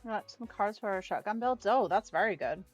Got some cards for our shotgun builds. Oh, that's very good.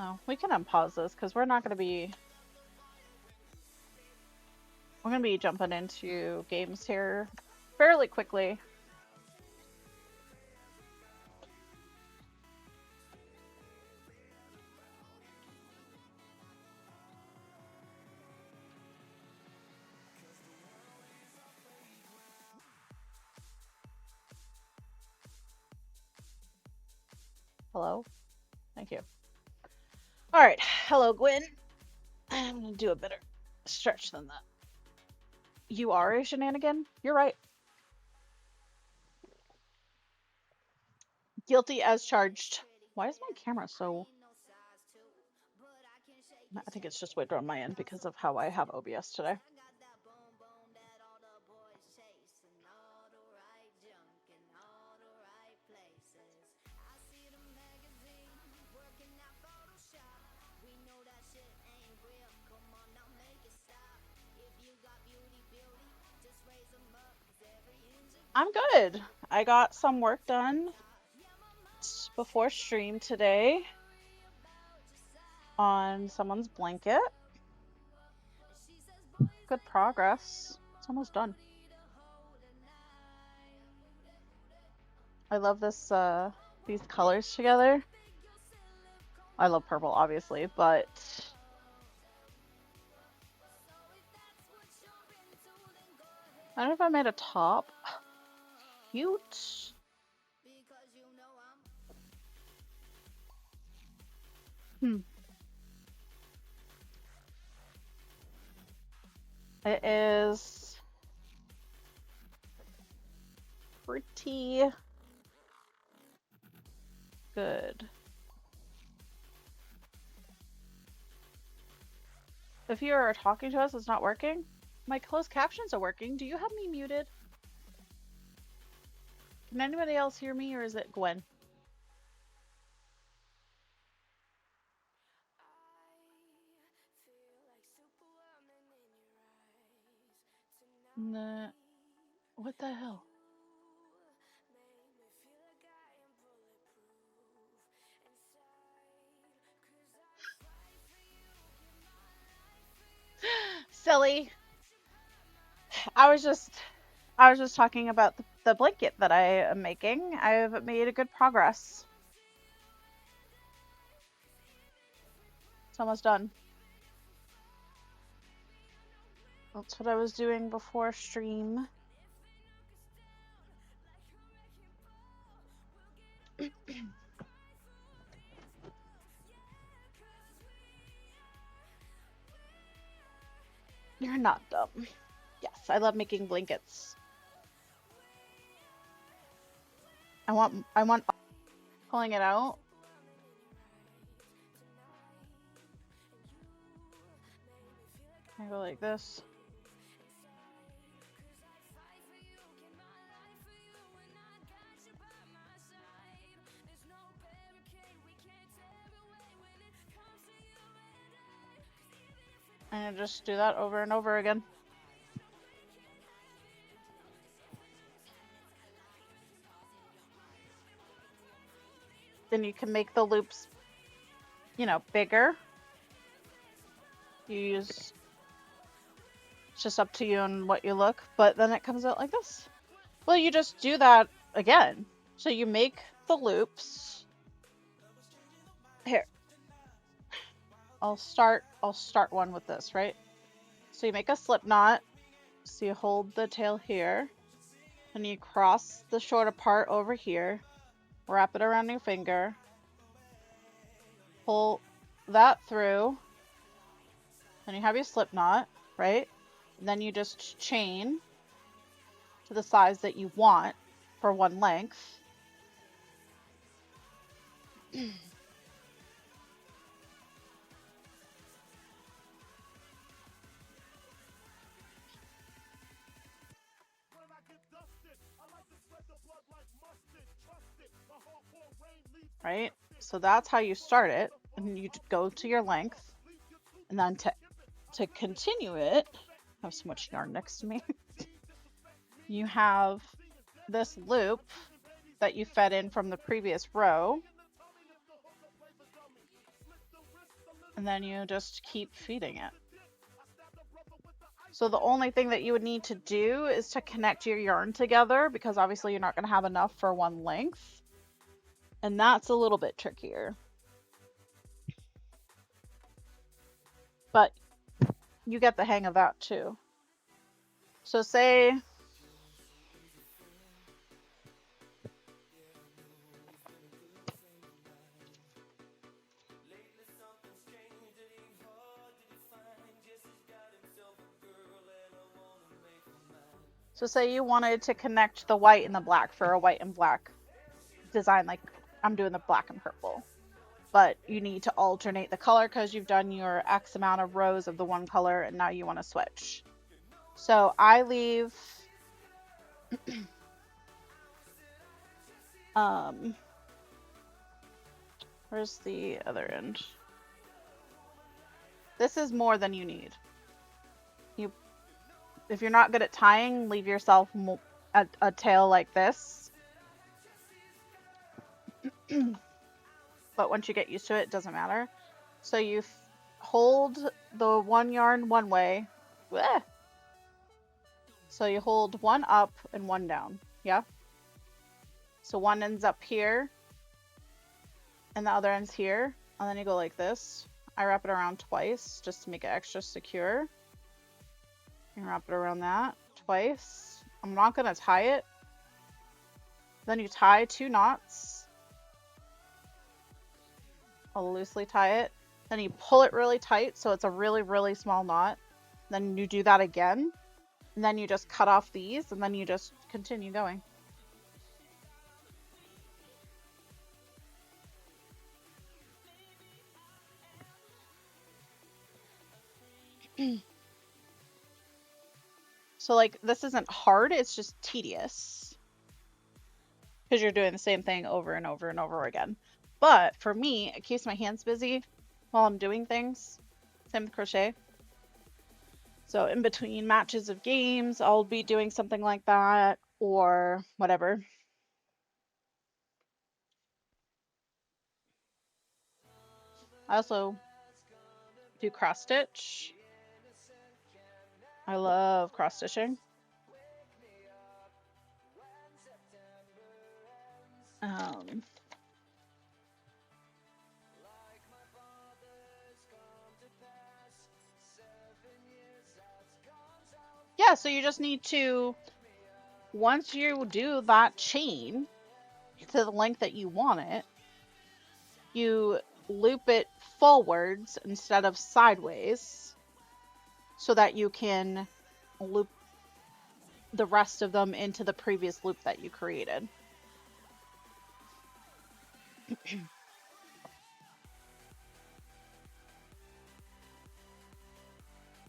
Oh, we can unpause this because we're going to be jumping into games here fairly quickly. Hello? Thank you. All right. Hello, Gwen. I'm going to do a better stretch than that. You are a shenanigan? You're right. Guilty as charged. Why is my camera so... I think it's just way on my end because of how I have OBS today. I'm good. I got some work done before stream today on someone's blanket. Good progress. It's almost done. I love this, these colors together. I love purple, obviously, but I don't know if I made a top. Cute. It is pretty good. If you are talking to us, it's not working. My closed captions are working. Do you have me muted? Can anybody else hear me, or is it Gwen? Nah. What the hell? Silly. I was just talking about the blanket that I am making. I've made a good progress. It's almost done. That's what I was doing before stream. You're not dumb. Yes, I love making blankets. I want pulling it out. I go like this. And just do that over and over again. Then you can make the loops, you know, bigger. You use, it's just up to you and what you look, but then it comes out like this. Well, you just do that again. So you make the loops. Here. I'll start one with this, right? So you make a slip knot. So you hold the tail here. And you cross the shorter part over here. Wrap it around your finger. Pull that through. And you have your slip knot, right? And then you just chain to the size that you want for one length. Right? So that's how you start it. And you go to your length. And then to continue it, I have so much yarn next to me. You have this loop that you fed in from the previous row. And then you just keep feeding it. So the only thing that you would need to do is to connect your yarn together, because obviously you're not going to have enough for one length. And that's a little bit trickier. But you get the hang of that too. So say you wanted to connect the white and the black for a white and black design, like I'm doing the black and purple. But you need to alternate the color because you've done your X amount of rows of the one color and now you want to switch. So I leave where's the other end? This is more than you need. If you're not good at tying, leave yourself a tail like this. But once you get used to it, it doesn't matter. So you hold the one yarn one way. Bleh. So you hold one up and one down. Yeah? So one ends up here. And the other end's here. And then you go like this. I wrap it around twice just to make it extra secure. And wrap it around that twice. I'm not going to tie it. Then you tie 2 knots. I'll loosely tie it. Then you pull it really tight so it's a really, really small knot. Then you do that again. And then you just cut off these and then you just continue going. So like this isn't hard, it's just tedious. Because you're doing the same thing over and over and over again. But for me, it keeps my hands busy while I'm doing things. Same with crochet. So in between matches of games, I'll be doing something like that or whatever. I also do cross stitch. I love cross stitching. Yeah, so you just need to, once you do that chain to the length that you want it, you loop it forwards instead of sideways. so that you can loop the rest of them into the previous loop that you created.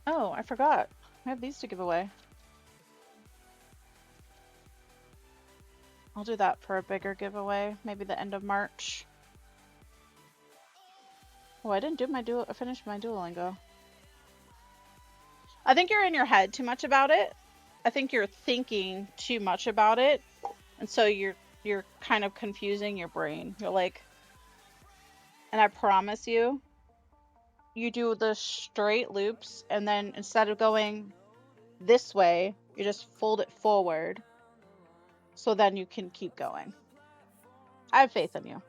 Oh, I forgot. I have these to give away. I'll do that for a bigger giveaway, maybe the end of March. Oh, I didn't do my I finished my Duolingo. I think you're in your head too much about it. I think you're thinking too much about it, and so you're kind of confusing your brain. You're like, and I promise you, you do the straight loops, and then instead of going this way, you just fold it forward, so then you can keep going. I have faith in you.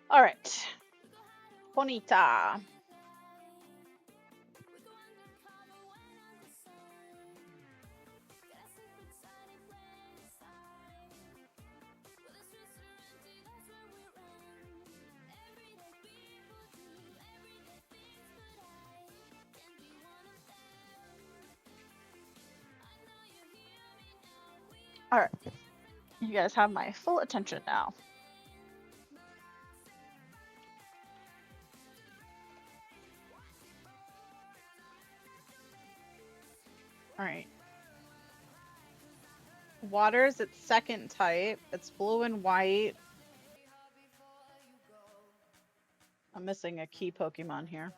All right, Bonita. All right, you guys have my full attention now. All right. Water is its second type. It's blue and white. I'm missing a key Pokemon here.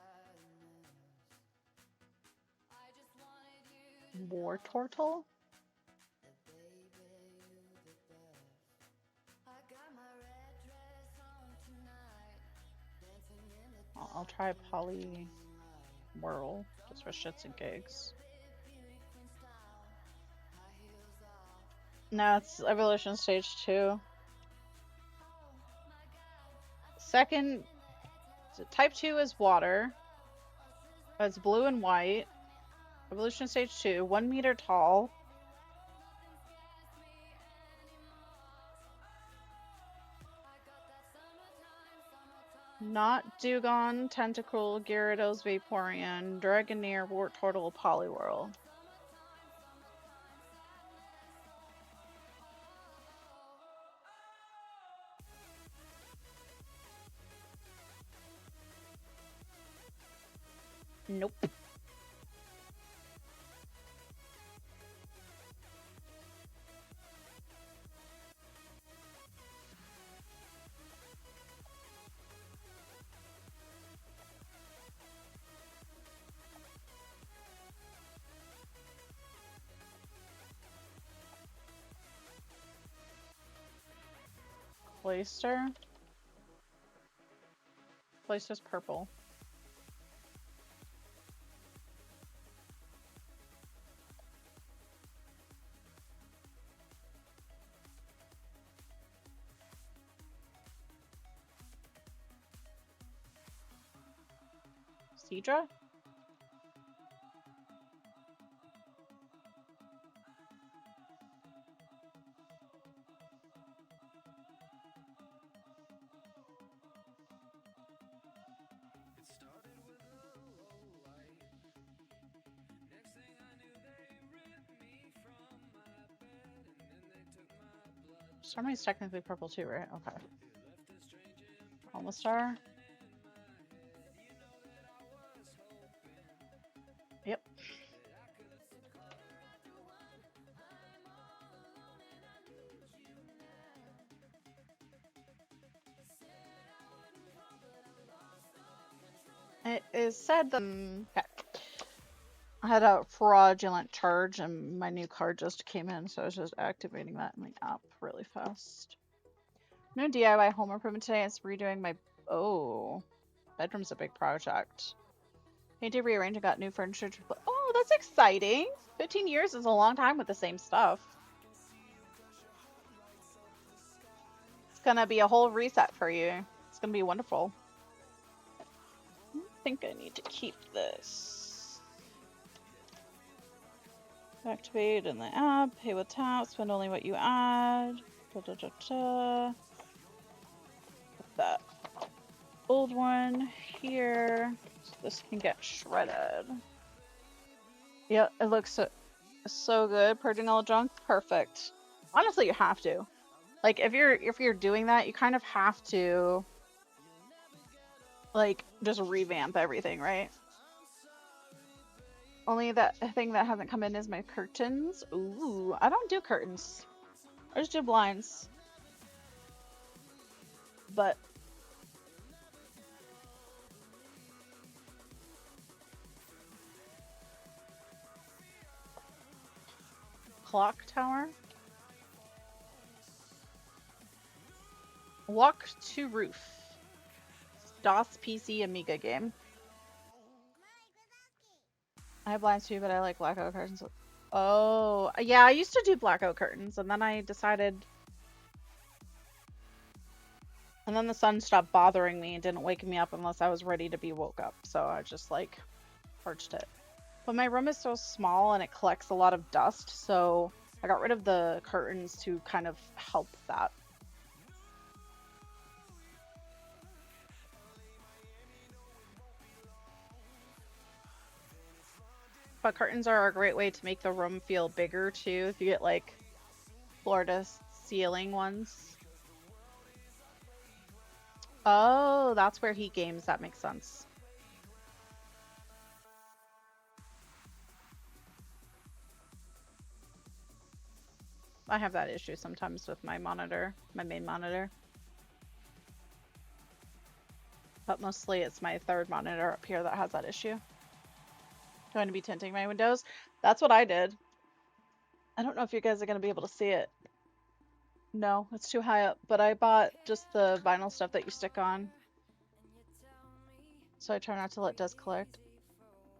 War Turtle? I'll try Poly Whirl, just for shits and gigs. No, it's evolution stage 2. Second, so type 2 is water. It's blue and white. Evolution stage 2, 1 meter tall. Not Dugong, Tentacle, Gyarados, Vaporeon, Dragonair, Wartortle, Poliwhirl. Nope. Clayster? Clayster's purple. Seadra? Starmie's technically purple too, right? Okay. Almastar? Yep. It is said that okay. I had a fraudulent charge and my new card just came in, so I was just activating that in the app really fast. No DIY home improvement today. It's redoing my bedroom's a big project. Need to rearrange and got new furniture. Oh, that's exciting! 15 years is a long time with the same stuff. It's gonna be a whole reset for you. It's gonna be wonderful. I think I need to keep this. Activate in the app, pay with tap, spend only what you add. Put that old one here. So this can get shredded. Yep, it looks so good. Purging all junk, perfect. Honestly, you have to. Like if you're doing that, you kind of have to like just revamp everything, right? Only that thing that hasn't come in is my curtains. Ooh, I don't do curtains. I just do blinds. But clock tower. Walk to roof. DOS PC Amiga game. I have blinds too, but I like blackout curtains. Oh, yeah, I used to do blackout curtains, and then I decided... And then the sun stopped bothering me and didn't wake me up unless I was ready to be woke up, so I just, like, purged it. But my room is so small and it collects a lot of dust, so I got rid of the curtains to kind of help that. But curtains are a great way to make the room feel bigger too, if you get like floor to ceiling ones. Oh, that's where he games. That makes sense. I have that issue sometimes with my monitor, my main monitor. But mostly it's my third monitor up here that has that issue. Going to be tinting my windows. That's what I did. I don't know if you guys are going to be able to see it. No, it's too high up, but I bought just the vinyl stuff that you stick on. So I try not to let dust collect.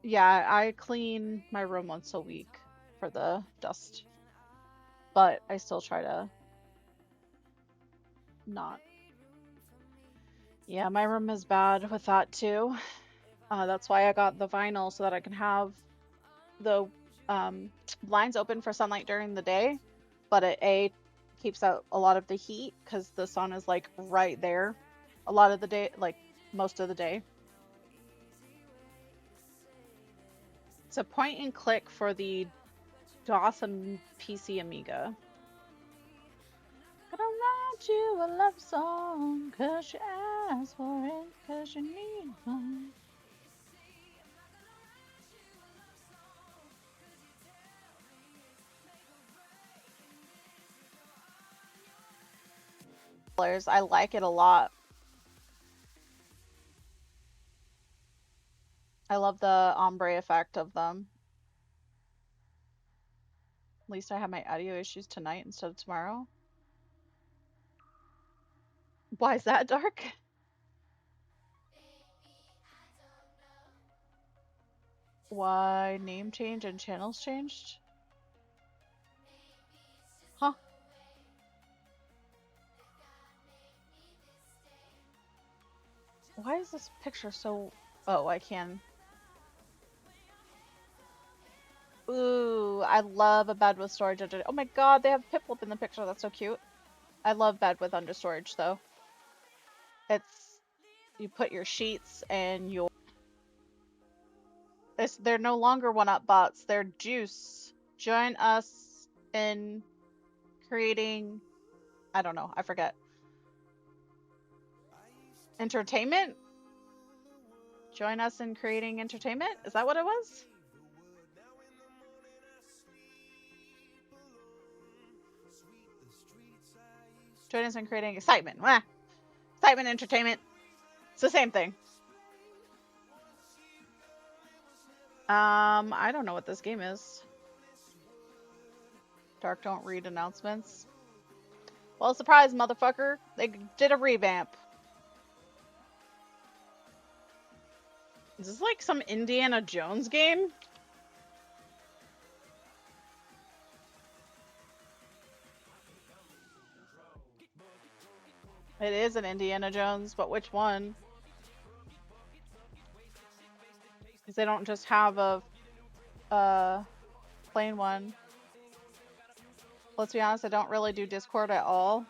Yeah, I clean my room once a week for the dust. But I still try to not. Yeah, my room is bad with that too. That's why I got the vinyl so that I can have the blinds open for sunlight during the day, but it keeps out a lot of the heat because the sun is like right there a lot of the day, like most of the day. It's a point and click for the DOS PC Amiga. Gonna write you a love song, cause you asked for it, cause you need one. I like it a lot. I love the ombre effect of them. At least I have my audio issues tonight instead of tomorrow. Why is that dark? Why name change and channels changed? Huh? Why is this picture so... Oh, I can... Ooh, I love a bed with storage under... Oh my god, they have Piplup in the picture. That's so cute. I love bed with under storage, though. It's... You put your sheets and your... They're no longer one-up bots. They're juice. Join us in creating... I don't know. I forget. Entertainment? Join us in creating entertainment? Is that what it was? Join us in creating excitement. Excitement, entertainment. It's the same thing. I don't know what this game is. Dark don't read announcements. Well, surprise, motherfucker. They did a revamp. Is this like some Indiana Jones game? It is an Indiana Jones, but which one? Because they don't just have a plain one. Let's be honest, I don't really do Discord at all.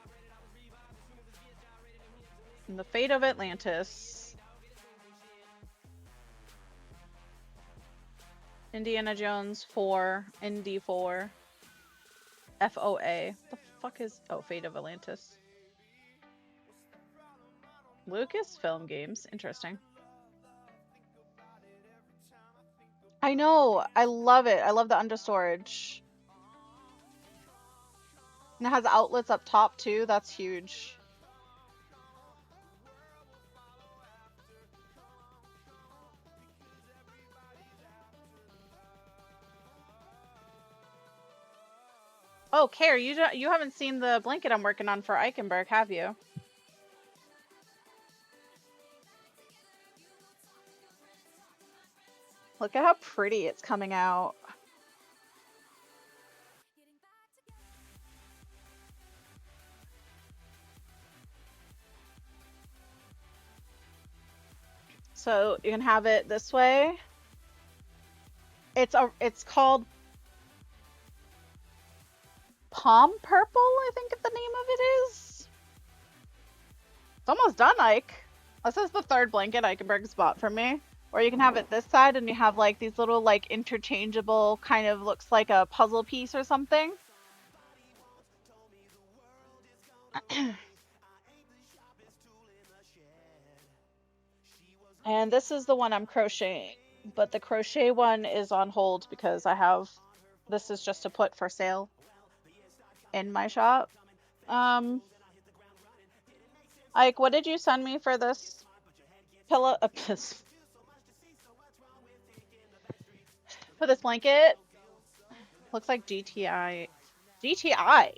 And the Fate of Atlantis. Indiana Jones 4, Indy 4. FOA. The fuck is... Oh, Fate of Atlantis. Lucasfilm Games. Interesting. I know. I love it. I love the understorage. And it has outlets up top too. That's huge. Oh, Care, you haven't seen the blanket I'm working on for Eichenberg, have you? Look at how pretty it's coming out. So you can have it this way. It's called Palm Purple, I think the name of it is. It's almost done, Ike. This is the third blanket Eichenberg's bought for me. Or you can have it this side and you have like these little like interchangeable, kind of looks like a puzzle piece or something. And this is the one I'm crocheting, but the crochet one is on hold because this is just to put for sale in my shop. Ike, what did you send me for this pillow? For this blanket? Looks like GTI. GTI?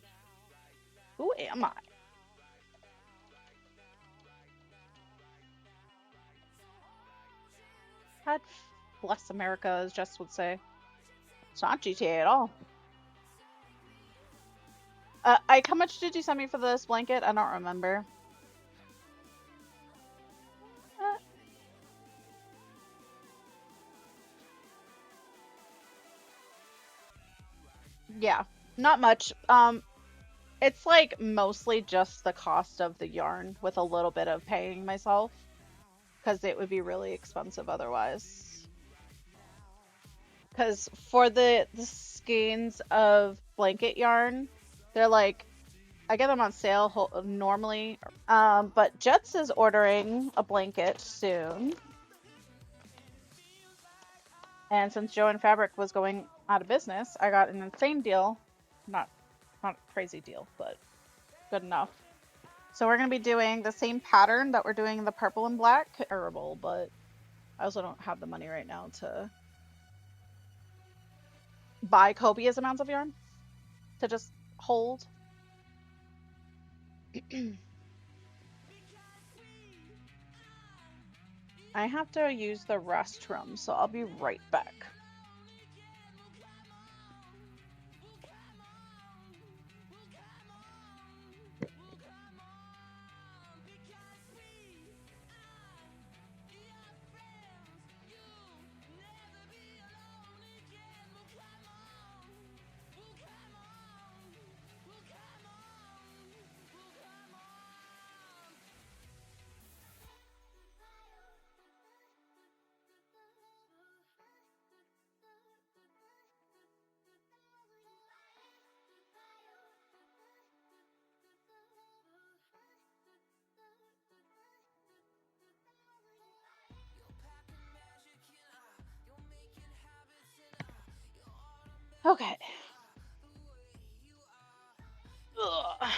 Who am I? God bless America, as Jess would say. It's not GTA at all. Ike, how much did you send me for this blanket? I don't remember. Yeah, not much. It's like mostly just the cost of the yarn with a little bit of paying myself because it would be really expensive otherwise. Because for the skeins of blanket yarn, they're like, I get them on sale normally. But Jets is ordering a blanket soon. And since Joe and Fabric was going out of business, I got an insane deal. Not a crazy deal, but good enough. So we're going to be doing the same pattern that we're doing in the purple and black. Terrible, but I also don't have the money right now to buy copious amounts of yarn to just hold. I have to use the restroom, so I'll be right back. Okay. Ugh.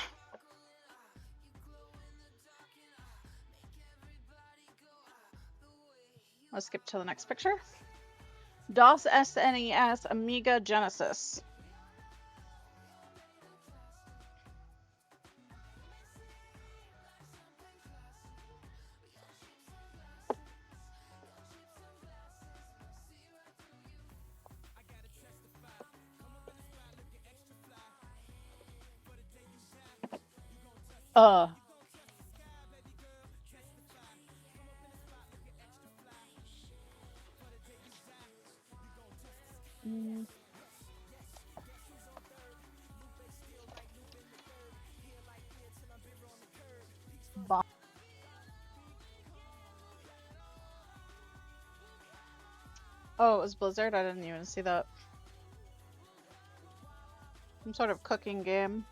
Let's skip to the next picture. DOS SNES Amiga Genesis. Oh, it was Blizzard? I didn't even see that. Some sort of cooking game.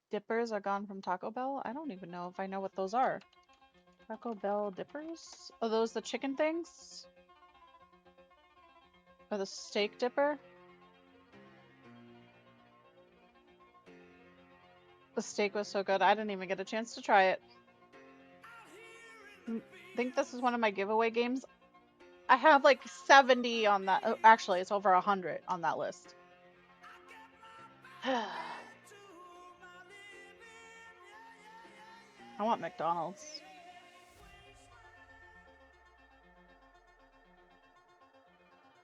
Dippers are gone from Taco Bell? I don't even know if I know what those are. Taco Bell dippers? Are those the chicken things? Or the steak dipper? The steak was so good, I didn't even get a chance to try it. I think this is one of my giveaway games. I have like 70 on that. Oh, actually, it's over 100 on that list. I want McDonald's.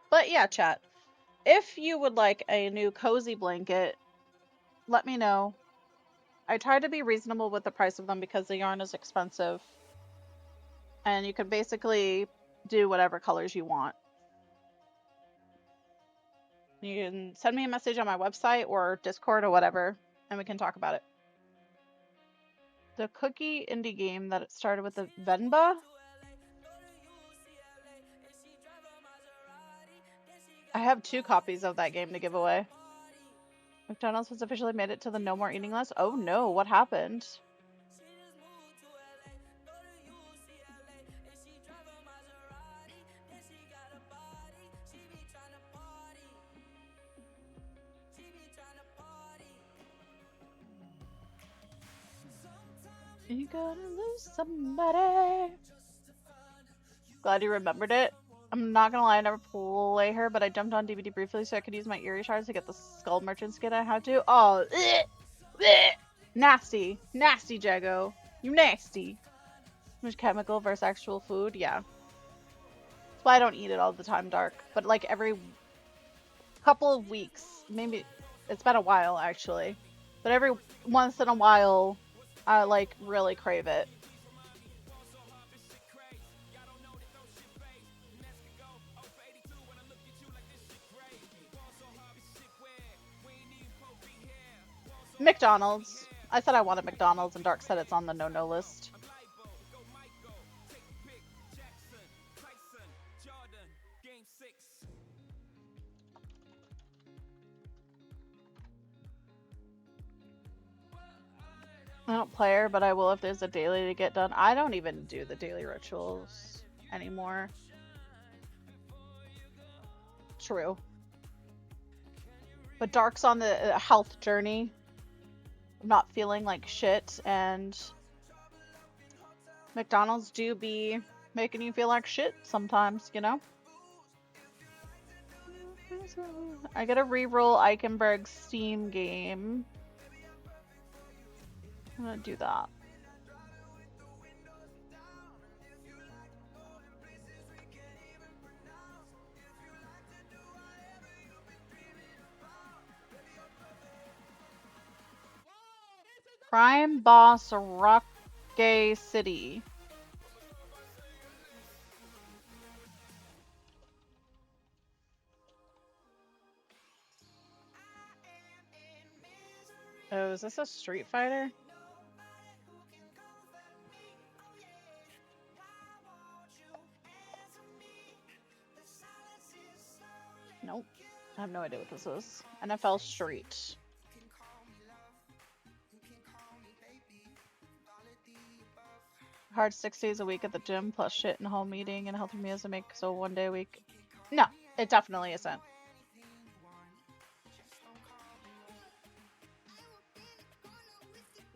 But yeah, chat. If you would like a new cozy blanket, let me know. I try to be reasonable with the price of them because the yarn is expensive. And you can basically do whatever colors you want. You can send me a message on my website or Discord or whatever, and we can talk about it. The cookie indie game that it started with the Venba. I have 2 copies of that game to give away. McDonald's has officially made it to the no more eating list. Oh no, what happened? You gotta lose somebody. Glad you remembered it. I'm not gonna lie, I never play her, but I jumped on DVD briefly so I could use my Eerie shards to get the Skull Merchant skin I had to. Oh, nasty. Nasty, Jago. You nasty. Much chemical versus actual food, yeah. That's why I don't eat it all the time, Dark. But like every couple of weeks, maybe it's been a while actually, but every once in a while, I like really crave it. McDonald's. I said I wanted McDonald's, and Dark said it's on the no-no list. I don't play her, but I will if there's a daily to get done. I don't even do the daily rituals anymore. True. But Dark's on the health journey. I'm not feeling like shit, and McDonald's do be making you feel like shit sometimes, you know? I gotta re-roll Eichenberg's Steam game. I'm gonna do that. Crime Boss Rock City. Oh, is this a Street Fighter? Nope. I have no idea what this is. NFL Street. Hard 6 days a week at the gym plus shit and home eating and healthy meals to make so 1 day a week. No, it definitely isn't.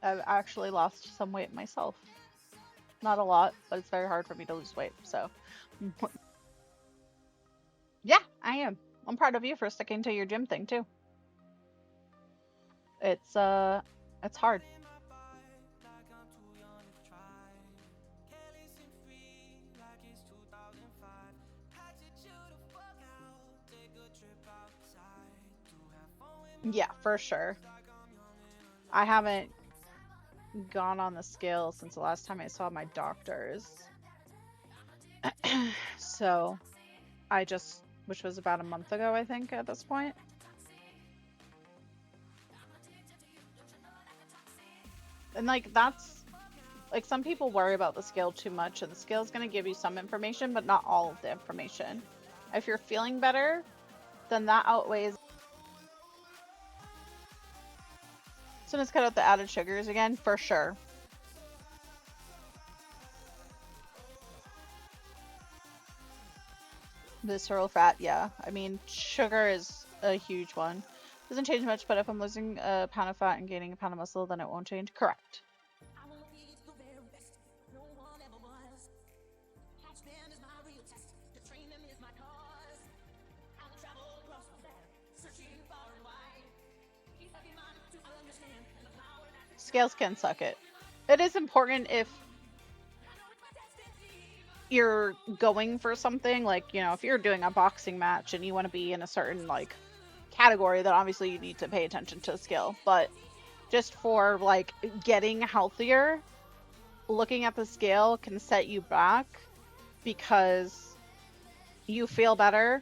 I've actually lost some weight myself. Not a lot, but it's very hard for me to lose weight, so. Yeah, I am. I'm proud of you for sticking to your gym thing too. It's hard. Yeah, for sure. I haven't gone on the scale since the last time I saw my doctors. So, which was about a month ago, I think, at this point. And like some people worry about the scale too much, and the scale is going to give you some information, but not all of the information. If you're feeling better, then that outweighs. So let's cut out the added sugars again, for sure. Visceral fat, yeah. I mean, sugar is a huge one. Doesn't change much, but if I'm losing a pound of fat and gaining a pound of muscle, then it won't change. Correct. Scales can suck it. It is important if you're going for something, like, you know, if you're doing a boxing match and you want to be in a certain, like, category, then obviously you need to pay attention to the scale. But just for, like, getting healthier, looking at the scale can set you back because you feel better,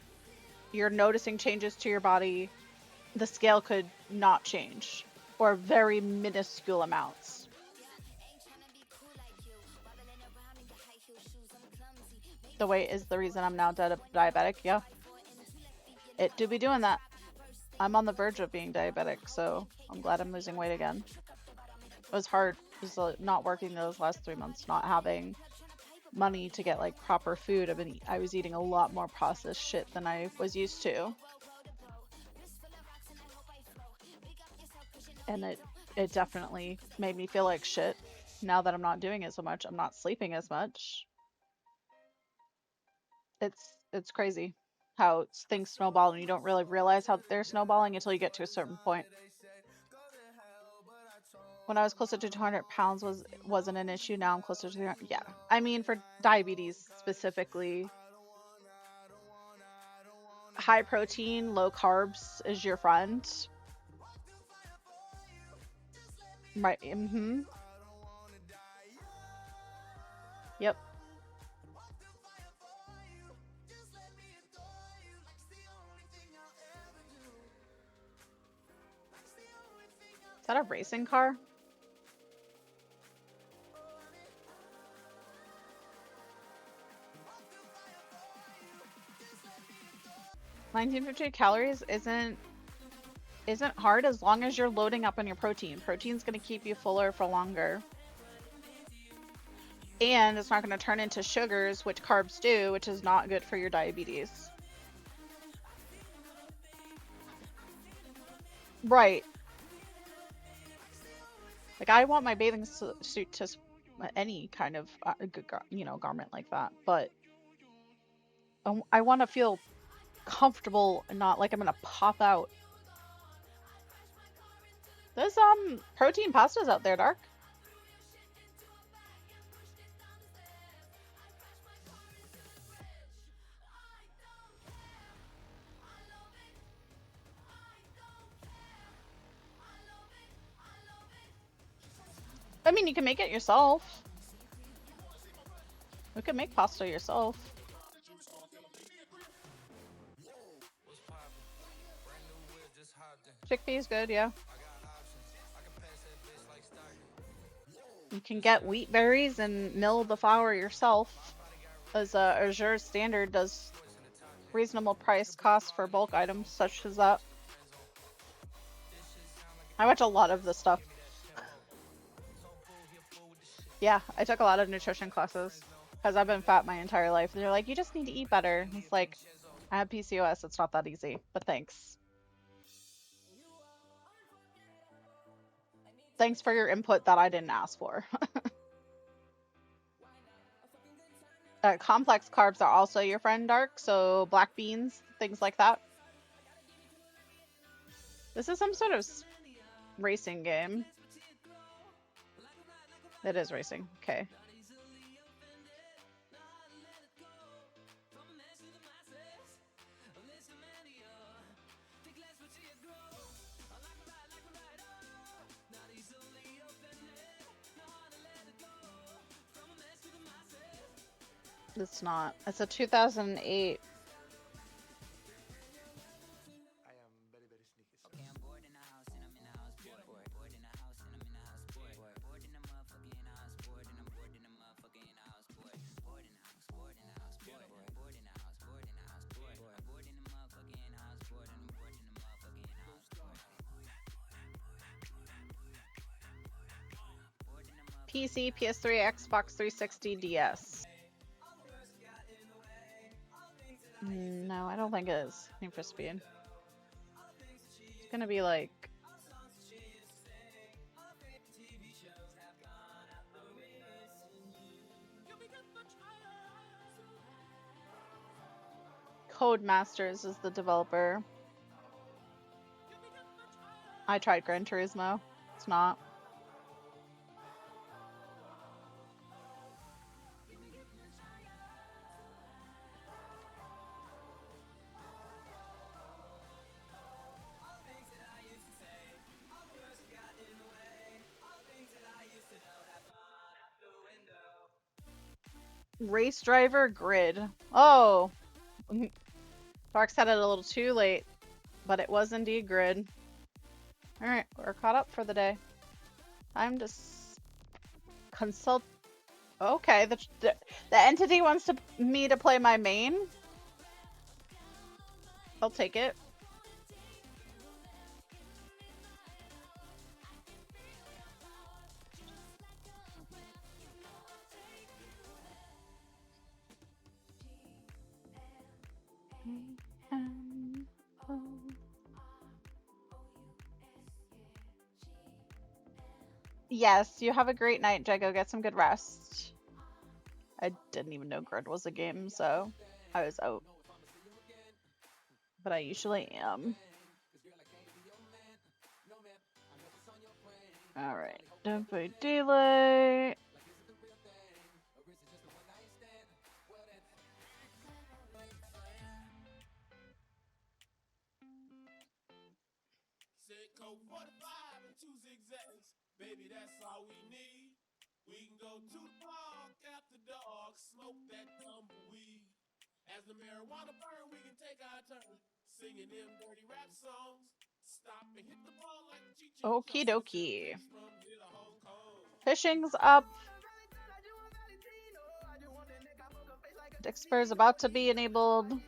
you're noticing changes to your body, the scale could not change, or very minuscule amounts. The weight is the reason I'm now diabetic, yeah. It do be doing that. I'm on the verge of being diabetic, so I'm glad I'm losing weight again. It was hard. It was not working those last 3 months, not having money to get like proper food. I was eating a lot more processed shit than I was used to. And it definitely made me feel like shit. Now that I'm not doing it so much, I'm not sleeping as much. It's crazy how things snowball and you don't really realize how they're snowballing until you get to a certain point. When I was closer to 200 pounds wasn't an issue. Now I'm closer to 300. Yeah, I mean, for diabetes specifically, high protein, low carbs is your friend. Right. Mm-hmm. Yep. Is that a racing car? $19.50 calories isn't hard as long as you're loading up on your protein. Protein's going to keep you fuller for longer. And it's not going to turn into sugars, which carbs do, which is not good for your diabetes. Right. Like, I want my bathing suit to any kind of garment like that, but I want to feel comfortable and not like I'm gonna pop out. There's protein pastas out there, Dark. I mean, you can make it yourself. You can make pasta yourself. Chickpea is good, yeah. You can get wheat berries and mill the flour yourself, as Azure Standard does reasonable price cost for bulk items such as that. I watch a lot of this stuff. Yeah, I took a lot of nutrition classes because I've been fat my entire life. They're like, you just need to eat better. It's like, I have PCOS. It's not that easy, but thanks. Thanks for your input that I didn't ask for. Complex carbs are also your friend, Dark. So black beans, things like that. This is some sort of racing game. It is racing. Okay. It's not. It's a 2008. PC, PS3, Xbox 360, DS. No, I don't think it is Need for Speed. It's gonna be like Codemasters is the developer. I tried Gran Turismo. It's not. Race Driver Grid. Oh! Dark said it a little too late, but it was indeed Grid. Alright, we're caught up for the day. Time to consult. Okay, the entity wants me to play my main. I'll take it. Yes, you have a great night, Jago. Get some good rest. I didn't even know Grid was a game, so I was out. But I usually am. Alright, don't play daylight. Baby, that's all we need. We can go to the park after dark, smoke that tumbleweed. As the marijuana burn, we can take our turn singing them dirty rap songs. Stop and hit the ball like Chichi. Okie dokie. Fishing's up. Dixper is about to be enabled.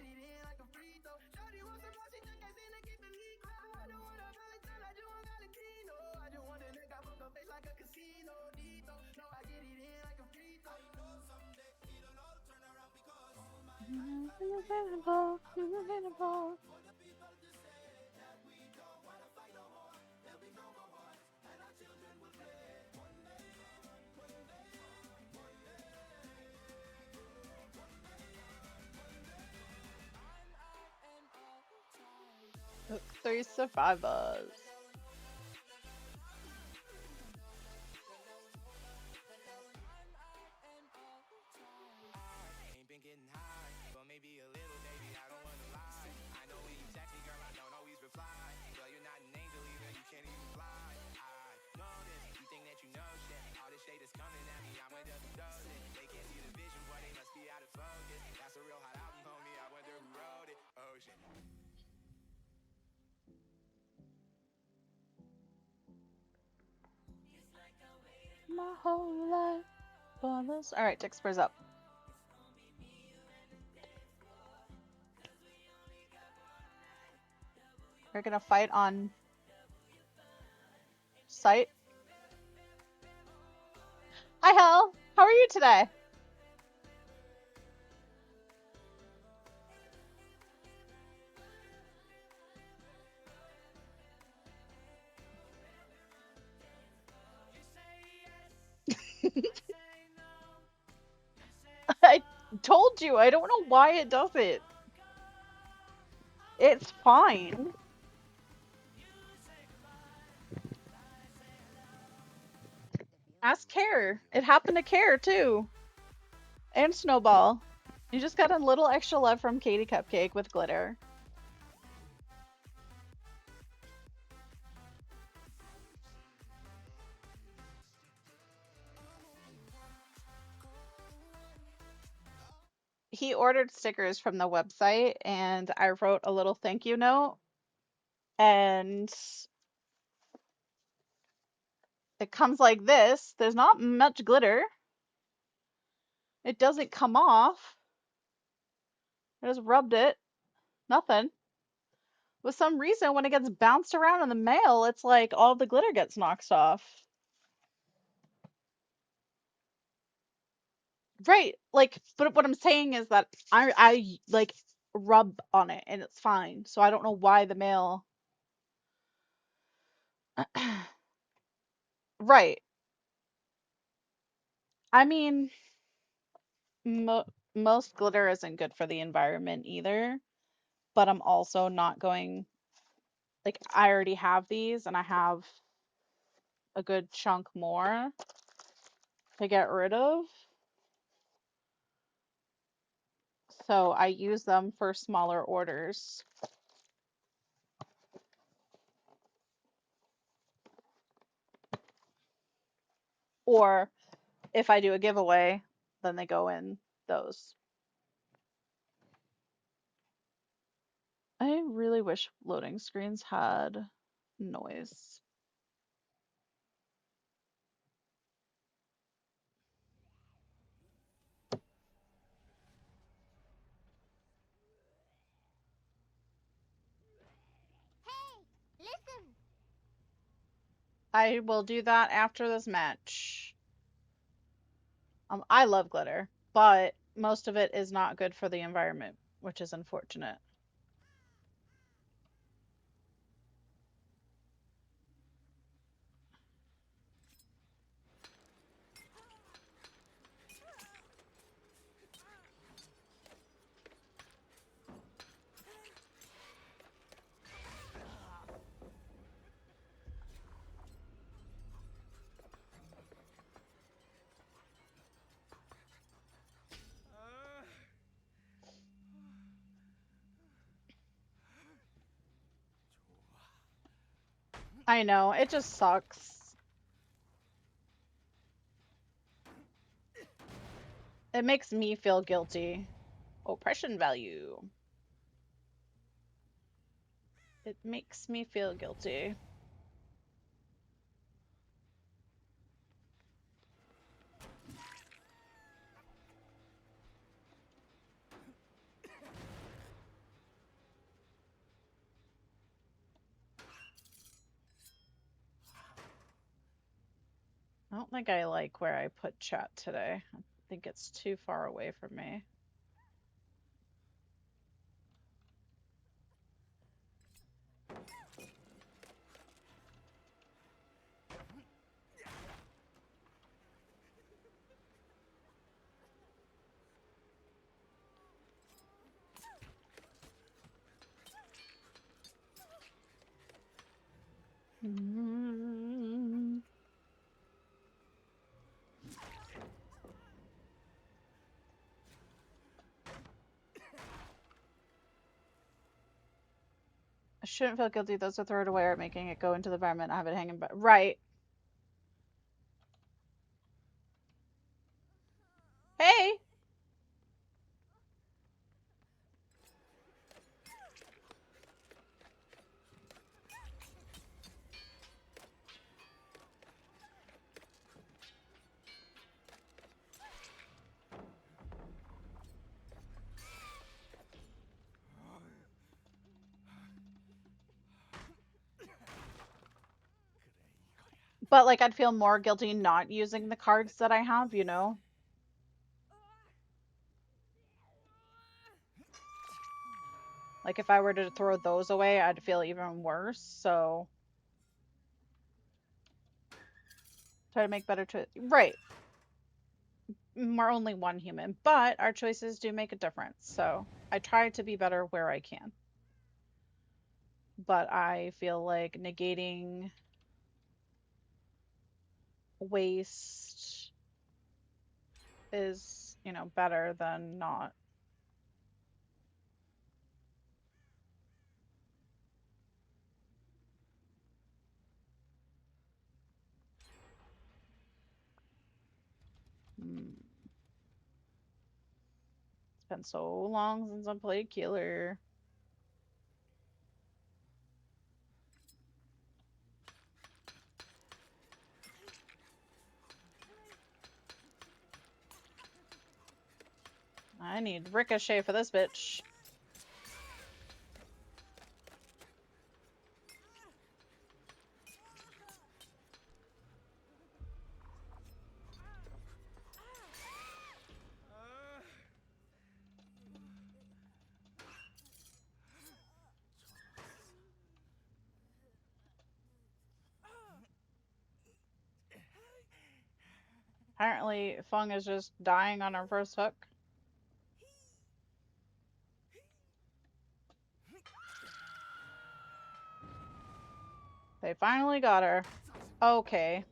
Three survivors. My whole life for this. Alright, Dixper's up. We're gonna fight on site. Hi, Hel. How are you today? I told you, I don't know why it does it. It's fine. Ask Care. It happened to Care too. And Snowball. You just got a little extra love from KT KUPKAKE with glitter. He ordered stickers from the website and I wrote a little thank you note and it comes like this. There's not much glitter. It doesn't come off. I just rubbed it. Nothing. For some reason, when it gets bounced around in the mail, it's like all the glitter gets knocked off. Right. Like, but what I'm saying is that I like rub on it and it's fine. So I don't know why the mail. Right. I mean, mo most glitter isn't good for the environment either, but I'm also not going, like, I already have these and I have a good chunk more to get rid of. So I use them for smaller orders. Or if I do a giveaway, then they go in those. I really wish loading screens had noise. Listen. I will do that after this match. I love glitter, but most of it is not good for the environment, which is unfortunate. I know, it just sucks. It makes me feel guilty. Oppression value. It makes me feel guilty. I don't think I like where I put chat today. I think it's too far away from me. Mm. I shouldn't feel guilty. Those who throw it away are making it go into the environment. I have it hanging back. Right. Hey! But like I'd feel more guilty not using the cards that I have, you know? Like if I were to throw those away, I'd feel even worse. So try to make better choices. Right. We're only one human, but our choices do make a difference. So I try to be better where I can. But I feel like negating waste is, you know, better than not. Hmm. It's been so long since I played Killer. I need Ricochet for this bitch. Apparently, Fung is just dying on her first hook. They finally got her. Okay.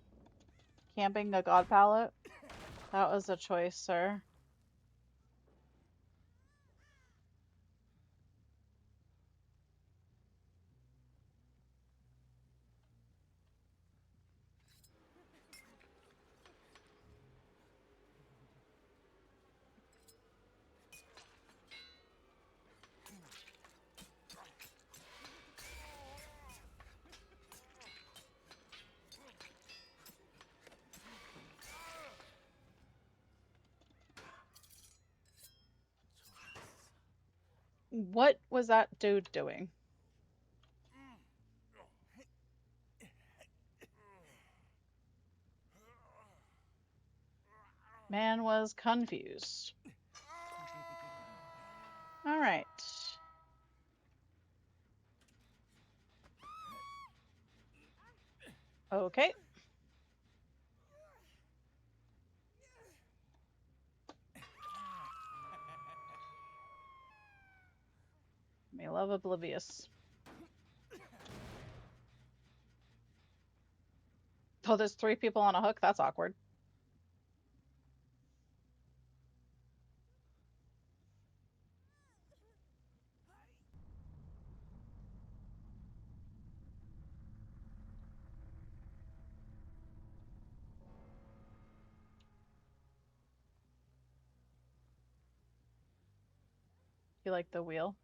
Camping a god pallet? That was a choice, sir. What was that dude doing? Man was confused. Alright. Okay. Me love Oblivious. Oh, there's 3 people on a hook? That's awkward. You like the wheel?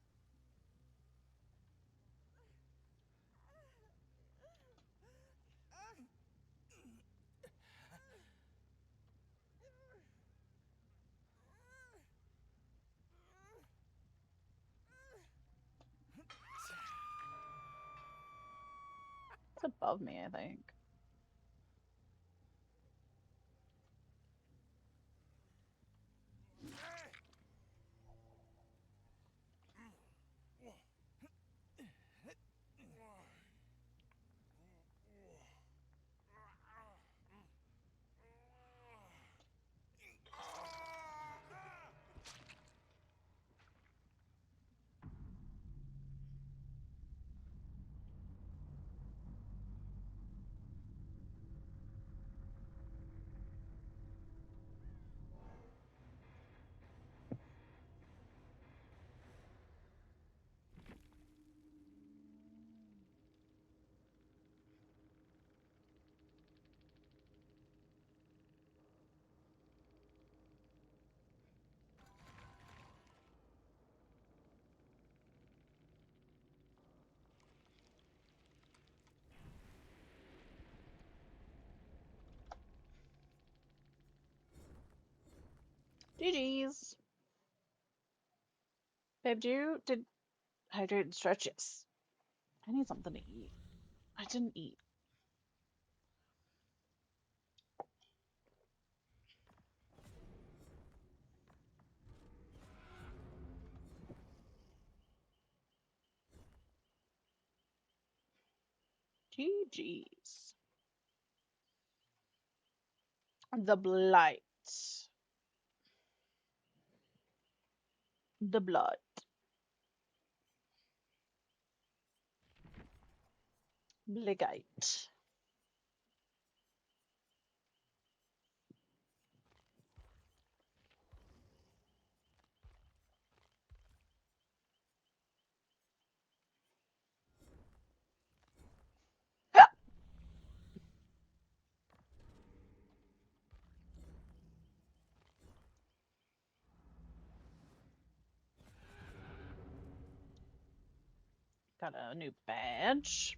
It's above me, I think. GG's. Babe, did hydrate and stretch? Yes. I need something to eat. I didn't eat. GG's. The blight. The blood. Bligite. Got a new badge.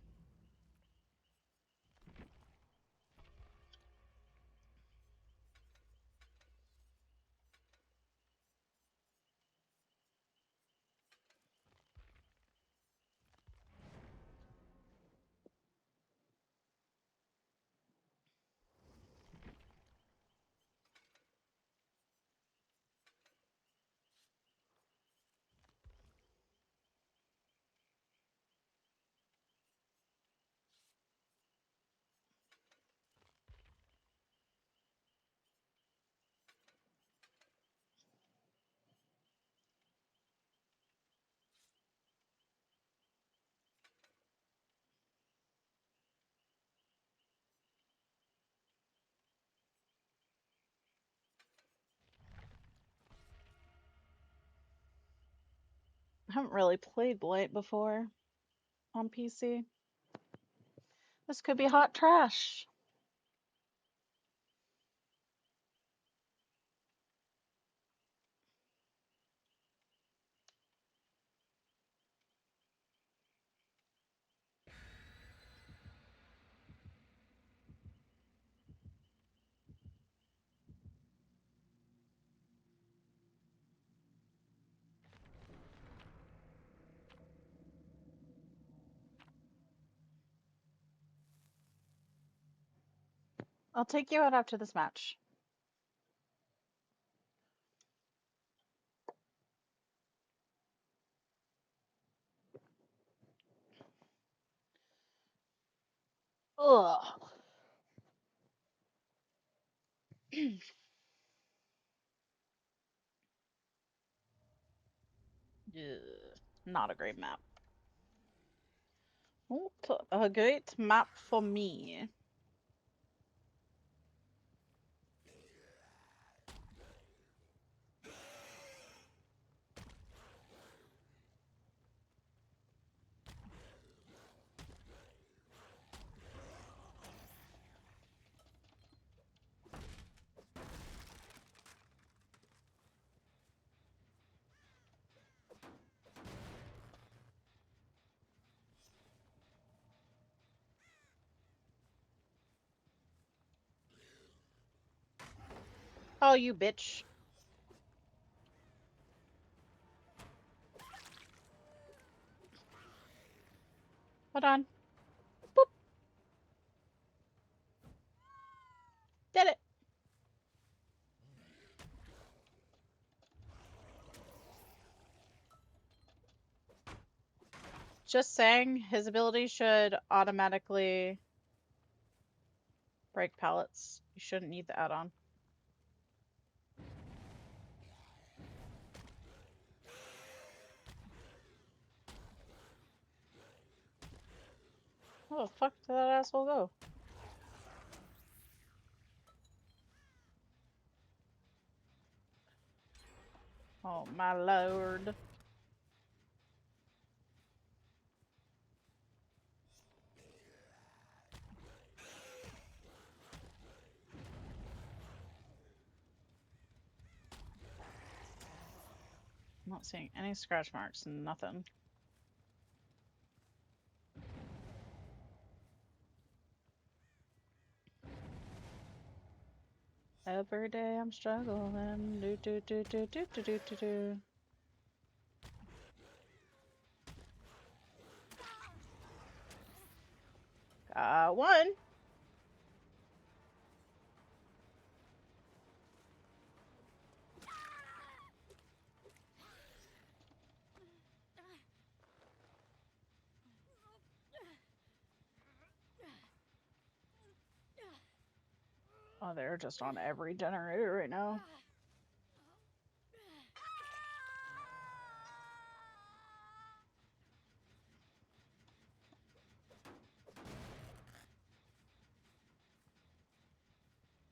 I haven't really played Blight before on PC. This could be hot trash. I'll take you out after this match. Ugh. Ugh. Not a great map. Not a great map for me. Oh, you bitch. Hold on. Boop. Did it. Just saying, his ability should automatically break pallets. You shouldn't need the add-on. Where the fuck did that asshole go? Oh my lord. I'm not seeing any scratch marks, nothing. Every day I'm struggling. Do do do do do do do do do. Got one. Oh, they're just on every generator right now.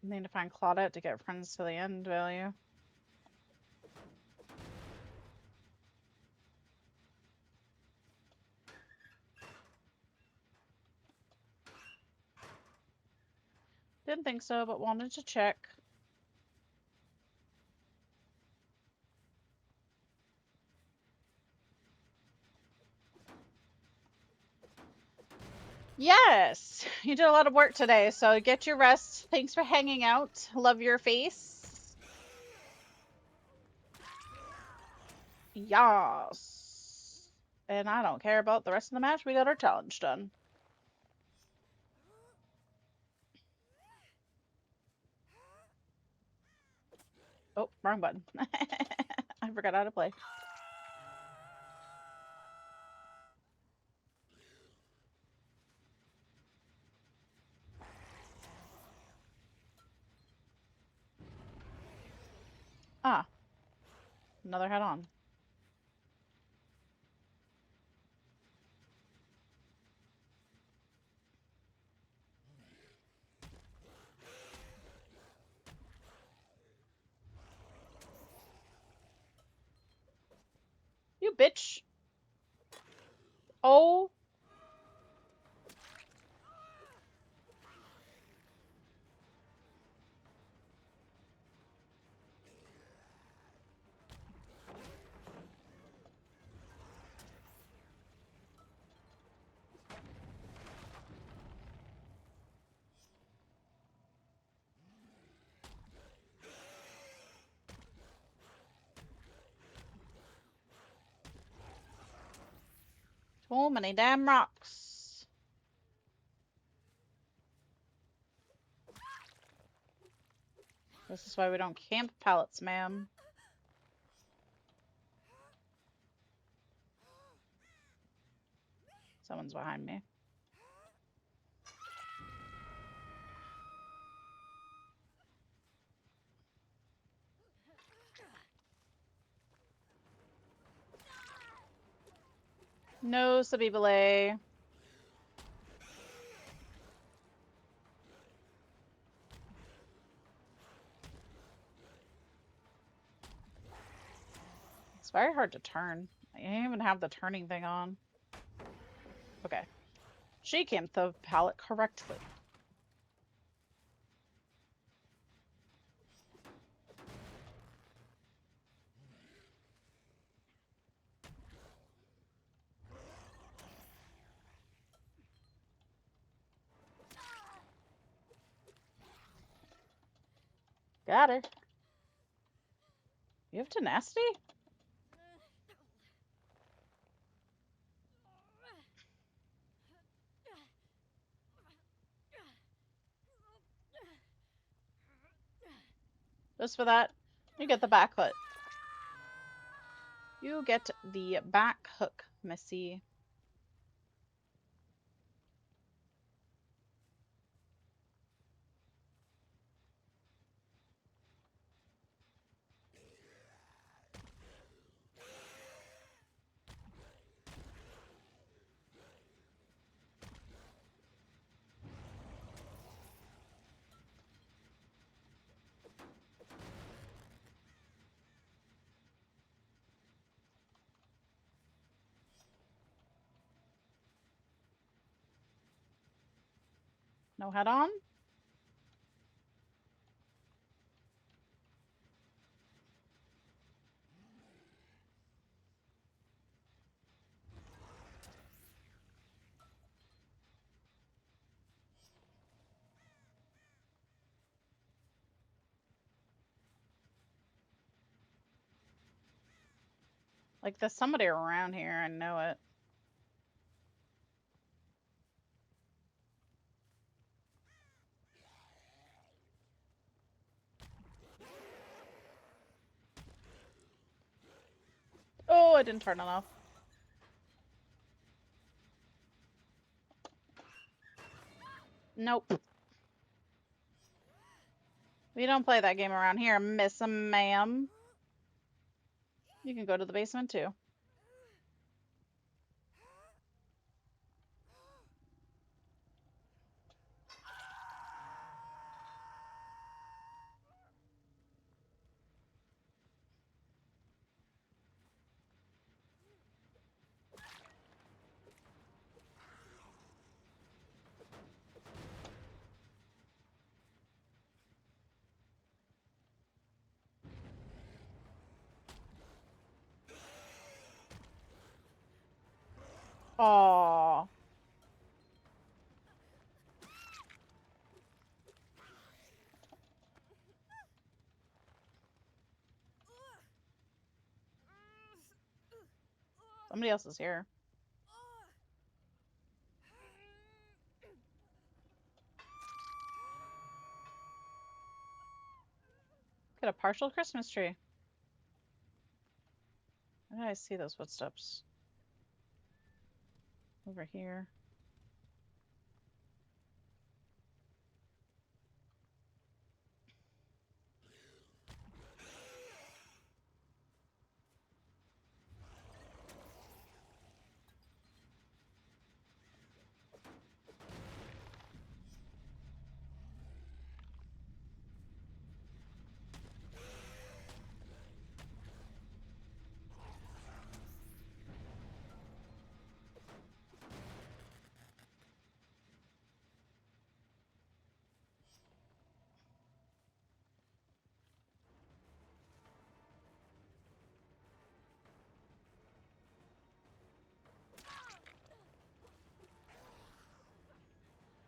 Need to find Claudette to get friends to the end value. Didn't think so, but wanted to check. Yes, you did a lot of work today, so get your rest. Thanks for hanging out. Love your face. Yas. And I don't care about the rest of the match. We got our challenge done. Oh, wrong button. I forgot how to play. Ah, another head on. You bitch. Oh. Too many damn rocks. This is why we don't camp pallets, ma'am. Someone's behind me. No, Sabibale. It's very hard to turn. I don't even have the turning thing on. Okay. She camped the pallet correctly. Got it. You have tenacity? Just for that, you get the back hook. You get the back hook, Missy. No head on? Like, there's somebody around here, I know it. Oh, I didn't turn it off. Nope. We don't play that game around here, Miss Ma'am. You can go to the basement too. Aww. Somebody else is here. Got a partial Christmas tree. Where did I see those footsteps? Over here.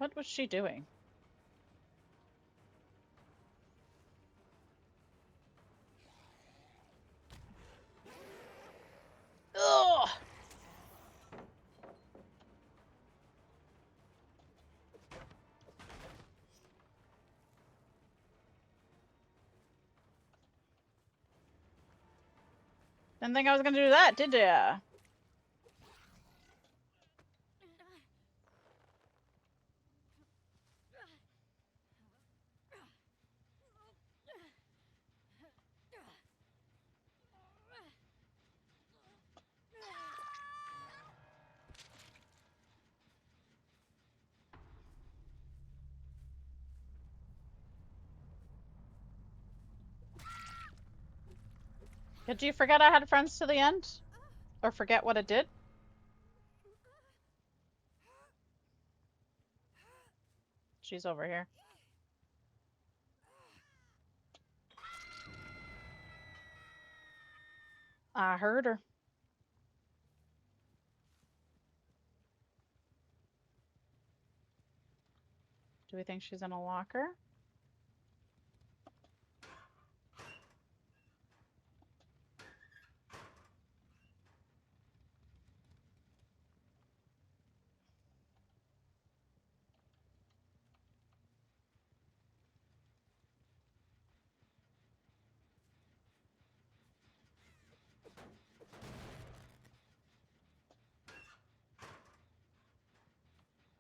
What was she doing? Ugh! Didn't think I was gonna do that, did ya? Did you forget I had friends to the end? Or forget what it did? She's over here. I heard her. Do we think she's in a locker?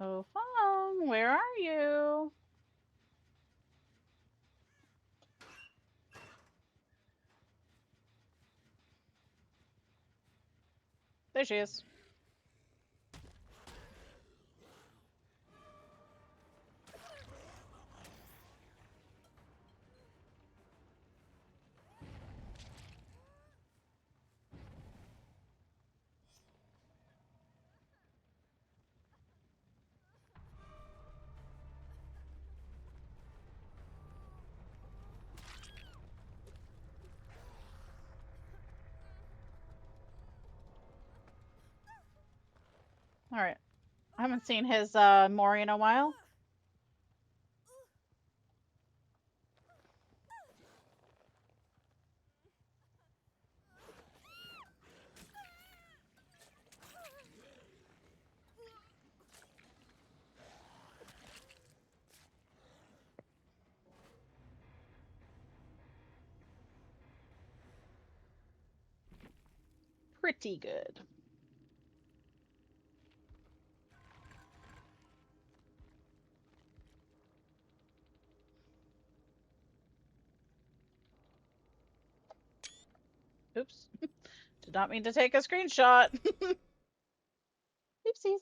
Oh, Fong, where are you? There she is. Alright. I haven't seen his Mori in a while. Pretty good. Oops. Did not mean to take a screenshot. Oopsies.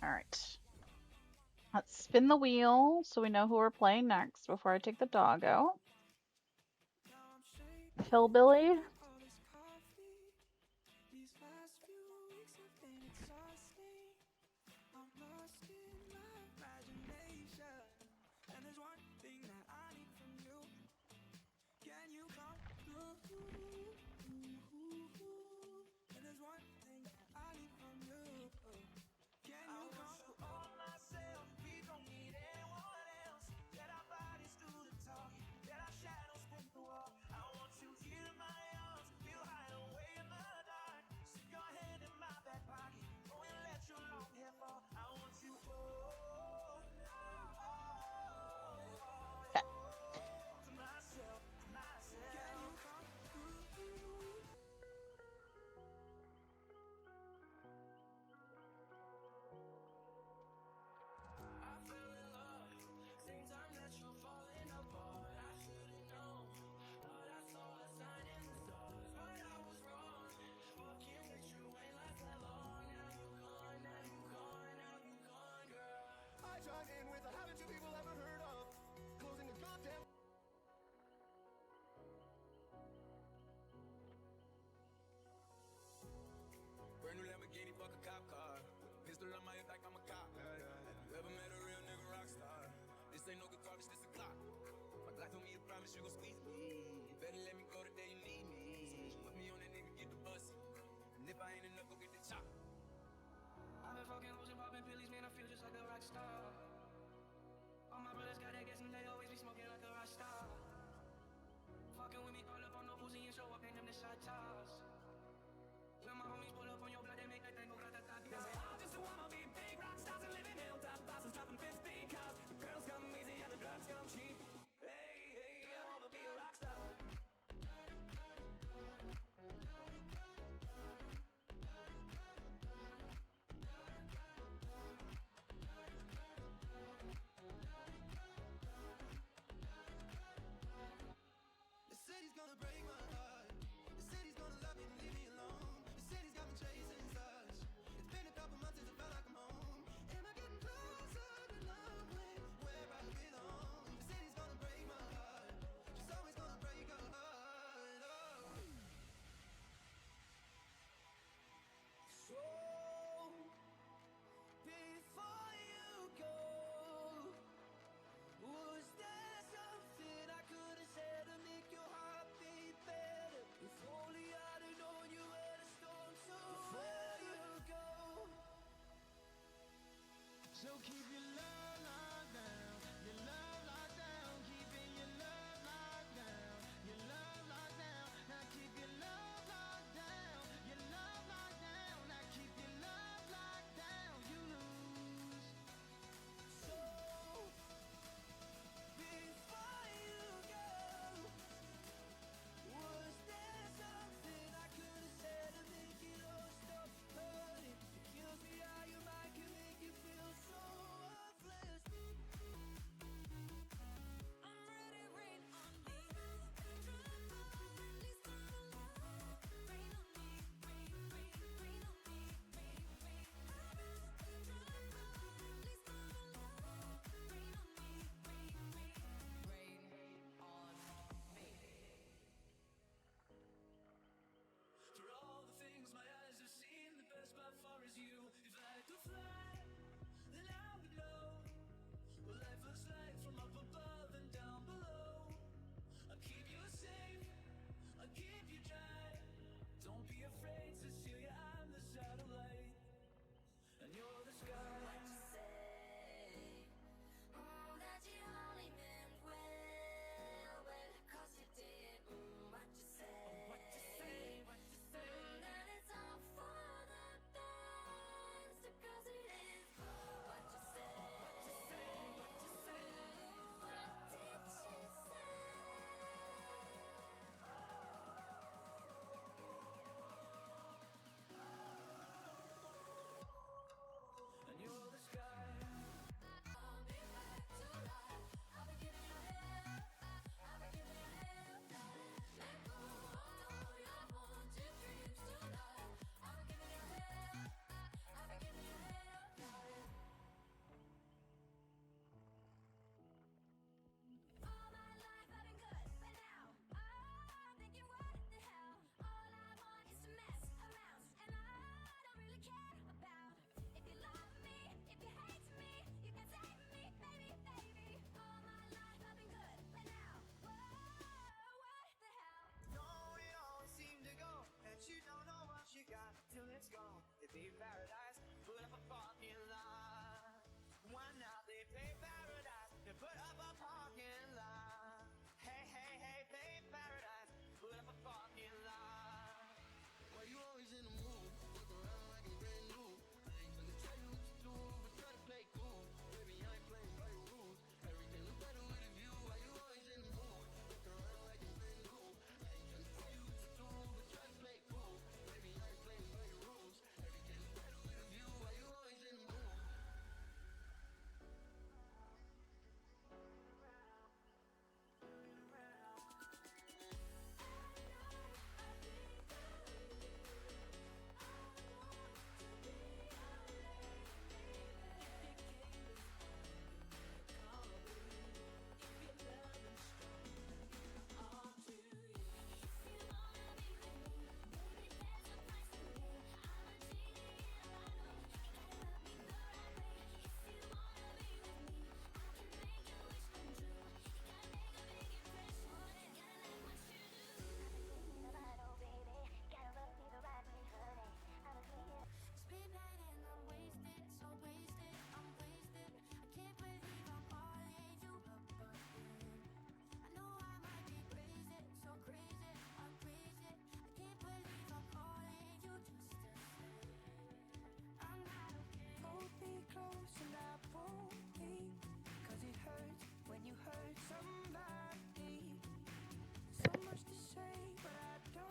All right. Let's spin the wheel so we know who we're playing next before I take the dog out. Hillbilly.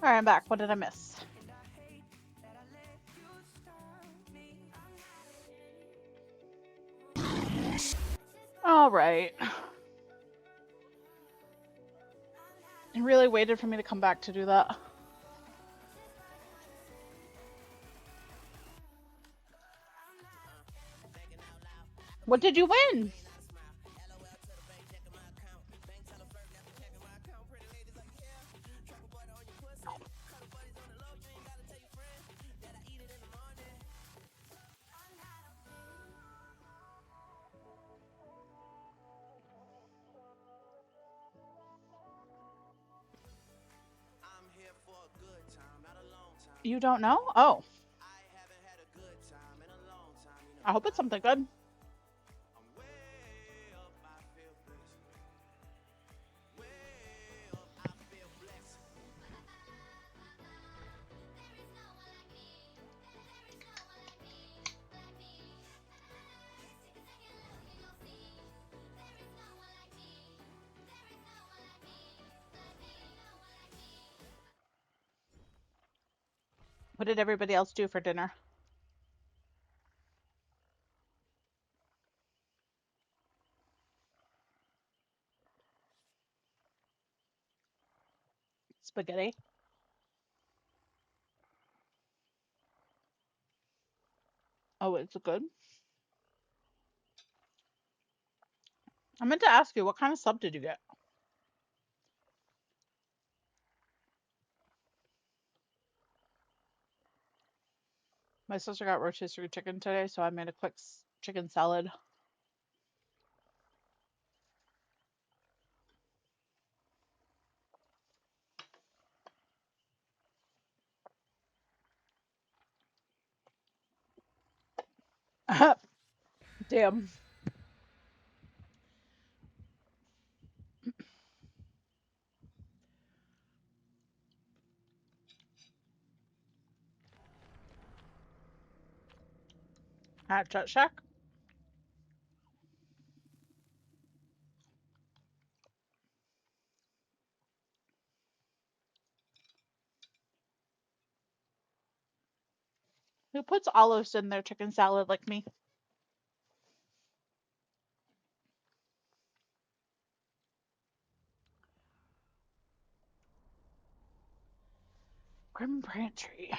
Alright, I'm back. What did I miss? Alright. It really waited for me to come back to do that. What did you win? You don't know? Oh. I hope it's something good. What did everybody else do for dinner? Spaghetti. Oh, it's good. I meant to ask you, what kind of sub did you get? My sister got rotisserie chicken today, so I made a quick chicken salad. Damn. At Chat Shack. Who puts olives in their chicken salad like me? Grim Pantry.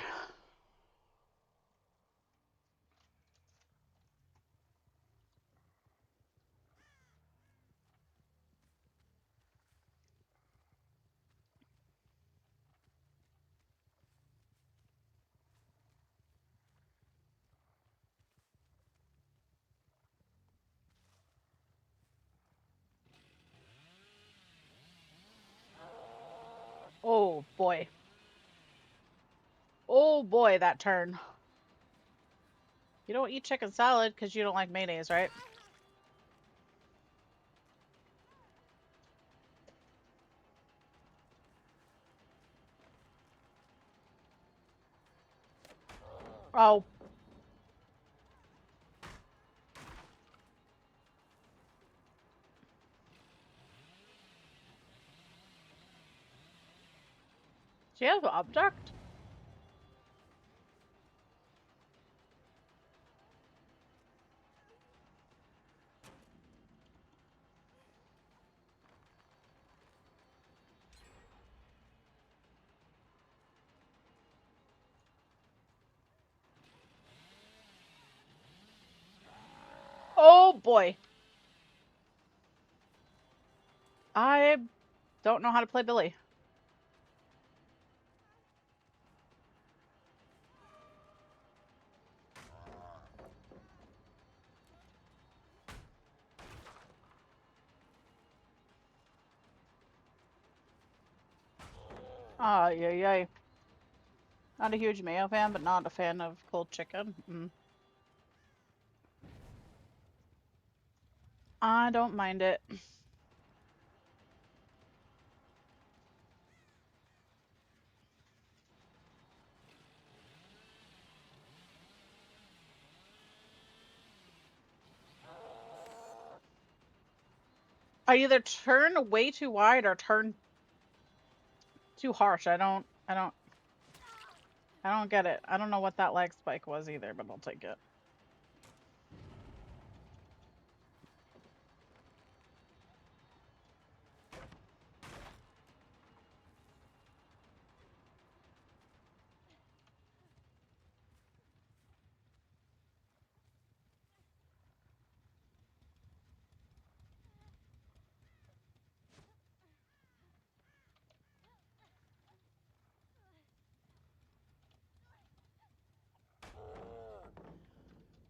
Oh boy. Oh boy, that turn. You don't eat chicken salad because you don't like mayonnaise, right? Oh. She has an object? Oh boy. I don't know how to play Billy. Ah, yay. Not a huge mayo fan, but not a fan of cold chicken. I don't mind it. I either turn way too wide or turn too harsh. I don't I don't get it. I don't know what that lag spike was either, but I'll take it.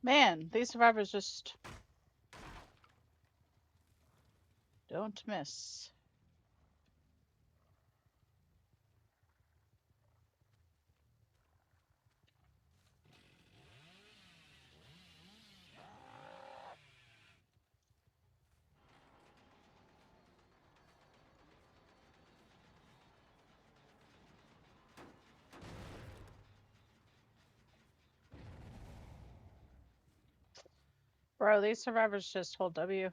Man, these survivors just don't miss. Bro, these survivors just hold W.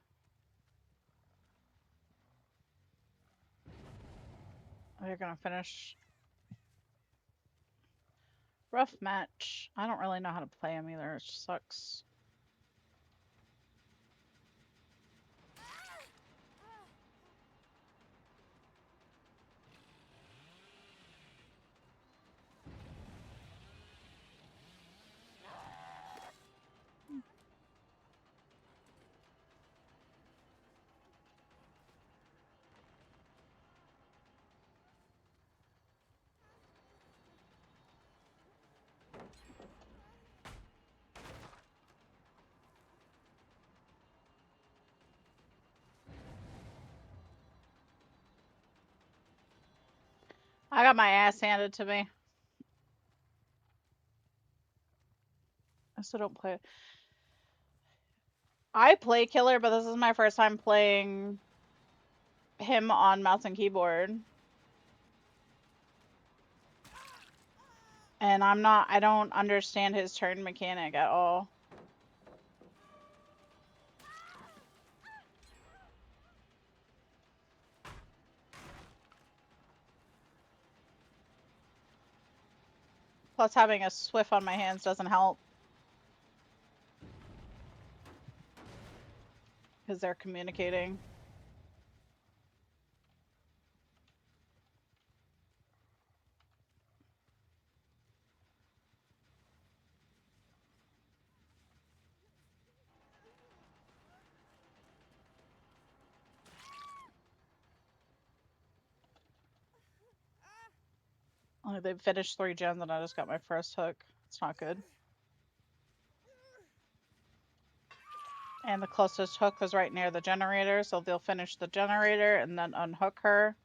They're gonna finish. Rough match. I don't really know how to play him either. It sucks. I got my ass handed to me. I still don't play it. I play killer, but this is my first time playing him on mouse and keyboard. And I don't understand his turn mechanic at all. Plus having a Swift on my hands doesn't help. Because they're communicating. Oh, they've finished 3 gens and I just got my first hook. It's not good. And the closest hook was right near the generator, so they'll finish the generator and then unhook her.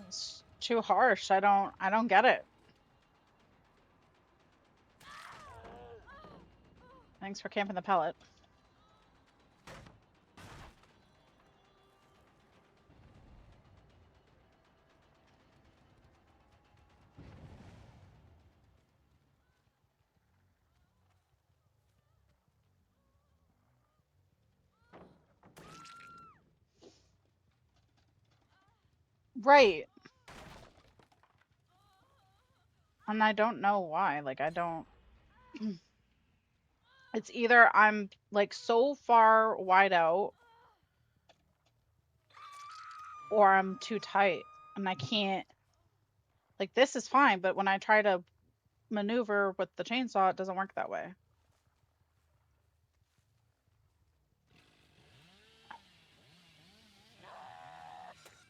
It's too harsh. I don't get it. Thanks for camping the pellet. Right. And I don't know why. Like, I don't. It's either I'm like so far wide out or I'm too tight and I can't. Like, this is fine, but when I try to maneuver with the chainsaw, it doesn't work that way.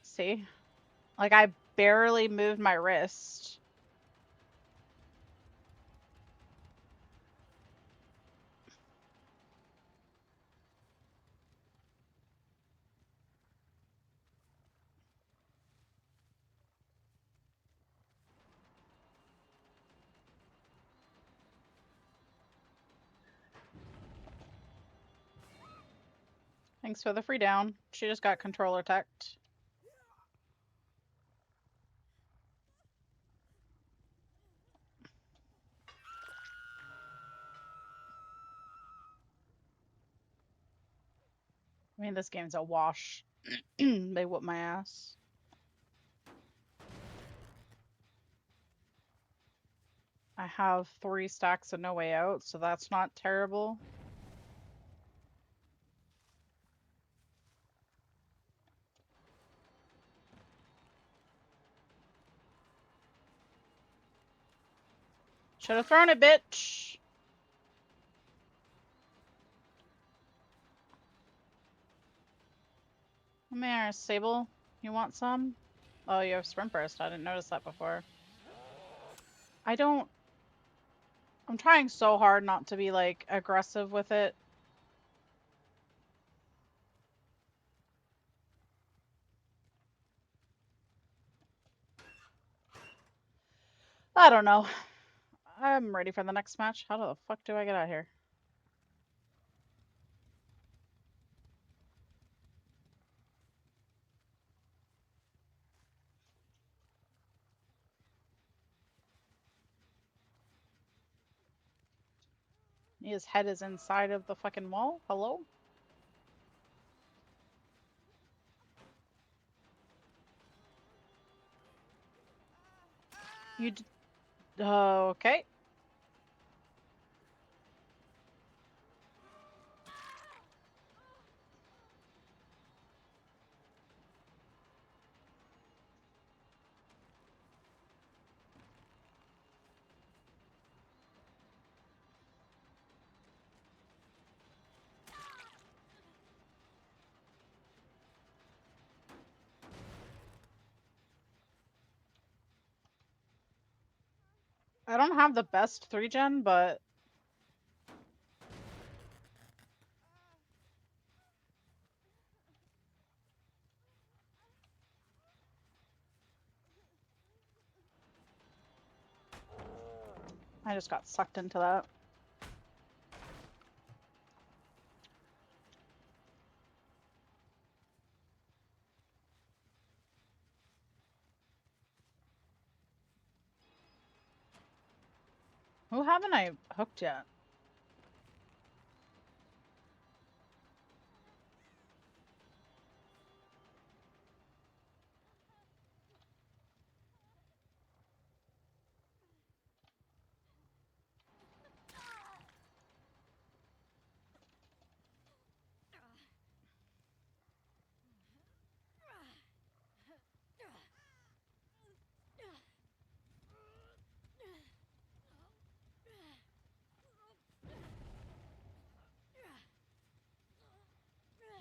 See? Like, I barely moved my wrist. Thanks for the free down. She just got controller teched. I mean, this game's a wash. They whoop my ass. I have 3 stacks of No Way Out, so that's not terrible. Should have thrown it, bitch. Come here, Sable. You want some? Oh, you have Sprint Burst. I didn't notice that before. I don't... I'm trying so hard not to be, like, aggressive with it. I don't know. I'm ready for the next match. How the fuck do I get out here? His head is inside of the fucking wall? Hello? You d okay. I don't have the best 3-gen, but I just got sucked into that. Who haven't I hooked yet?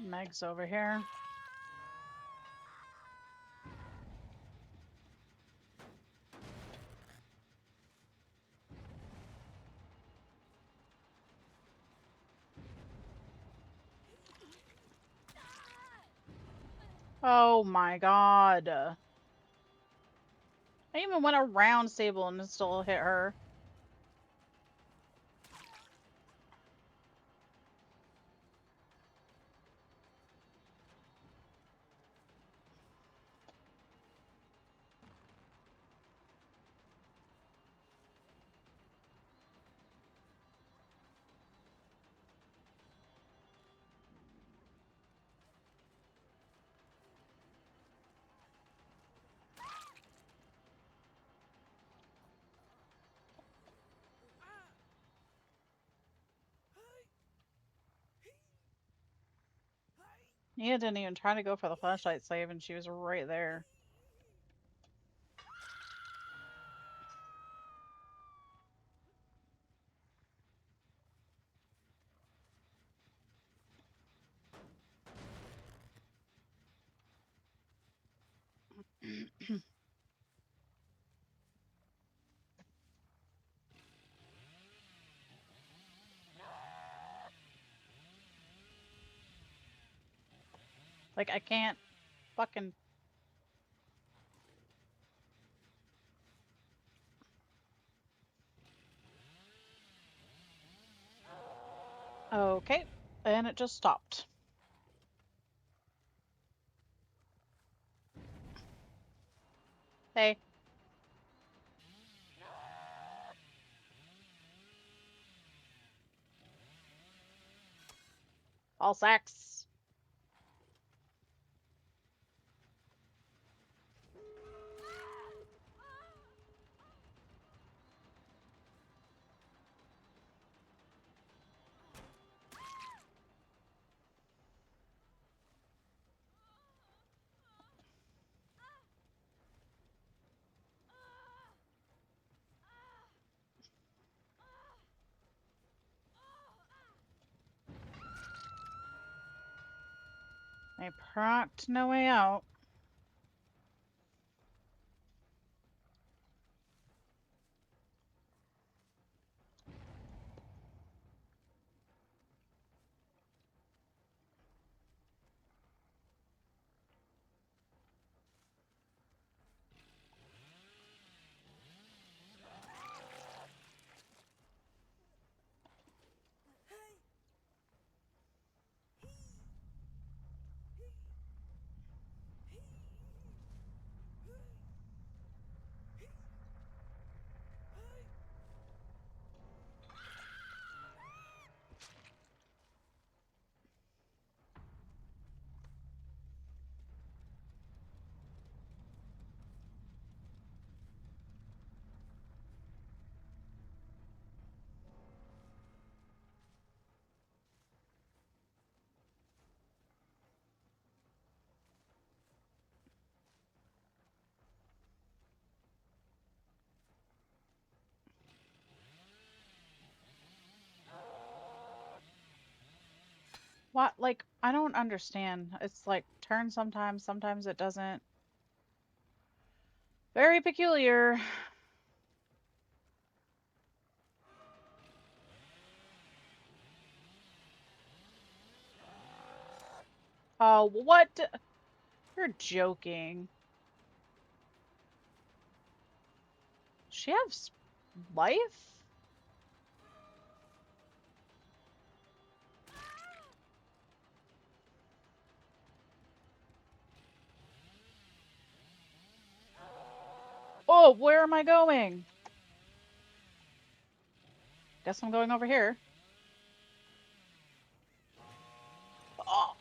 Meg's over here. Oh my god. I even went around Sable and it still hit her. Nia didn't even try to go for the flashlight save and she was right there. Like, I can't fucking... Okay. And it just stopped. Hey. All sacks. A prompt no way out. What? Like, I don't understand. It's like turn sometimes, sometimes it doesn't. Very peculiar. Oh, what? You're joking. She has life? Oh, where am I going? Guess I'm going over here. Oh,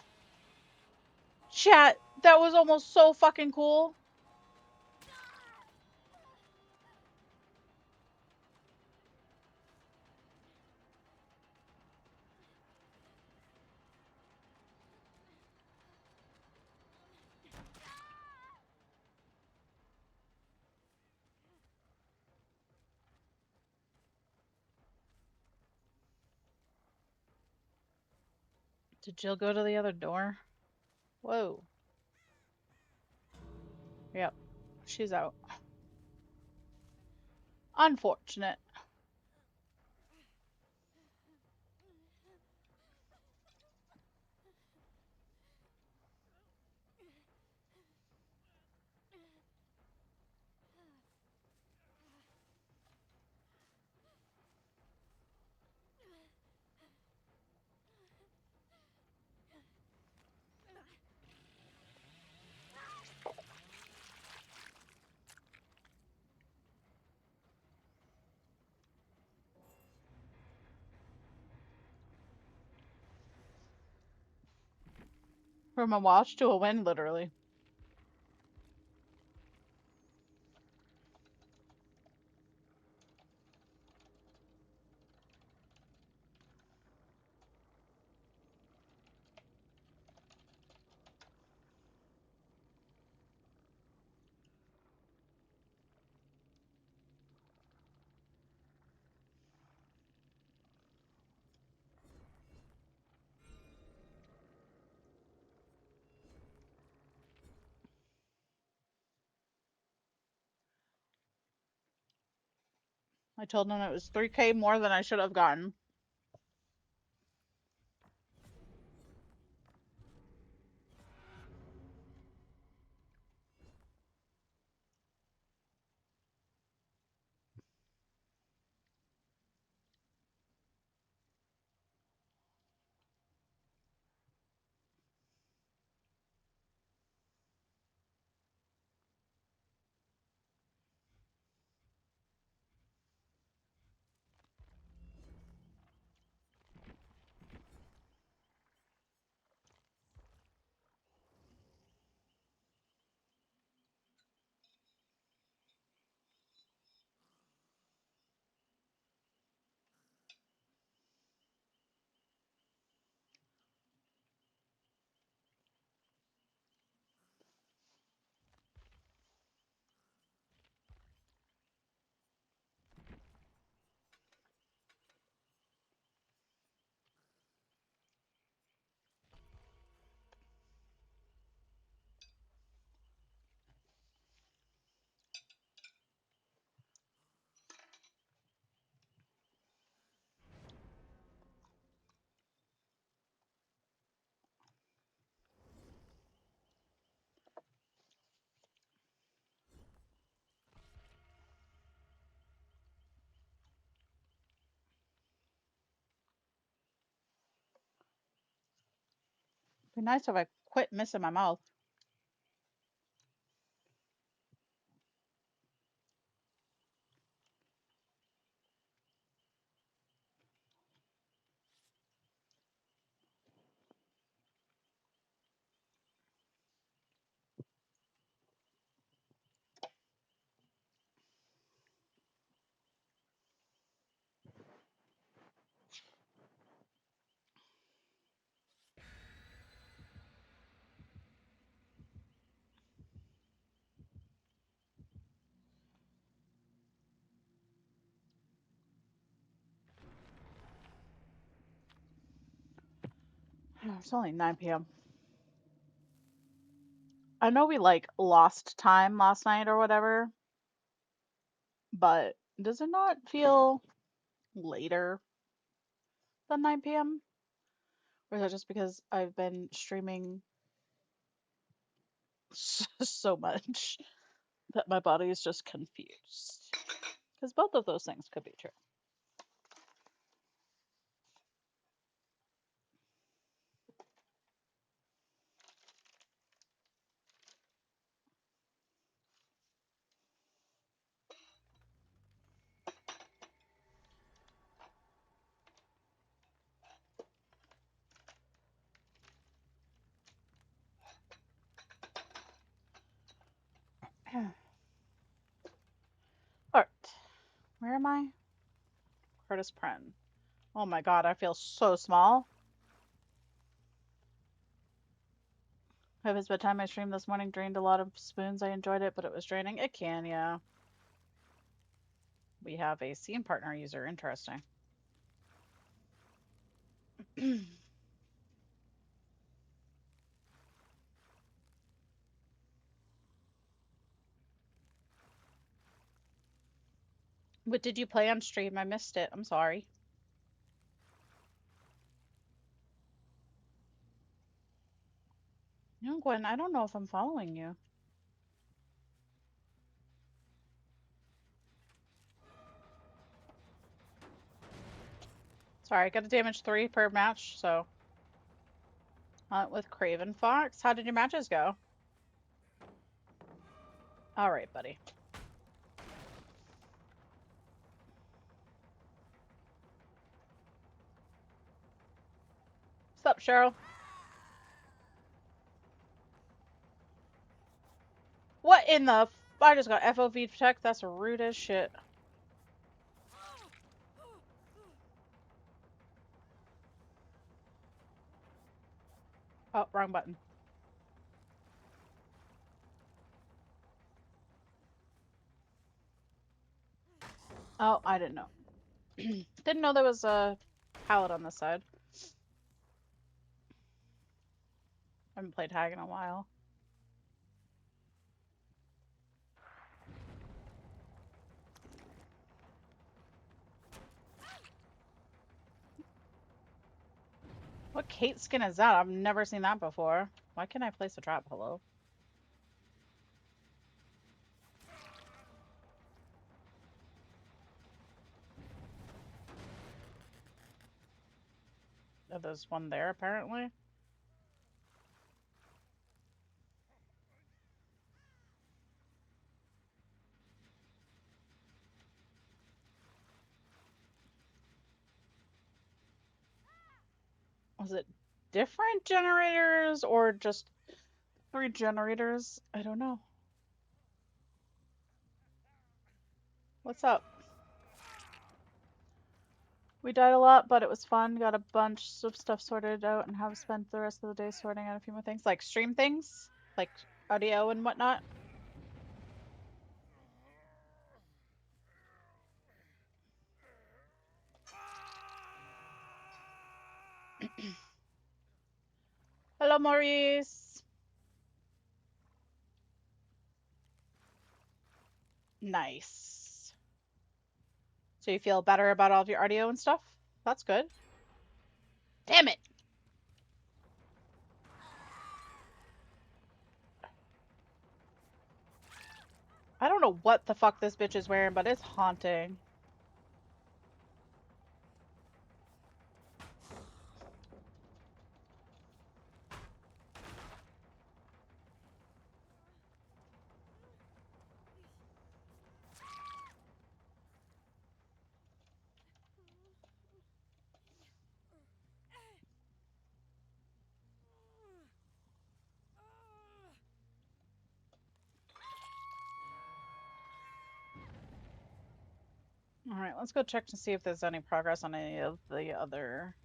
chat, that was almost so fucking cool. Did Jill go to the other door? Whoa. Yep, she's out. Unfortunate. From a wash to a win, literally. I told him it was 3K more than I should have gotten. Be nice if I quit missing my mouth. It's only 9 p.m. I know we like lost time last night or whatever, but does it not feel later than 9 p.m.? Or is that just because I've been streaming so much that my body is just confused? Because both of those things could be true. Alright, where am I? Curtis Pren. Oh my god, I feel so small. Have his bedtime I streamed this morning drained a lot of spoons. I enjoyed it, but it was draining. It can, yeah. We have a scene partner user. Interesting. What did you play on stream? I missed it. I'm sorry. No, Gwen, I don't know if I'm following you. Sorry, I got a damage 3 per match, so. Hunt with Craven Fox. How did your matches go? Alright, buddy. What's up, Cheryl? What in the I just got FOV protect. That's rude as shit. Oh, wrong button. Oh, I didn't know. Didn't know there was a pallet on this side. I haven't played Hag in a while. What Kate skin is that? I've never seen that before. Why can't I place a trap? Hello? Oh, there's one there, apparently. Was it different generators or just 3 generators? I don't know. What's up? We died a lot, but it was fun. Got a bunch of stuff sorted out and have spent the rest of the day sorting out a few more things. Like stream things? Like audio and whatnot? Hello, Maurice! Nice. So you feel better about all of your audio and stuff? That's good. Damn it! I don't know what the fuck this bitch is wearing, but it's haunting. Alright, let's go check to see if there's any progress on any of the other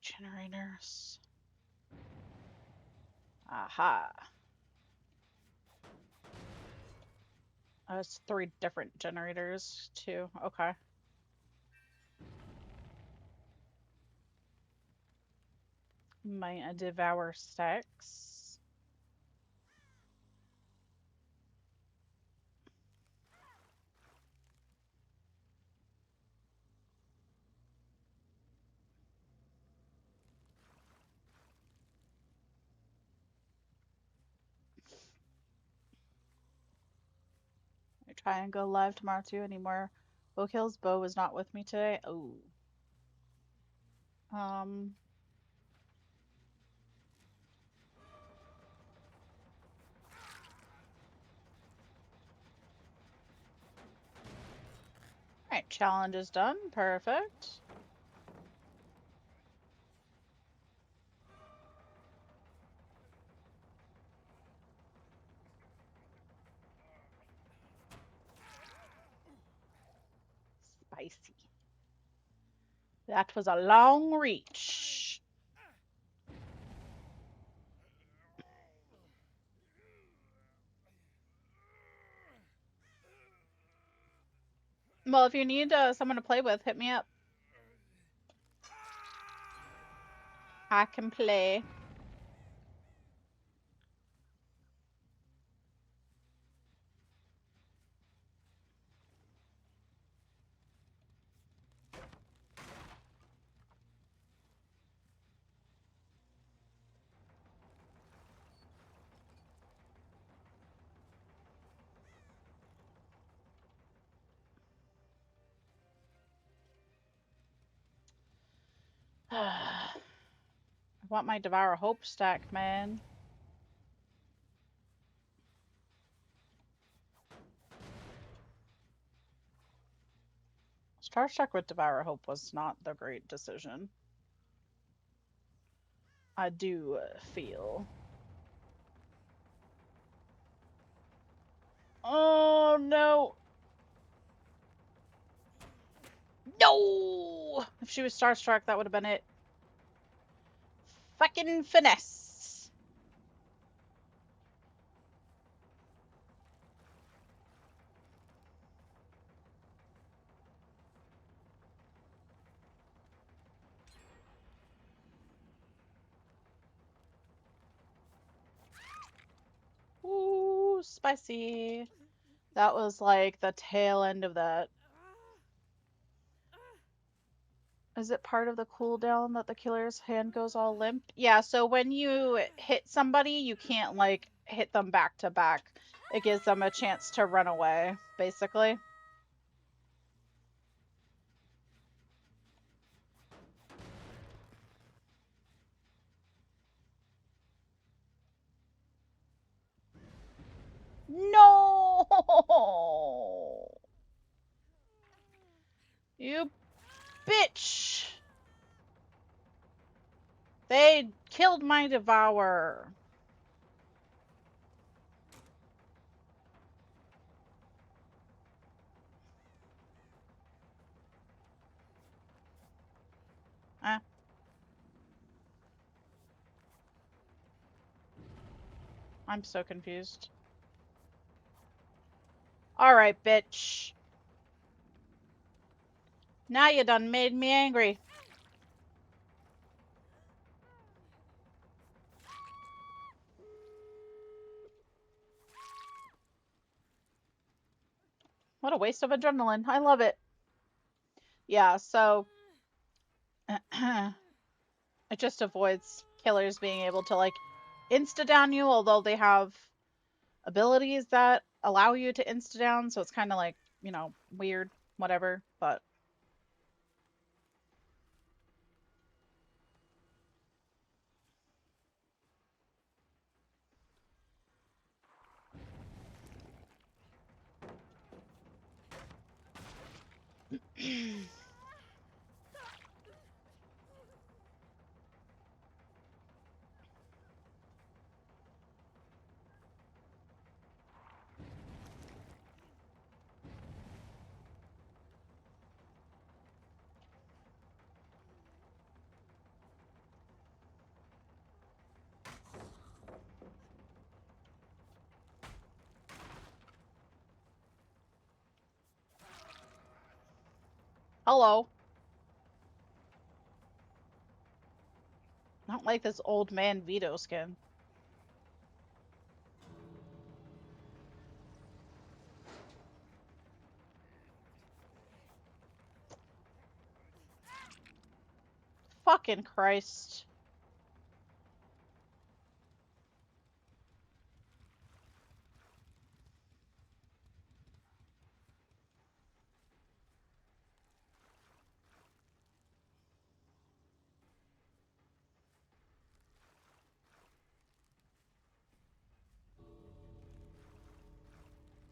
generators. Aha. Oh, it's 3 different generators, too. Okay. Might devour stacks. I try and go live tomorrow too anymore. Bo Kills Bo was not with me today. Oh. Um. Alright, challenge is done. Perfect. Spicy. That was a long reach. Well, if you need someone to play with, hit me up. I can play. I want my Devour Hope stack, man. Starstruck with Devour Hope was not the great decision. I do feel. Oh no! No! If she was Starstruck, that would have been it. Fucking finesse. Ooh, spicy. That was like the tail end of that. Is it part of the cooldown that the killer's hand goes all limp? Yeah, so when you hit somebody, you can't like hit them back to back. It gives them a chance to run away, basically. No! You bitch! They killed my Devourer. Eh. I'm so confused. Alright, bitch. Now you done made me angry. What a waste of adrenaline. I love it. Yeah, so it just avoids killers being able to like insta down you, although they have abilities that allow you to insta down, so it's kind of like, you know, weird, whatever, but Hello. Not like this old man Vito skin. Fucking Christ.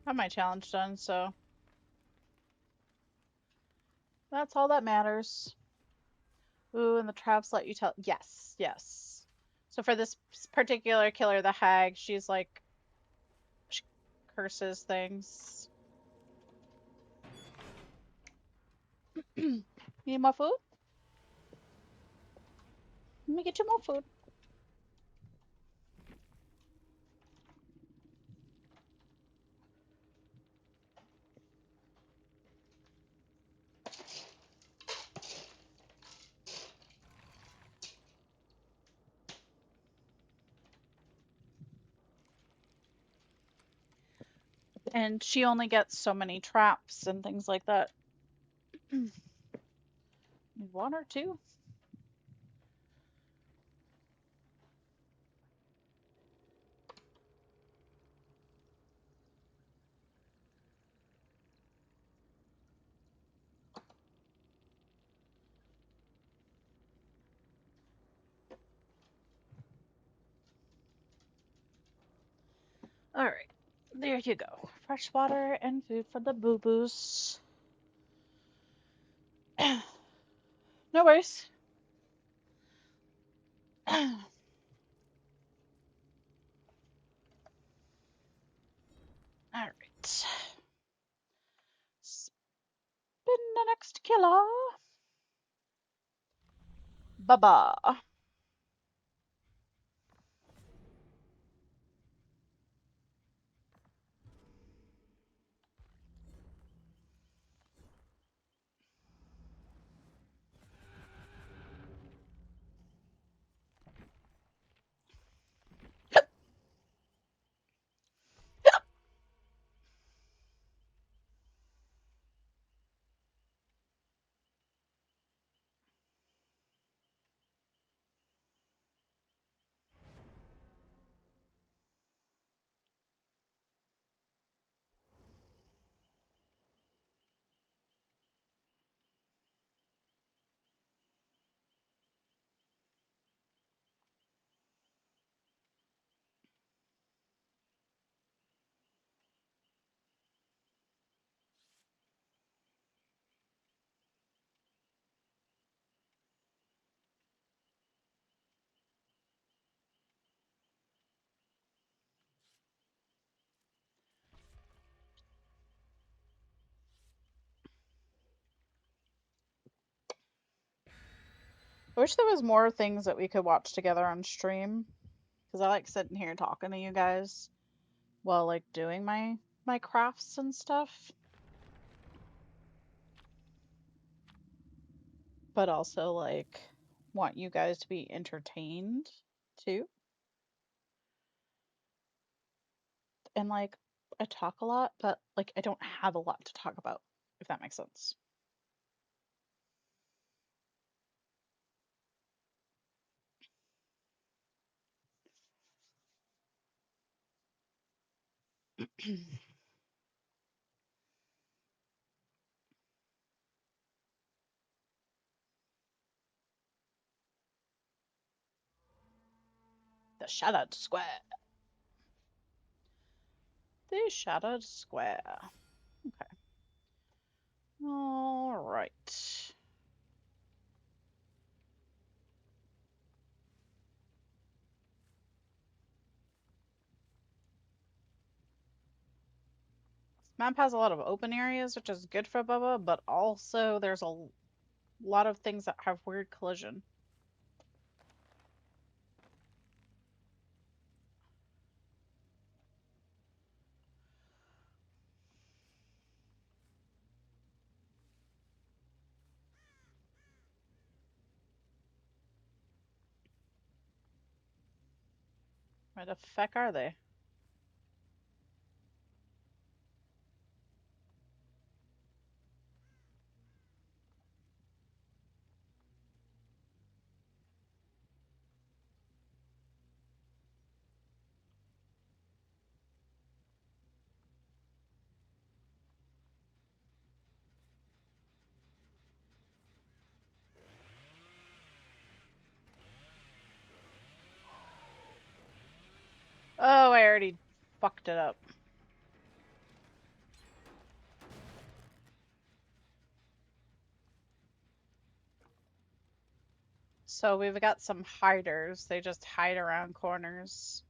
Got my challenge done, so that's all that matters. Ooh, and the traps let you tell. Yes, yes. So for this particular killer, the hag, she's like, she curses things. Need more food? Let me get you more food. And she only gets so many traps and things like that. Need water too? Alright, there you go. Fresh water and food for the boo-boos. No worries. Alright. Spin the next killer. Baba. I wish there was more things that we could watch together on stream. Because I like sitting here talking to you guys while like doing my crafts and stuff. But also like want you guys to be entertained too. And like I talk a lot, but like I don't have a lot to talk about, if that makes sense. The shattered square. The shattered square. Okay. All right. Map has a lot of open areas, which is good for Bubba, but also there's a lot of things that have weird collision. Where the feck are they? Oh, I already fucked it up. So we've got some hiders. They just hide around corners.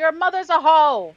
Your mother's a hoe!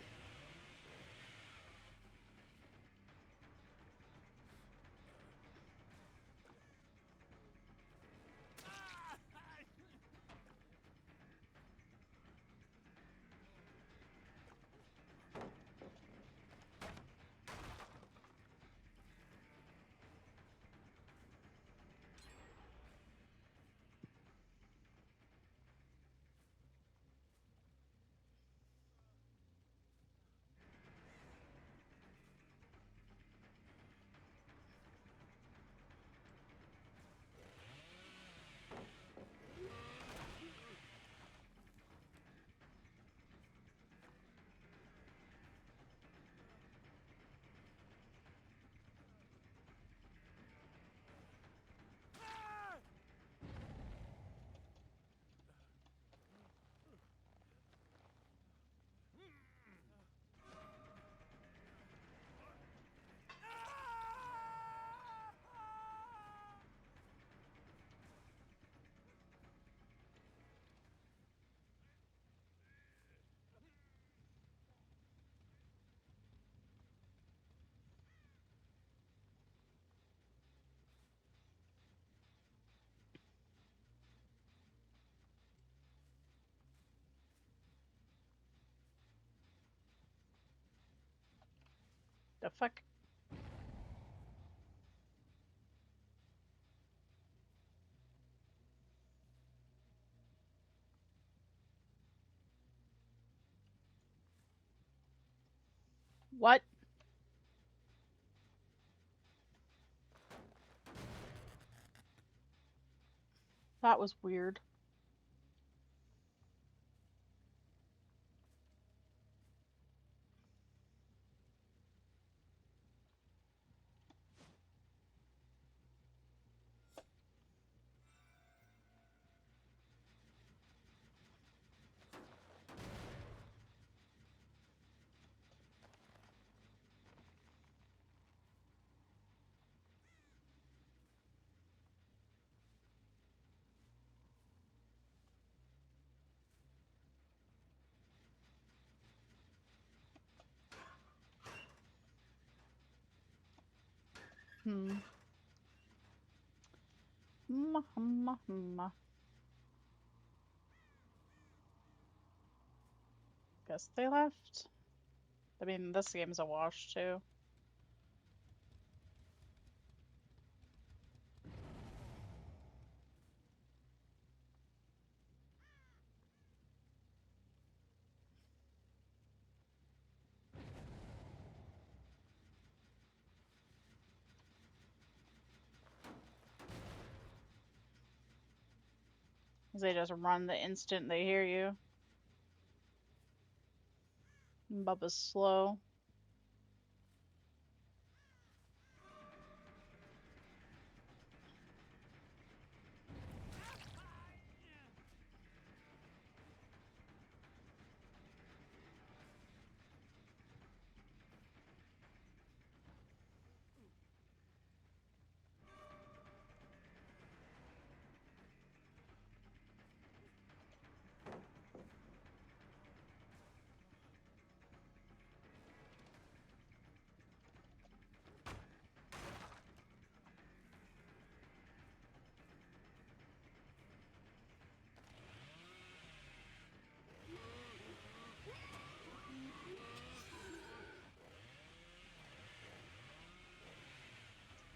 The fuck? What? That was weird. Hmm. Guess they left. I mean, this game's a wash, too. They just run the instant they hear you. Bubba's slow.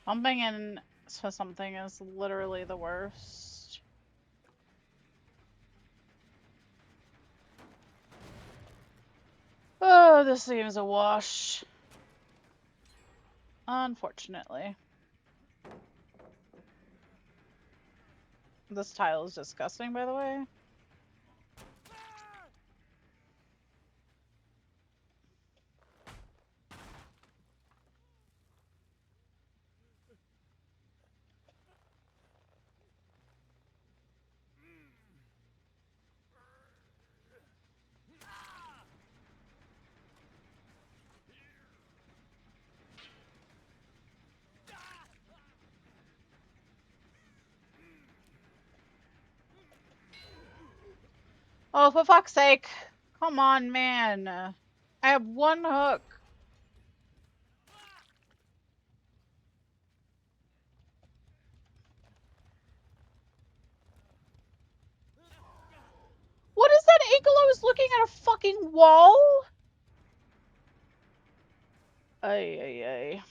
Bumping into something is literally the worst. Oh, this game is a wash. Unfortunately. This tile is disgusting, by the way. Oh, for fuck's sake. Come on, man. I have one hook. What is that ankle? I was looking at a fucking wall? Ay, ay, ay.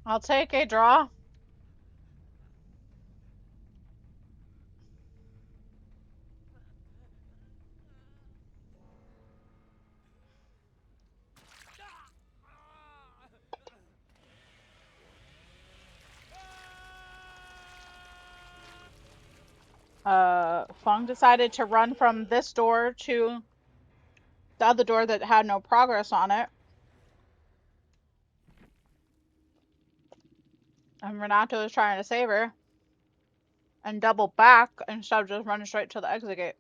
I'll take a draw. Fung decided to run from this door to the other door that had no progress on it. And Renato was trying to save her. And double back instead of just running straight to the exit gate.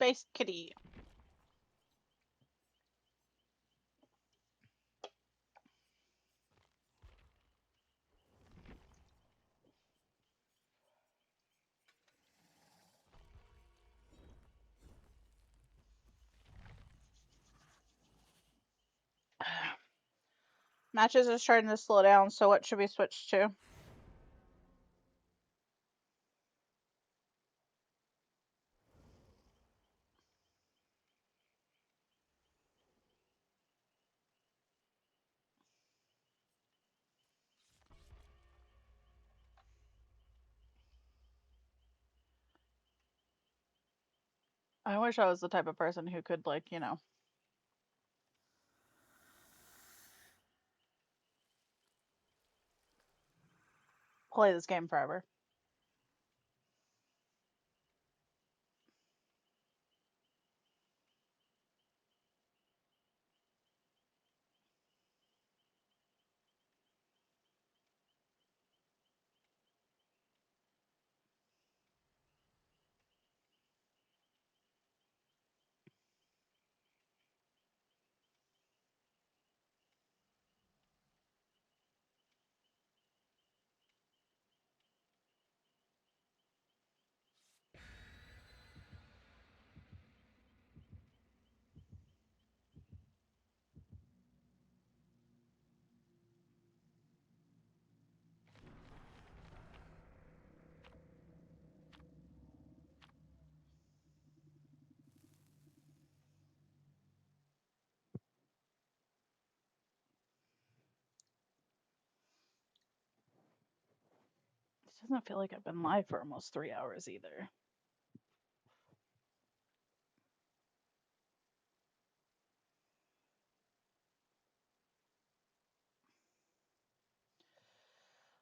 Space Kitty. Matches are starting to slow down, so what should we switch to? I wish I was the type of person who could, like, you know, play this game forever. It doesn't feel like I've been live for almost 3 hours either.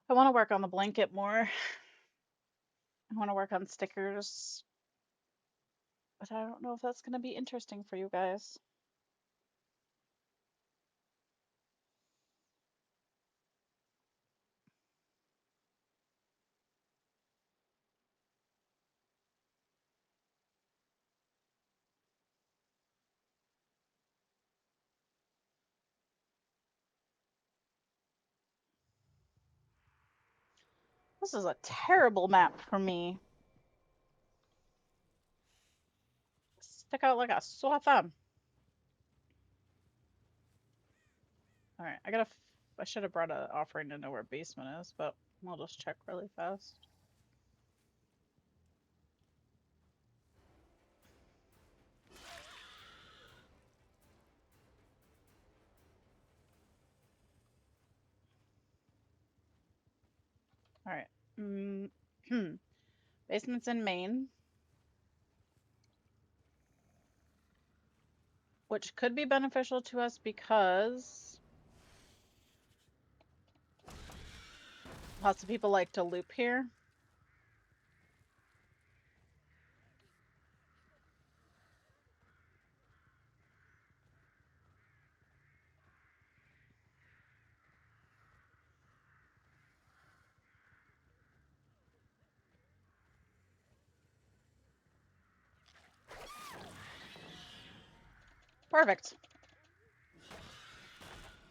I want to work on the blanket more. I want to work on stickers. But I don't know if that's going to be interesting for you guys. This is a terrible map for me. Stick out like a sore thumb. Alright, I should have brought an offering to know where basement is, but I'll just check really fast. Alright. Basement's in main. Which could be beneficial to us because lots of people like to loop here. Perfect.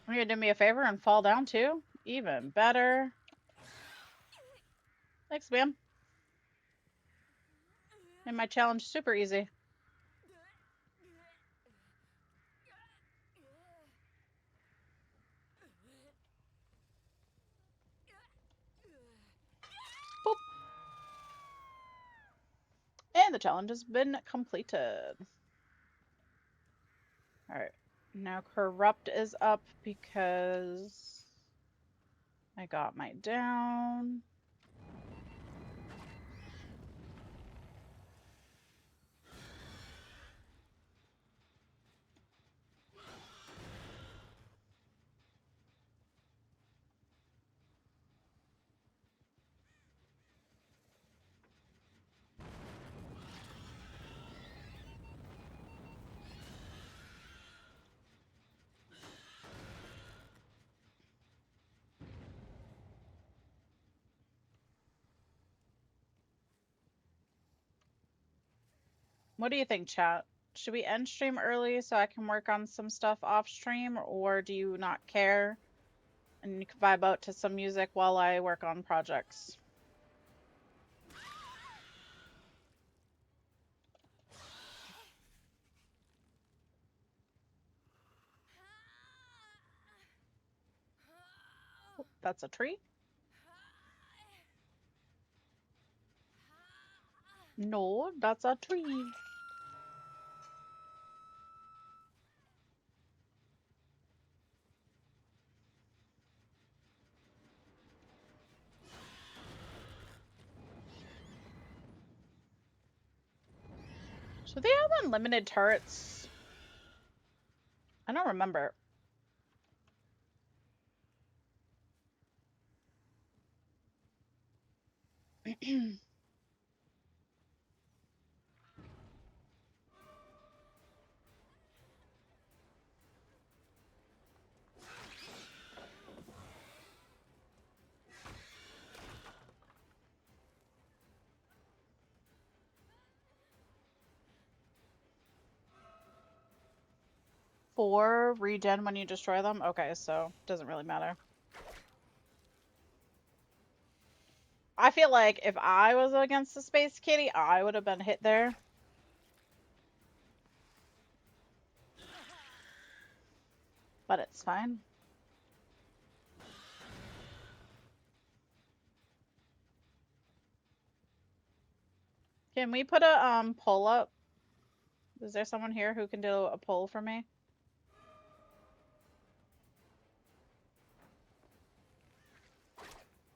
Are you gonna do me a favor and fall down too? Even better. Thanks, ma'am. Made my challenge super easy. Boop. And the challenge has been completed. Alright. Now corrupt is up because I got my down. What do you think, chat? Should we end stream early so I can work on some stuff off stream, or do you not care? And you can vibe out to some music while I work on projects. Oh, that's a tree? No, that's a tree. Should they have unlimited turrets? I don't remember. Four regen when you destroy them? Okay, so doesn't really matter. I feel like if I was against the Space Kitty, I would have been hit there. But it's fine. Can we put a poll up? Is there someone here who can do a poll for me?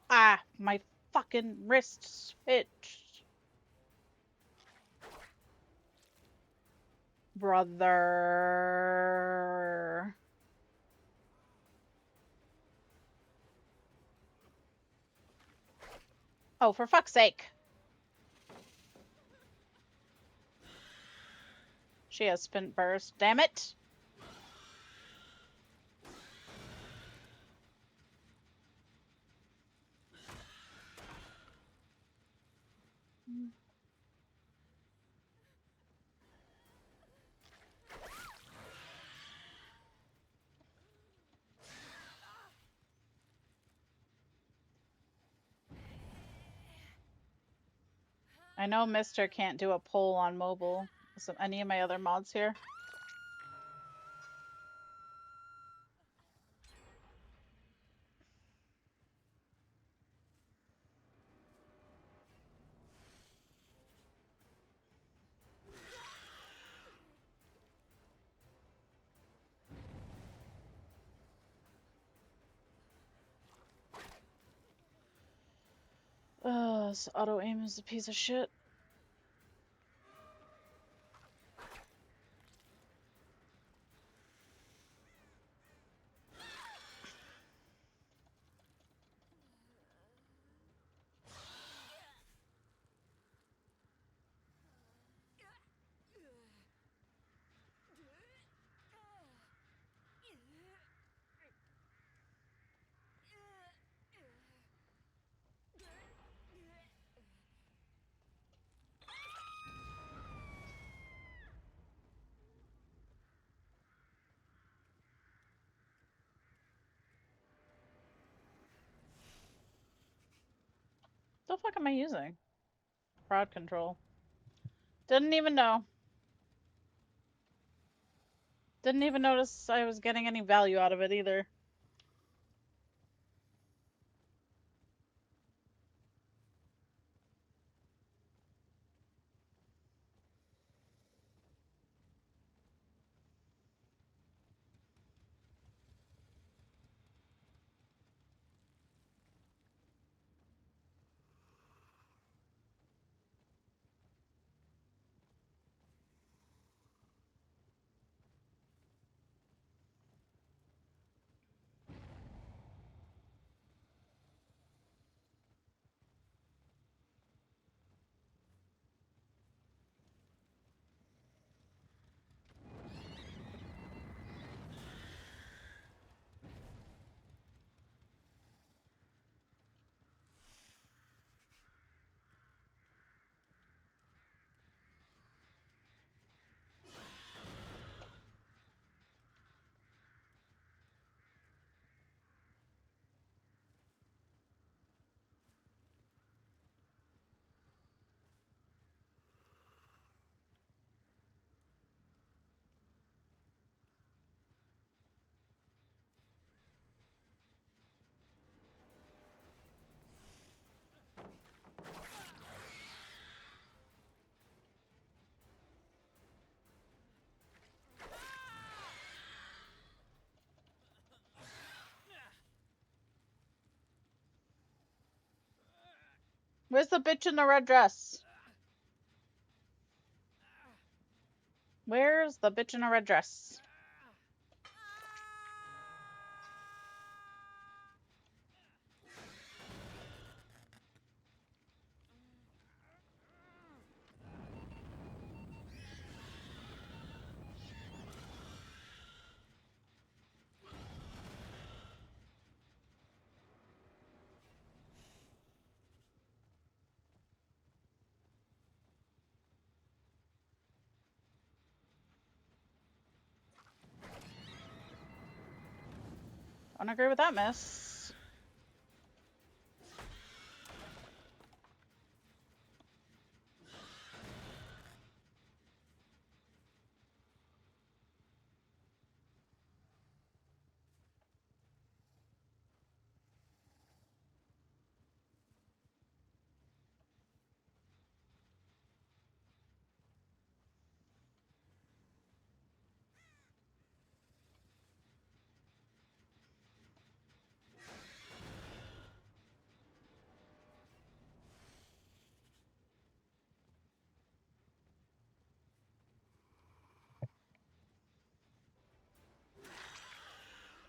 Ah, my fucking wrist switched. Brother. Oh, for fuck's sake. She has spin burst. Damn it. I know Mister can't do a poll on mobile. So any of my other mods here? This auto aim is a piece of shit. The fuck am I using? Crowd control. Didn't even know. Didn't even notice I was getting any value out of it either. Where's the bitch in the red dress? Where's the bitch in a red dress? Don't agree with that, miss.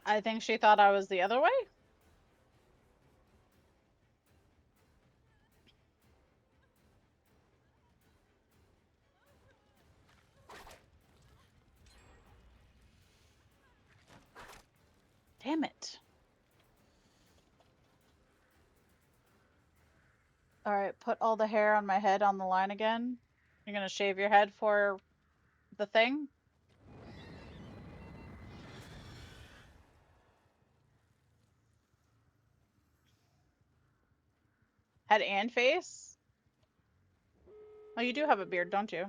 I think she thought I was the other way. Damn it. Alright, put all the hair on my head on the line again. You're gonna shave your head for the thing? Head and face? Oh, you do have a beard, don't you?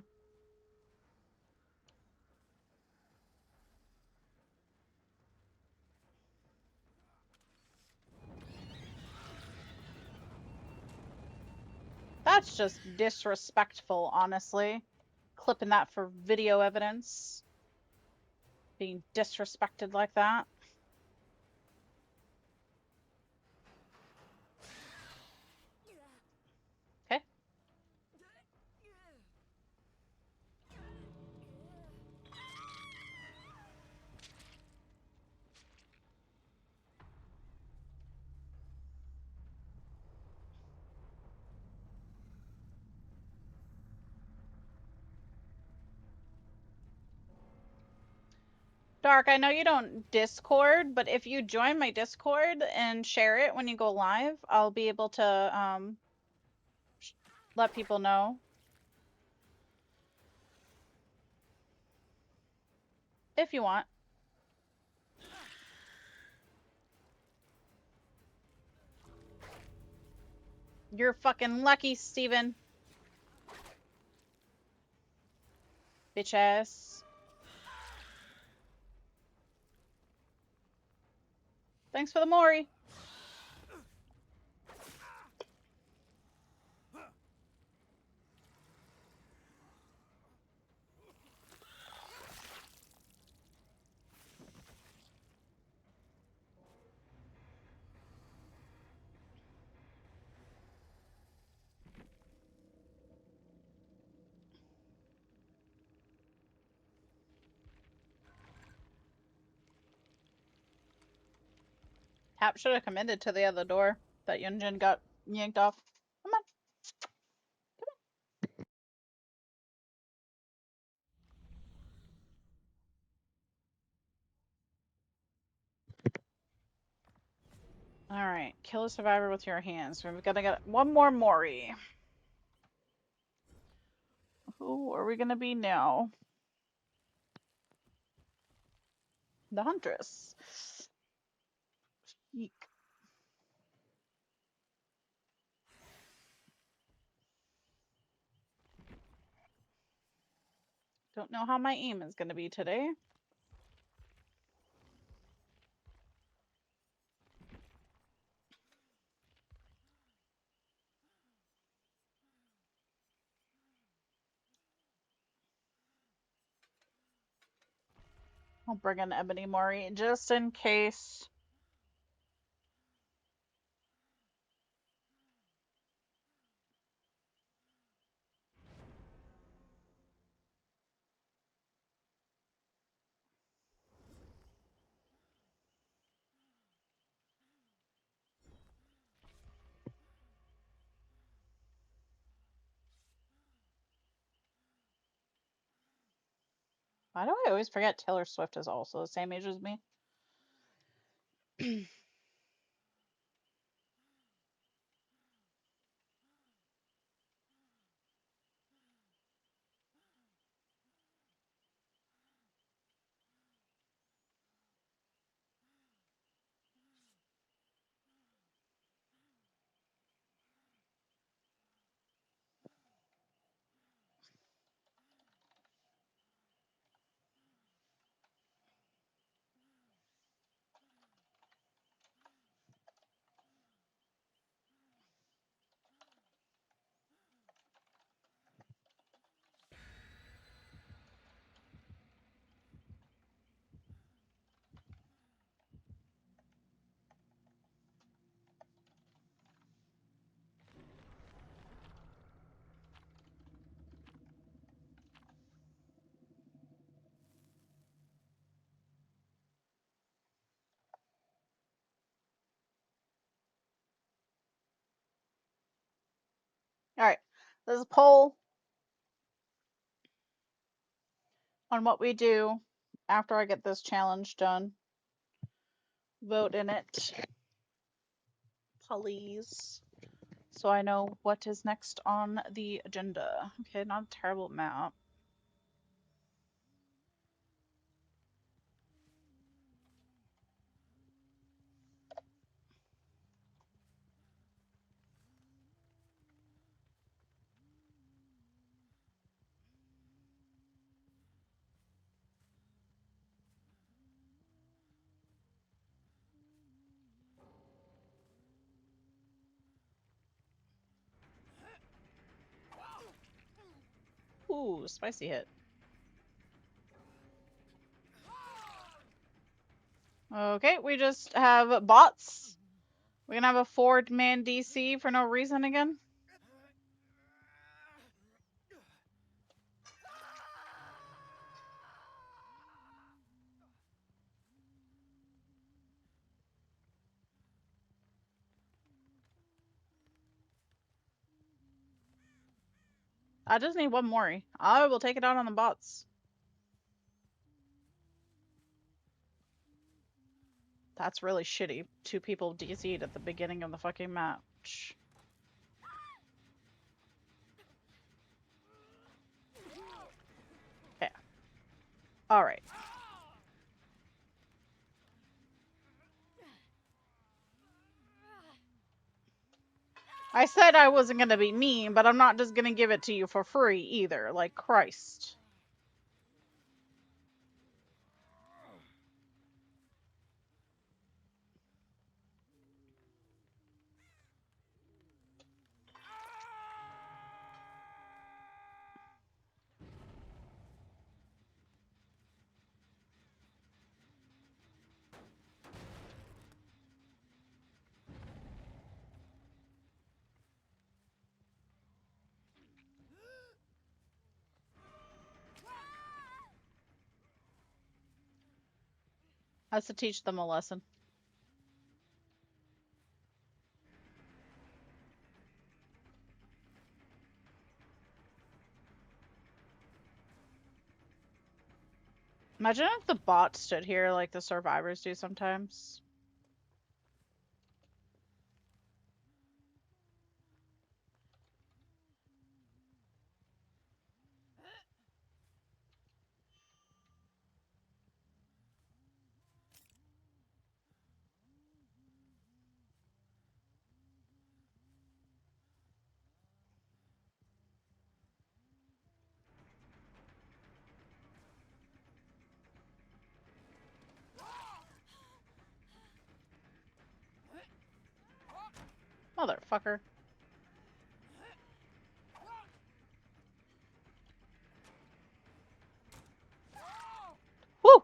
That's just disrespectful, honestly. Clipping that for video evidence. Being disrespected like that. Okay. Dark, I know you don't Discord, but if you join my Discord and share it when you go live, I'll be able to let people know. If you want. You're fucking lucky, Steven. Bitch ass. Thanks for the Mori. Hap should have committed to the other door that Yunjin got yanked off. Come on. Alright, kill a survivor with your hands. We've got to get one more Mori. Who are we gonna be now? The Huntress. Eek. Don't know how my aim is gonna be today. I'll bring an Ebony Mori just in case. Why do I always forget Taylor Swift is also the same age as me? Alright, this is a poll on what we do after I get this challenge done. Vote in it, please, so I know what is next on the agenda. Okay, not a terrible map. Ooh, spicy hit. Okay, we just have bots. We're gonna have a 4-man DC for no reason again. I just need one more. I will take it out on the bots. That's really shitty. 2 people DC'd at the beginning of the fucking match. Okay. Alright. I said I wasn't gonna be mean, but I'm not just gonna give it to you for free either. Like, Christ. That's to teach them a lesson. Imagine if the bot stood here like the survivors do sometimes. Motherfucker. Woo!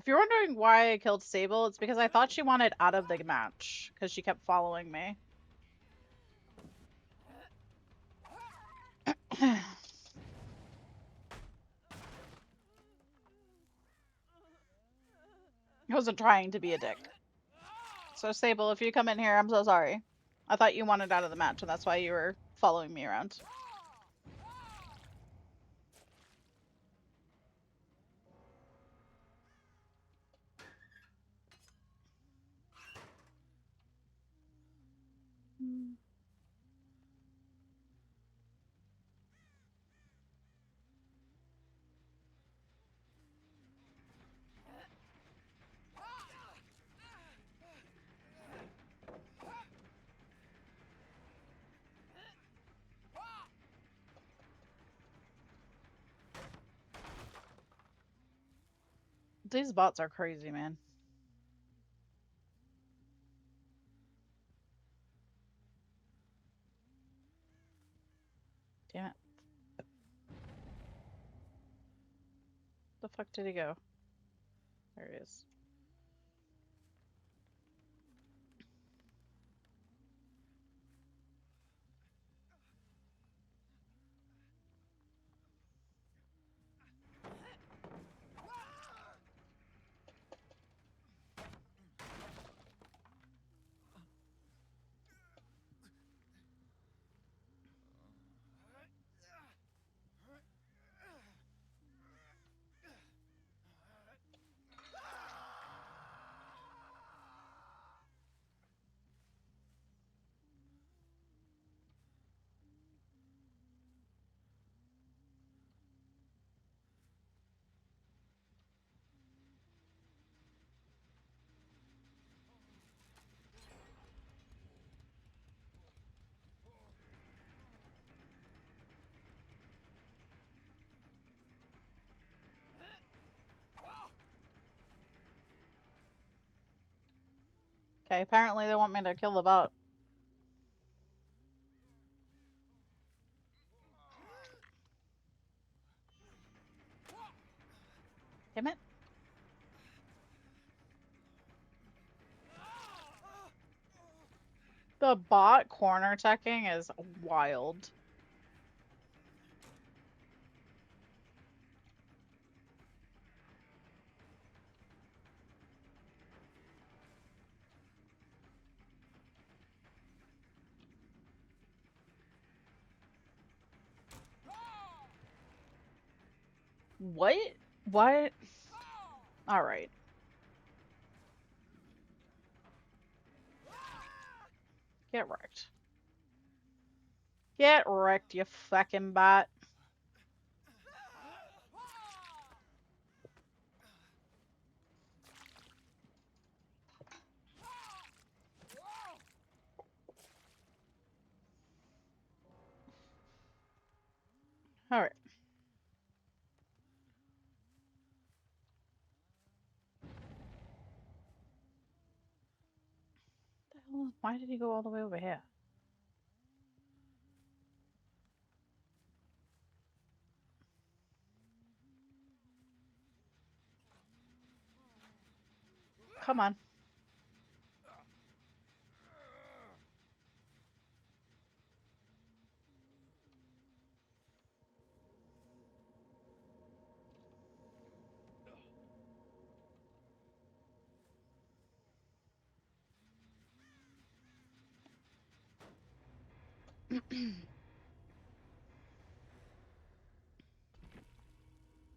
If you're wondering why I killed Sable, it's because I thought she wanted out of the match because she kept following me. I wasn't trying to be a dick. So Sable, if you come in here, I'm so sorry. I thought you wanted out of the match, and that's why you were following me around. These bots are crazy, man. Damn it. The fuck did he go? There he is. Okay, apparently they want me to kill the bot. Damn it. The bot corner teching is wild. What? What? Alright. Get wrecked. Get wrecked, you fucking bot. Alright. Why did he go all the way over here? Come on.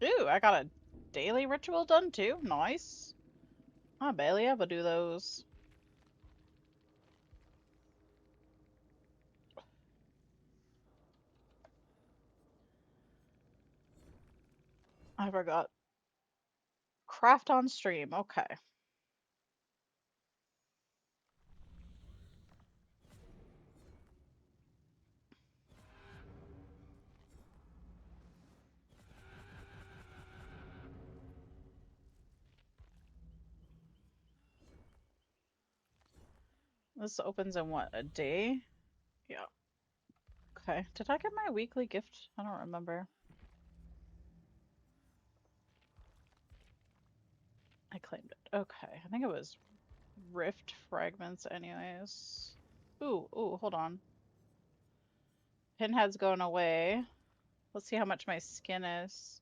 Ooh, I got a daily ritual done too. Nice. I barely ever do those. I forgot. Craft on stream. Okay. This opens in what, a day? Yeah. Okay. Did I get my weekly gift? I don't remember. I claimed it. Okay, I think it was rift fragments anyways. Ooh, hold on. Pinhead's going away. Let's see how much my skin is.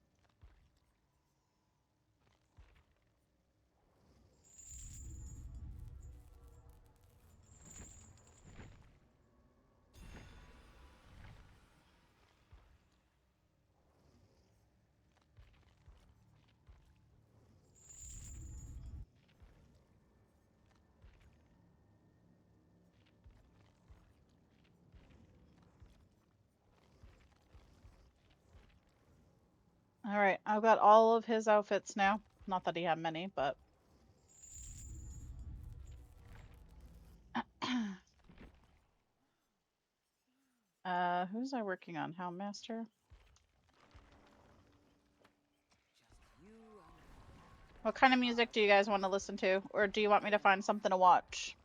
Alright, I've got all of his outfits now. Not that he had many, but... who's I working on? Houndmaster? What kind of music do you guys want to listen to? Or do you want me to find something to watch?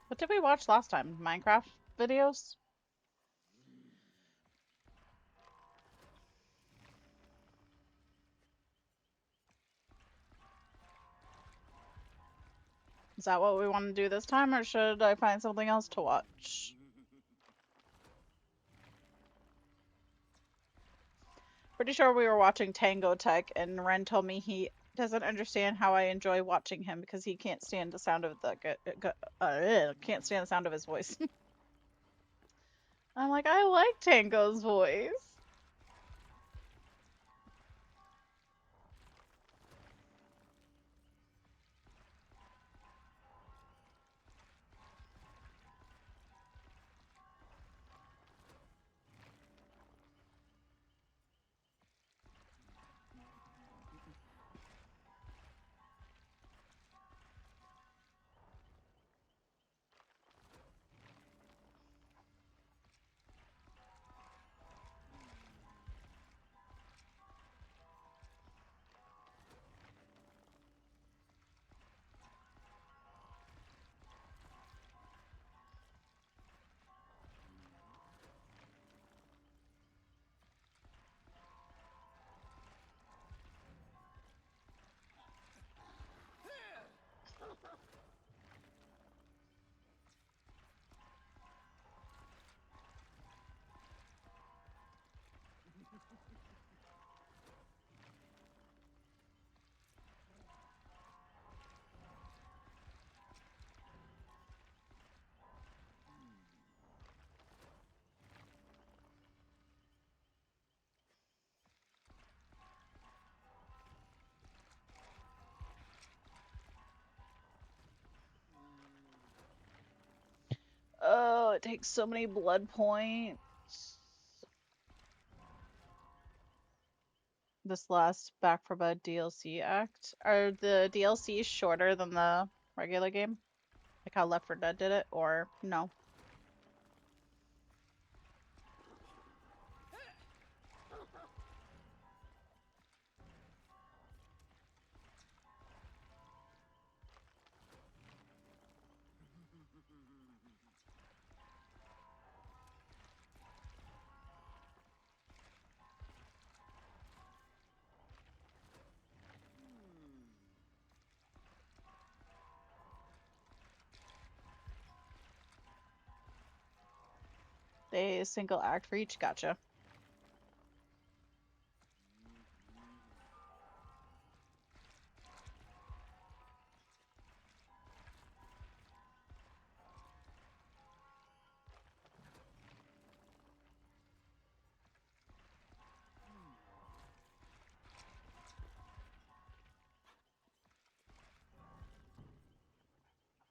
What did we watch last time? Minecraft videos? Is that what we want to do this time, or should I find something else to watch? Pretty sure we were watching Tango Tech, and Ren told me he doesn't understand how I enjoy watching him because he can't stand the sound of the can't stand the sound of his voice. I'm like, I like Tango's voice. Oh, it takes so many blood points. This last Back for Blood DLC act. Are the DLCs shorter than the regular game? Like how Left 4 Dead did it, or no? They single act for each, gotcha.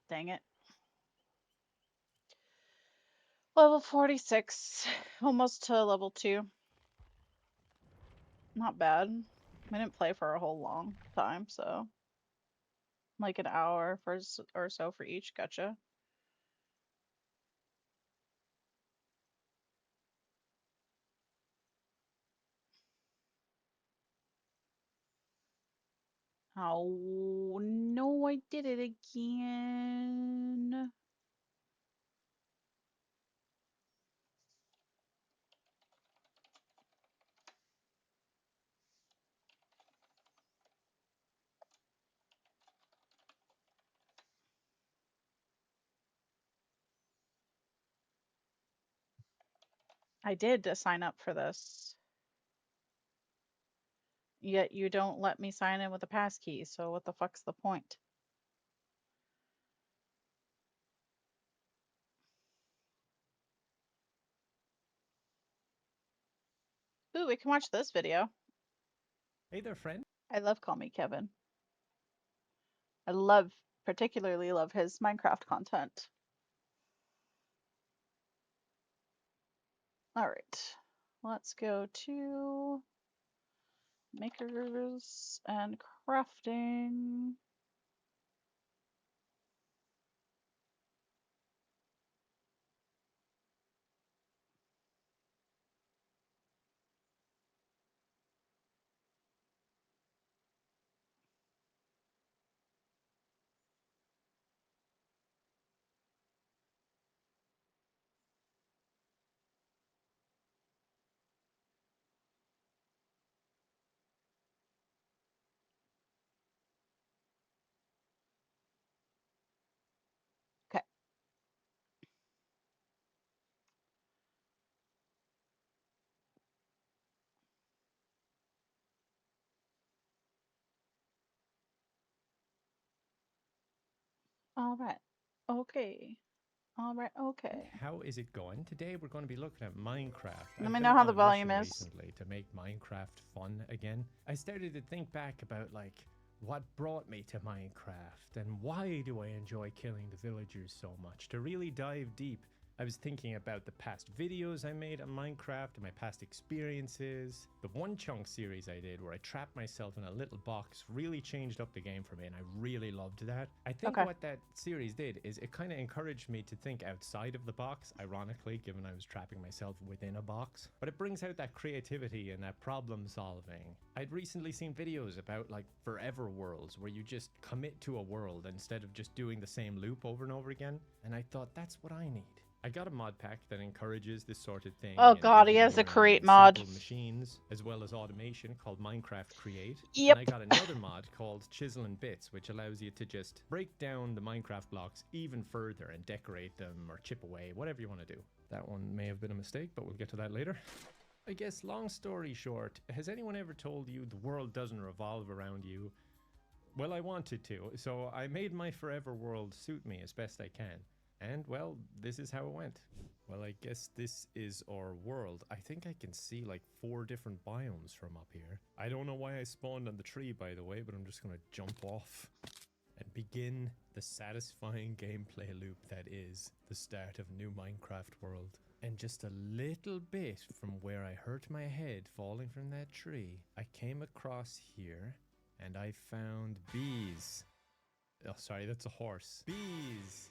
Dang it. Level 46. Almost to level 2. Not bad. We didn't play for a whole long time, so like an hour for or so for each. Gotcha. Oh no, I did it again. I did sign up for this. Yet you don't let me sign in with a passkey, so what the fuck's the point? Ooh, we can watch this video. Hey there, friend. I love Call Me Kevin. Particularly love his Minecraft content. All right, let's go to makers and crafting. Okay. All right. Okay. All right. Okay. How is it going? Today we're going to be looking at Minecraft. Let I've me been know how on the a volume mission is. recently to make Minecraft fun again. I started to think back about what brought me to Minecraft and why do I enjoy killing the villagers so much. To really dive deep, I was thinking about the past videos I made on Minecraft and my past experiences. The One Chunk series I did where I trapped myself in a little box really changed up the game for me and I really loved that. I think Okay. what that series did is it kind of encouraged me to think outside of the box, ironically, given I was trapping myself within a box. But it brings out that creativity and that problem solving. I'd recently seen videos about like forever worlds where you just commit to a world instead of just doing the same loop over and over again. And I thought that's what I need. I got a mod pack that encourages this sort of thing. Oh and god, he has a engineering create and mod. simple machines, as well as automation called Minecraft Create. Yep. And I got another mod called Chisel and Bits, which allows you to just break down the Minecraft blocks even further and decorate them or chip away, whatever you want to do. That one may have been a mistake, but we'll get to that later. I guess, long story short, has anyone ever told you the world doesn't revolve around you? Well, I wanted to, so I made my forever world suit me as best I can. And, well, this is how it went. Well, I guess this is our world. I think I can see like 4 different biomes from up here. I don't know why I spawned on the tree, by the way, but I'm just gonna jump off and begin the satisfying gameplay loop that is the start of new Minecraft world. And just a little bit from where I hurt my head falling from that tree, I came across here and I found bees. Oh, sorry, that's a horse. Bees!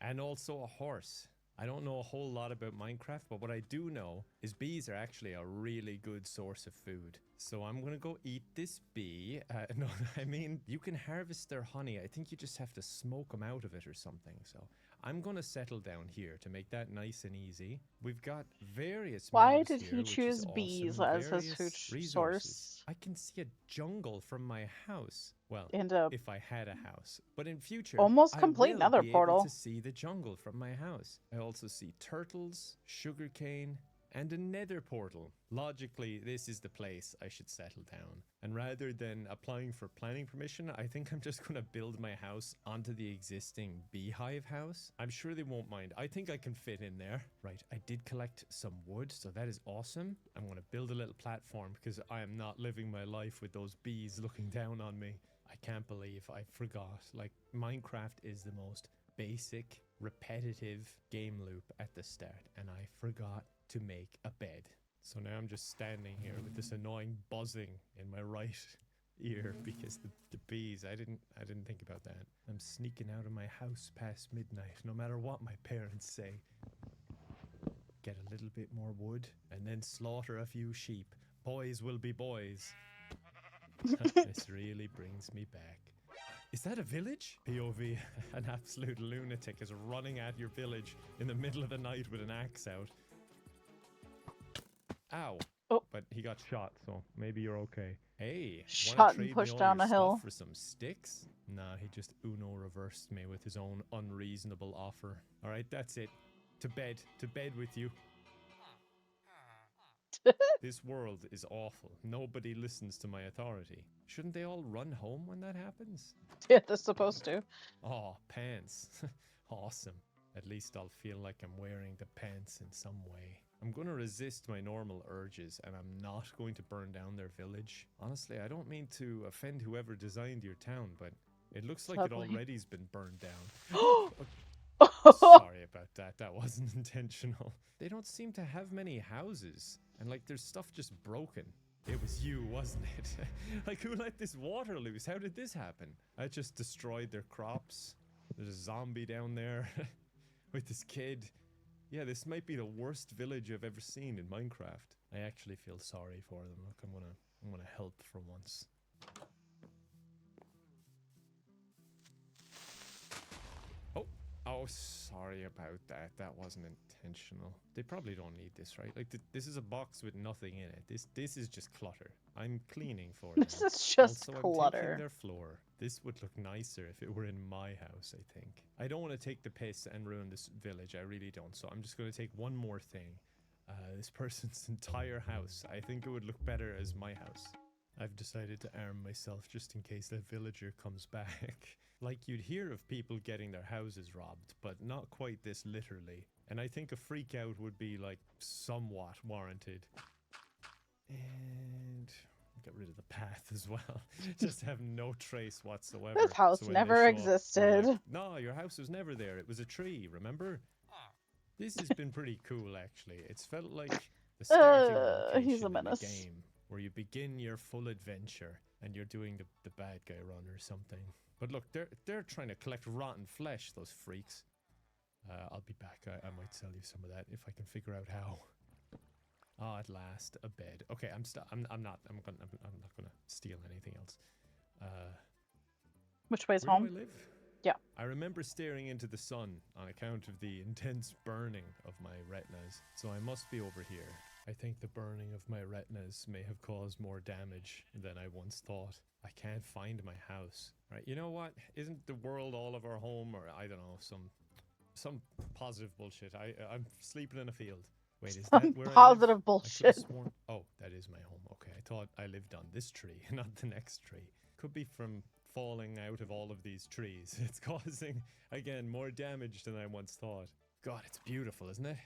And also a horse. I don't know a whole lot about Minecraft, but what I do know is bees are actually a really good source of food. So I'm gonna go eat this bee. No, I mean, you can harvest their honey. I think you just have to smoke them out of it or something. So I'm gonna settle down here to make that nice and easy. We've got various Why mobs did here, he which is choose awesome. bees as his food Various resources. source? I can see a jungle from my house. Well, And if I had a house. But in future, almost I complete will nether be able portal. to see the jungle from my house. I also see turtles, sugarcane, and a nether portal. Logically, this is the place I should settle down. And rather than applying for planning permission, I think I'm just gonna build my house onto the existing beehive house. I'm sure they won't mind. I think I can fit in there. Right, I did collect some wood, so that is awesome. I'm gonna build a little platform because I am not living my life with those bees looking down on me. I can't believe I forgot. Like, Minecraft is the most basic, repetitive game loop at the start, and I forgot to make a bed. So now I'm just standing here with this annoying buzzing in my right ear because the bees. I didn't think about that. I'm sneaking out of my house past midnight, no matter what my parents say. Get a little bit more wood, and then slaughter a few sheep. Boys will be boys. This really brings me back. Is that a village? POV, an absolute lunatic is running at your village in the middle of the night with an axe out. Ow. Oh. But he got shot, so maybe you're okay. Hey, Shot wanna and trade pushed me all down your a hill. stuff for some sticks? Nah, he just Uno reversed me with his own unreasonable offer. Alright, that's it. To bed with you. This world is awful. Nobody listens to my authority. Shouldn't they all run home when that happens? Yeah, they're supposed to. Oh, pants. Awesome. At least I'll feel like I'm wearing the pants in some way. I'm going to resist my normal urges, and I'm not going to burn down their village. Honestly, I don't mean to offend whoever designed your town, but it looks like it already's been burned down. Sorry about that. That wasn't intentional. They don't seem to have many houses, and like there's stuff just broken. It was you, wasn't it? Like, who let this water loose? How did this happen? I just destroyed their crops. There's a zombie down there with this kid. Yeah, this might be the worst village I've ever seen in Minecraft. I actually feel sorry for them. Look, I'm gonna help for once. Oh, sorry about that. That wasn't intentional. They probably don't need this, right? Like, this is a box with nothing in it. This is just clutter. I'm cleaning for them. This is just also, clutter. I'm taking their floor. This would look nicer if it were in my house, I think. I don't want to take the piss and ruin this village. I really don't. So I'm just going to take one more thing. This person's entire house. I think it would look better as my house. I've decided to arm myself just in case that villager comes back. Like, you'd hear of people getting their houses robbed, but not quite this literally. And I think a freak out would be, like, somewhat warranted. And get rid of the path as well. Just have no trace whatsoever. This house So when never they show up, existed. we're like, no, your house was never there. It was a tree, remember? This has been pretty cool, actually. It's felt like the starting location he's a in menace. a game where you begin your full adventure and you're doing the bad guy run or something. But look, they're trying to collect rotten flesh, those freaks. I'll be back. I might sell you some of that if I can figure out how. Ah, at last, a bed. Okay, I'm not gonna steal anything else. Which way's Where home? do I live? Yeah. I remember staring into the sun on account of the intense burning of my retinas, so I must be over here. I think the burning of my retinas may have caused more damage than I once thought. I can't find my house. Right, you know what? Isn't the world all of our home, or I don't know, some positive bullshit? I'm sleeping in a field. Wait, is that where positive I live? bullshit. I could've sworn. Oh, that is my home. Okay, I thought I lived on this tree, not the next tree. Could be from falling out of all of these trees. It's causing, again, more damage than I once thought. God, it's beautiful, isn't it?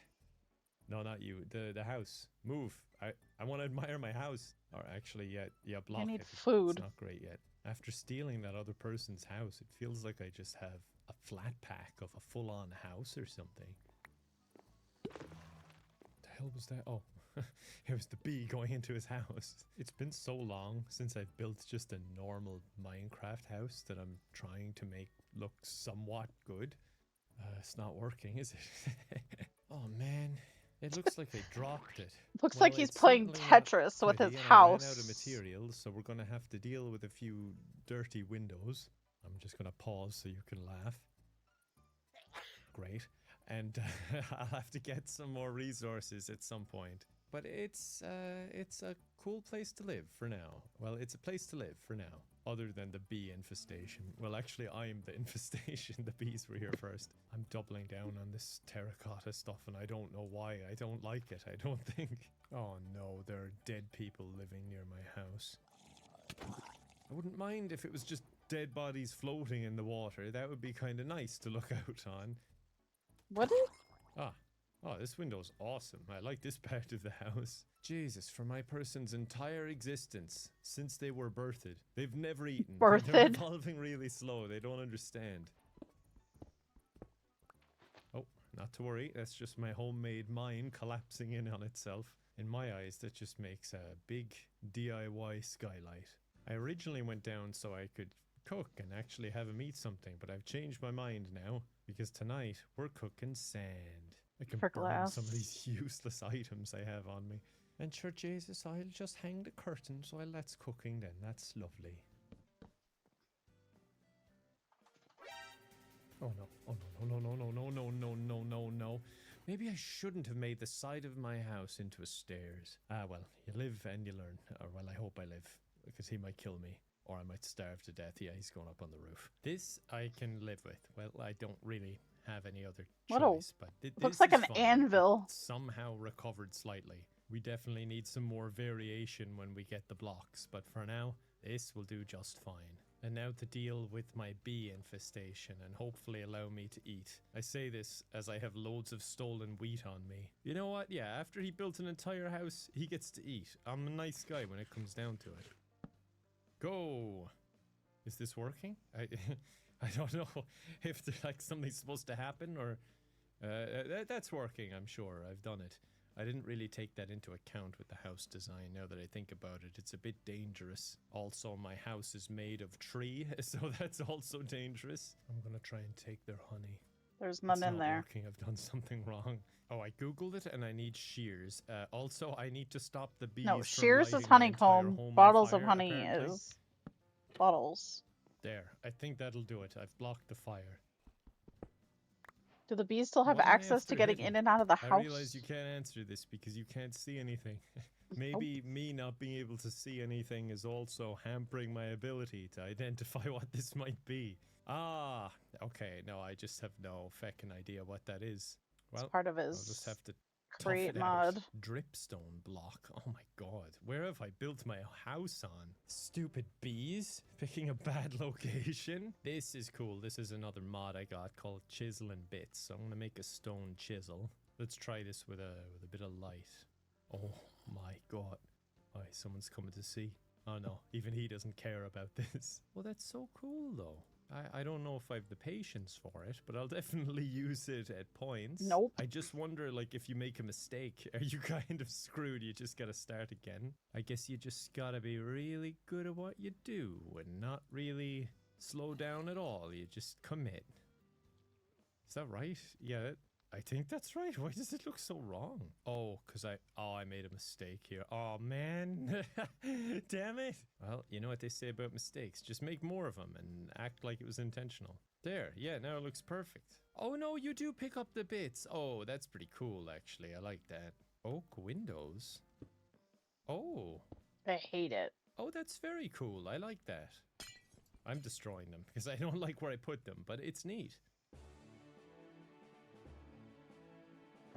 No, not you. The house. Move. I want to admire my house. Or actually, yeah, block it. I need food. It's not great yet. After stealing that other person's house, it feels like I just have a flat pack of a full-on house or something. The hell was that? Oh, it was the bee going into his house. It's been so long since I've built just a normal Minecraft house that I'm trying to make look somewhat good. It's not working, is it? Oh man, it looks like they dropped it. Looks like he's it's playing certainly not Tetris with pretty, his and I ran house. out of materials, so we're gonna have to deal with a few dirty windows. I'm just gonna pause so you can laugh. Great. And I'll have to get some more resources at some point. But it's a cool place to live for now. Well, it's a place to live for now, other than the bee infestation. Well, actually, I'm the infestation. The bees were here first. I'm doubling down on this terracotta stuff, and I don't know why. I don't like it, I don't think. Oh no, there are dead people living near my house. I wouldn't mind if it was just dead bodies floating in the water. That would be kind of nice to look out on. What is? Ah, Oh, this window's awesome. I like this part of the house. Jesus, for my person's entire existence, since they were birthed, they've never eaten. They're Birthed. evolving really slow. They don't understand. Oh, not to worry. That's just my homemade mine collapsing in on itself. In my eyes, that just makes a big DIY skylight. I originally went down so I could cook and actually have him eat something, but I've changed my mind now because tonight we're cooking sand. I can For burn some of glass. these useless items I have on me. And sure, Jesus, I'll just hang the curtains while that's cooking then. That's lovely. Oh no, oh no, no, no, no, no, no, no, no, no, no. Maybe I shouldn't have made the side of my house into a stairs. Ah, well, you live and you learn. Or, well, I hope I live, because he might kill me. Or I might starve to death. Yeah, he's going up on the roof. This I can live with. Well, I don't really have any other What a- choice, but this Looks like is an fine. anvil. It somehow recovered slightly. We definitely need some more variation when we get the blocks, but for now, this will do just fine. And now to deal with my bee infestation and hopefully allow me to eat. I say this as I have loads of stolen wheat on me. You know what? Yeah, after he built an entire house, he gets to eat. I'm a nice guy when it comes down to it. Go! Is this working? I don't know if there's like something's supposed to happen or... that's working, I'm sure. I've done it. I didn't really take that into account with the house design. Now that I think about it, it's a bit dangerous. Also, my house is made of tree, so that's also dangerous. I'm gonna try and take their honey. There's none It's in not there. working. I've done something wrong. Oh, I googled it and I need shears. Also, I need to stop the bees No, from shears is lighting my entire honeycomb. home on Bottles of fire, honey apparently. is bottles. There, I think that'll do it. I've blocked the fire. Do the bees still have What am I access to after getting hitting? in and out of the I house? realize you can't answer this because you can't see anything. Maybe me not being able to see anything is also hampering my ability to identify what this might be. Ah, okay. No, I just have no feckin' idea what that is. It's Well, part of I'll just his have to tough create it out. mod. Dripstone block. Oh my god. Where have I built my house on? Stupid bees. Picking a bad location. This is cool. This is another mod I got called Chisel and Bits. So I'm gonna make a stone chisel. Let's try this with a bit of light. Oh my god. Alright, someone's coming to see. Oh no, even he doesn't care about this. Well, that's so cool though. I don't know if I have the patience for it, but I'll definitely use it at points. Nope. I just wonder, like, if you make a mistake, are you kind of screwed? You just gotta start again. I guess you just gotta be really good at what you do and not really slow down at all. You just commit. Is that right? Yeah, I think that's right. Why does it look so wrong? Oh, because I made a mistake here. Oh, man. Damn it. Well, you know what they say about mistakes. Just make more of them and act like it was intentional. There. Yeah, now it looks perfect. Oh, no, you do pick up the bits. Oh, that's pretty cool, actually. I like that. Oak windows. Oh. I hate it. Oh, that's very cool. I like that. I'm destroying them because I don't like where I put them, but it's neat.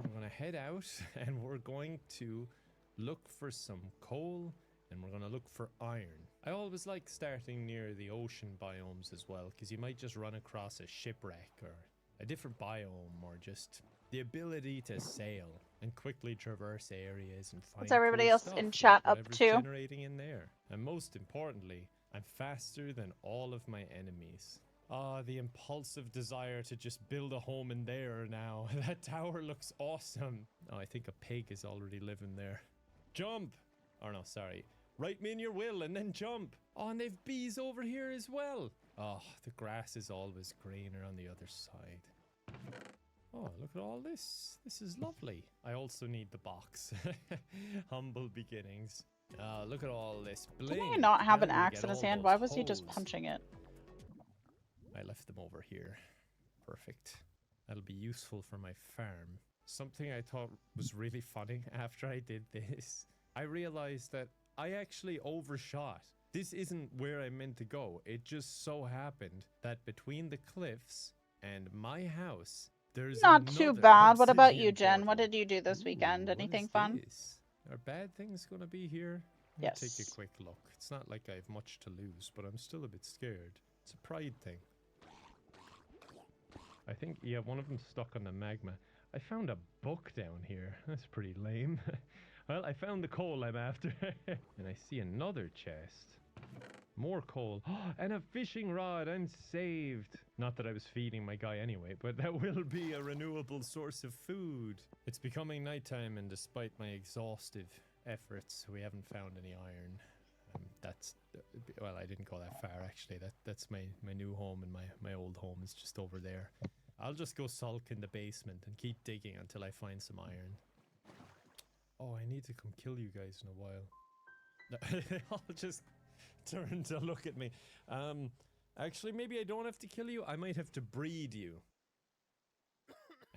I'm gonna head out and we're going to look for some coal and we're gonna look for iron. I always like starting near the ocean biomes as well because you might just run across a shipwreck or a different biome or just the ability to sail and quickly traverse areas and find What's everybody cool else stuff, in like chat up whatever's to? generating in there. And most importantly, I'm faster than all of my enemies. Ah, the impulsive desire to just build a home in there now. That tower looks awesome. Oh, I think a pig is already living there. Jump! Or no, sorry. Write me in your will and then jump. Oh, and they've bees over here as well. Oh, the grass is always greener on the other side. Oh, look at all this. This is lovely. I also need the box. Humble beginnings. Look at all this bling. Did he not have Now an I'm gonna axe get in his all hand? those Why was he just hoes. punching it? I left them over here. Perfect. That'll be useful for my farm. Something I thought was really funny after I did this, I realized that I actually overshot. This isn't where I meant to go. It just so happened that between the cliffs and my house, there's Not too another bad. What about you, obsidian Jen? What portal. did you do this weekend? Ooh, what Anything is fun? this? Are bad things gonna be here? Let me take Yes. a quick look. It's not like I have much to lose, but I'm still a bit scared. It's a pride thing. I think, yeah, one of them's stuck on the magma. I found a book down here. That's pretty lame. Well, I found the coal I'm after. And I see another chest. More coal. And a fishing rod. I'm saved. Not that I was feeding my guy anyway, but that will be a renewable source of food. It's becoming nighttime, and despite my exhaustive efforts, we haven't found any iron. That's well, I didn't go that far actually. That's my new home, and my old home is just over there. I'll just go sulk in the basement and keep digging until I find some iron. Oh, I need to come kill you guys in a while. I'll just turn to look at me. Actually, maybe I don't have to kill you. I might have to breed you.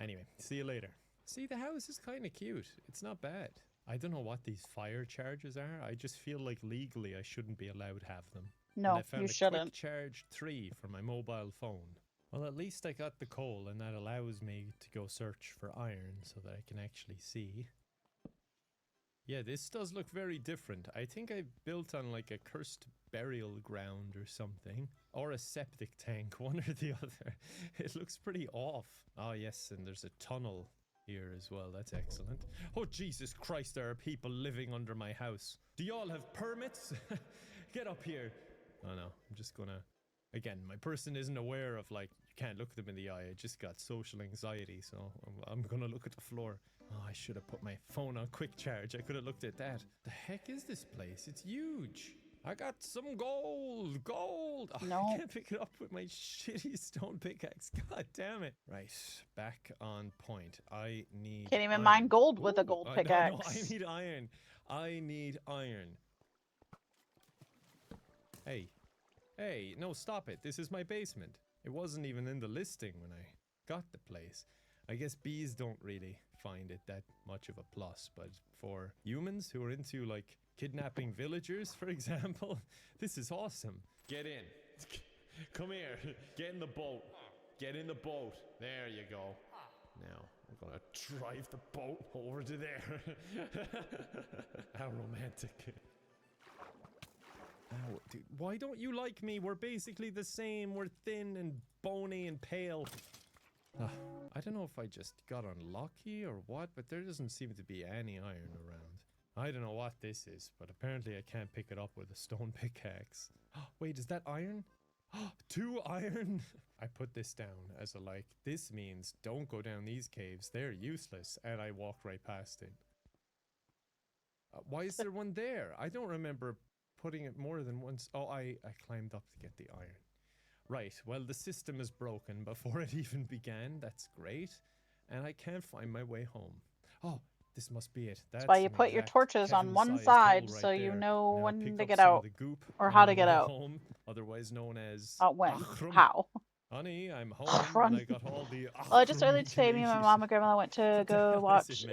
Anyway, see you later. See, the house is kind of cute. It's not bad. I don't know what these fire charges are. I just feel like legally I shouldn't be allowed to have them. No, and I found you a shouldn't. Quick Charge 3 for my mobile phone. Well, at least I got the coal, and that allows me to go search for iron so that I can actually see. Yeah, this does look very different. I think I built on like a cursed burial ground or something. Or a septic tank, one or the other. It looks pretty off. Oh yes, and there's a tunnel here as well. That's excellent. Oh Jesus Christ, there are people living under my house. Do y'all have permits? Get up here. Oh no, I'm just gonna... Again, my person isn't aware of, like, you can't look them in the eye. I just got social anxiety, so I'm gonna look at the floor. Oh, I should have put my phone on quick charge. I could have looked at that. The heck is this place? It's huge. I got some gold. Gold. Oh, No. I can't pick it up with my shitty stone pickaxe. God damn it. Right, back on point. I need Can't even iron. mine gold with a Ooh, gold no, pickaxe. I need iron. I need iron. Hey. Hey, no, stop it. This is my basement. It wasn't even in the listing when I got the place. I guess bees don't really find it that much of a plus, but for humans who are into, like, kidnapping villagers, for example, this is awesome. Get in. Come here. Get in the boat. Get in the boat. There you go. Now, I'm gonna drive the boat over to there. How romantic. Oh, dude, why don't you like me? We're basically the same. We're thin and bony and pale. I don't know if I just got unlucky or what, but there doesn't seem to be any iron around. I don't know what this is, but apparently I can't pick it up with a stone pickaxe. Wait, is that iron? 2 iron? I put this down as a like, this means don't go down these caves. They're useless. And I walked right past it. Why is there one there? I don't remember putting it more than once. Oh, I climbed up to get the iron. Right, well, the system is broken before it even began. That's great. And I can't find my way home. Oh, this must be it. That's why you put your torches on one side so you know when to get out or how to get out. Home, otherwise known as... When? How? Honey, I'm home and I got all the... Well, just earlier today, me and my mom and grandma went to go watch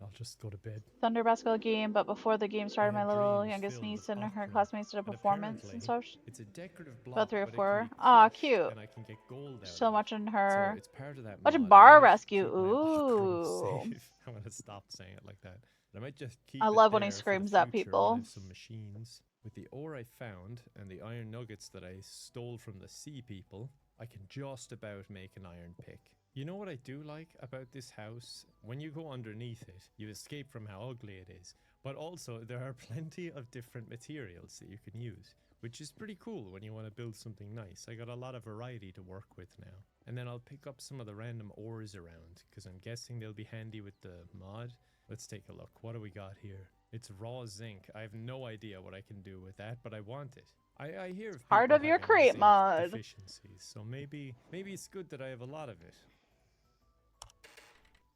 I'll just go to bed. Thunder basketball game, but before the game started, my little youngest niece and her classmates did a performance and stuff. It's a decorative block, about 3 or 4. Aw, cute. And I can get gold out so much in her. So it's part of that watching mod. Bar Rescue. Ooh. I'm gonna stop saying it like that. I might just keep I love when he screams at people. Some machines. With the ore I found and the iron nuggets that I stole from the sea people, I can just about make an iron pick. You know what I do like about this house? When you go underneath it, you escape from how ugly it is. But also, there are plenty of different materials that you can use, which is pretty cool when you want to build something nice. I got a lot of variety to work with now. And then I'll pick up some of the random ores around, because I'm guessing they'll be handy with the mod. Let's take a look. What do we got here? It's raw zinc. I have no idea what I can do with that, but I want it. I hear of part of your crate mod deficiencies, so maybe it's good that I have a lot of it.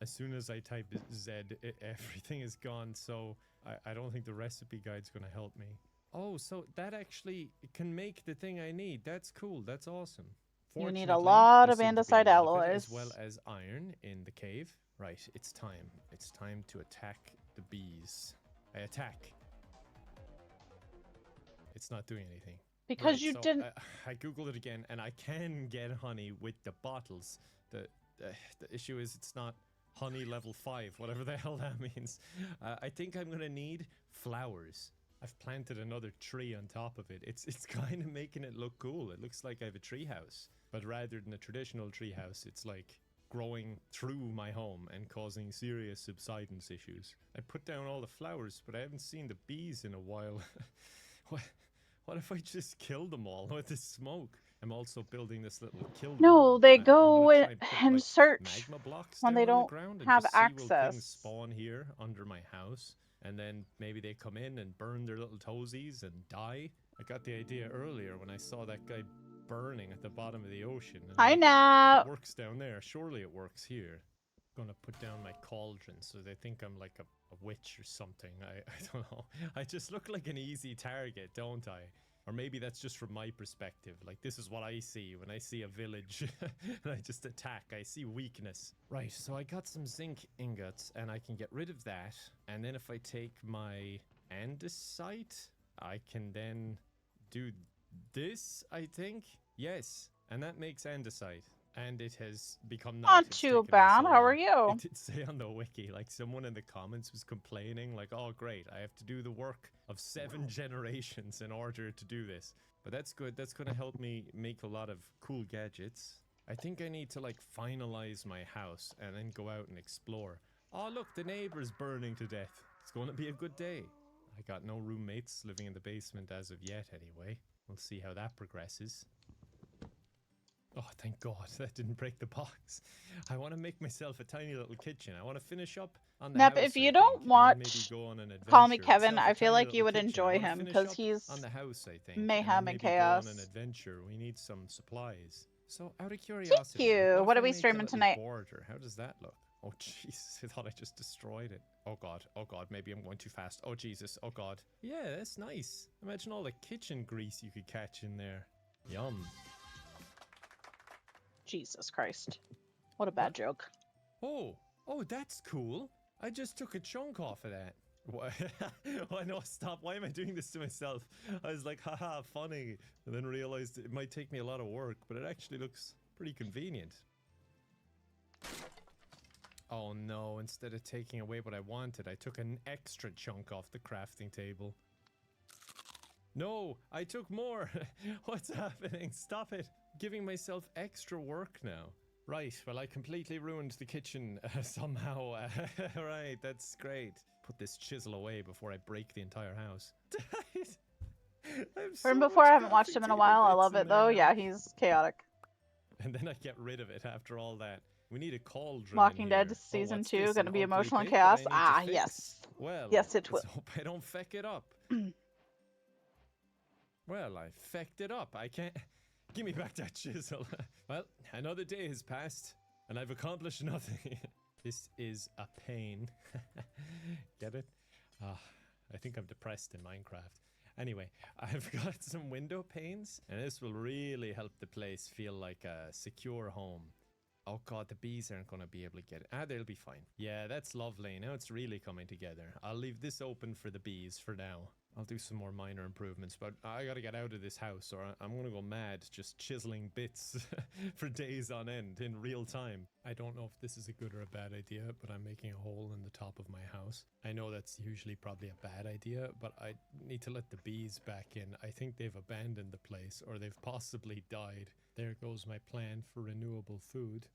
As soon as I type Z, everything is gone, so I don't think the recipe guide's going to help me. Oh, so that actually can make the thing I need. That's cool. That's awesome. You need a lot of andesite alloys. As well as iron in the cave. Right, it's time. It's time to attack the bees. I attack. It's not doing anything. Because you didn't... I googled it again, and I can get honey with the bottles. The issue is it's not... honey level 5, whatever the hell that means. I think I'm gonna need flowers. I've planted another tree on top of it. It's kind of making it look cool. It looks like I have a tree house, but rather than a traditional tree house, it's like growing through my home and causing serious subsidence issues. I put down all the flowers, but I haven't seen the bees in a while. What if I just kill them all with the smoke? I'm also building this little kill No, room. they I'm go gonna try and put and like search magma blocks when down they on the don't ground and have just see will things access. spawn here under my house, and then maybe they come in and burn their little toesies and die. I got the idea earlier when I saw that guy burning at the bottom of the ocean. And Hi, like, if Nat. it works down there, surely it works here. I'm gonna put down my cauldron so they think I'm like a witch or something. I don't know. I just look like an easy target, don't I? Or maybe that's just from my perspective. Like, this is what I see when I see a village and I just attack. I see weakness. Right, so I got some zinc ingots and I can get rid of that. And then if I take my andesite, I can then do this, I think. Yes, and that makes andesite. And it has become night. Not It's too taken me bad. so How are long. you? It did say on the wiki, like someone in the comments was complaining, like, oh great, I have to do the work of 7 generations in order to do this. But that's good. That's going to help me make a lot of cool gadgets. I think I need to like finalize my house and then go out and explore. Oh look, the neighbor's burning to death. It's going to be a good day. I got no roommates living in the basement as of yet anyway. We'll see how that progresses. Oh, thank God, that didn't break the box. I want to make myself a tiny little kitchen. I want to finish up on the Nep, house, if you I don't think, and then maybe watch go on an adventure. Call Me Kevin, Myself a I feel tiny like you little would kitchen. I enjoy wanna him finish because up he's on the house, I think, mayhem and and then maybe go on an chaos. adventure. We need some supplies. So, out of Thank curiosity, you. what What if are I we make a streaming little tonight? border? How does that look? Oh, Jesus, I thought I just destroyed it. Oh, God, maybe I'm going too fast. Oh, Jesus, oh, God. Yeah, that's nice. Imagine all the kitchen grease you could catch in there. Yum. Jesus Christ. What a bad joke. Oh, that's cool. I just took a chunk off of that. Why no, stop. Why am I doing this to myself? I was like, haha, funny. And then realized it might take me a lot of work, but it actually looks pretty convenient. Oh no, instead of taking away what I wanted, I took an extra chunk off the crafting table. No, I took more. What's happening? Stop it. Giving myself extra work now. Right, well, I completely ruined the kitchen somehow. Right, that's great. Put this chisel away before I break the entire house. From before, I haven't watched him in a while. I love it though. Yeah, he's chaotic. And then I get rid of it after all that. We need a cauldron Walking in Dead here. season what's 2 this, gonna an be ugly emotional and bit that I chaos. need to Ah, fix? yes. Well, Yes, it let's will. hope I don't feck it up. Well, I fecked it up. I can't... Give me back that chisel. Well, another day has passed, and I've accomplished nothing. This is a pain. Get it? I think I'm depressed in Minecraft. Anyway, I've got some window panes, and this will really help the place feel like a secure home. Oh god, the bees aren't going to be able to get it. Ah, they'll be fine. Yeah, that's lovely. Now it's really coming together. I'll leave this open for the bees for now. I'll do some more minor improvements, but I gotta get out of this house or I'm gonna go mad just chiseling bits for days on end in real time. I don't know if this is a good or a bad idea, but I'm making a hole in the top of my house. I know that's usually probably a bad idea, but I need to let the bees back in. I think they've abandoned the place or they've possibly died. There goes my plan for renewable food.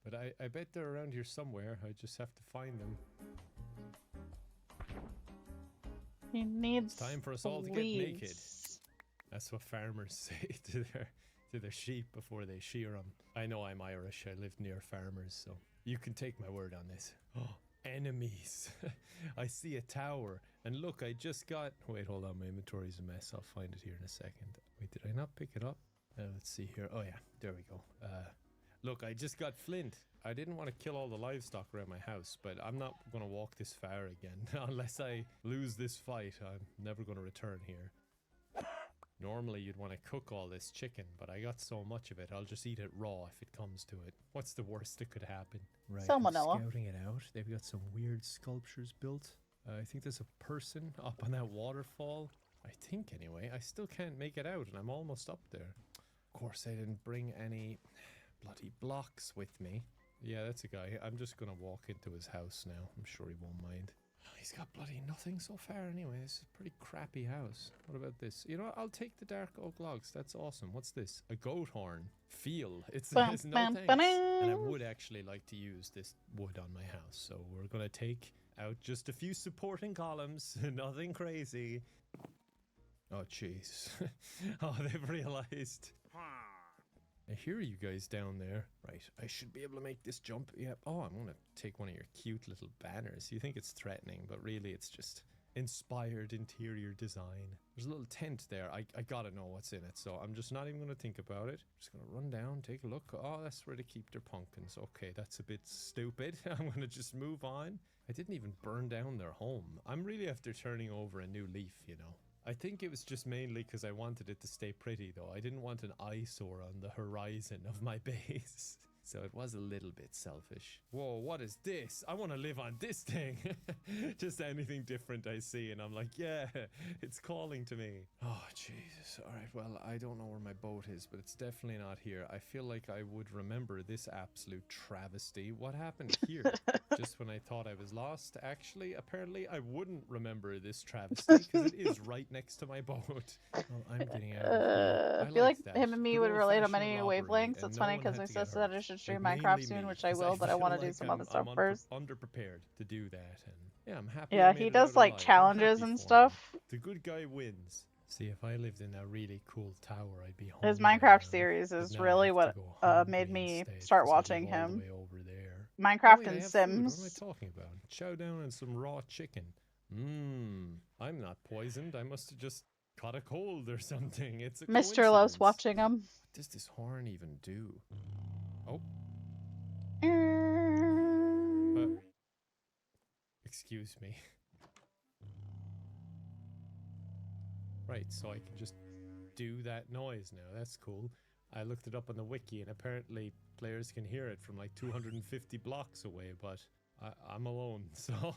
But I bet they're around here somewhere. I just have to find them. He needs It's time for us all to get naked. That's what farmers say to their sheep before they shear them. I know I'm Irish. I live near farmers, so you can take my word on this. Oh, enemies. I see a tower. And look, I just got... Wait, hold on. My inventory's a mess. I'll find it here in a second. Wait, did I not pick it up? Let's see here. Oh, yeah. There we go. Look, I just got flint. I didn't want to kill all the livestock around my house, but I'm not going to walk this far again. Unless I lose this fight, I'm never going to return here. Normally, you'd want to cook all this chicken, but I got so much of it, I'll just eat it raw if it comes to it. What's the worst that could happen? Right, Salmonella. I'm scouting it out. They've got some weird sculptures built. I think there's a person up on that waterfall. I think, anyway. I still can't make it out, and I'm almost up there. Of course, I didn't bring any... bloody blocks with me. Yeah, that's a guy. I'm just gonna walk into his house now. I'm sure he won't mind. He's got bloody nothing so far anyway. This is a pretty crappy house. What about this? You know what? I'll take the dark oak logs. That's awesome. What's this? A goat horn. Feel. It Bum, says no bum, thanks. ba-ding. And I would actually like to use this wood on my house. So we're going to take out just a few supporting columns. Nothing crazy. Oh, jeez. Oh, they've realized. I hear you guys down there. Right, I should be able to make this jump. Yep. Oh, I'm going to take one of your cute little banners. You think it's threatening, but really it's just inspired interior design. There's a little tent there. I gotta know what's in it, so I'm just not even going to think about it. Just going to run down, take a look. Oh, that's where they keep their pumpkins. Okay, that's a bit stupid. I'm going to just move on. I didn't even burn down their home. I'm really after turning over a new leaf, you know. I think it was just mainly because I wanted it to stay pretty, though. I didn't want an eyesore on the horizon of my base. So it was a little bit selfish. Whoa, what is this? I want to live on this thing. Just anything different I see, and I'm like, yeah, it's calling to me. Oh, Jesus. All right, well, I don't know where my boat is, but it's definitely not here. I feel like I would remember this absolute travesty. What happened here? Just when I thought I was lost, actually, apparently I wouldn't remember this travesty because it is right next to my boat. Well, I'm getting out of here. I feel like that. him and me Good would relate on old-fashioned many robbery, wavelengths. and It's no funny one because had we to get said that I hurt. should stream Like, Minecraft mainly soon, me, which I 'cause will, but I feel want to do like some other I'm stuff first. underprepared to do that, and yeah, I'm happy. Yeah, I he made it does out like alive. I'm challenges happy and for him. stuff. The good guy wins. See, if I lived in a really cool tower, I'd be home His by Minecraft now. series But is now I really have what to go hungry made me instead, start 'cause I live watching all the him. way over there. Oh Minecraft wait, I and have food. What am I Sims. talking about? Chow down on some raw chicken. Mmm. I'm not poisoned. I must have just caught a cold or something. It's a Mr. loves coincidence. watching him. What does this horn even do? Oh, excuse me. Right, so I can just do that noise now. That's cool. I looked it up on the wiki, and apparently players can hear it from like 250 blocks away, but I'm alone, so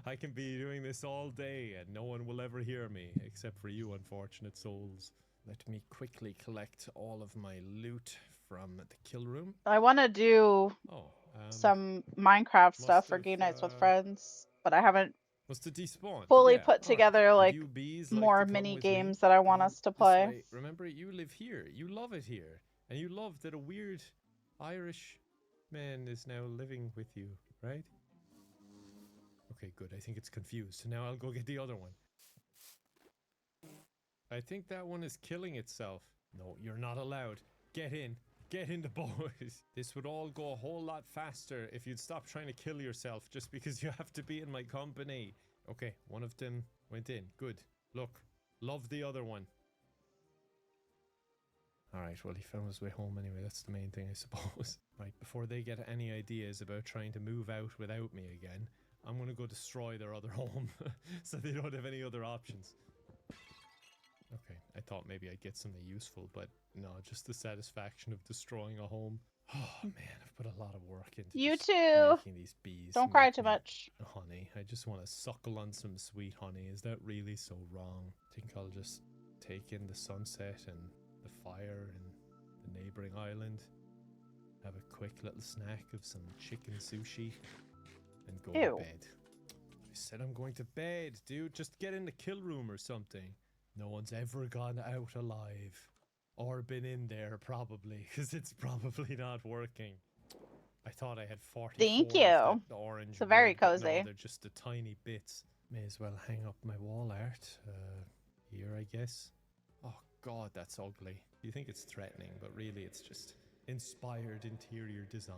I can be doing this all day, and no one will ever hear me, except for you, unfortunate souls. Let me quickly collect all of my loot from the kill room. I want to do Oh, some Minecraft stuff for have, game nights with friends, but I haven't must have despawned. fully Yeah, put all right. together Would like you bees like more to come mini with me? games that I want us to This play. way. Remember, you live here. You love it here. And you love that a weird Irish man is now living with you, right? Okay, good. I think it's confused. So now I'll go get the other one. I think that one is killing itself. No, you're not allowed. Get in. Get in the boys. This would all go a whole lot faster if you'd stop trying to kill yourself just because you have to be in my company. Okay, one of them went in. Good. Look, love the other one. Alright, well, he found his way home anyway. That's the main thing, I suppose. Right, before they get any ideas about trying to move out without me again, I'm going to go destroy their other home so they don't have any other options. Okay, I thought maybe I'd get something useful, but no, just the satisfaction of destroying a home. Oh man, I've put a lot of work into You just too. making these bees. Don't cry make too me much. honey. I just want to suckle on some sweet honey. Is that really so wrong? I think I'll just take in the sunset and the fire and the neighboring island. Have a quick little snack of some chicken sushi and go Ew. to bed. I said I'm going to bed, dude. Just get in the kill room or something. No one's ever gone out alive. Or been in there, probably, because it's probably not working. I thought I had 44 Thank of you. that orange It's very wood, but cozy. no, they're just the tiny bits. May as well hang up my wall art here, I guess. Oh god, that's ugly. You think it's threatening, but really it's just inspired interior design.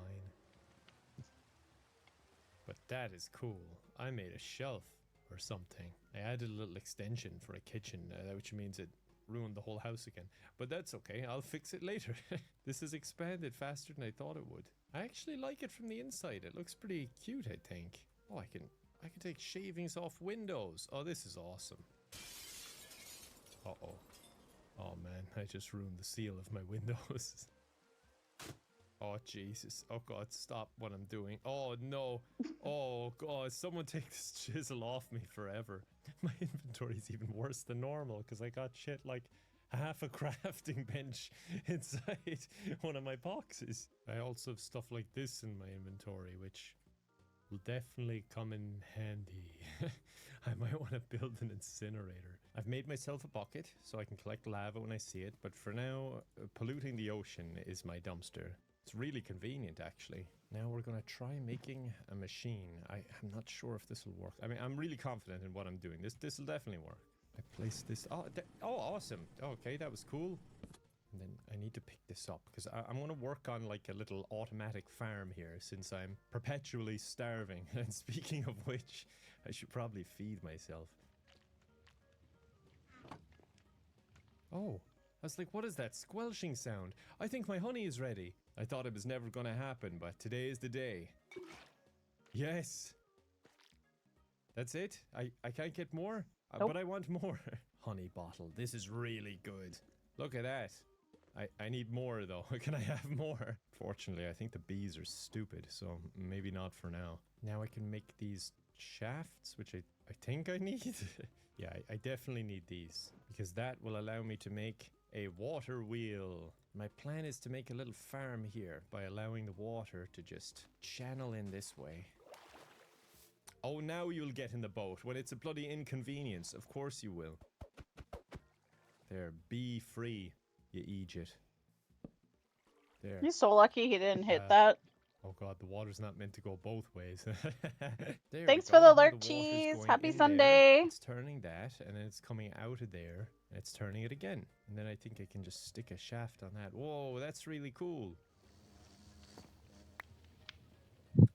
But that is cool. I made a shelf or something. I added a little extension for a kitchen, which means it ruined the whole house again. But that's okay, I'll fix it later. This has expanded faster than I thought it would. I actually like it from the inside. It looks pretty cute, I think. Oh, I can take shavings off windows. Oh, this is awesome. Uh-oh. Oh man, I just ruined the seal of my windows. Oh Jesus. Oh god, stop what I'm doing. Oh no. Oh god, someone take this chisel off me forever. My inventory's even worse than normal because I got shit like half a crafting bench inside one of my boxes. I also have stuff like this in my inventory, which will definitely come in handy. I might want to build an incinerator. I've made myself a bucket so I can collect lava when I see it, but for now, polluting the ocean is my dumpster. It's really convenient, actually. Now we're going to try making a machine. I'm not sure if this will work. I mean, I'm really confident in what I'm doing. This will definitely work. I placed this... Oh, awesome. Okay, that was cool. And then I need to pick this up because I'm going to work on like a little automatic farm here since I'm perpetually starving. And speaking of which, I should probably feed myself. Oh, I was like, what is that squelching sound? I think my honey is ready. I thought it was never going to happen, but today is the day. Yes. That's it? I can't get more? Nope. But I want more. Honey bottle. This is really good. Look at that. I need more though. Can I have more? Fortunately, I think the bees are stupid, so maybe not for now. Now I can make these shafts, which I think I need. Yeah, I definitely need these because that will allow me to make a water wheel. My plan is to make a little farm here by allowing the water to just channel in this way. Oh, now you'll get in the boat when it's a bloody inconvenience. Of course you will. There, be free, you Egypt. There. He's so lucky he didn't hit that. Oh god, the water's not meant to go both ways. There Thanks we for go. the Now lurk water's cheese. going Happy in Sunday. there. It's turning that, and then it's coming out of there, and it's turning it again. And then I think I can just stick a shaft on that. Whoa, that's really cool.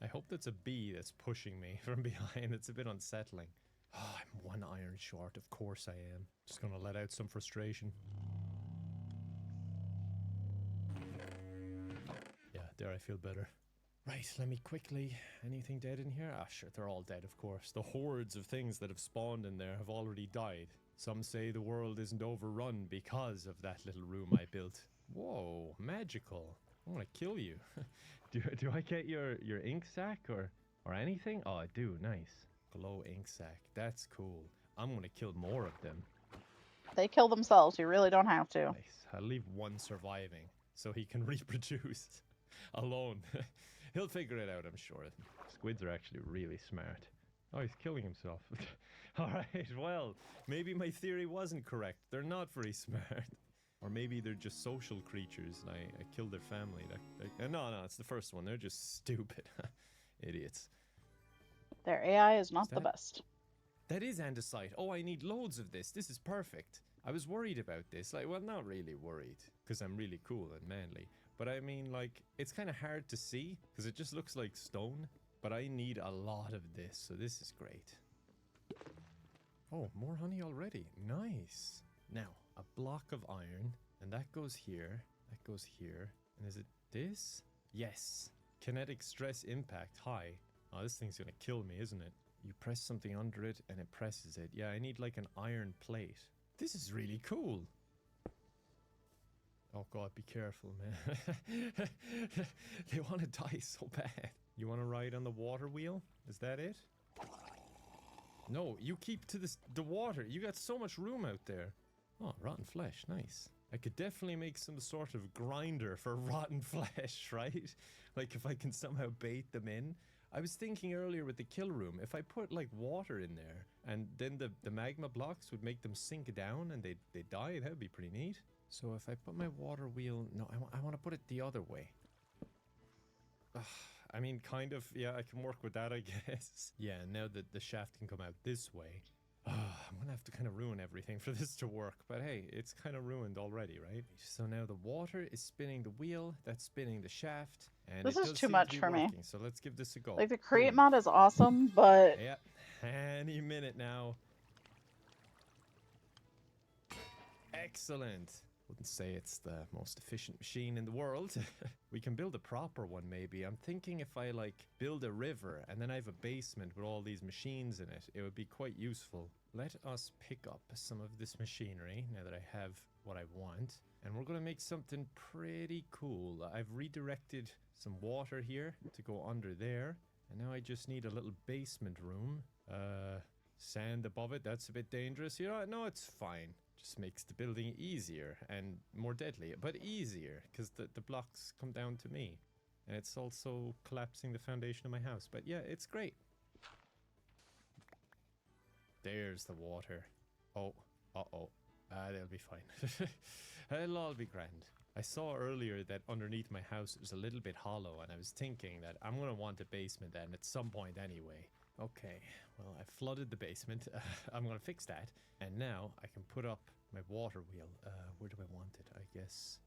I hope that's a bee that's pushing me from behind. It's a bit unsettling. Oh, I'm one iron short. Of course I am. Just gonna let out some frustration. Yeah, there I feel better. Right, let me quickly... Anything dead in here? Ah, sure, they're all dead, of course. The hordes of things that have spawned in there have already died. Some say the world isn't overrun because of that little room I built. Whoa, magical. I want to kill you. Do I get your ink sac or anything? Oh, I do. Nice. Glow ink sac. That's cool. I'm going to kill more of them. They kill themselves. You really don't have to. Nice. I'll leave one surviving so he can reproduce alone. He'll figure it out, I'm sure. Squids are actually really smart. Oh, he's killing himself. Alright, well, maybe my theory wasn't correct. They're not very smart. Or maybe they're just social creatures and I killed their family. No, it's the first one. They're just stupid. Idiots. Their AI is not the best. That is andesite. Oh, I need loads of this. This is perfect. I was worried about this. Like, well, not really worried, because I'm really cool and manly. But I mean, like, it's kind of hard to see, because it just looks like stone. But I need a lot of this, so this is great. Oh, more honey already. Nice. Now, a block of iron, and that goes here. That goes here. And is it this? Yes. Kinetic stress impact high. Oh, this thing's gonna kill me, isn't it? You press something under it, and it presses it. Yeah, I need like an iron plate. This is really cool. Oh god, be careful, man. They want to die so bad. You want to ride on the water wheel? Is that it? No, you keep to the water. You got so much room out there. Oh, rotten flesh. Nice. I could definitely make some sort of grinder for rotten flesh, right? Like if I can somehow bait them in. I was thinking earlier with the kill room, if I put like water in there and then the magma blocks would make them sink down and they'd die, that would be pretty neat. So if I put my water wheel... No, I want to put it the other way. I mean, kind of, yeah, I can work with that, I guess. Yeah, now that the shaft can come out this way. I'm gonna have to kind of ruin everything for this to work, but hey, it's kind of ruined already, right? So now the water is spinning the wheel, that's spinning the shaft, and this it is does too seem much to be for working, me. so let's give this a go. Like, the create Boom. mod is awesome, but... Yeah, any minute now. Excellent. Wouldn't say it's the most efficient machine in the world. We can build a proper one maybe. I'm thinking if I like build a river and then I have a basement with all these machines in it, it would be quite useful. Let us pick up some of this machinery now that I have what I want. And we're going to make something pretty cool. I've redirected some water here to go under there. And now I just need a little basement room. Sand above it, that's a bit dangerous. You know what? No, it's fine. Just makes the building easier and more deadly, but easier because the blocks come down to me. And it's also collapsing the foundation of my house. But yeah, it's great. There's the water. Oh, uh-oh. They'll be fine. It'll all be grand. I saw earlier that underneath my house it was a little bit hollow, and I was thinking that I'm going to want a basement then at some point anyway. Okay, well, I flooded the basement. I'm going to fix that. And now I can put up my water wheel. Where do I want it? I guess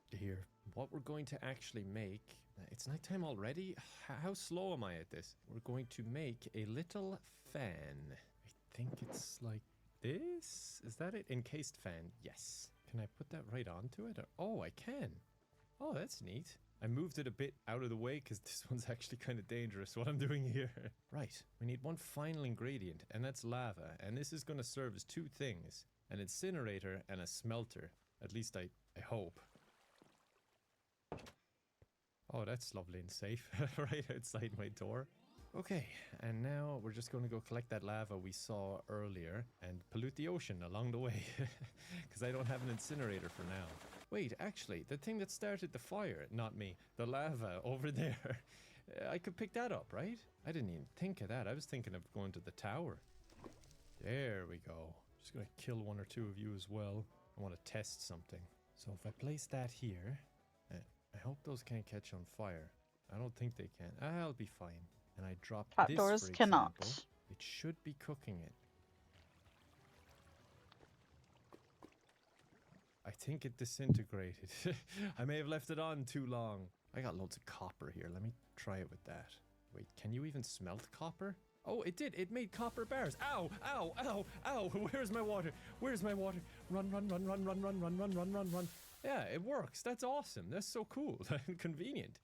here. What we're going to actually make... It's nighttime already? How slow am I at this? We're going to make a little fan. I think it's like this? Is that it? Encased fan. Yes. Can I put that right onto it? Oh, I can. Oh, that's neat. I moved it a bit out of the way because this one's actually kind of dangerous, what I'm doing here. Right, we need one final ingredient, and that's lava. And this is going to serve as two things. An incinerator and a smelter. At least I hope. Oh, that's lovely and safe. Right outside my door. Okay, and now we're just going to go collect that lava we saw earlier and pollute the ocean along the way. Because I don't have an incinerator for now. Wait, actually, the thing that started the fire, not me, the lava over there, I could pick that up, right? I didn't even think of that. I was thinking of going to the tower. There we go. Just going to kill one or two of you as well. I want to test something. So if I place that here, I hope those can't catch on fire. I don't think they can. I'll be fine. And I drop this, Trapdoors for cannot. example. It should be cooking it. I think it disintegrated. I may have left it on too long. I got loads of copper here. Let me try it with that. Wait, can you even smelt copper? Oh, it did. It made copper bars. Ow, ow, ow, ow. Where's my water? Where's my water? Run, run, run, run, run, run, run, run, run, run, run. Yeah, it works. That's awesome. That's so cool and convenient.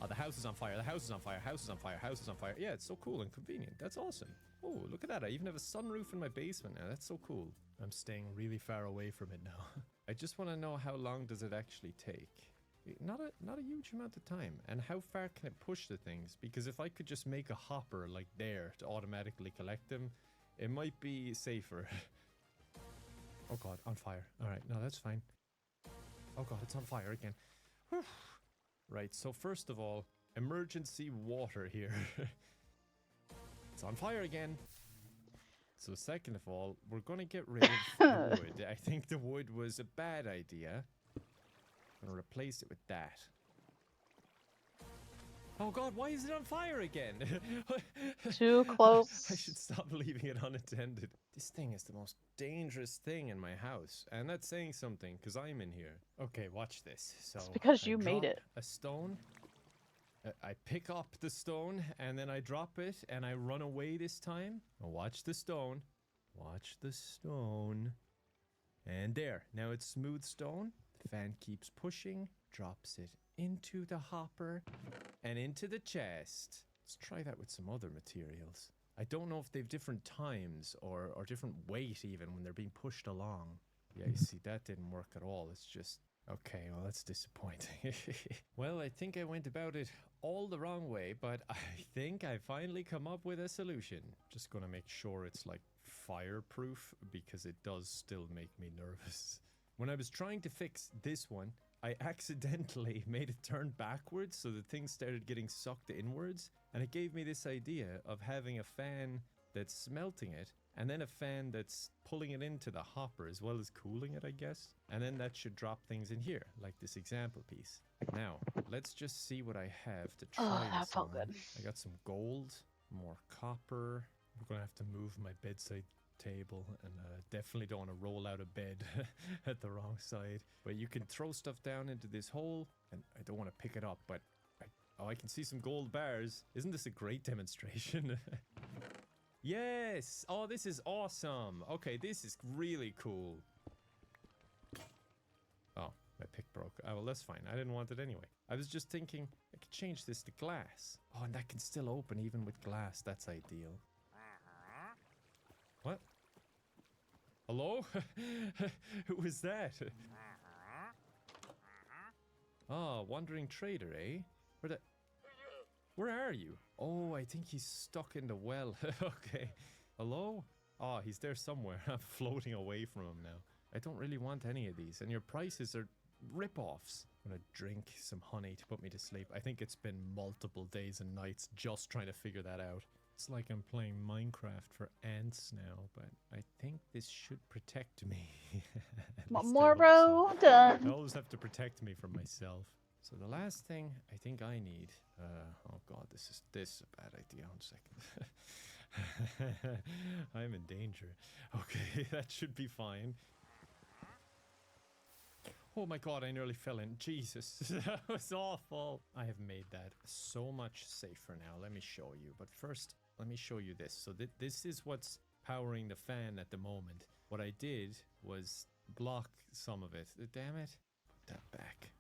Oh, the house is on fire. The house is on fire. House is on fire. House is on fire. Yeah, it's so cool and convenient. That's awesome. Oh, look at that. I even have a sunroof in my basement now. That's so cool. I'm staying really far away from it now. I just want to know how long does it actually take. Not a huge amount of time. And how far can it push the things? Because if I could just make a hopper like there to automatically collect them, it might be safer. Oh god, on fire. Alright, no, that's fine. Oh god, it's on fire again. Whew. Right, so first of all, emergency water here. It's on fire again. So second of all, we're gonna get rid of the wood. I think the wood was a bad idea. I'm gonna replace it with that. Oh god, why is it on fire again? Too close. I should stop leaving it unattended. This thing is the most dangerous thing in my house. And that's saying something, because I'm in here. Okay, watch this. So It's because I you made drop it. a stone. I pick up the stone, and then I drop it, and I run away this time. Now watch the stone. Watch the stone. And there. Now it's smooth stone. The fan keeps pushing, drops it into the hopper, and into the chest. Let's try that with some other materials. I don't know if they've different times or different weight even when they're being pushed along. Yeah, you see, that didn't work at all. It's just... Okay, well, that's disappointing. Well, I think I went about it all the wrong way, but I think I finally come up with a solution. Just gonna make sure it's, like, fireproof, because it does still make me nervous. When I was trying to fix this one, I accidentally made it turn backwards, so the thing started getting sucked inwards, and it gave me this idea of having a fan that's smelting it, and then a fan that's pulling it into the hopper as well as cooling it, I guess. And then that should drop things in here, like this example piece. Now, let's just see what I have to try Oh, that this felt on. good. I got some gold, more copper. We're gonna have to move my bedside table, and definitely don't want to roll out of bed at the wrong side. But you can throw stuff down into this hole, and I don't want to pick it up, but I can see some gold bars. Isn't this a great demonstration? Yes! Oh, this is awesome! Okay, this is really cool. Oh, my pick broke. Oh, well, that's fine. I didn't want it anyway. I was just thinking I could change this to glass. Oh, and that can still open even with glass. That's ideal. What? Hello? Who was that? Oh, wandering trader, eh? Where are you? Oh, I think he's stuck in the well. Okay. Hello? Oh, he's there somewhere. I'm floating away from him now. I don't really want any of these, and your prices are rip-offs. I'm gonna drink some honey to put me to sleep. I think it's been multiple days and nights just trying to figure that out. It's like I'm playing Minecraft for ants now, but I think this should protect me. At One least I more hope so. row I done. always have to protect me from myself. So the last thing I think I need, oh god, this is a bad idea. 1 second. I'm in danger. Okay, that should be fine. Oh my god, I nearly fell in. Jesus, that was awful. I have made that so much safer now. Let me show you. But first, let me show you this. So this is what's powering the fan at the moment. What I did was block some of it. Damn it. Put that back.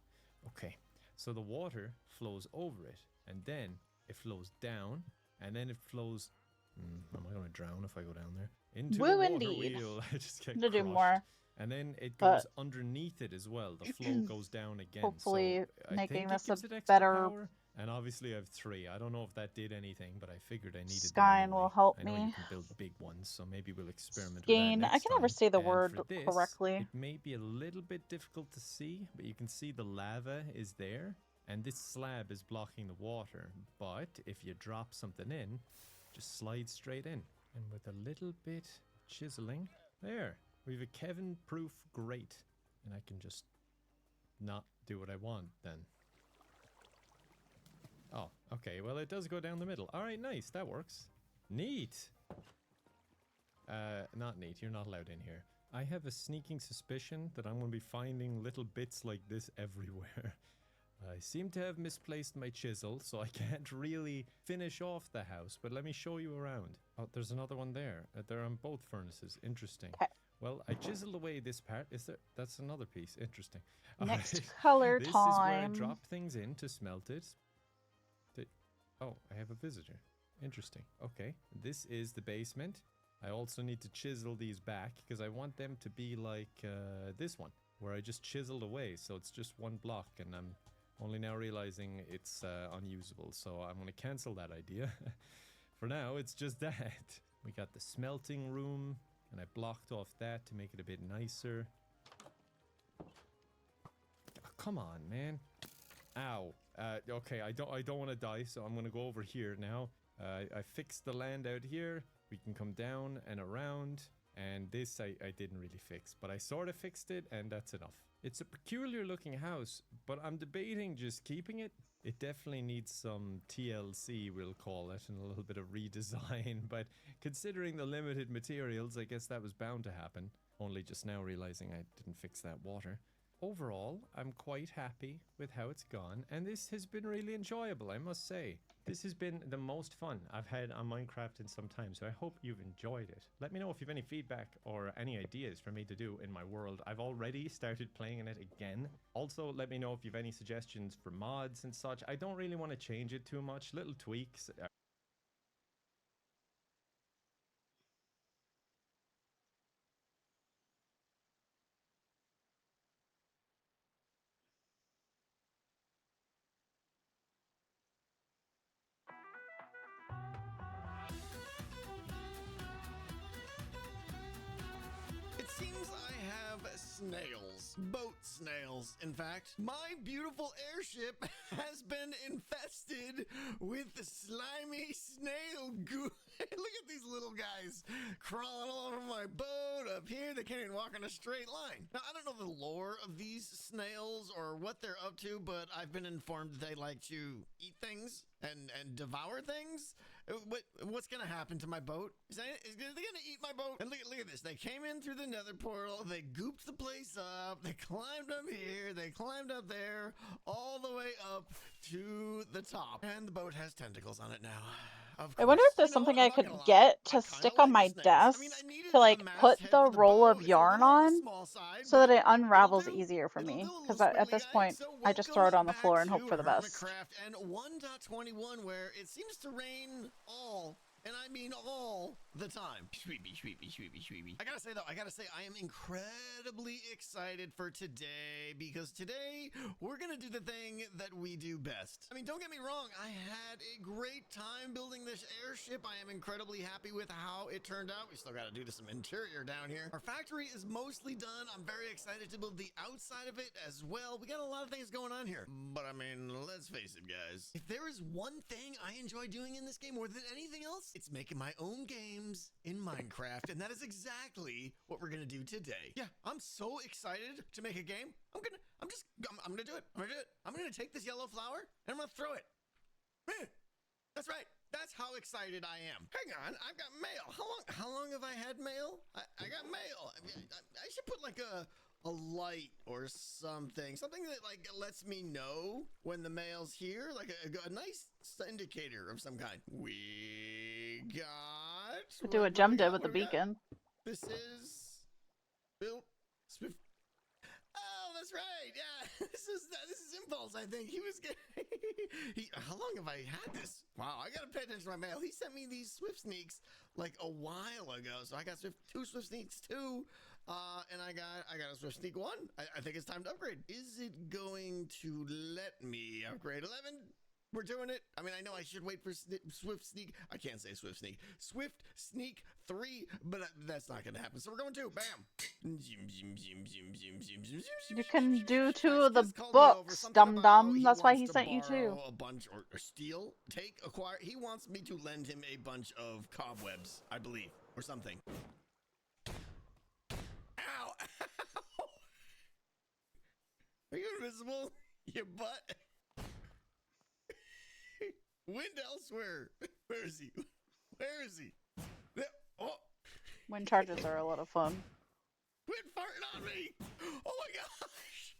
Okay. So the water flows over it, and then it flows down, and then it flows... am I going to drown if I go down there? Into Woo, the water indeed. wheel. I just get To do crushed. more. And then it But- goes underneath it as well. The flow goes down again. Hopefully so I making think this it gives a it extra better power. And obviously I have 3. I don't know if that did anything, but I figured I needed them Skyn anyway. will help I know me. you can build big ones, so maybe we'll experiment Skyn, with that I next can never time. say the And word for this, correctly. It may be a little bit difficult to see, but you can see the lava is there. And this slab is blocking the water. But if you drop something in, just slide straight in. And with a little bit chiseling, there. We have a Kevin-proof grate. And I can just not do what I want then. Oh, okay. Well, it does go down the middle. All right, nice. That works. Neat. Not neat. You're not allowed in here. I have a sneaking suspicion that I'm going to be finding little bits like this everywhere. I seem to have misplaced my chisel, so I can't really finish off the house. But let me show you around. Oh, there's another one there. They're on both furnaces. Interesting. Okay. Well, I chiseled away this part. Is there? That's another piece. Interesting. Next Alright. color This is where I time. drop things in to smelt it. Oh, I have a visitor. Interesting. Okay. This is the basement. I also need to chisel these back because I want them to be like this one, where I just chiseled away. So it's just one block, and I'm only now realizing it's unusable. So I'm going to cancel that idea. For now, it's just that. We got the smelting room, and I blocked off that to make it a bit nicer. Oh, come on, man. Ow. Okay, I don't want to die, so I'm going to go over here now. I fixed the land out here. We can come down and around. And this I didn't really fix, but I sort of fixed it, and that's enough. It's a peculiar looking house, but I'm debating just keeping it. It definitely needs some TLC, we'll call it, and a little bit of redesign. But considering the limited materials, I guess that was bound to happen. Only just now realizing I didn't fix that water. Overall, I'm quite happy with how it's gone, and this has been really enjoyable, I must say. This has been the most fun I've had on Minecraft in some time, so I hope you've enjoyed it. Let me know if you have any feedback or any ideas for me to do in my world. I've already started playing in it again. Also, let me know if you have any suggestions for mods and such. I don't really want to change it too much. Little tweaks. It seems I have snails. Boat snails, in fact. My beautiful airship has been infested with slimy snail goo. Look at these little guys crawling all over my boat up here. They can't even walk in a straight line. Now, I don't know the lore of these snails or what they're up to, but I've been informed that they like to eat things and devour things. What's gonna happen to my boat? Is they gonna eat my boat? And look at this. They came in through the nether portal. They gooped the place up. They climbed up here. They climbed up there, all the way up to the top. And the boat has tentacles on it now. I wonder if there's something I could get to stick on my desk to like put the roll of yarn on so that it unravels easier for me. Because at this point, I just throw it on the floor and hope for the best. And 1.21 where it seems to rain all, and I mean all the time. Sweepy. I gotta say though, I am incredibly excited for today because today we're gonna do the thing that we do best. I mean, don't get me wrong, I had a great time building this airship. I am incredibly happy with how it turned out. We still gotta do some interior down here. Our factory is mostly done. I'm very excited to build the outside of it as well. We got a lot of things going on here. But I mean, let's face it, guys. If there is one thing I enjoy doing in this game more than anything else, games. It's making my own games in Minecraft, and that is exactly what we're gonna do today. Yeah, I'm so excited to make a game. I'm gonna do it. I'm gonna take this yellow flower and I'm gonna throw it. That's right. That's how excited I am. Hang on, I've got mail. How long have I had mail? I got mail. I should put like a light or something that like lets me know when the mail's here, like a nice indicator of some kind. We got. Do what Jem did with the beacon. This is Bill Swift. Oh, that's right. Yeah, this is Impulse. I think he was getting. How long have I had this? Wow, I gotta pay attention to my mail. He sent me these Swift Sneaks like a while ago, so I got two Swift Sneaks too, and I got a Swift Sneak 1. I think it's time to upgrade. Is it going to let me upgrade 11? We're doing it. I mean, I know I should wait for Swift Sneak. I can't say Swift Sneak. Swift Sneak 3, but that's not going to happen. So we're going to. Bam. You can do 2 of the books, dum-dum. That's why he sent you 2. A bunch or steal, take, acquire. He wants me to lend him a bunch of cobwebs, I believe, or something. Ow. Are you invisible? You butt. Wind elsewhere. Where is he? Where is he? Oh. Wind charges are a lot of fun. Quit farting on me! Oh my gosh!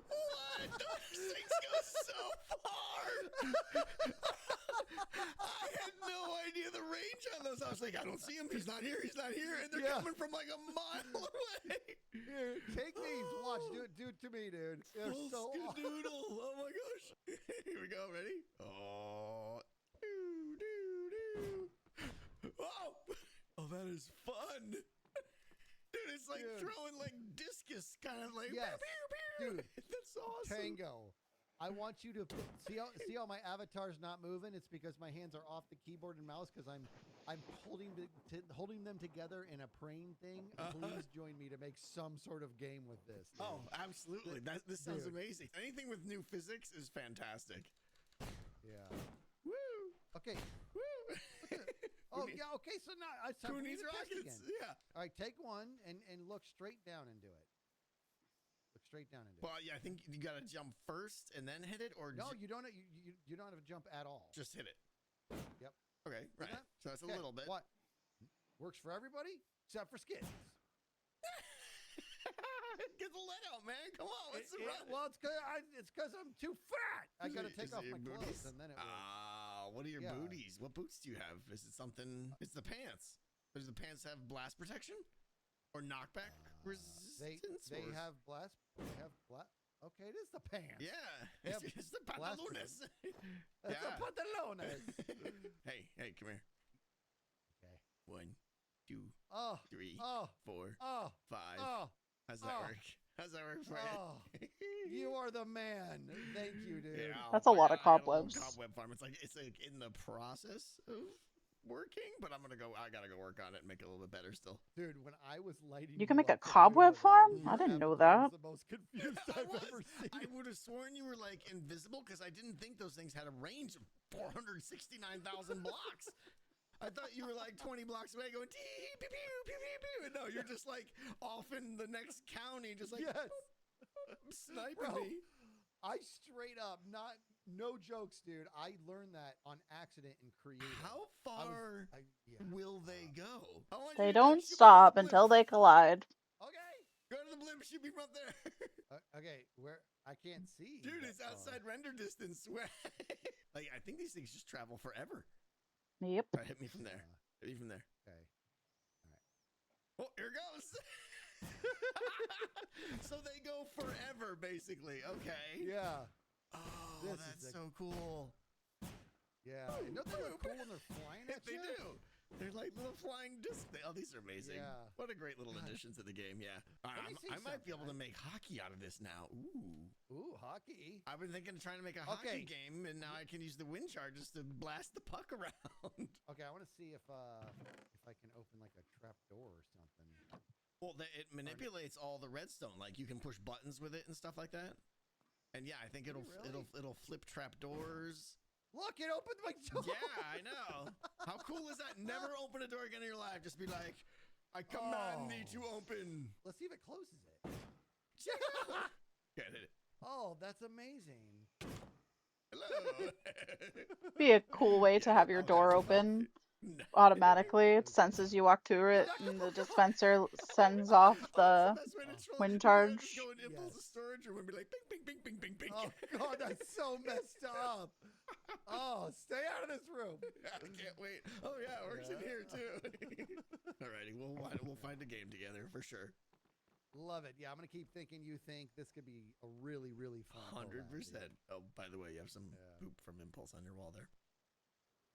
What? Those things go so far! I had no idea the range on those. I was like, I don't see him. He's not here. He's not here. And they're coming from like a mile away. Here, take these. Watch. Do it to me, dude. They're so awesome. Doodle. Oh my gosh. Here we go. Ready? Oh. Oh. Oh, that is fun. Dude, it's like throwing like discus, kind of like. Yes. Pew, pew. Dude, that's awesome. Tango. I want you to see how my avatar's not moving. It's because my hands are off the keyboard and mouse because I'm holding them together in a praying thing. Please join me to make some sort of game with this. Dude. Oh, absolutely. This sounds amazing. Anything with new physics is fantastic. Yeah. Woo. Okay. Woo. Oh yeah. Okay. So now it's time Who for me needs to test rockets? again. Yeah. All right. Take one and look straight down and do it. Look straight down and do Well, yeah, I think you got to jump first and then hit it, or it. No, you don't. You don't have to jump at all. just hit it. Yep. Okay, right. that? So that's a Okay, little bit. What? Works for everybody except for Skids. Get the lead out, man. Come on, what's the run? Well, it's because I'm too fat. I gotta take Is off it your my clothes booties? and then it works. What are your Yeah. booties? What boots do you have? Is it something? It's the pants. Does the pants have blast protection or knockback resistance? They or- have blast. They have blast. Okay, it is the pants. Yeah, They have it's the blast pantalones. That's the pantalones. Hey, come here. Okay. 1, 2, Oh. 3, Oh. 4, Oh. 5. Oh. How's that oh. work? How's that work for Oh. you? You are the man. Thank you, dude. Yeah, That's a lot of I have a little cobwebs. Cobweb farm. It's like in the process of working, but I gotta go work on it and make it a little bit better still. Dude, when I was lighting, You can make a up to do cobweb it, farm? your I didn't know avatar that. was the most confused I've ever seen. I would have sworn you were like invisible because I didn't think those things had a range of 469,000 blocks. I thought you were like 20 blocks away going, tee, pew, pew, pew, pew, pew. And no, you're just like off in the next county, just like Yes. sniping Bro, me. I straight up, no jokes, dude. I learned that on accident in creative. How far yeah. will they go? I want you They to don't shoot me stop from the until blimp. they collide. Okay. Go to the blimp, shoot me from up there. Okay, where I can't see. Dude, that it's far. outside render distance. Like, I think these things just travel forever. Yep. All right, hit me from there. Hit me from there. Okay. Oh, here it goes. So they go forever, basically. Okay. Yeah. Oh, This is that's a- so cool. Yeah. And don't they look cool when they're flying at They you? do. They're like little flying discs. Oh, these are amazing. Yeah. What a great little God. addition to the game. Yeah. Let me see I might be able to something. make hockey out of this now. Ooh. Ooh, hockey. I've been thinking of trying to make a hockey Okay. game, and now I can use the wind charges to blast the puck around. Okay, I want to see if I can open like a trap door or something. Well, it manipulates all the redstone. Like you can push buttons with it and stuff like that. And yeah, I think it'll Really? it'll flip trap doors. Look, it opened my door. Yeah, I know. How cool is that? Never open a door again in your life. Just be like, I command thee to open. Let's see if it closes it. Get it. Oh, that's amazing. Hello. Be a cool way to have your door open automatically. It senses you walk to it, and the dispenser sends off the wind charge. Just go in impulse Yes. storage room and be like, bing, bing, bing, bing, bing, bing. Oh God, that's so messed up. Oh, stay out of this room. I can't wait. Oh yeah, it works in here too. Alrighty, we'll find a game together for sure. Love it. Yeah, I'm gonna keep thinking. You think this could be a really, really fun. 100%. collab, dude. Oh, by the way, you have some poop from Impulse on your wall there.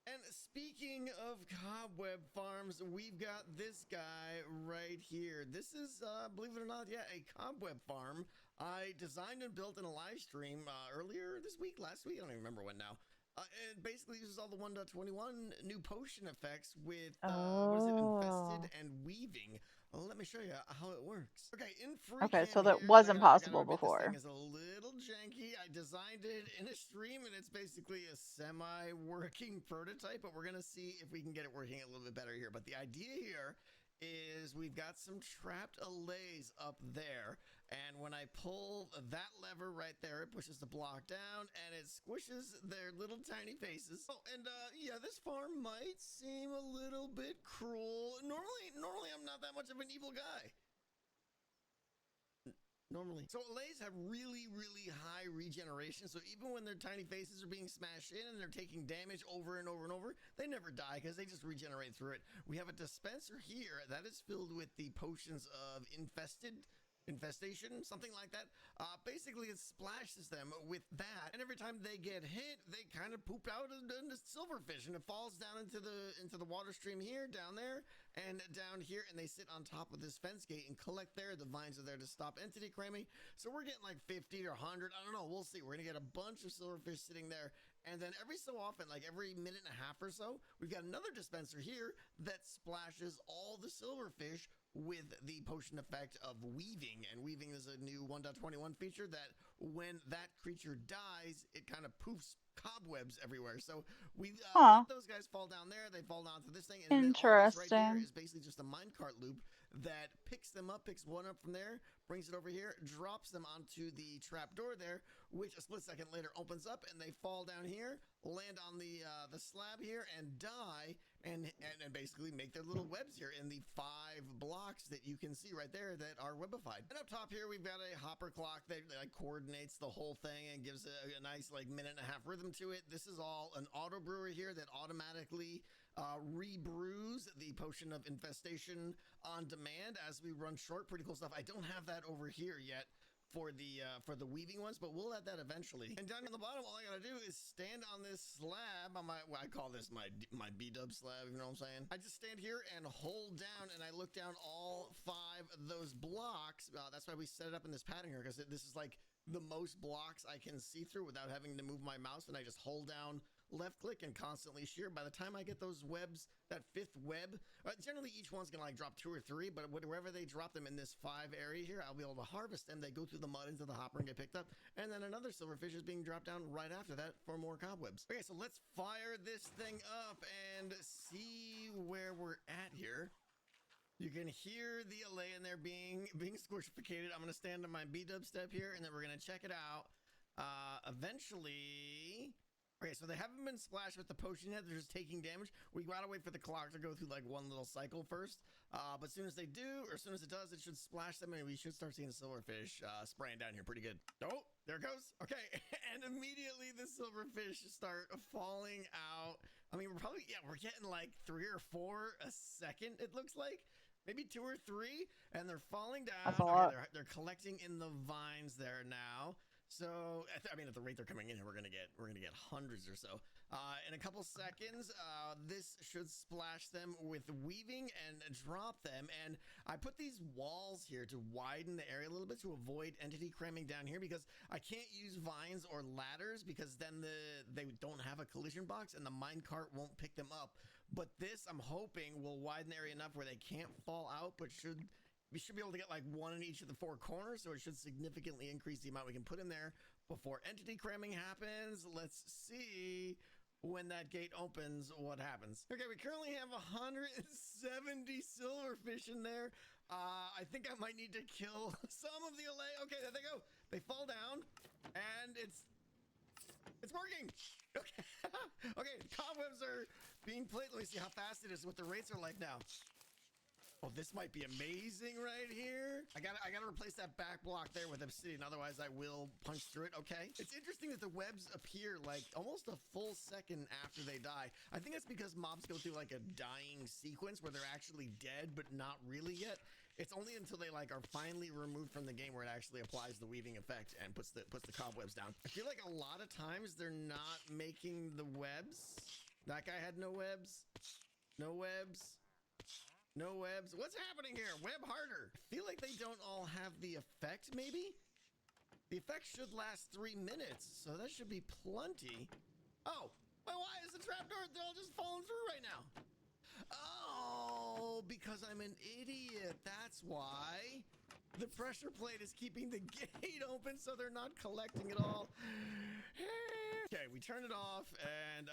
And speaking of cobweb farms, we've got this guy right here. This is, believe it or not, yeah, a cobweb farm I designed and built in a live stream earlier this week, last week, I don't even remember when now. It basically uses all the 1.21 new potion effects with, what is it, infested and weaving. Let me show you how it works. Okay, in free Okay, so cam that here, was I gotta impossible admit, before. This thing is a little janky. I designed it in a stream, and it's basically a semi-working prototype, but we're going to see if we can get it working a little bit better here. But the idea here is we've got some trapped allays up there, and when I pull that lever right there, it pushes the block down and it squishes their little tiny faces. Oh, and yeah, this farm might seem a little bit cruel. Normally I'm not that much of an evil guy. Normally. So allays have really, really high regeneration. So even when their tiny faces are being smashed in and they're taking damage over and over and over, they never die because they just regenerate through it. We have a dispenser here that is filled with the potions of infestation, something like that. Basically, it splashes them with that, and every time they get hit, they kind of poop out into silverfish, and it falls down into the water stream here, down there, and down here, and they sit on top of this fence gate and collect there. The vines are there to stop entity cramming, so we're getting like 50 or 100. I don't know. We'll see. We're gonna get a bunch of silverfish sitting there, and then every so often, like every minute and a half or so, we've got another dispenser here that splashes all the silverfish with the potion effect of weaving. And weaving is a new 1.21 feature that when that creature dies, it kind of poofs cobwebs everywhere. So we let those guys fall down there, they fall down to this thing, and then all this right here is basically just a minecart loop that picks them up, picks one up from there, brings it over here, drops them onto the trap door there, which a split second later opens up, and they fall down here, land on the slab here, and die, and basically make their little webs here in the 5 blocks that you can see right there that are webified. And up top here, we've got a hopper clock that like coordinates the whole thing and gives a nice like minute and a half rhythm to it. This is all an auto brewer here that automatically rebrews the potion of infestation on demand as we run short. Pretty cool stuff. I don't have that over here yet for the weaving ones, but we'll add that eventually. And down on the bottom, all I gotta do is stand on this slab on my, well, I call this my B-dub slab, you know what I'm saying? I just stand here and hold down, and I look down all 5 of those blocks. That's why we set it up in this pattern here, because this is like the most blocks I can see through without having to move my mouse, and I just hold down left click and constantly shear. By the time I get those webs, that 5th web, generally each one's gonna like drop 2 or 3, but wherever they drop them in this 5 area here, I'll be able to harvest them. They go through the mud into the hopper and get picked up, and then another silverfish is being dropped down right after that for more cobwebs. Okay, so let's fire this thing up and see where we're at here. You can hear the allay in there being squishificated. I'm gonna stand on my B-dub step here, and then we're gonna check it out. Eventually. Okay, so they haven't been splashed with the potion yet. They're just taking damage. We gotta wait for the clock to go through like one little cycle first. But as soon as they do, or as soon as it does, it should splash them, and we should start seeing silverfish spraying down here pretty good. Oh, there it goes. Okay, and immediately the silverfish start falling out. I mean, we're getting like 3 or 4 a second, it looks like. Maybe 2 or 3, and they're falling down. That's a lot. Okay, they're collecting in the vines there now. So, I mean, at the rate they're coming in here, we're gonna get hundreds or so. In a couple seconds, this should splash them with weaving and drop them. And I put these walls here to widen the area a little bit to avoid entity cramming down here, because I can't use vines or ladders because then they don't have a collision box and the minecart won't pick them up. But this, I'm hoping, will widen the area enough where they can't fall out, but we should be able to get like 1 in each of the 4 corners, so it should significantly increase the amount we can put in there before entity cramming happens. Let's see when that gate opens, what happens? Okay, we currently have 170 silverfish in there. I think I might need to kill some of the allay. Okay, there they go. They fall down, and it's working. Okay, okay. Cobwebs are being played. Let me see how fast it is. What the rates are like now. Oh, this might be amazing right here. I gotta replace that back block there with obsidian, otherwise I will punch through it. Okay. It's interesting that the webs appear like almost a full second after they die. I think that's because mobs go through like a dying sequence where they're actually dead, but not really yet. It's only until they like are finally removed from the game where it actually applies the weaving effect and puts the cobwebs down. I feel like a lot of times they're not making the webs. That guy had no webs. No webs. No webs. What's happening here? Web harder. I feel like they don't all have the effect, maybe? The effect should last 3 minutes, so that should be plenty. Oh, why is the trapdoor? They're all just falling through right now. Oh, because I'm an idiot. That's why. The pressure plate is keeping the gate open so they're not collecting it all. Okay, we turn it off and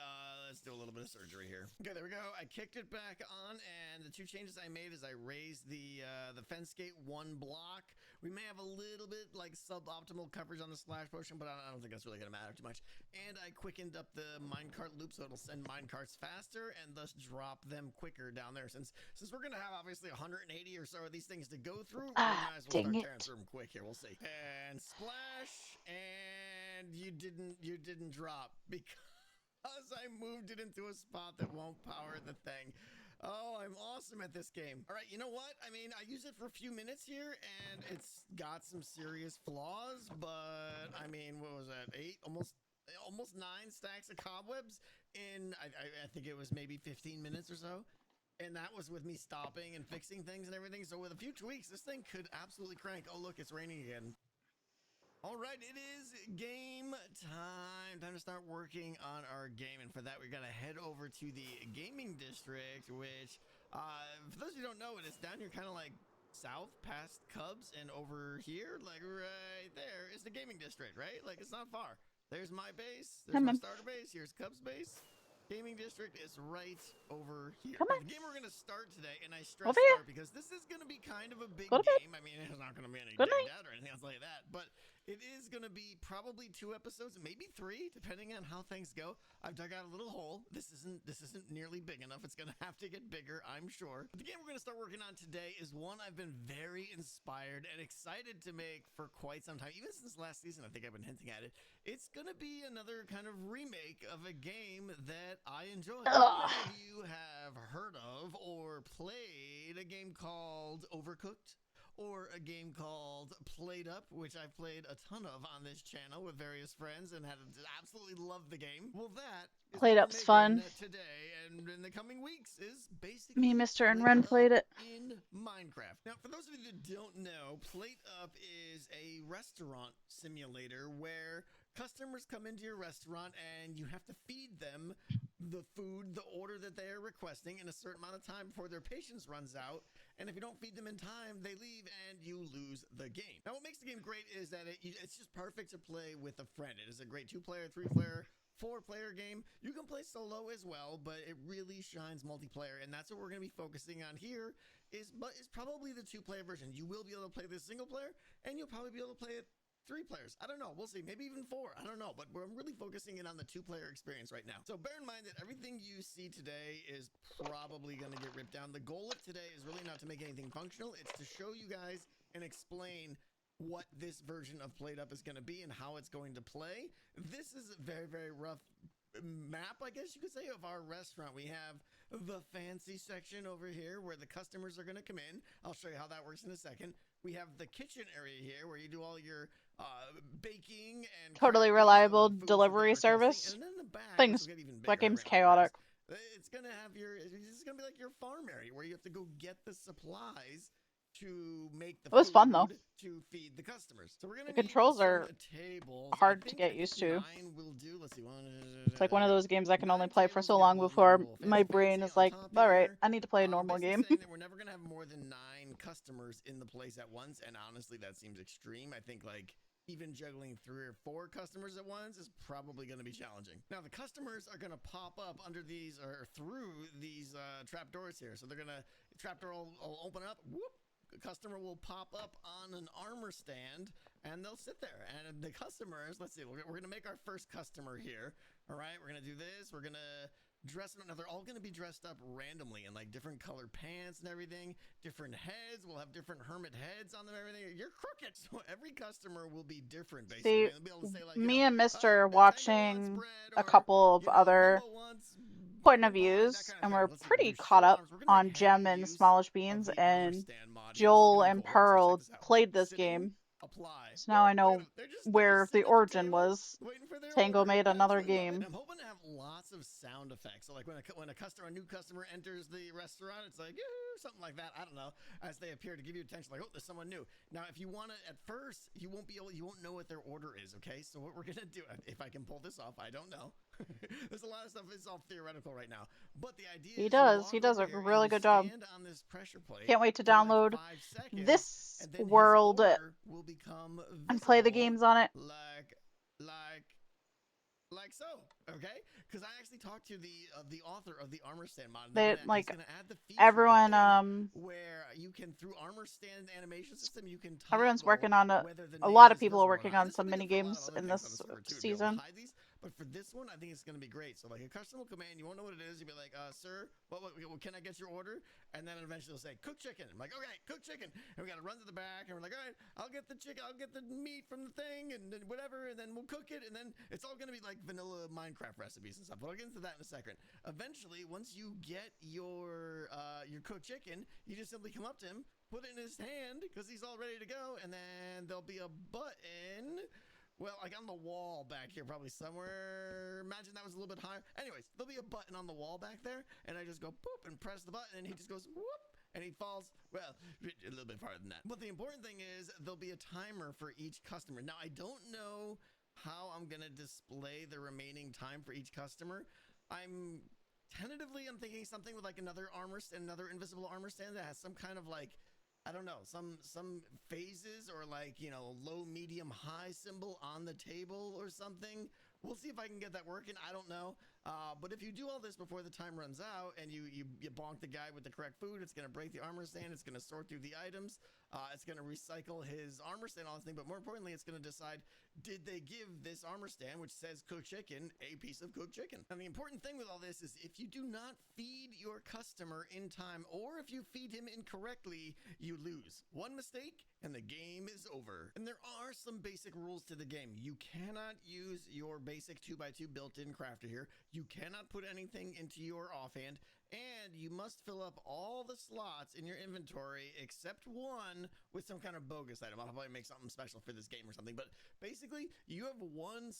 let's do a little bit of surgery here. Okay, there we go. I kicked it back on, and the two changes I made is I raised the fence gate 1 block. We may have a little bit like suboptimal coverage on the splash potion, but I don't think that's really gonna matter too much. And I quickened up the minecart loop so it'll send minecarts faster and thus drop them quicker down there. Since we're gonna have obviously 180 or so of these things to go through, we might as well start tearing through them quick here. We'll see. And splash, and you didn't drop because I moved it into a spot that won't power the thing. Oh, I'm awesome at this game. All right, you know what? I mean, I used it for a few minutes here, and it's got some serious flaws, but I mean, what was that? 8, almost 9 stacks of cobwebs in, I think it was maybe 15 minutes or so. And that was with me stopping and fixing things and everything. So with a few tweaks, this thing could absolutely crank. Oh, look, it's raining again. All right, it is game time. Time to start working on our game. And for that, we're going to head over to the gaming district, which, for those of you who don't know it, it's down here kind of like south past Cubs. And over here, like right there, is the gaming district, right? Like, it's not far. There's my base. There's my starter base. Here's Cubs base. Gaming district is right over here. The game we're going to start today, and I stress start because this is going to be kind of a big game. I mean, it's not going to be any day out or anything else like that, but it is going to be probably 2 episodes, maybe 3, depending on how things go. I've dug out a little hole. This isn't nearly big enough. It's going to have to get bigger, I'm sure. But the game we're going to start working on today is one I've been very inspired and excited to make for quite some time. Even since last season, I think I've been hinting at it. It's going to be another kind of remake of a game that I enjoy. How many of you have heard of or played a game called Overcooked? Or a game called Played Up, which I've played a ton of on this channel with various friends and had absolutely loved the game. Well, that is Played Up's fun. Today and in the coming weeks is basically me, Mr. and Ren played it in Minecraft. Now, for those of you that don't know, Played Up is a restaurant simulator where customers come into your restaurant and you have to feed them the food, the order that they are requesting in a certain amount of time before their patience runs out. And if you don't feed them in time, they leave and you lose the game. Now, what makes the game great is that it's just perfect to play with a friend. It is a great 2-player, 3-player, 4-player game. You can play solo as well, but it really shines multiplayer. And that's what we're going to be focusing on here is probably the 2-player version. You will be able to play this single player and you'll probably be able to play it 3 players. I don't know. We'll see. Maybe even 4. I don't know. But we're really focusing in on the 2-player experience right now. So bear in mind that everything you see today is probably going to get ripped down. The goal of today is really not to make anything functional. It's to show you guys and explain what this version of Played Up is going to be and how it's going to play. This is a very, very rough map, I guess you could say, of our restaurant. We have the fancy section over here where the customers are going to come in. I'll show you how that works in a second. We have the kitchen area here where you do all your baking and totally reliable delivery service. And then in the back, things that game's chaotic. It's gonna have it's gonna be like your farm area where you have to go get the supplies to make the food fun though to feed the customers. So we're gonna the controls are hard to get used to. Let's see, it's like one of those games I can only play for so long before my brain is like, all right, I need to play a normal game. We're never gonna have more than 9 customers in the place at once, and honestly, that seems extreme. I think like even juggling 3 or 4 customers at once is probably going to be challenging. Now, the customers are going to pop up under these or through these trap doors here. So they're going to, trap door will open up, whoop, the customer will pop up on an armor stand and they'll sit there. And the customers, let's see, we're going to make our first customer here. All right, we're going to do this. We're going to dress them. Now, they're all going to be dressed up randomly in like different colored pants and everything. Different heads. We'll have different hermit heads on them. Everything. You're crooked. So every customer will be different, basically. See, They'll be able to say like, me you know, and Mr. Tango wants watching bread, a or, couple of you know, other Mumbo wants point of pumpkin pie, that views, kind of and thing. we're Let's see, we're pretty gonna do caught show up arms. We're gonna on make heavy Gem and use Smallish of Beans, the armor and stand mod here. This is Joel gonna be and cool. Watch Pearl this. Check this out. played this Sitting, game. apply. So now I Look at know 'em. They're just where the sitting at the origin table, was. waiting for their Tango order. made another Absolutely love it. game. I'm hoping to have lots of sound effects. So like when a new customer enters the restaurant, it's like something like that. I don't know, as they appear to give you attention, like, oh, there's someone new. Now, if you want to, at first, you won't know what their order is. Okay, so what we're gonna do, if I can pull this off, I don't know. There's a lot of stuff. It's all theoretical right now, but the idea He is does. you He does walk a over here really and you good job. stand on this pressure plate. Can't wait to for like download 5 seconds, this and then his world order will become and play the visible games on it. like so, okay? Because I actually talked to the author of the armor stand mod. They He's like gonna add the feature, everyone. I think, where you can, through armor stand animation system, you can Everyone's toggle working on whether the a name lot of is people are visible or working not. on This will some be mini good for a lot of games other in things on the this server too, to be able to season. hide these. But for this one, I think it's going to be great. So like a customer will come in, you won't know what it is. You'll be like, sir, what can I get your order? And then eventually they'll say, cooked chicken. I'm like, okay, cooked chicken. And we got to run to the back and we're like, all right, I'll get the chicken, I'll get the meat from the thing and then whatever. And then we'll cook it. And then it's all going to be like vanilla Minecraft recipes and stuff. But I'll get into that in a second. Eventually, once you get your cooked chicken, you just simply come up to him, put it in his hand because he's all ready to go. And then there'll be a button. Well, like on the wall back here, probably somewhere. Imagine that was a little bit higher. Anyways, there'll be a button on the wall back there, and I just go boop and press the button, and he just goes whoop, and he falls, well, a little bit farther than that. But the important thing is there'll be a timer for each customer. Now, I don't know how I'm going to display the remaining time for each customer. I'm thinking something with like another invisible armor stand that has some kind of like, I don't know, some phases or like, you know, low, medium, high symbol on the table or something. We'll see if I can get that working. I don't know. But if you do all this before the time runs out and you bonk the guy with the correct food, it's going to break the armor stand. It's going to sort through the items. It's going to recycle his armor stand, all this thing. But more importantly, it's going to decide, did they give this armor stand, which says cooked chicken, a piece of cooked chicken? And the important thing with all this is if you do not feed your customer in time, or if you feed him incorrectly, you lose. One mistake and the game is over. And there are some basic rules to the game. You cannot use your basic 2x2 built-in crafter here. You cannot put anything into your offhand, and you must fill up all the slots in your inventory except one with some kind of bogus item. I'll probably make something special for this game or something, but basically you have one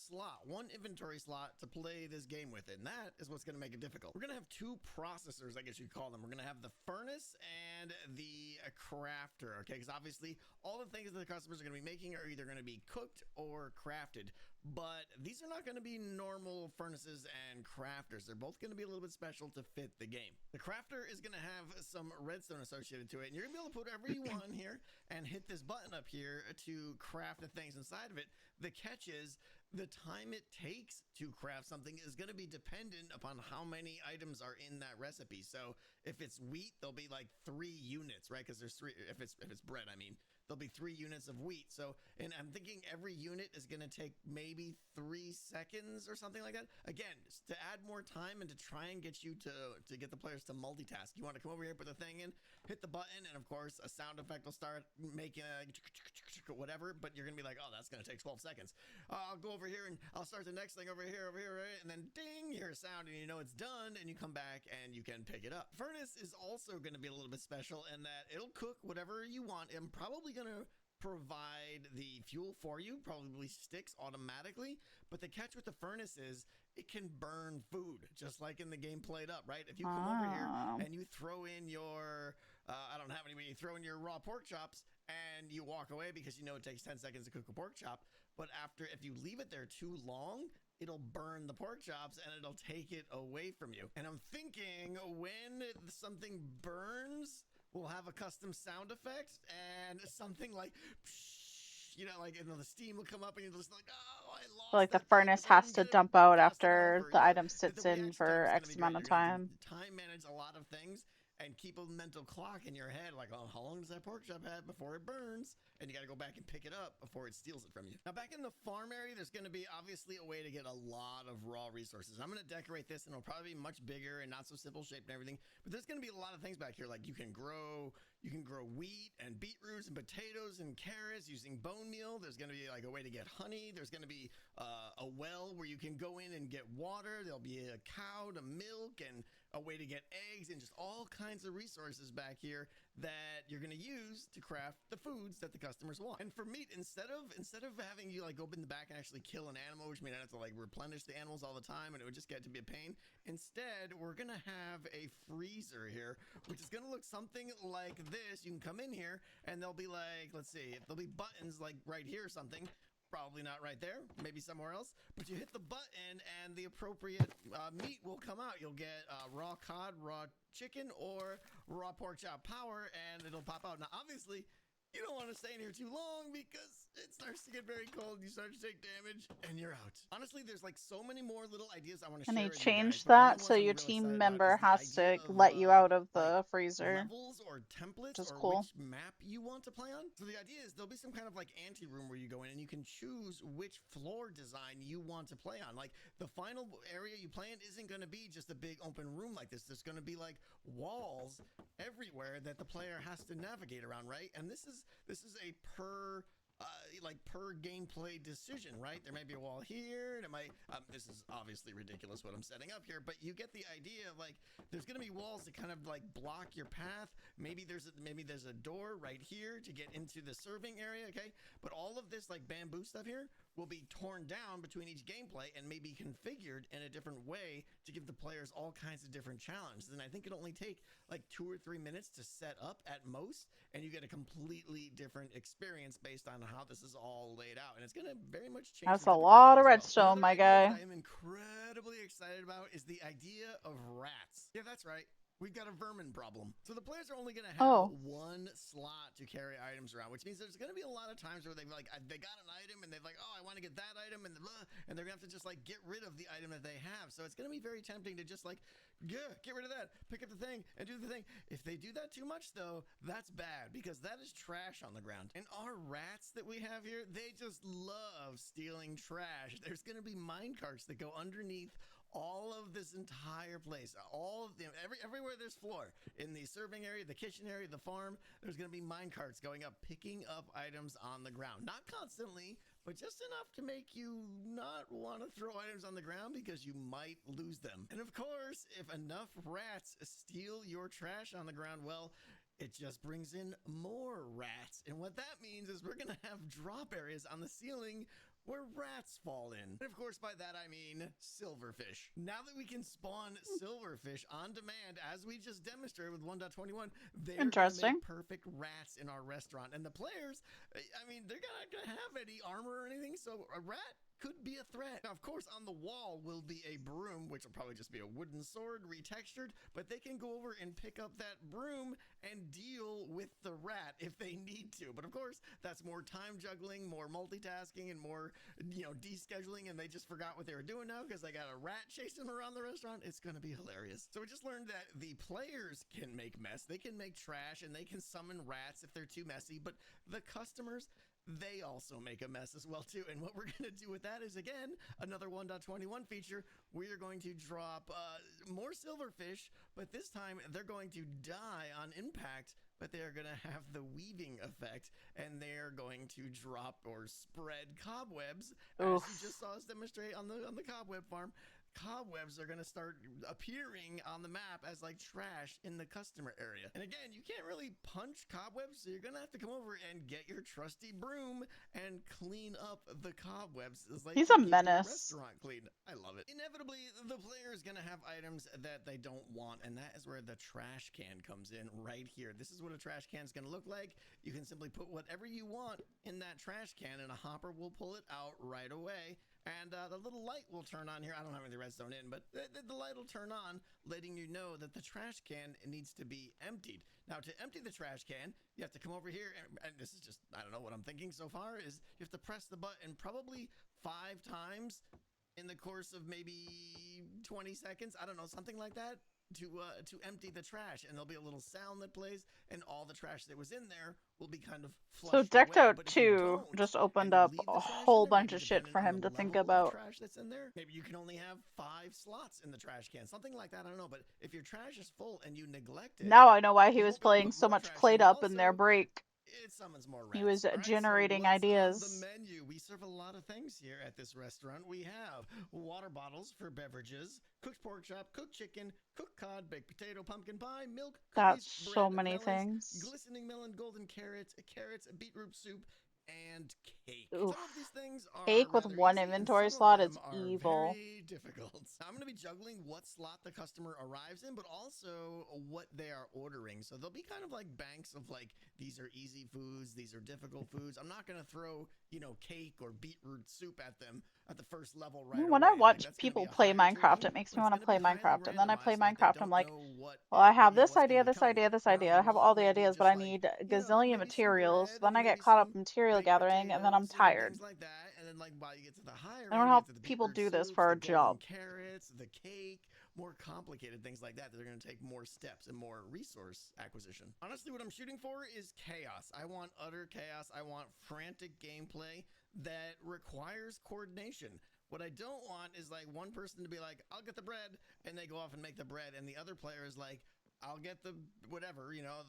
inventory slot to play this game with, and that is what's going to make it difficult. We're going to have 2 processors, I guess you'd call them. We're going to have the furnace and the crafter, okay? Because obviously all the things that the customers are going to be making are either going to be cooked or crafted. But these are not going to be normal furnaces and crafters. They're both going to be a little bit special to fit the game. The crafter is going to have some redstone associated to it, and you're going to be able to put whatever you want in here and hit this button up here to craft the things inside of it. The catch is the time it takes to craft something is going to be dependent upon how many items are in that recipe. So if it's wheat, there'll be like 3 units, right? Because there's 3. If it's bread, I mean, there'll be 3 units of wheat. So, and I'm thinking every unit is going to take maybe 3 seconds or something like that. Again, to add more time and to try and get you to get the players to multitask. You want to come over here, put the thing in, hit the button, and of course a sound effect will start making a whatever, but you're going to be like, oh, that's going to take 12 seconds. I'll go over here and I'll start the next thing over here, right? And then ding, you hear a sound and you know it's done, and you come back and you can pick it up. Furnace is also going to be a little bit special in that it'll cook whatever you want and probably going to provide the fuel for you, probably sticks automatically. But the catch with the furnace is it can burn food, just like in the game Played Up, right? If you come over here and you throw in your, I don't have any, but you throw in your raw pork chops and you walk away because you know it takes 10 seconds to cook a pork chop. But if you leave it there too long, it'll burn the pork chops and it'll take it away from you. And I'm thinking when something burns, we'll have a custom sound effect and something like you know, like, and the steam will come up and you're just like, oh, I lost So, like the that thing, furnace but then has to get it dump out fast enough, after or, the you know, item sits the in reaction time for is going to X be great. amount of You're going to have time. to time manage a lot of things and keep a mental clock in your head, like, oh, how long does that pork chop have before it burns? And you got to go back and pick it up before it steals it from you. Now, back in the farm area, there's going to be obviously a way to get a lot of raw resources. I'm going to decorate this, and it'll probably be much bigger and not so simple shaped and everything. But there's going to be a lot of things back here, like you can grow wheat and beetroots and potatoes and carrots using bone meal. There's going to be like a way to get honey. There's going to be a well where you can go in and get water. There'll be a cow to milk and a way to get eggs and just all kinds of resources back here that you're going to use to craft the foods that the customers want. And for meat, instead of having you like go in the back and actually kill an animal, which means I have to like replenish the animals all the time and it would just get to be a pain, instead we're going to have a freezer here, which is going to look something like this. You can come in here and there'll be like, let's see, there'll be buttons like right here or something. Probably not right there, maybe somewhere else, but you hit the button and the appropriate meat will come out. You'll get raw cod, raw chicken, or raw pork chop power, and it'll pop out. Now, obviously, you don't want to stay in here too long because it starts to get very cold. You start to take damage, and you're out. Honestly, there's like so many more little ideas I want to And share they with you guys. changed But one of that the so ones I'm your real team excited about member is the has idea to of, let you out of like, the freezer. levels or templates Which is or cool. which map you want to play on. So the idea is there'll be some kind of like anti-room where you go in and you can choose which floor design you want to play on. Like the final area you play in isn't going to be just a big open room like this. There's going to be like walls everywhere that the player has to navigate around, right? And this is a per gameplay decision, right? There may be a wall here, and it might. This is obviously ridiculous what I'm setting up here, but you get the idea. Like, there's going to be walls that kind of like block your path. Maybe there's a door right here to get into the serving area. Okay, but all of this like bamboo stuff here will be torn down between each gameplay and maybe configured in a different way to give the players all kinds of different challenges. And I think it'll only take like 2 or 3 minutes to set up at most, and you get a completely different experience based on how this is all laid out. And it's going to very much change. That's the a difficulty lot of as well. redstone, Another my idea guy. that I am incredibly excited about is the idea of rats. Yeah, that's right. We've got a vermin problem. So the players are only going to have one slot to carry items around, which means there's going to be a lot of times where they got an item and they're like, oh, I want to get that item, and they're going to have to just like get rid of the item that they have. So it's going to be very tempting to just like, yeah, get rid of that, pick up the thing and do the thing. If they do that too much though, that's bad because that is trash on the ground. And our rats that we have here, they just love stealing trash. There's going to be mine carts that go underneath all of this entire place, everywhere there's floor, in the serving area, the kitchen area, the farm, there's going to be mine carts going up, picking up items on the ground. Not constantly, but just enough to make you not want to throw items on the ground because you might lose them. And of course, if enough rats steal your trash on the ground, well, it just brings in more rats. And what that means is we're going to have drop areas on the ceiling where rats fall in. And of course, by that I mean silverfish. Now that we can spawn silverfish on demand, as we just demonstrated with 1.21, they're gonna make perfect rats in our restaurant. And the players, I mean, they're not gonna have any armor or anything, so a rat could be a threat. Now, of course, on the wall will be a broom, which will probably just be a wooden sword retextured, but they can go over and pick up that broom and deal with the rat if they need to. But of course, that's more time juggling, more multitasking, and more, descheduling, and they just forgot what they were doing now because they got a rat chasing them around the restaurant. It's going to be hilarious. So we just learned that the players can make mess, they can make trash, and they can summon rats if they're too messy, but the customers, they also make a mess as well too. And what we're going to do with that is, again, another 1.21 feature. We are going to drop more silverfish, but this time they're going to die on impact, but they are going to have the weaving effect, and they're going to drop or spread cobwebs. As you just saw us demonstrate on the cobweb farm. Cobwebs are going to start appearing on the map as like trash in the customer area. And again, you can't really punch cobwebs, so you're going to have to come over and get your trusty broom and clean up the cobwebs. It's like he's a menace. Restaurant clean. I love it. Inevitably, the player is going to have items that they don't want, and that is where the trash can comes in right here. This is what a trash can is going to look like. You can simply put whatever you want in that trash can, and a hopper will pull it out right away. And the little light will turn on here. I don't have any redstone in, but the light will turn on, letting you know that the trash can needs to be emptied. Now, to empty the trash can, you have to come over here, and this is just, I don't know what I'm thinking so far, is you have to press the button probably 5 times in the course of maybe 20 seconds. I don't know, something like that. To empty the trash, and there'll be a little sound that plays, and all the trash that was in there will be kind of So flushed Decked away. Out But if you 2 don't, just and opened you up leave a the trash in whole there, bunch maybe of shit dependent for on him the to think level of about. trash that's in there, maybe you can only have 5 slots in the trash can, something like that. I don't know, but if your trash is full and you neglect it, Now I know why he you was won't be able to playing put so more much trash Played in. Up in their Also, break. it summons more rats. He was All right, generating so what's on the ideas. menu? We serve a lot of things here at this restaurant. We have water bottles for beverages, cooked pork chop, cooked chicken, cooked cod, baked potato, pumpkin pie, milk, cookies, That's bread, so many melons, things. glistening melon, golden carrots, beetroot soup, and cake. Oof. Some of these things are Cake with rather one easy, and inventory some slot of is them are evil. very difficult. I'm going to be juggling what slot the customer arrives in, but also what they are ordering. So there'll be kind of like banks of like, these are easy foods, these are difficult foods. I'm not going to throw, you know, cake or beetroot soup at them at the first level right When away. I watch That's gonna be people a play higher tier Minecraft, thing, it makes but me it's want to gonna play be highly Minecraft. And then I randomized play so that they Minecraft, I'm don't like, know what well, I have what's this gonna idea, be this coming. idea, this Now, idea. the I have meal all the may be ideas, but just I like, need a you know, gazillion maybe some materials. bread, Then I get maybe caught up some in material baked gathering, and then I'm potatoes, you know, tired. things like that. And then like while you get to the higher I don't end, know you how get to the people beetroot do this soups, for the a golden job. carrots, the cake, more complicated things like that that are going to take more steps and more resource acquisition. Honestly, what I'm shooting for is chaos. I want utter chaos. I want frantic gameplay that requires coordination. What I don't want is like one person to be like, I'll get the bread, and they go off and make the bread, and the other player is like, I'll get the whatever, you know,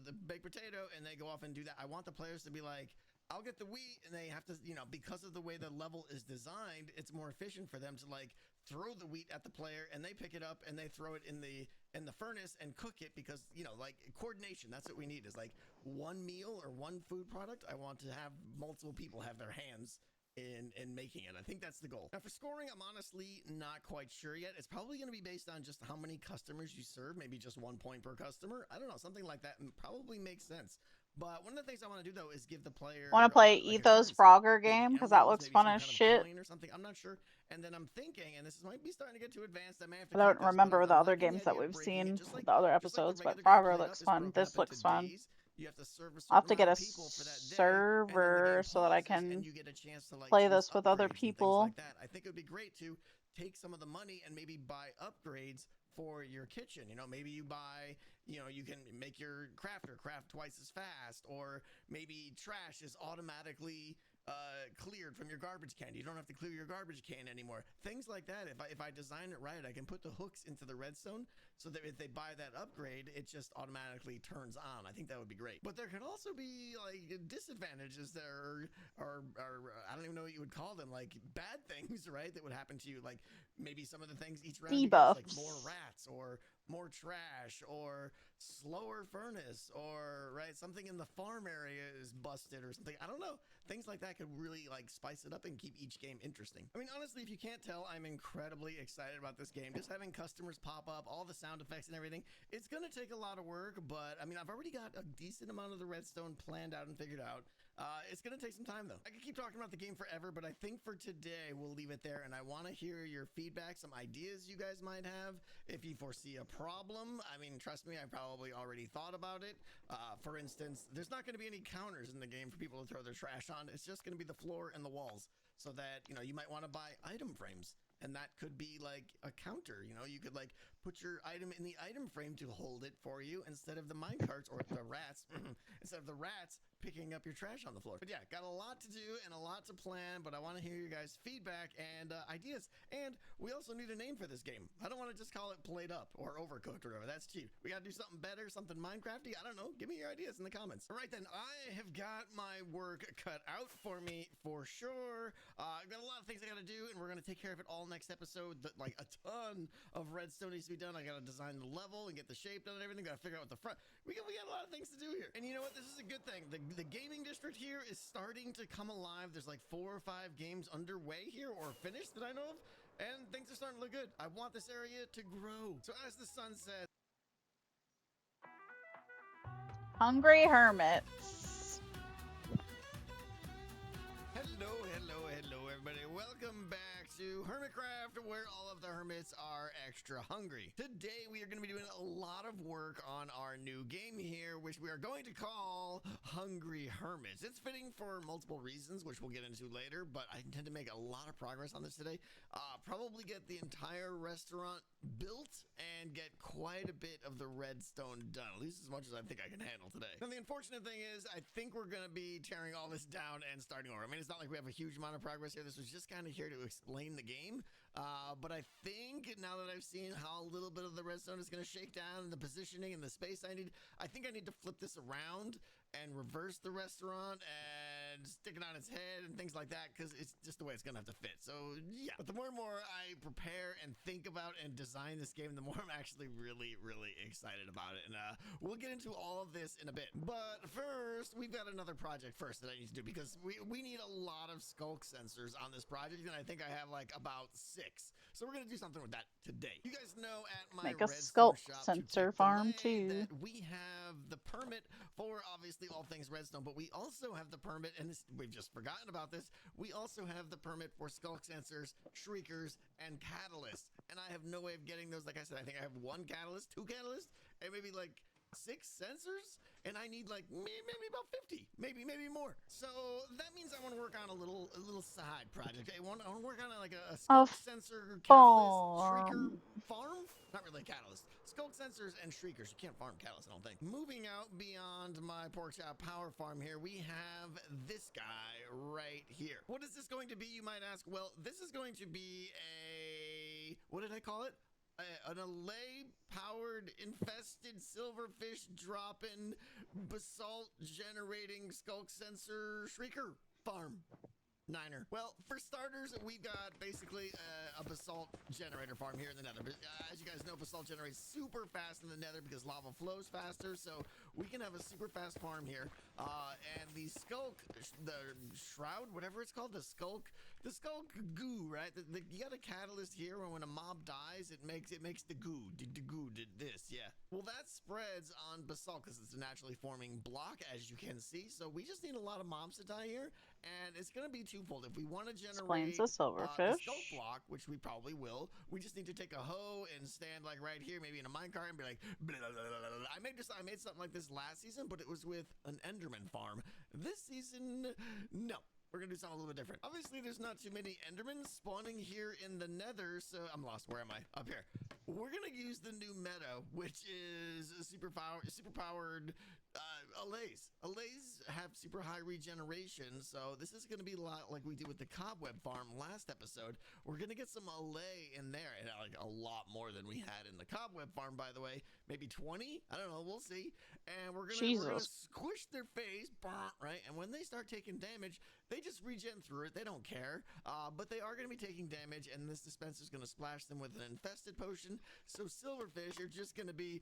the baked potato, and they go off and do that. I want the players to be like, I'll get the wheat, and they have to, you know, because of the way the level is designed, it's more efficient for them to like throw the wheat at the player, and they pick it up and they throw it in the furnace and cook it, because, you know, like coordination, that's what we need, is like one meal or one food product. I want to have multiple people have their hands in making it. I think that's the goal. Now for scoring, I'm honestly not quite sure yet. It's probably going to be based on just how many customers you serve, maybe just 1 point per customer. I don't know, something like that probably makes sense. But one of the things I want to do, though, is give the player Want to play like a Ethos currency. Frogger Maybe game? Because that emeralds, looks maybe fun some as kind of shit. coin or something. I'm not sure. And then I'm thinking, and this might be starting to get too advanced, I may have to I don't keep this, but remember the I'm other liking games the that idea of we've breaking it seen, just like the other the episodes, but regular game Frogger Played Up looks is fun. broken This up into looks fun. days. You have to serve a I'll have certain to get amount a of people for that day, and then the game server so that I pauses, and can you get a chance to like play choose this with other upgrades and things people. like that. I think it would be great to take some of the money and maybe buy upgrades for your kitchen. You know, maybe you buy, you know, you can make your crafter craft twice as fast, or maybe trash is automatically cleared from your garbage can. You don't have to clear your garbage can anymore. Things like that. If I design it right, I can put the hooks into the redstone so that if they buy that upgrade, it just automatically turns on. I think that would be great. But there could also be like disadvantages there, or I don't even know what you would call them, like bad things, right? That would happen to you. Like maybe some of the things each round you get is like more rats, or more trash, or slower furnace, or right, something in the farm area is busted or something. I don't know. Things like that could really like spice it up and keep each game interesting. I mean, honestly, if you can't tell, I'm incredibly excited about this game. Just having customers pop up, all the sound effects and everything, it's gonna take a lot of work, but I mean, I've already got a decent amount of the redstone planned out and figured out. It's gonna take some time though. I could keep talking about the game forever, but I think for today we'll leave it there, and I want to hear your feedback, some ideas you guys might have. If you foresee a problem, I mean, trust me, I probably already thought about it. For instance, there's not going to be any counters in the game for people to throw their trash on. It's just going to be the floor and the walls, so that, you know, you might want to buy item frames, and that could be like a counter. You know, you could like put your item in the item frame to hold it for you, instead of the minecarts or the rats, instead of the rats picking up your trash on the floor. But yeah, got a lot to do and a lot to plan, but I want to hear your guys' feedback and ideas. And we also need a name for this game. I don't want to just call it Played Up or Overcooked or whatever. That's cheap. We got to do something better, something Minecrafty. I don't know. Give me your ideas in the comments. All right, then. I have got my work cut out for me for sure. I've got a lot of things I got to do, and we're going to take care of it all next episode. Like a ton of redstone needs to be done. I got to design the level and get the shape done and everything. Got to figure out what the front. We got a lot of things to do here. And you know what? This is a good thing. The gaming district here is starting to come alive. There's like 4 or 5 games underway here, or finished, that I know of, and things are starting to look good. I want this area to grow. So as the sun sets, Hungry hermits. hello, everybody. Welcome back to Hermitcraft, where all of the hermits are extra hungry. Today, we are going to be doing a lot of work on our new game here, which we are going to call Hungry Hermits. It's fitting for multiple reasons, which we'll get into later, but I intend to make a lot of progress on this today. Probably get the entire restaurant built and get quite a bit of the redstone done, at least as much as I think I can handle today. And the unfortunate thing is, I think we're going to be tearing all this down and starting over. I mean, it's not like we have a huge amount of progress here. This was just kind of here to explain the game. But I think now that I've seen how a little bit of the redstone is going to shake down, and the positioning and the space I think I need to flip this around and reverse the restaurant and stick it on its head and things like that, because it's just the way it's going to have to fit. So yeah, but the more and more I prepare and think about and design this game, the more I'm actually really, really excited about it. And we'll get into all of this in a bit. But first, we've got another project first that I need to do, because we need a lot of skulk sensors on this project, and I think I have like about 6. So we're going to do something with that today. You guys know at my Make a redstone skulk shop, sensor KT farm KUPKAKE, too. that we have the permit for obviously all things redstone, but we also have the permit, and this, we've just forgotten about this, we also have the permit for skulk sensors, shriekers, and catalysts. And I have no way of getting those. Like I said, I think I have 1 catalyst, 2 catalysts, and maybe like 6 sensors, and I need like maybe about 50, maybe more. So that means I want to work on a little side project. I want to work on like a skulk sensor, catalyst, shrieker farm. Not really a catalyst. Skulk sensors and shriekers. You can't farm catalysts, I don't think. Moving out beyond my pork chop power farm here, we have this guy right here. What is this going to be, you might ask? Well, this is going to be a, what did I call it? An allay-powered, infested silverfish dropping, basalt-generating skulk sensor shrieker farm. Niner. Well, for starters, we've got basically a basalt generator farm here in the nether. But as you guys know, basalt generates super fast in the nether because lava flows faster, so we can have a super fast farm here. And the skulk, the shroud, whatever it's called, the skulk goo, right? You got a catalyst here, and when a mob dies, it makes the goo. The goo did this, yeah. Well, that spreads on basalt because it's a naturally forming block, as you can see. So we just need a lot of mobs to die here, and it's going to be twofold. If we want to generate Explains the the silverfish. skulk block, which we probably will, we just need to take a hoe and stand like right here, maybe in a minecart, and be like, blah, blah, blah, blah, blah. I made something like this last season, but it was with an Enderman farm. This season, no. We're going to do something a little bit different. Obviously, there's not too many Endermen spawning here in the nether, so I'm lost. Where am I? Up here. We're going to use the new meta, which is a super powered allays. Allays have super high regeneration, so this is going to be a lot like we did with the cobweb farm last episode. We're going to get some allay in there, and like a lot more than we had in the cobweb farm, by the way. Maybe 20? I don't know. We'll see. And we're gonna squish their face, right? And when they start taking damage, they just regen through it. They don't care. But they are gonna be taking damage, and this dispenser is gonna splash them with an infested potion. So silverfish are just gonna be,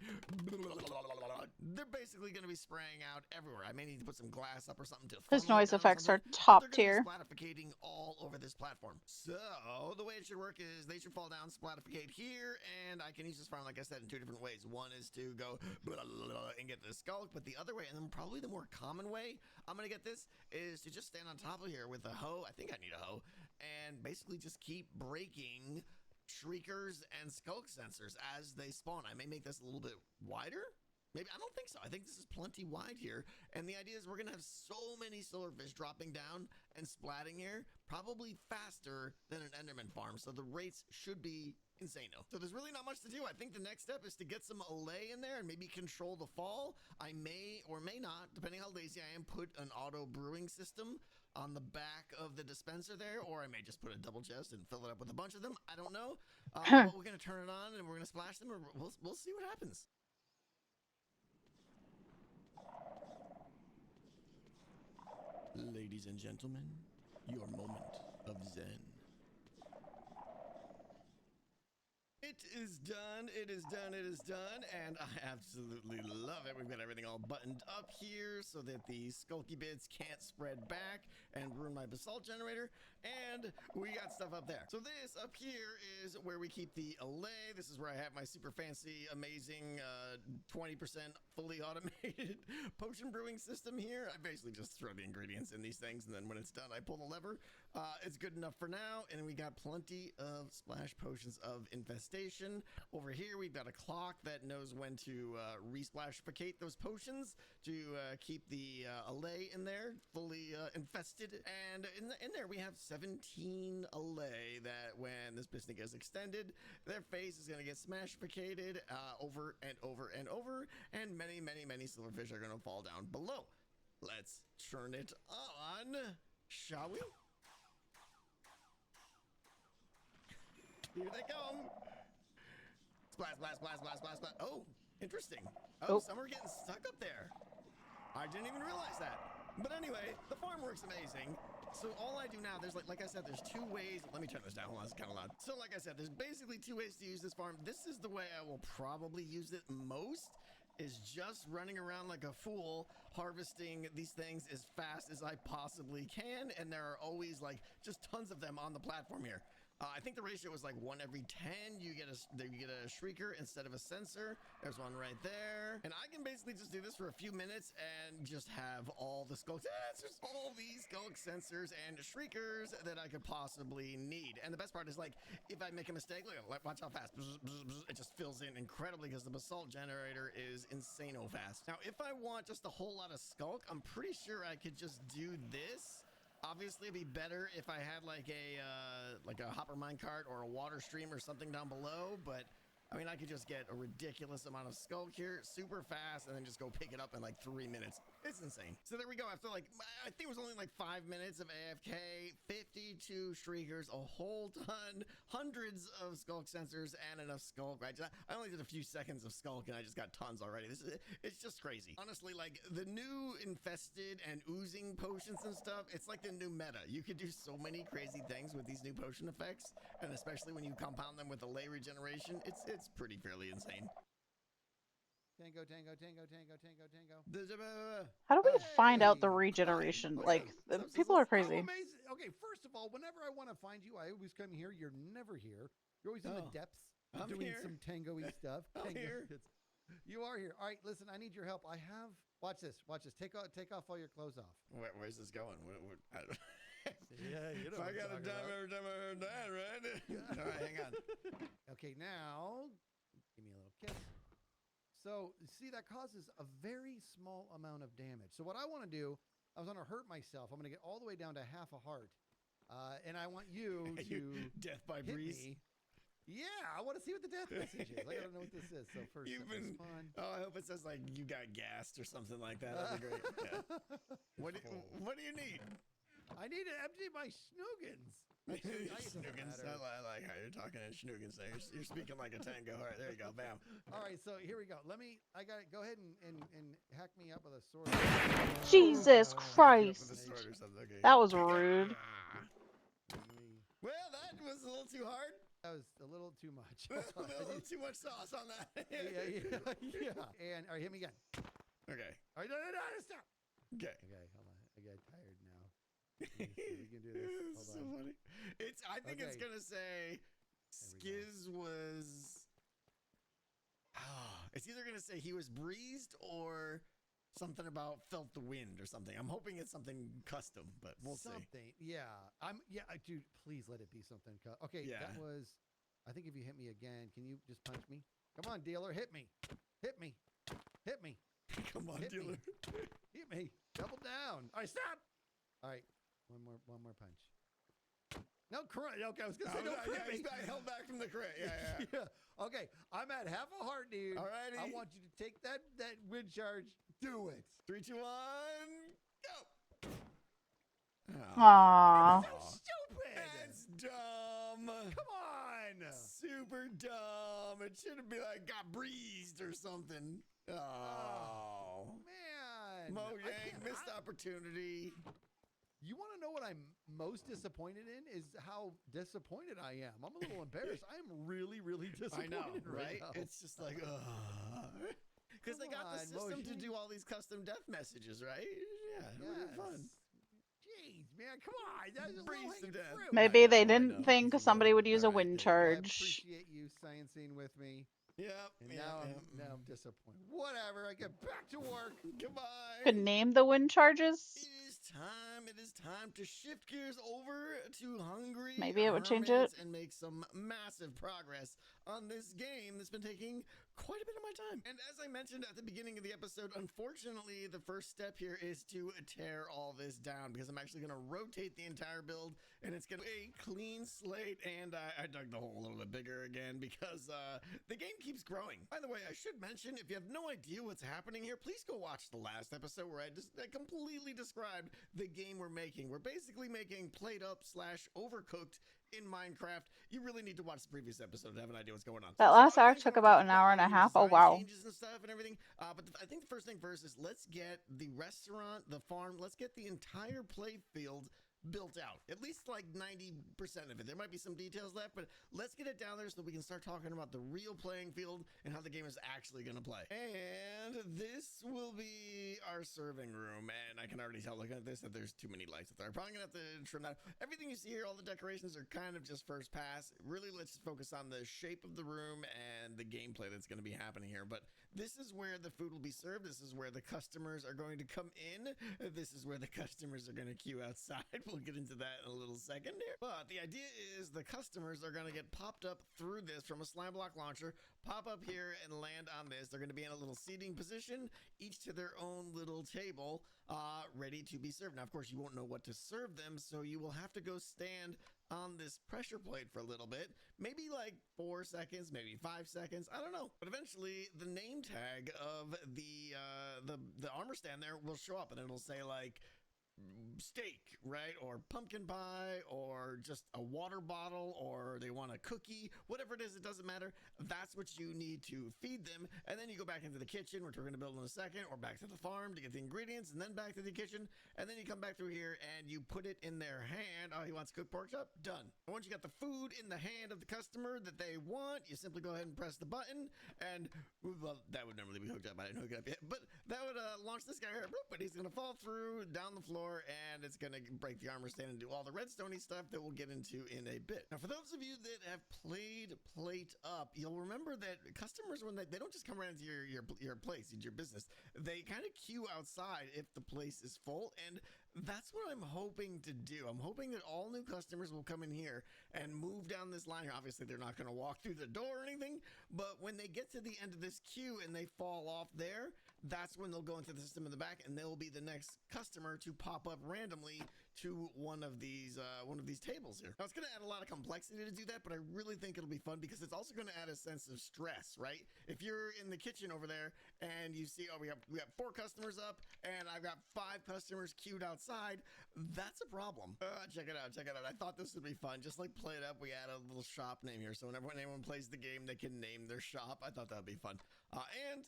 they're basically gonna be spraying out everywhere. I may need to put some glass up or something to His funnel it noise down or effects are something, but top they're gonna tier. be splatificating all over this platform. So the way it should work is they should fall down, splatificate here, and I can use this farm, like I said, in 2 different ways. One is to go and get the skulk, but the other way, and then probably the more common way I'm gonna get this, is to just stand on top of here with a hoe. I think I need a hoe, and basically just keep breaking shriekers and skulk sensors as they spawn. I may make this a little bit wider. Maybe, I don't think so. I think this is plenty wide here. And the idea is we're going to have so many silverfish dropping down and splatting here, probably faster than an Enderman farm. So the rates should be insane. So there's really not much to do. I think the next step is to get some allay in there and maybe control the fall. I may or may not, depending how lazy I am, put an auto brewing system on the back of the dispenser there, or I may just put a double chest and fill it up with a bunch of them. I don't know. But we're going to turn it on and we're going to splash them, or we'll see what happens. Ladies and gentlemen, your moment of zen. It is done, it is done, it is done, and I absolutely love it. We've got everything all buttoned up here so that the skulky bits can't spread back and ruin my basalt generator, and we got stuff up there. So this up here is where we keep the allay. This is where I have my super fancy, amazing, 20% fully automated potion brewing system here. I basically just throw the ingredients in these things, and then when it's done, I pull the lever. It's good enough for now, and we got plenty of splash potions of infestation. Over here, we've got a clock that knows when to resplashficate those potions to keep the allay in there fully infested. And in there, we have 17 allay that when this business gets extended, their face is going to get smashficated over and over and over, and many, many, many silverfish are going to fall down below. Let's turn it on, shall we? Here they come. Splash, splash, splash, splash, splash, splash. Oh, interesting. Oh, some are getting stuck up there. I didn't even realize that. But anyway, the farm works amazing. So all I do now, there's like I said, there's 2 ways. Let me turn this down. Hold on, it's kind of loud. So like I said, there's basically 2 ways to use this farm. This is the way I will probably use it most, is just running around like a fool, harvesting these things as fast as I possibly can. And there are always like just tons of them on the platform here. I think the ratio was like 1 every 10. You get a shrieker instead of a sensor. There's one right there. And I can basically just do this for a few minutes and just have all the skulk sensors, all these skulk sensors and shriekers that I could possibly need. And the best part is, like, if I make a mistake, look, watch how fast. It just fills in incredibly because the basalt generator is insano fast. Now, if I want just a whole lot of skulk, I'm pretty sure I could just do this. Obviously, it'd be better if I had like a hopper minecart or a water stream or something down below, but I mean, I could just get a ridiculous amount of skulk here super fast and then just go pick it up in like 3 minutes. It's insane. So there we go. After like, I think it was only like 5 minutes of AFK, 52 shriekers, a whole ton, hundreds of skulk sensors, and enough skulk. Right? I only did a few seconds of skulk and I just got tons already. It's just crazy. Honestly, like the new infested and oozing potions and stuff, it's like the new meta. You could do so many crazy things with these new potion effects, and especially when you compound them with allay regeneration, it's pretty fairly insane. Tango, tango, tango, tango, tango, tango. How do we find out the Hey. regeneration? Hi. Like, What's up, people are I'm crazy. amazing. Okay, first of all, whenever I want to find you, I always come here. You're never here. You're always in the depths I'm doing here. some tango-y stuff. I'm here. You are here. All right, listen, I need your help. I have. Watch this. Watch this. Take off all your clothes off. Where's this going? Yeah, you know. I got a dime every time I heard that, right? All right, hang on. Okay, now give me a little kiss. So, see, that causes a very small amount of damage. So what I want to do, I was going to hurt myself. I'm going to get all the way down to half a heart. And I want you to death by hit breeze. me. Yeah, I want to see what the death message is. I got to know what this is. So first, Oh, I hope it says like you got gassed or something like that. That'd be great. Yeah. What do you need? I need to empty my schnoogans. Schnoogans. I like how you're talking in schnoogans there. You're speaking like a tango. All right, there you go. Bam. All right, so here we go. I got it. Go ahead and hack me up with a sword. Jesus Christ. With a sword or something. Okay. That was rude. Well, that was a little too hard. That was a little too much. A little too much sauce on that. yeah. And all right, hit me again. Okay. All right, no, stop. Okay. Okay, hold on. I got tired now. We can do this. Hold so on. funny. I think it's gonna say Skiz was. It's either gonna say he was breezed or something about felt the wind or something. I'm hoping it's something custom, but we'll see. Yeah. Dude, please let it be something. Okay, Yeah. that was. I think if you hit me again, can you just punch me? Come on, dealer, hit me. Hit me. Hit me. Come on, Hit dealer. me. Hit me. Double down. All right, stop. All right, one more punch. No crit. Okay, I was gonna say no crit. I held back from the crit. Yeah. Yeah. Okay, I'm at half a heart, dude. Alrighty. I want you to take that wind charge. Do it. 3, 2, 1, go. Aww. So stupid. That's dumb. Come on. Super dumb. It should be like got breezed or something. Oh, Man. Mojang, missed opportunity. You want to know what I'm most disappointed in? Is how disappointed I am. I'm a little embarrassed. I am really, really disappointed. I know, right? Now. It's just like, because they got the system to do all these custom death messages, right? Yeah, it would be fun. Jeez, man, come on. That's just Breeze to death. fruit. Maybe they I didn't know. think somebody would use a Alright, wind there I you go. charge. appreciate you sciencing with me. Yep. And now I'm disappointed. Whatever. I get back to work. Goodbye. Could name the wind charges. It is time. It is time to shift gears over to Hungry Maybe it would change Hermits it. and make some massive progress on this game that's been taking quite a bit of my time. And as I mentioned at the beginning of the episode, unfortunately, the first step here is to tear all this down because I'm actually going to rotate the entire build and it's going to be a clean slate. And I dug the hole a little bit bigger again because the game keeps growing. By the way, I should mention, if you have no idea what's happening here, please go watch the last episode where I completely described the game we're making. We're basically making played up / overcooked in Minecraft. You really need to watch the previous episode to have an idea what's going on. That last arc took about an hour and a half. Oh, wow. Changes and stuff and everything. But I think the first thing first is let's get the restaurant, the farm, let's get the entire play field built out, at least like 90% of it. There might be some details left, but let's get it down there so we can start talking about the real playing field and how the game is actually going to play. And this will be our serving room, and I can already tell looking at this that there's too many lights up there. I'm probably gonna have to trim that. Everything you see here, all the decorations are kind of just first pass. Really, let's focus on the shape of the room and the gameplay that's going to be happening here. But this is where the food will be served. This is where the customers are going to come in. This is where the customers are going to queue outside. We'll get into that in a little second here. But the idea is the customers are going to get popped up through this from a slime block launcher, pop up here and land on this. They're going to be in a little seating position, each to their own little table, ready to be served. Now, of course, you won't know what to serve them, so you will have to go stand on this pressure plate for a little bit, maybe like 4 seconds, maybe 5 seconds, I don't know. But eventually the name tag of the armor stand there will show up and it'll say like steak, right? Or pumpkin pie, or just a water bottle, or they want a cookie, whatever it is, it doesn't matter. That's what you need to feed them. And then you go back into the kitchen, which we're going to build in a second, or back to the farm to get the ingredients, and then back to the kitchen. And then you come back through here and you put it in their hand. Oh, he wants cooked pork chop? Done. And once you got the food in the hand of the customer that they want, you simply go ahead and press the button, and well, that would normally be hooked up. I didn't hook it up yet, but that would launch this guy here, but he's going to fall through down the floor, and it's going to break the armor stand and do all the redstone-y stuff that we'll get into in a bit. Now, for those of you that have played Plate Up, you'll remember that customers, when they don't just come right into your place, into your business, they kind of queue outside if the place is full, and that's what I'm hoping to do. I'm hoping that all new customers will come in here and move down this line here. Obviously, they're not going to walk through the door or anything, but when they get to the end of this queue and they fall off there, that's when they'll go into the system in the back, and they'll be the next customer to pop up randomly to one of these tables here. Now, it's going to add a lot of complexity to do that, but I really think it'll be fun because it's also going to add a sense of stress, right? If you're in the kitchen over there and you see, oh, we have 4 customers up and I've got 5 customers queued outside, that's a problem. Check it out. I thought this would be fun. Just like Play It Up, we add a little shop name here, so whenever anyone plays the game, they can name their shop. I thought that would be fun. And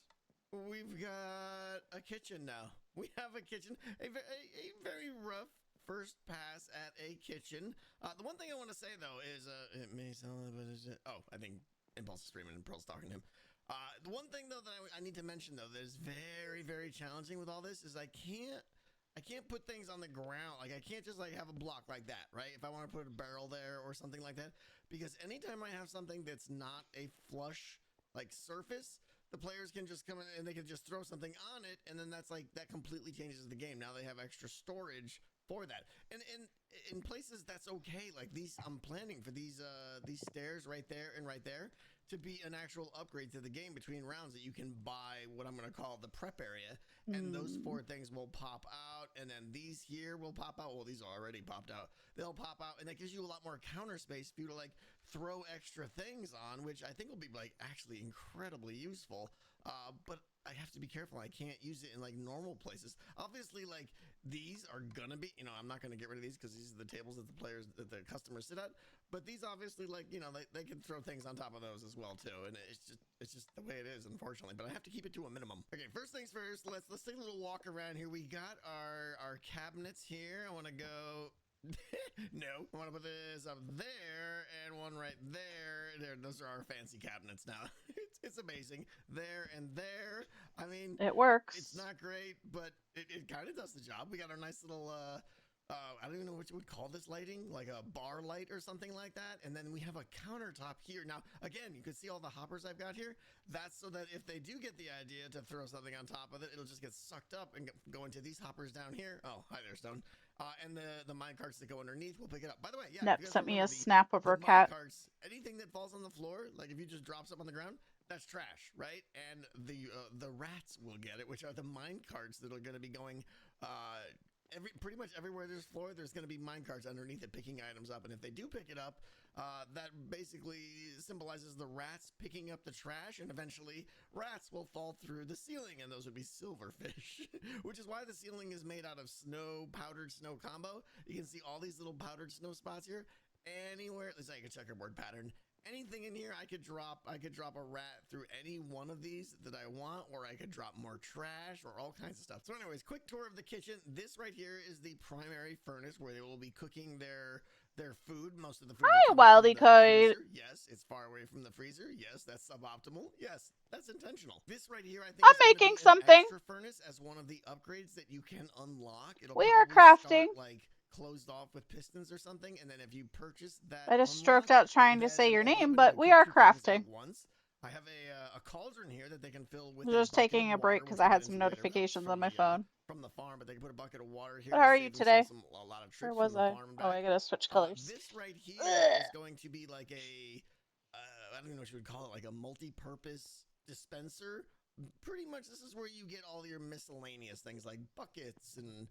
we've got a kitchen now. We have a kitchen, a very rough first pass at a kitchen. The one thing I want to say though is, it may sound, but is it? Oh, I think Impulse is streaming and Pearl's talking to him. The one thing though that I need to mention though that is very, very challenging with all this is I can't put things on the ground. Like I can't just like have a block like that, right? If I want to put a barrel there or something like that, because anytime I have something that's not a flush like surface, the players can just come in and they can just throw something on it, and then that's like that completely changes the game. Now they have extra storage for that, and in places that's okay. Like these, I'm planning for these stairs right there and right there to be an actual upgrade to the game between rounds that you can buy what I'm going to call the prep area, and those 4 things will pop out, and then these here will pop out. Well, these are already popped out. They'll pop out, and that gives you a lot more counter space for you to like throw extra things on, which I think will be like actually incredibly useful. But I have to be careful. I can't use it in like normal places. Obviously, like these are gonna be, I'm not gonna get rid of these because these are the tables that the customers sit at. But these obviously, like, they can throw things on top of those as well too. And it's just the way it is, unfortunately. But I have to keep it to a minimum. Okay, first things first. Let's take a little walk around here. We got our cabinets here. I want to go. No, I want to put this up there and one right there. Those are our fancy cabinets now. It's amazing. There and there. I mean, It works. it's not great, but it kind of does the job. We got our nice little I don't even know what you would call this lighting, like a bar light or something like that. And then we have a countertop here. Now, again, you can see all the hoppers I've got here. That's so that if they do get the idea to throw something on top of it, it'll just get sucked up and go into these hoppers down here. Oh, hi there, Stone. And the mine carts that go underneath will pick it up. By the way, yeah, Nep you guys sent me a remember snap of her the mine cat. carts, anything that falls on the floor, like if you just drop something on the ground, that's trash, right? And the rats will get it, which are the mine carts that are going to be going pretty much everywhere there's floor, there's going to be mine carts underneath it picking items up. And if they do pick it up, that basically symbolizes the rats picking up the trash, and eventually rats will fall through the ceiling, and those would be silverfish, which is why the ceiling is made out of snow, powdered snow combo. You can see all these little powdered snow spots here. Anywhere, it's like a checkerboard pattern. Anything in here, I could drop a rat through any one of these that I want, or I could drop more trash or all kinds of stuff. So anyways, quick tour of the kitchen. This right here is the primary furnace where they will be cooking their food. Most of the food. Hi, that comes from the Wildycoid. freezer. Yes, it's far away from the freezer. Yes, that's suboptimal. Yes, that's intentional. This right here, I think, I'm is gonna making be something. an extra furnace as one of the upgrades that you can unlock. It'll We are probably crafting. start, like, closed off with pistons or something, and then if you purchase that, I just unlock, stroked out trying to then say your it'll name, open but and we cook are 2 things crafting. at once. I have a cauldron here that they can fill with I'm a just bucket taking of a break water, because which I we'll had get some into later. notifications From on my the, phone. from the farm, but they can put a bucket of water here. But how to are save you themselves today? a lot of Where trips was from the I? farm and Oh, back. I gotta switch colors. This right here Ugh. is going to be like a, I don't even know what you would call it, like a multi-purpose dispenser. Pretty much this is where you get all your miscellaneous things like buckets and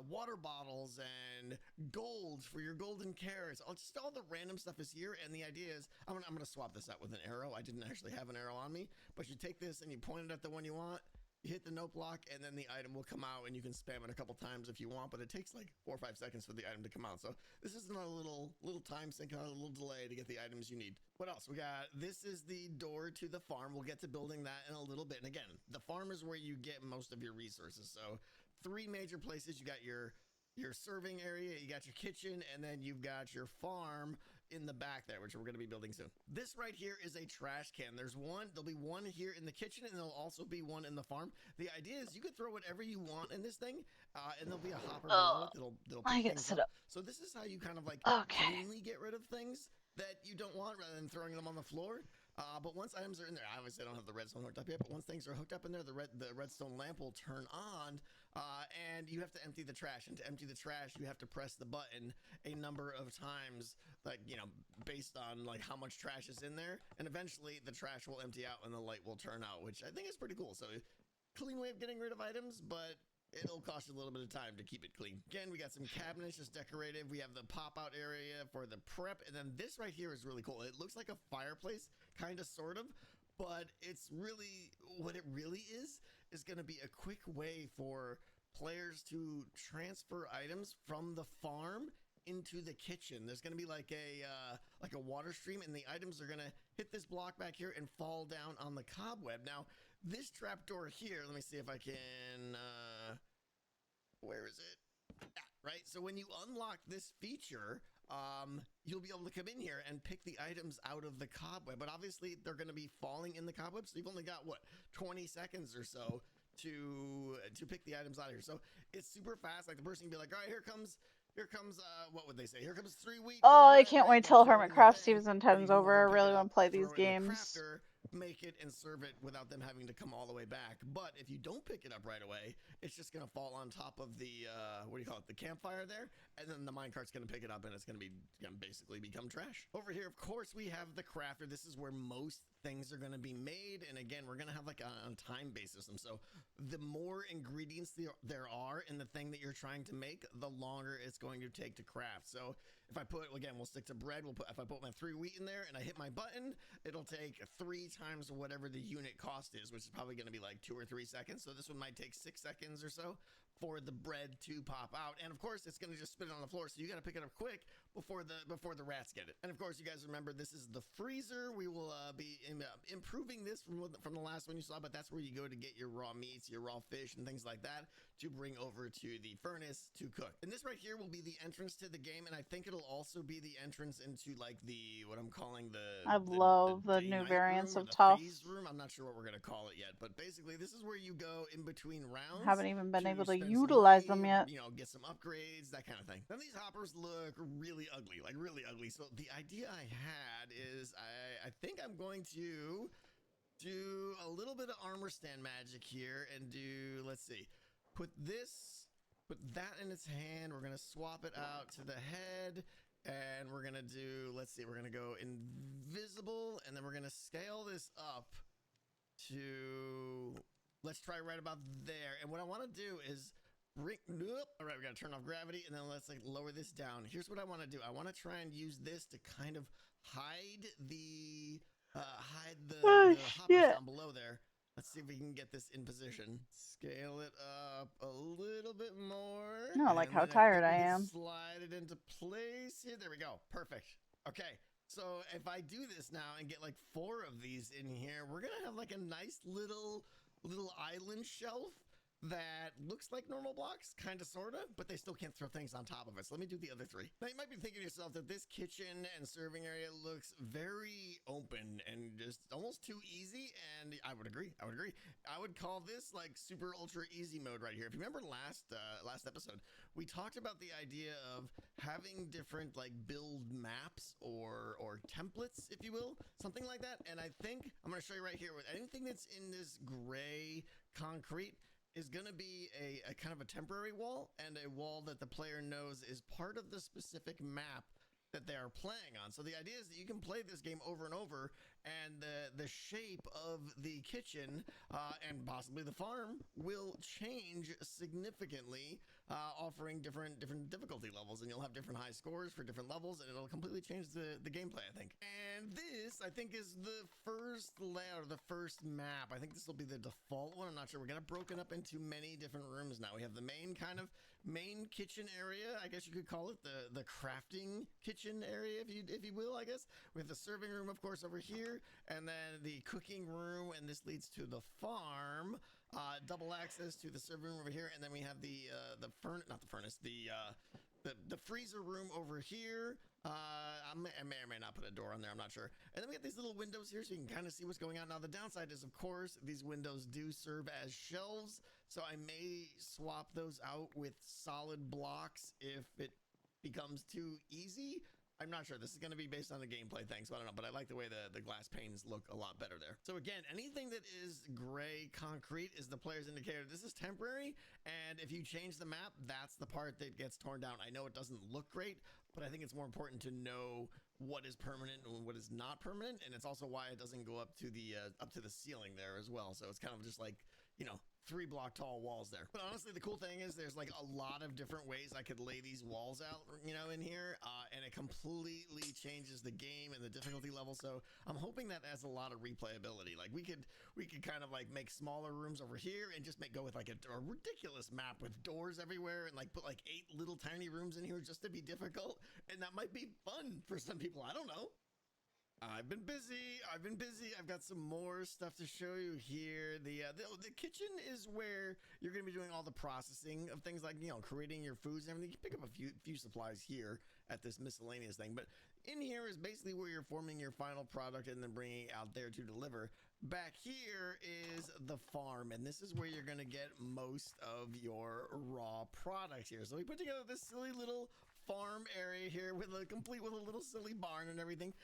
water bottles and gold for your golden carrots. Just all the random stuff is here, and the idea is I'm gonna swap this out with an arrow. I didn't actually have an arrow on me, but you take this and you point it at the one you want. You hit the note block, and then the item will come out, and you can spam it a couple times if you want, but it takes like 4 or 5 seconds for the item to come out. So this is another little time sink, a little delay to get the items you need. What else? We got, this is the door to the farm. We'll get to building that in a little bit. And again, the farm is where you get most of your resources. So 3 major places. You got your serving area, you got your kitchen, and then you've got your farm in the back there, which we're going to be building soon. This right here is a trash can. There'll be one here in the kitchen, and there'll also be one in the farm. The idea is you could throw whatever you want in this thing, and there'll be a hopper below it that'll I pick get things set up. up. So this is how you kind of like Okay. cleanly get rid of things that you don't want rather than throwing them on the floor. But once items are in there, obviously I don't have the redstone hooked up yet, but once things are hooked up in there, the redstone lamp will turn on, and you have to empty the trash. And to empty the trash, you have to press the button a number of times, like, you know, based on like how much trash is in there. And eventually the trash will empty out and the light will turn out, which I think is pretty cool. So clean way of getting rid of items, but it'll cost you a little bit of time to keep it clean. Again, we got some cabinets just decorative. We have the pop-out area for the prep. And then this right here is really cool. It looks like a fireplace, kind of, sort of. But it's really, what it really is going to be a quick way for players to transfer items from the farm into the kitchen. There's going to be like a water stream, and the items are going to hit this block back here and fall down on the cobweb. Now, this trapdoor here, let me see if I can, where is it? Right? So when you unlock this feature, you'll be able to come in here and pick the items out of the cobweb. But obviously, they're going to be falling in the cobweb, so you've only got, 20 seconds or so to pick the items out of here. So it's super fast. Like, the person can be like, all right, here comes, what would they say? Here comes 3 wheat. Oh, I can't right? wait They'll till throw it Hermit in the Craft thing, Season and you 10's move over over. I and pick really it want up, to play throw these it in the games. crafter, make it and serve it without them having to come all the way back. But if you don't pick it up right away, it's just going to fall on top of the, the campfire there, and then the minecart's going to pick it up, and it's going to basically become trash. Over here, of course, we have the crafter. This is where most things are going to be made, and again, we're going to have like a time based system. So the more ingredients there are in the thing that you're trying to make, the longer it's going to take to craft. So if I put, again, we'll stick to bread. If I put my 3 wheat in there and I hit my button, it'll take 3 times whatever the unit cost is, which is probably going to be like 2 or 3 seconds. So this one might take 6 seconds or so for the bread to pop out. And of course, it's going to just spit it on the floor. So you got to pick it up quick before the rats get it. And of course, you guys remember, this is the freezer. We will be improving this from the last one you saw, but that's where you go to get your raw meats, your raw fish, and things like that to bring over to the furnace to cook. And this right here will be the entrance to the game, and I think it'll also be the entrance into like what I'm calling I love the new variants of Tough. phase room. I'm not sure what we're gonna call it yet, but basically this is where you go in between rounds. Haven't even been able to spend haven't some utilized them money, yet. you know, get some upgrades, that kind of thing. Now these hoppers look really ugly, like really ugly. So the idea I had is I think I'm going to do a little bit of armor stand magic here and do, let's see, put that in its hand. We're gonna swap it out to the head, and we're gonna do, let's see, we're gonna go invisible, and then we're gonna scale this up to, let's try right about there. And what I want to do is bring, nope, all right, we gotta turn off gravity, and then let's like lower this down. Here's what I want to do. I want to try and use this to kind of hide the Oh, hoppers shit. down below there. Let's see if we can get this in position. Scale it up a little bit more. No, like and how then tired think I we can am. slide it into place here. There we go. Perfect. Okay. So if I do this now and get like 4 of these in here, we're gonna have like a nice little island shelf that looks like normal blocks, kind of, sort of, but they still can't throw things on top of it. So let me do the other 3. Now you might be thinking to yourself that this kitchen and serving area looks very open and just almost too easy, and I would agree. I would call this like super ultra easy mode right here. If you remember last episode, we talked about the idea of having different like build maps or templates, if you will, something like that. And I think I'm going to show you right here with anything that's in this gray concrete is going to be a kind of a temporary wall, and a wall that the player knows is part of the specific map that they are playing on. So the idea is that you can play this game over and over, and the shape of the kitchen and possibly the farm will change significantly, offering different difficulty levels, and you'll have different high scores for different levels, and it'll completely change the gameplay, I think. And this, I think, is the first layout, or the first map. I think this will be the default one. I'm not sure. We're gonna broken up into many different rooms now. We have the main kitchen area, I guess you could call it, the crafting kitchen area, if you will, I guess. We have the serving room, of course, over here, and then the cooking room, and this leads to the farm. Double access to the serving room over here, and then we have the freezer room over here. I may or may not put a door on there, I'm not sure. And then we have these little windows here so you can kind of see what's going on. Now the downside is, of course, these windows do serve as shelves, so I may swap those out with solid blocks if it becomes too easy. I'm not sure. This is going to be based on the gameplay thing, so I don't know, but I like the way the glass panes look a lot better there. So again, anything that is gray concrete is the player's indicator. This is temporary, and if you change the map, that's the part that gets torn down. I know it doesn't look great, but I think it's more important to know what is permanent and what is not permanent, and it's also why it doesn't go up to the ceiling there as well. So it's kind of just like, you know, 3 block tall walls there. But honestly, the cool thing is there's like a lot of different ways I could lay these walls out, you know, in here, and it completely changes the game and the difficulty level. So I'm hoping that has a lot of replayability. Like we could kind of like make smaller rooms over here and just go with like a ridiculous map with doors everywhere, and like put like 8 little tiny rooms in here just to be difficult, and that might be fun for some people. I don't know. I've been busy. I've got some more stuff to show you here. The kitchen is where you're going to be doing all the processing of things like, you know, creating your foods and everything. You pick up a few supplies here at this miscellaneous thing, but in here is basically where you're forming your final product and then bringing it out there to deliver. Back here is the farm, and this is where you're going to get most of your raw products here. So we put together this silly little farm area here complete with a little silly barn and everything,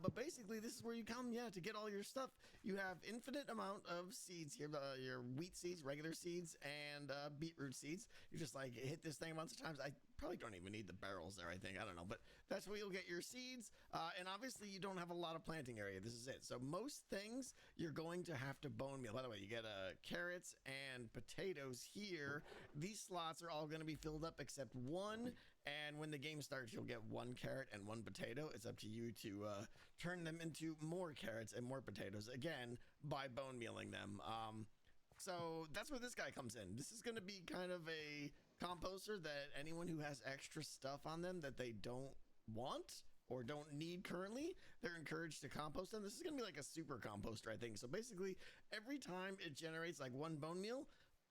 but basically this is where you come to get all your stuff. You have infinite amount of seeds here, your wheat seeds, regular seeds, and beetroot seeds. You just like hit this thing a bunch of times. I probably don't even need the barrels there, I think, I don't know, but that's where you'll get your seeds, and obviously you don't have a lot of planting area. This is it. So most things you're going to have to bone meal. By the way, you get carrots and potatoes here. These slots are all going to be filled up except one. And when the game starts, you'll get 1 carrot and 1 potato. It's up to you to turn them into more carrots and more potatoes, again, by bone mealing them. So that's where this guy comes in. This is going to be kind of a composter that anyone who has extra stuff on them that they don't want or don't need currently, they're encouraged to compost them. This is going to be like a super composter, I think. So basically, every time it generates like 1 bone meal,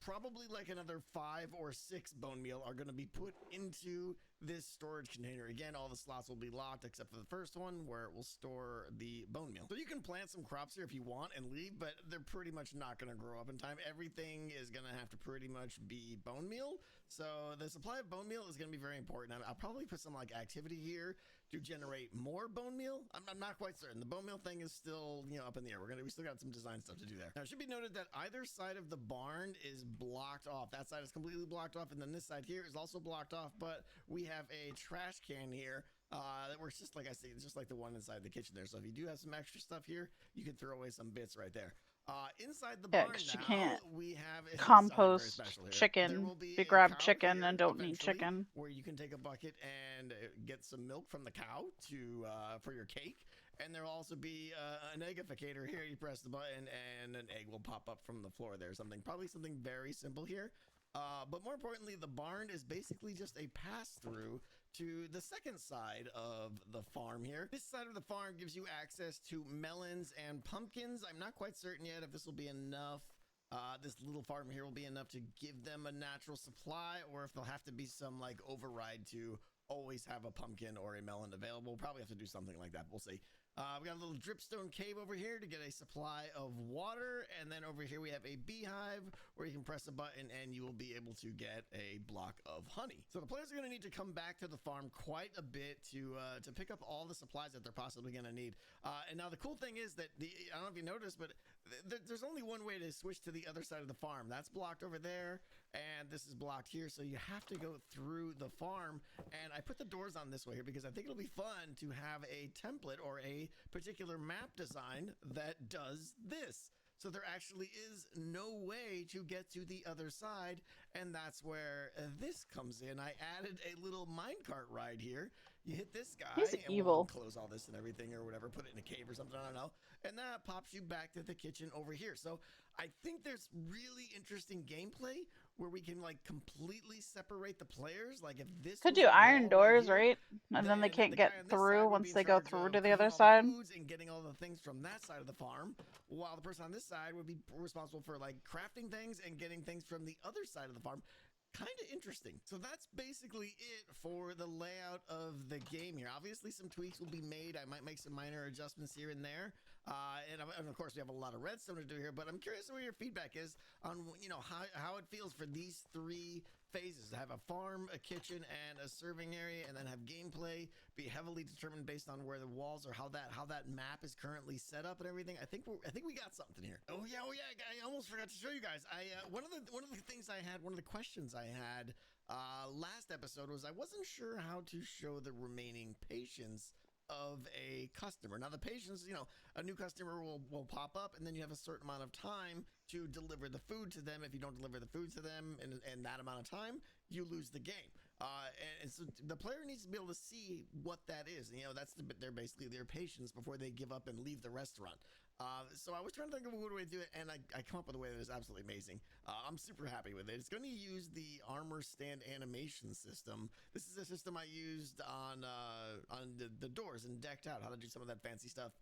probably like another 5 or 6 bone meal are going to be put into this storage container. Again, all the slots will be locked except for the first one where it will store the bone meal. So you can plant some crops here if you want and leave, but they're pretty much not going to grow up in time. Everything is going to have to pretty much be bone meal. So the supply of bone meal is going to be very important. I'll probably put some like activity here to generate more bone meal. I'm not quite certain. The bone meal thing is still, you know, up in the air. We still got some design stuff to do there. Now, it should be noted that either side of the barn is blocked off. That side is completely blocked off, and then this side here is also blocked off, but we have a trash can here that works just like I say, it's just like the one inside the kitchen there. So if you do have some extra stuff here, you can throw away some bits right there. Inside the barn 'cause now, you can't we have something very compost special here. There chicken will be if you a grab cow chicken here and don't need eventually, chicken. where you can take a bucket and get some milk from the cow to for your cake. And there will also be an eggificator here. You press the button and an egg will pop up from the floor there. Probably something very simple here. But more importantly, the barn is basically just a pass-through to the second side of the farm here. This side of the farm gives you access to melons and pumpkins. I'm not quite certain yet if this will be enough. This little farm here will be enough to give them a natural supply, or if there'll have to be some like override to always have a pumpkin or a melon available. We'll probably have to do something like that. We'll see. We got a little dripstone cave over here to get a supply of water, and then over here we have a beehive where you can press a button and you will be able to get a block of honey. So the players are going to need to come back to the farm quite a bit to pick up all the supplies that they're possibly going to need. And now the cool thing is that I don't know if you noticed, but there's only one way to switch to the other side of the farm. That's blocked over there, and this is blocked here. So you have to go through the farm. And I put the doors on this way here because I think it'll be fun to have a template or a particular map design that does this. So there actually is no way to get to the other side, and that's where this comes in. I added a little minecart ride here. You hit this guy, He's and evil. we'll close all this and everything or whatever, put it in a cave or something, I don't know. And that pops you back to the kitchen over here. So I think there's really interesting gameplay where we can like completely separate the players. Like if this Could was do a iron wall doors, here, right? And then they can't the get guy on this side through would once be in they go charge through of to the cooking other all the side. foods and getting all the things from that side of the farm, while the person on this side would be responsible for like crafting things and getting things from the other side of the farm. Kind of interesting. So that's basically it for the layout of the game here. Obviously some tweaks will be made. I might make some minor adjustments here and there. And of course we have a lot of redstone to do here, but I'm curious what your feedback is on, you know, how it feels for these three phases: to have a farm, a kitchen, and a serving area, and then have gameplay be heavily determined based on where the walls or how that map is currently set up and everything. I think we got something here. Oh yeah, I almost forgot to show you guys. One of the things I had, one of the questions I had last episode was I wasn't sure how to show the remaining patience of a customer. Now the patience, you know, a new customer will pop up, and then you have a certain amount of time to deliver the food to them. If you don't deliver the food to them in that amount of time, you lose the game. And so the player needs to be able to see what that is. You know, they're basically their patience before they give up and leave the restaurant. So I was trying to think of a good way to do it, and I come up with a way that is absolutely amazing. I'm super happy with it. It's going to use the armor stand animation system. This is a system I used on the doors and Decked Out, how to do some of that fancy stuff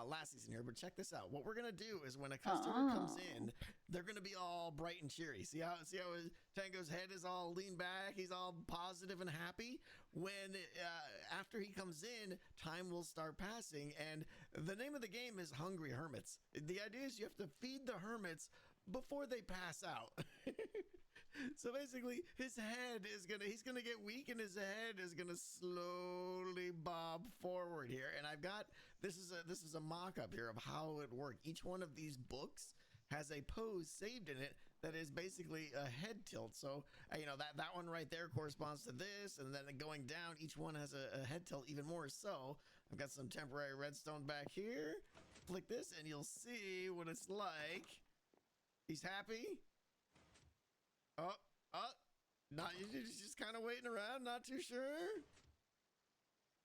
last season here. But check this out. What we're going to do is when a customer comes in, they're going to be all bright and cheery. See how Tango's head is all leaned back? He's all positive and happy. When after he comes in, time will start passing, and the name of the game is Hungry Hermits. The idea is you have to feed the hermits before they pass out. So basically, he's gonna get weak, and his head is gonna slowly bob forward here. And I've got this is a mock-up here of how it worked. Each one of these books has a pose saved in it that is basically a head tilt. So you know that one right there corresponds to this, and then going down, each one has a head tilt even more. So I've got some temporary redstone back here. Flick this, and you'll see what it's like. He's happy. Not he's just kind of waiting around, not too sure.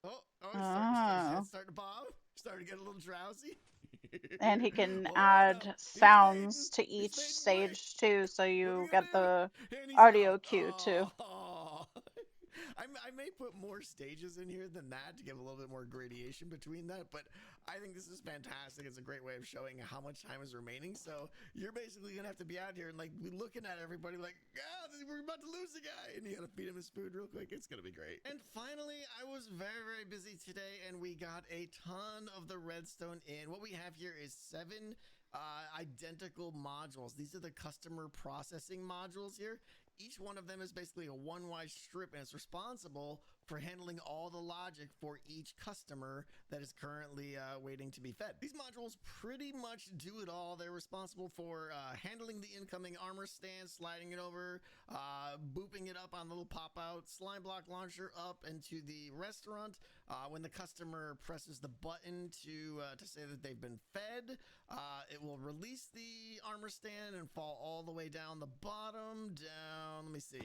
It's starting to bob. Starting to get a little drowsy. And he can Oh, add no. sounds to He's each fading away. stage too, so What are you we get gonna the do? And he's audio out. cue too. Oh. I may put more stages in here than that to give a little bit more gradation between that, but I think this is fantastic. It's a great way of showing how much time is remaining. So you're basically gonna have to be out here and like be looking at everybody like, yeah, we're about to lose the guy. And you gotta feed him his food real quick. It's gonna be great. And finally, I was very, very busy today, and we got a ton of the redstone in. What we have here is 7 identical modules. These are the customer processing modules here. Each one of them is basically a one wide strip, and it's responsible for handling all the logic for each customer that is currently waiting to be fed. These modules pretty much do it all. They're responsible for handling the incoming armor stand, sliding it over, booping it up on the little pop-out slime block launcher up into the restaurant. When the customer presses the button to say that they've been fed, it will release the armor stand and fall all the way down the bottom, down, let me see,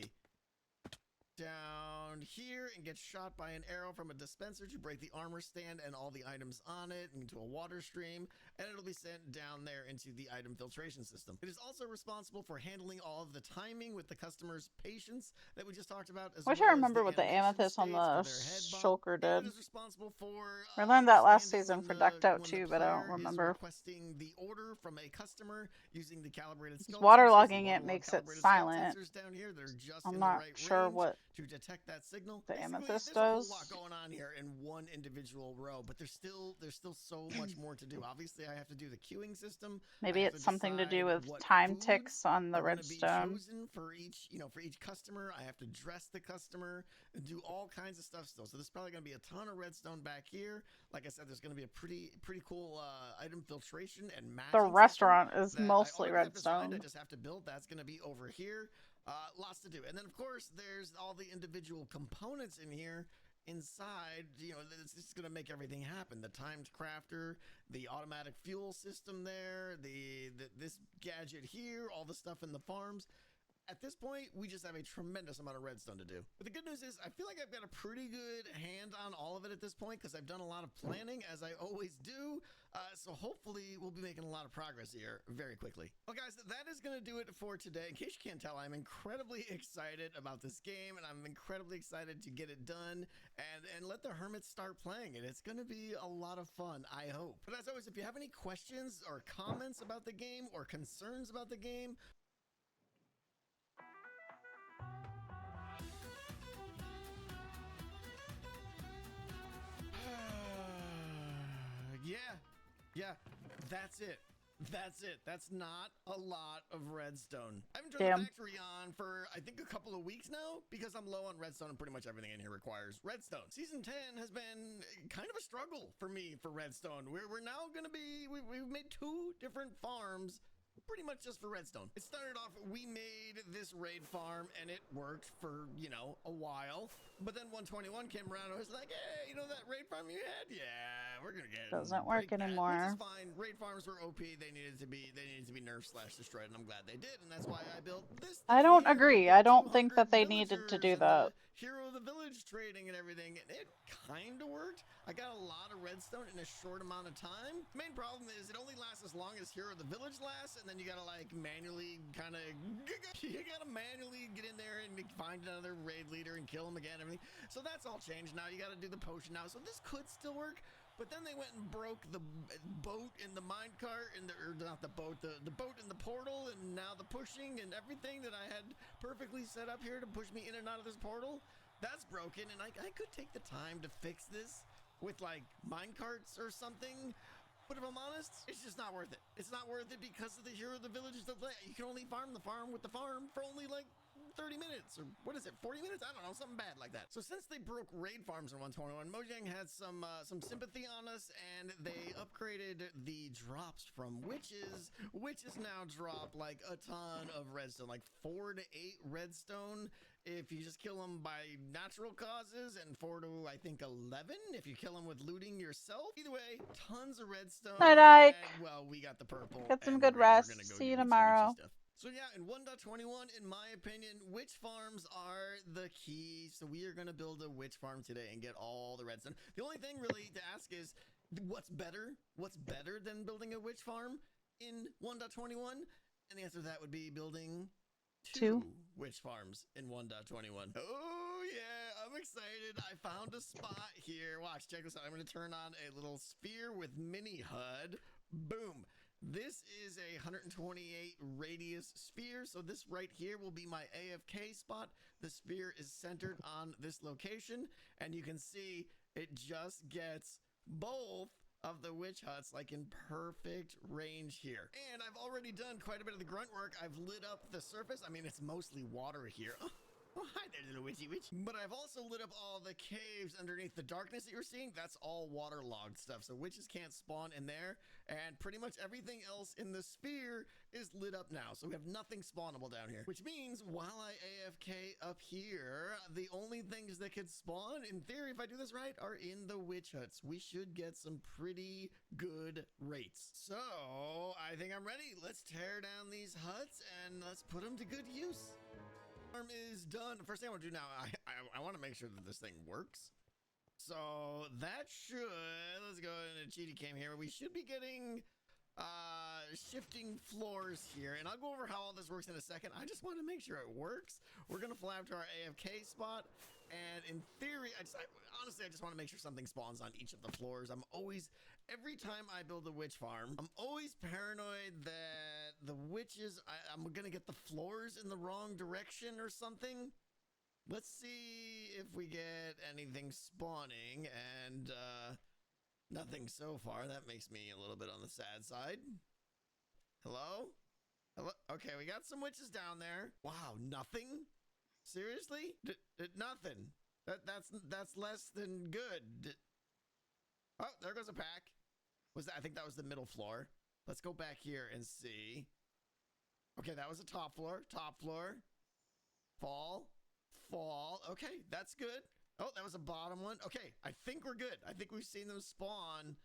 down here, and get shot by an arrow from a dispenser to break the armor stand and all the items on it into a water stream, and it'll be sent down there into the item filtration system. It is also responsible for handling all of the timing with the customer's patience that we just talked about, as Wish well I as remember the what the animation amethyst on states the for their head bump. shulker And did. it is responsible for We learned that last understanding season when for the- Decked Out when the too, but I don't player is remember. requesting the order from a customer using the calibrated Because skull sensors, waterlogging the it waterlog makes it calibrated skull silent. sensors down here that are just I'm in the not right sure range what to detect that signal. the Basically, amethyst there's a whole does. lot going on here in one individual row, but there's still so much more to do. Obviously, I have to do the queuing system. Maybe I have it's something to do decide with what time foods ticks on the are going to be redstone. chosen for each, for each customer. I have to dress the customer and do all kinds of stuff still. So there's probably going to be a ton of redstone back here. Like I said, there's going to be a pretty cool item filtration and matching The system restaurant is that I mostly already have designed. I redstone. just have to build. That's going to be over here. Lots to do. And then, of course, there's all the individual components in here inside. It's just going to make everything happen. The timed crafter, the automatic fuel system there, this gadget here, all the stuff in the farms. At this point, we just have a tremendous amount of redstone to do. But the good news is I feel like I've got a pretty good hand on all of it at this point because I've done a lot of planning, as I always do. So hopefully we'll be making a lot of progress here very quickly. Well, guys, that is going to do it for today. In case you can't tell, I'm incredibly excited about this game, and I'm incredibly excited to get it done and let the hermits start playing it. It's going to be a lot of fun, I hope. But as always, if you have any questions or comments about the game or concerns about the game, Yeah, that's it. That's not a lot of redstone. I haven't turned the factory on for, I think, a couple of weeks now because I'm low on redstone and pretty much everything in here requires redstone. Season 10 has been kind of a struggle for me for redstone. We're now going to be, we've made 2 different farms pretty much just for redstone. It started off, we made this raid farm and it worked for, a while. But then 121 came around and was like, hey, that raid farm you had? Yeah, we're gonna get it. Doesn't work anymore. Which is fine. Raid farms were OP. They needed to be nerfed/destroyed, and I'm glad they did. And that's why I built this. I don't agree. I don't think that they needed to do that. Hero of the village trading and everything, and it kind of worked. I got a lot of redstone in a short amount of time. The main problem is it only lasts as long as Hero of the Village lasts, and then you gotta manually get in there and find another raid leader and kill him again. Everything. So that's all changed now. You gotta do the potion now. So this could still work. But then they went and broke the boat in the minecart, or not the boat, the boat in the portal, and now the pushing and everything that I had perfectly set up here to push me in and out of this portal, that's broken, and I could take the time to fix this with minecarts or something. But if I'm honest, it's just not worth it. It's not worth it because of the Hero of the Village. You can only farm the farm with the farm for only 30 minutes, or what is it, 40 minutes? I don't know, something bad like that. So since they broke raid farms in 121, Mojang had some sympathy on us, and they upgraded the drops from witches. Witches now drop a ton of redstone, 4 to 8 redstone if you just kill them by natural causes, and 4 to, I think, 11 if you kill them with looting yourself. Either way, tons of redstone. Night, Ike. And, well, we got the purple. Get some and good we're rest. gonna go See do you witchy tomorrow. stuff. So yeah, in 1.21, in my opinion, witch farms are the key. So we are going to build a witch farm today and get all the redstone. The only thing really to ask is, what's better? What's better than building a witch farm in 1.21? And the answer to that would be building 2 witch farms in 1.21. Oh yeah, I'm excited. I found a spot here. Watch, check this out. I'm going to turn on a little sphere with mini HUD. Boom. This is a 128 radius sphere. So this right here will be my AFK spot. The sphere is centered on this location. And you can see it just gets both of the witch huts like in perfect range here. And I've already done quite a bit of the grunt work. I've lit up the surface. I mean, it's mostly water here. Oh, hi there, little witchy witch. But I've also lit up all the caves underneath the darkness that you're seeing. That's all waterlogged stuff. So witches can't spawn in there. And pretty much everything else in the sphere is lit up now. So we have nothing spawnable down here. Which means while I AFK up here, the only things that could spawn, in theory, if I do this right, are in the witch huts. We should get some pretty good rates. So I think I'm ready. Let's tear down these huts and let's put them to good use. Farm is done. First thing I want to do now, I want to make sure that this thing works. So that should, let's go into Cheaty Cam here. We should be getting shifting floors here, and I'll go over how all this works in a second. I just want to make sure it works. We're gonna fly up to our AFK spot, and in theory, honestly, I just want to make sure something spawns on each of the floors. Every time I build a witch farm, I'm always paranoid that the witches, I'm gonna get the floors in the wrong direction or something. Let's see if we get anything spawning, and nothing so far. That makes me a little bit on the sad side. Hello? Hello? Okay, we got some witches down there. Wow, nothing? Seriously? Nothing. That's less than good. Oh, there goes a pack. I think that was the middle floor. Let's go back here and see. Okay, that was the top floor. Top floor. Fall. Okay, that's good. Oh, that was the bottom one. Okay, I think we're good. I think we've seen them spawn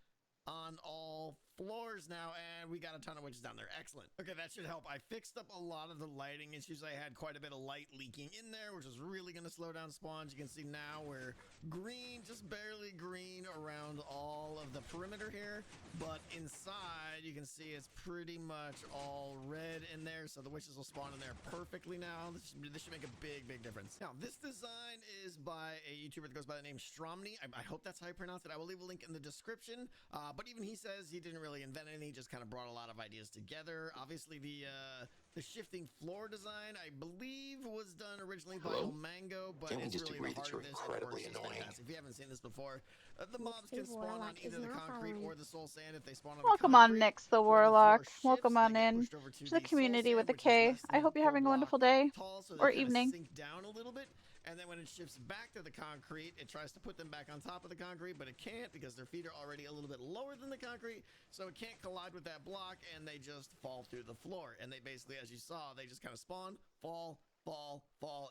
on all floors now, and we got a ton of witches down there. Excellent. Okay, that should help. I fixed up a lot of the lighting issues. I had quite a bit of light leaking in there, which is really going to slow down spawns. You can see now we're green, just barely green around all of the perimeter here, but inside you can see it's pretty much all red in there, so the witches will spawn in there perfectly now. This should make a big difference. Now, this design is by a YouTuber that goes by the name Stromny. I hope that's how you pronounce it. I will leave a link in the description, but even he says he didn't really invent anything. He just kind of brought a lot of ideas together. Obviously, the shifting floor design, I believe, was done originally by Mango, but Can we it's just really agree the that heart you're of this. incredibly It works, annoying? fantastic. If you haven't seen this before, the mobs can spawn on either the concrete or the soul sand. If they spawn on Welcome the on, concrete, Nix the when the floor Warlock. shifts, Welcome on they get in pushed over to the soul community sand, with the which is K. less I than hope you're full having a block wonderful day tall, so they or kind of evening. sink down a little bit. And then when it shifts back to the concrete, it tries to put them back on top of the concrete, but it can't because their feet are already a little bit lower than the concrete, so it can't collide with that block, and they just fall through the floor. And they basically, as you saw, they just kind of spawn, fall,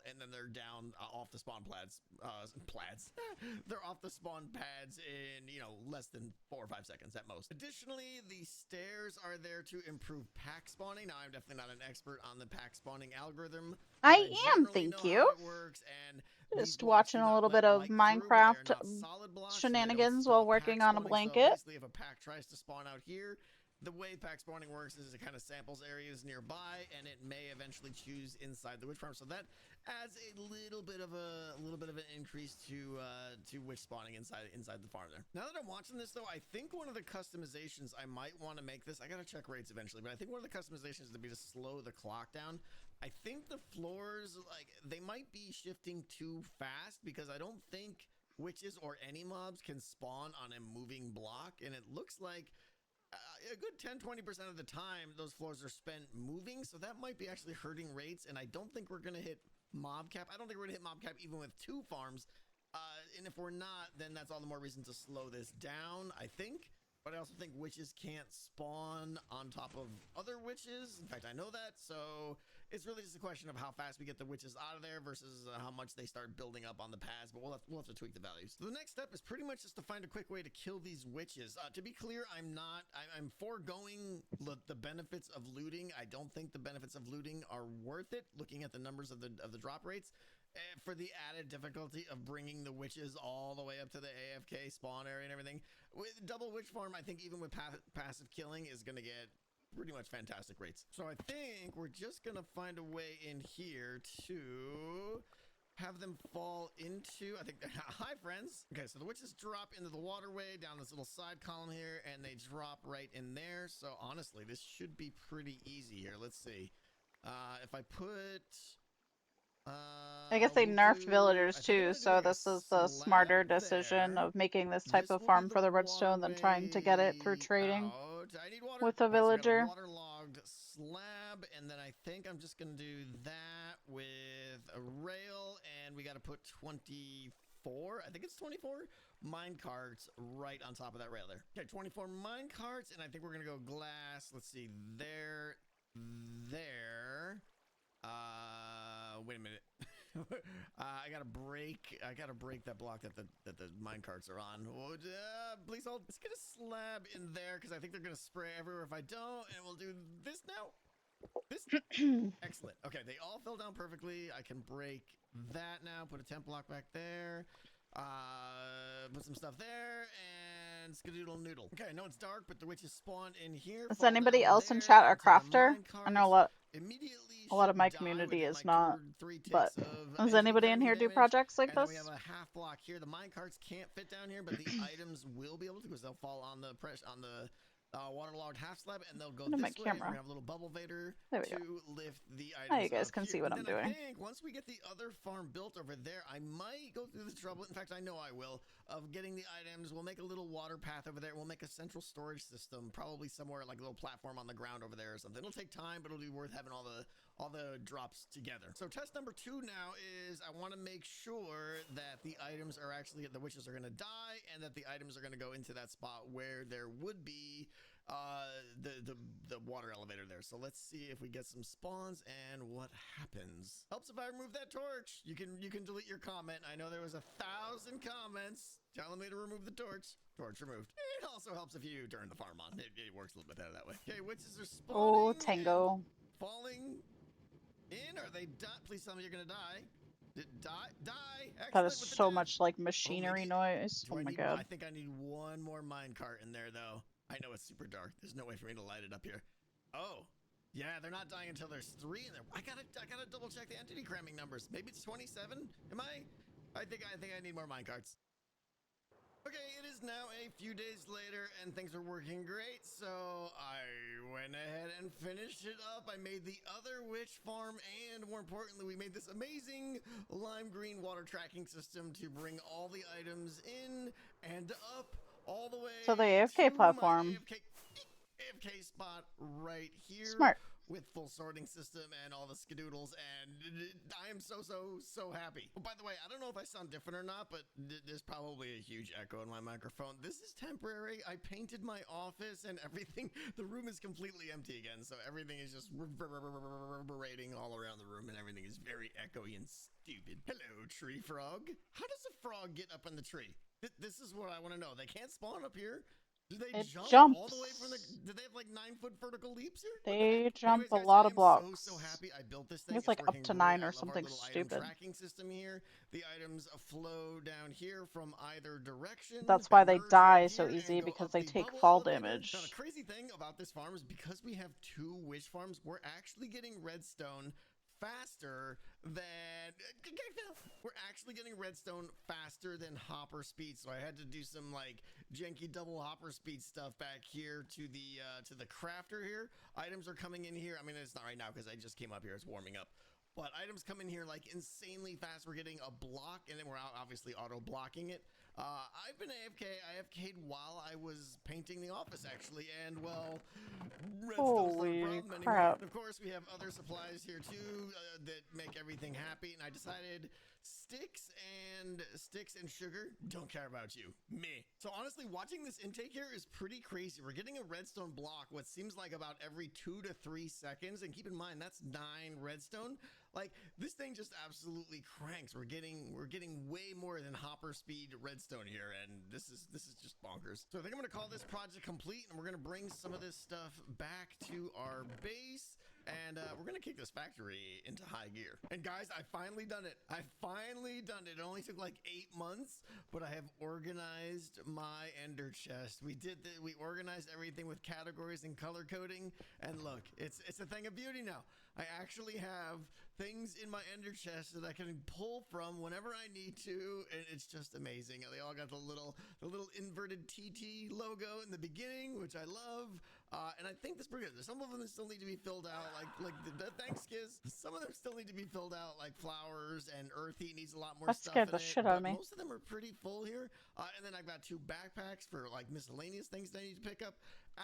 and then they're down off the spawn pads. They're off the spawn pads in, less than 4 or 5 seconds at most. Additionally, the stairs are there to improve pack spawning. Now, I'm definitely not an expert on the pack spawning algorithm. I am, generally thank know you. how it works, and these Just blocks watching do a not little let bit of light through, but they are Minecraft not solid blocks, so they don't shenanigans stop while pack working on a spawning. So blanket. basically, if a pack tries to spawn out here, the way pack spawning works is it kind of samples areas nearby, and it may eventually choose inside the witch farm. So that adds a little bit of an increase to witch spawning inside the farm there. Now that I'm watching this, though, I think one of the customizations I might want to make this. I gotta check rates eventually, but I think one of the customizations would be to slow the clock down. I think the floors, they might be shifting too fast because I don't think witches or any mobs can spawn on a moving block, and it looks like a good 10-20% of the time those floors are spent moving, so that might be actually hurting rates, and I don't think we're gonna hit mob cap. I don't think we're gonna hit mob cap even with 2 farms, and if we're not, then that's all the more reason to slow this down, I think. But I also think witches can't spawn on top of other witches. In fact, I know that, so it's really just a question of how fast we get the witches out of there versus how much they start building up on the pads, but we'll have to tweak the values. So the next step is pretty much just to find a quick way to kill these witches. To be clear, I'm foregoing the benefits of looting. I don't think the benefits of looting are worth it, looking at the numbers of the drop rates. For the added difficulty of bringing the witches all the way up to the AFK spawn area and everything. With double witch farm, I think even with passive killing is going to get pretty much fantastic rates. So I think we're just going to find a way in here to have them fall into, I think, hi friends. Okay, so the witches drop into the waterway down this little side column here, and they drop right in there. So honestly, this should be pretty easy here. Let's see. If I put, I guess they we'll nerfed do, villagers I think I'm too, gonna do so like a this is the slab smarter decision there. of making this type This of will be farm the for the redstone than trying to get it through waterway trading out. I need water. with a Okay, so we got a villager. waterlogged slab, and then I think I'm just gonna do that with a rail, and we got to put 24. I think it's 24 mine carts right on top of that rail there. Okay, 24 mine carts, and I think we're gonna go glass. Let's see, there. Wait a minute. I gotta break that block that the mine carts are on. Please hold. Let's get a slab in there because I think they're gonna spray everywhere if I don't. And we'll do this now. This excellent. Okay, they all fell down perfectly. I can break that now. Put a temp block back there. Put some stuff there and skadoodle noodle. Okay, I know it's dark, but the witches spawned in here. Is fall anybody down else in there chat a onto the crafter? mine I know carts. Immediately a lot of should my die community within is like not, 2 or 3 but ticks of does enemy anybody in cracking here do damage. projects like And then we this? have a half block here. The mine carts can't fit down here, but the items will be able to because they'll fall on the waterlogged half slab, and they'll go Look at my this way. We're camera. gonna have a little bubble vader There we go. to lift the items. Now you guys up can here. see what But I'm then doing. I think once we get the other farm built over there, I might go through the trouble. In fact, I know I will, of getting the items. We'll make a little water path over there. We'll make a central storage system, probably somewhere like a little platform on the ground over there or something. It'll take time, but it'll be worth having all the drops together. So test number 2 now is I want to make sure that the items are actually, the witches are going to die, and that the items are going to go into that spot where there would be the water elevator there. So let's see if we get some spawns and what happens. Helps if I remove that torch. You can delete your comment. I know there was 1,000 comments telling me to remove the torch. Torch removed. It also helps if you turn the farm on. It works a little bit better that way. Okay, witches are spawning. Oh, Tango. Falling in. Are they die? Please tell me you're gonna die. Die. That Excellent is with the so death. much like machinery noise. Do Oh I my need, god. I think I need one more mine cart in there though. I know it's super dark. There's no way for me to light it up here. Oh, yeah, they're not dying until there's 3 in there. I gotta double check the entity cramming numbers. Maybe it's 27. Am I? I think I need more mine carts. Okay, it is now a few days later and things are working great, so I went ahead and finished it up. I made the other witch farm, and more importantly, we made this amazing lime green water tracking system to bring all the items in and up all the way So the AFK to platform. my AFK spot right here. Smart. With full sorting system and all the skadoodles, and I am so happy. Oh, by the way, I don't know if I sound different or not, but there's probably a huge echo in my microphone. This is temporary. I painted my office and everything. The room is completely empty again, so everything is just reverberating all around the room, and everything is very echoey and stupid. Hello, tree frog. How does a frog get up in the tree? This is what I want to know. They can't spawn up here. Do they jump all the way from the? Do they have like 9-foot vertical leaps here? They jump Anyways, guys, a lot I of am blocks. So happy I built this I thing. think it's like up working to great. 9 I or love our something little stupid. item tracking system here. The items flow down here from either direction. That's why they merge die right so here easy, and go because up they the take bubble fall elevator. damage. Now, the crazy thing about this farm is because we have 2 wish farms, we're actually getting redstone faster than hopper speed. So I had to do some like janky double hopper speed stuff back here to the crafter here. Items are coming in here. I mean, it's not right now because I just came up here. It's warming up. But items come in here like insanely fast. We're getting a block, and then we're obviously auto blocking it. I've been AFK. I AFK'd while I was painting the office, actually, and well, redstone's not a problem anymore. Crap. And of course, we have other supplies here too that make everything happy. And I decided sticks and sugar don't care about you. Me. So honestly, watching this intake here is pretty crazy. We're getting a redstone block what seems like about every 2 to 3 seconds, and keep in mind that's 9 redstone. Like, this thing just absolutely cranks. We're getting way more than hopper speed redstone here, and this is just bonkers. So I think I'm gonna call this project complete, and we're gonna bring some of this stuff back to our base, and we're gonna kick this factory into high gear. And guys, I finally done it. It only took like 8 months, but I have organized my ender chest. We organized everything with categories and color coding, and look, it's a thing of beauty now. I actually have things in my ender chest that I can pull from whenever I need to, and it's just amazing. They all got the little inverted TT logo in the beginning, which I love. And I think that's pretty good. Some of them still need to be filled out, like the thanks, Kiz. Some of them still need to be filled out, like flowers and earthy needs a lot more That stuff scared in the it. shit out of But me. most of them are pretty full here. And then I've got 2 backpacks for like miscellaneous things that I need to pick up.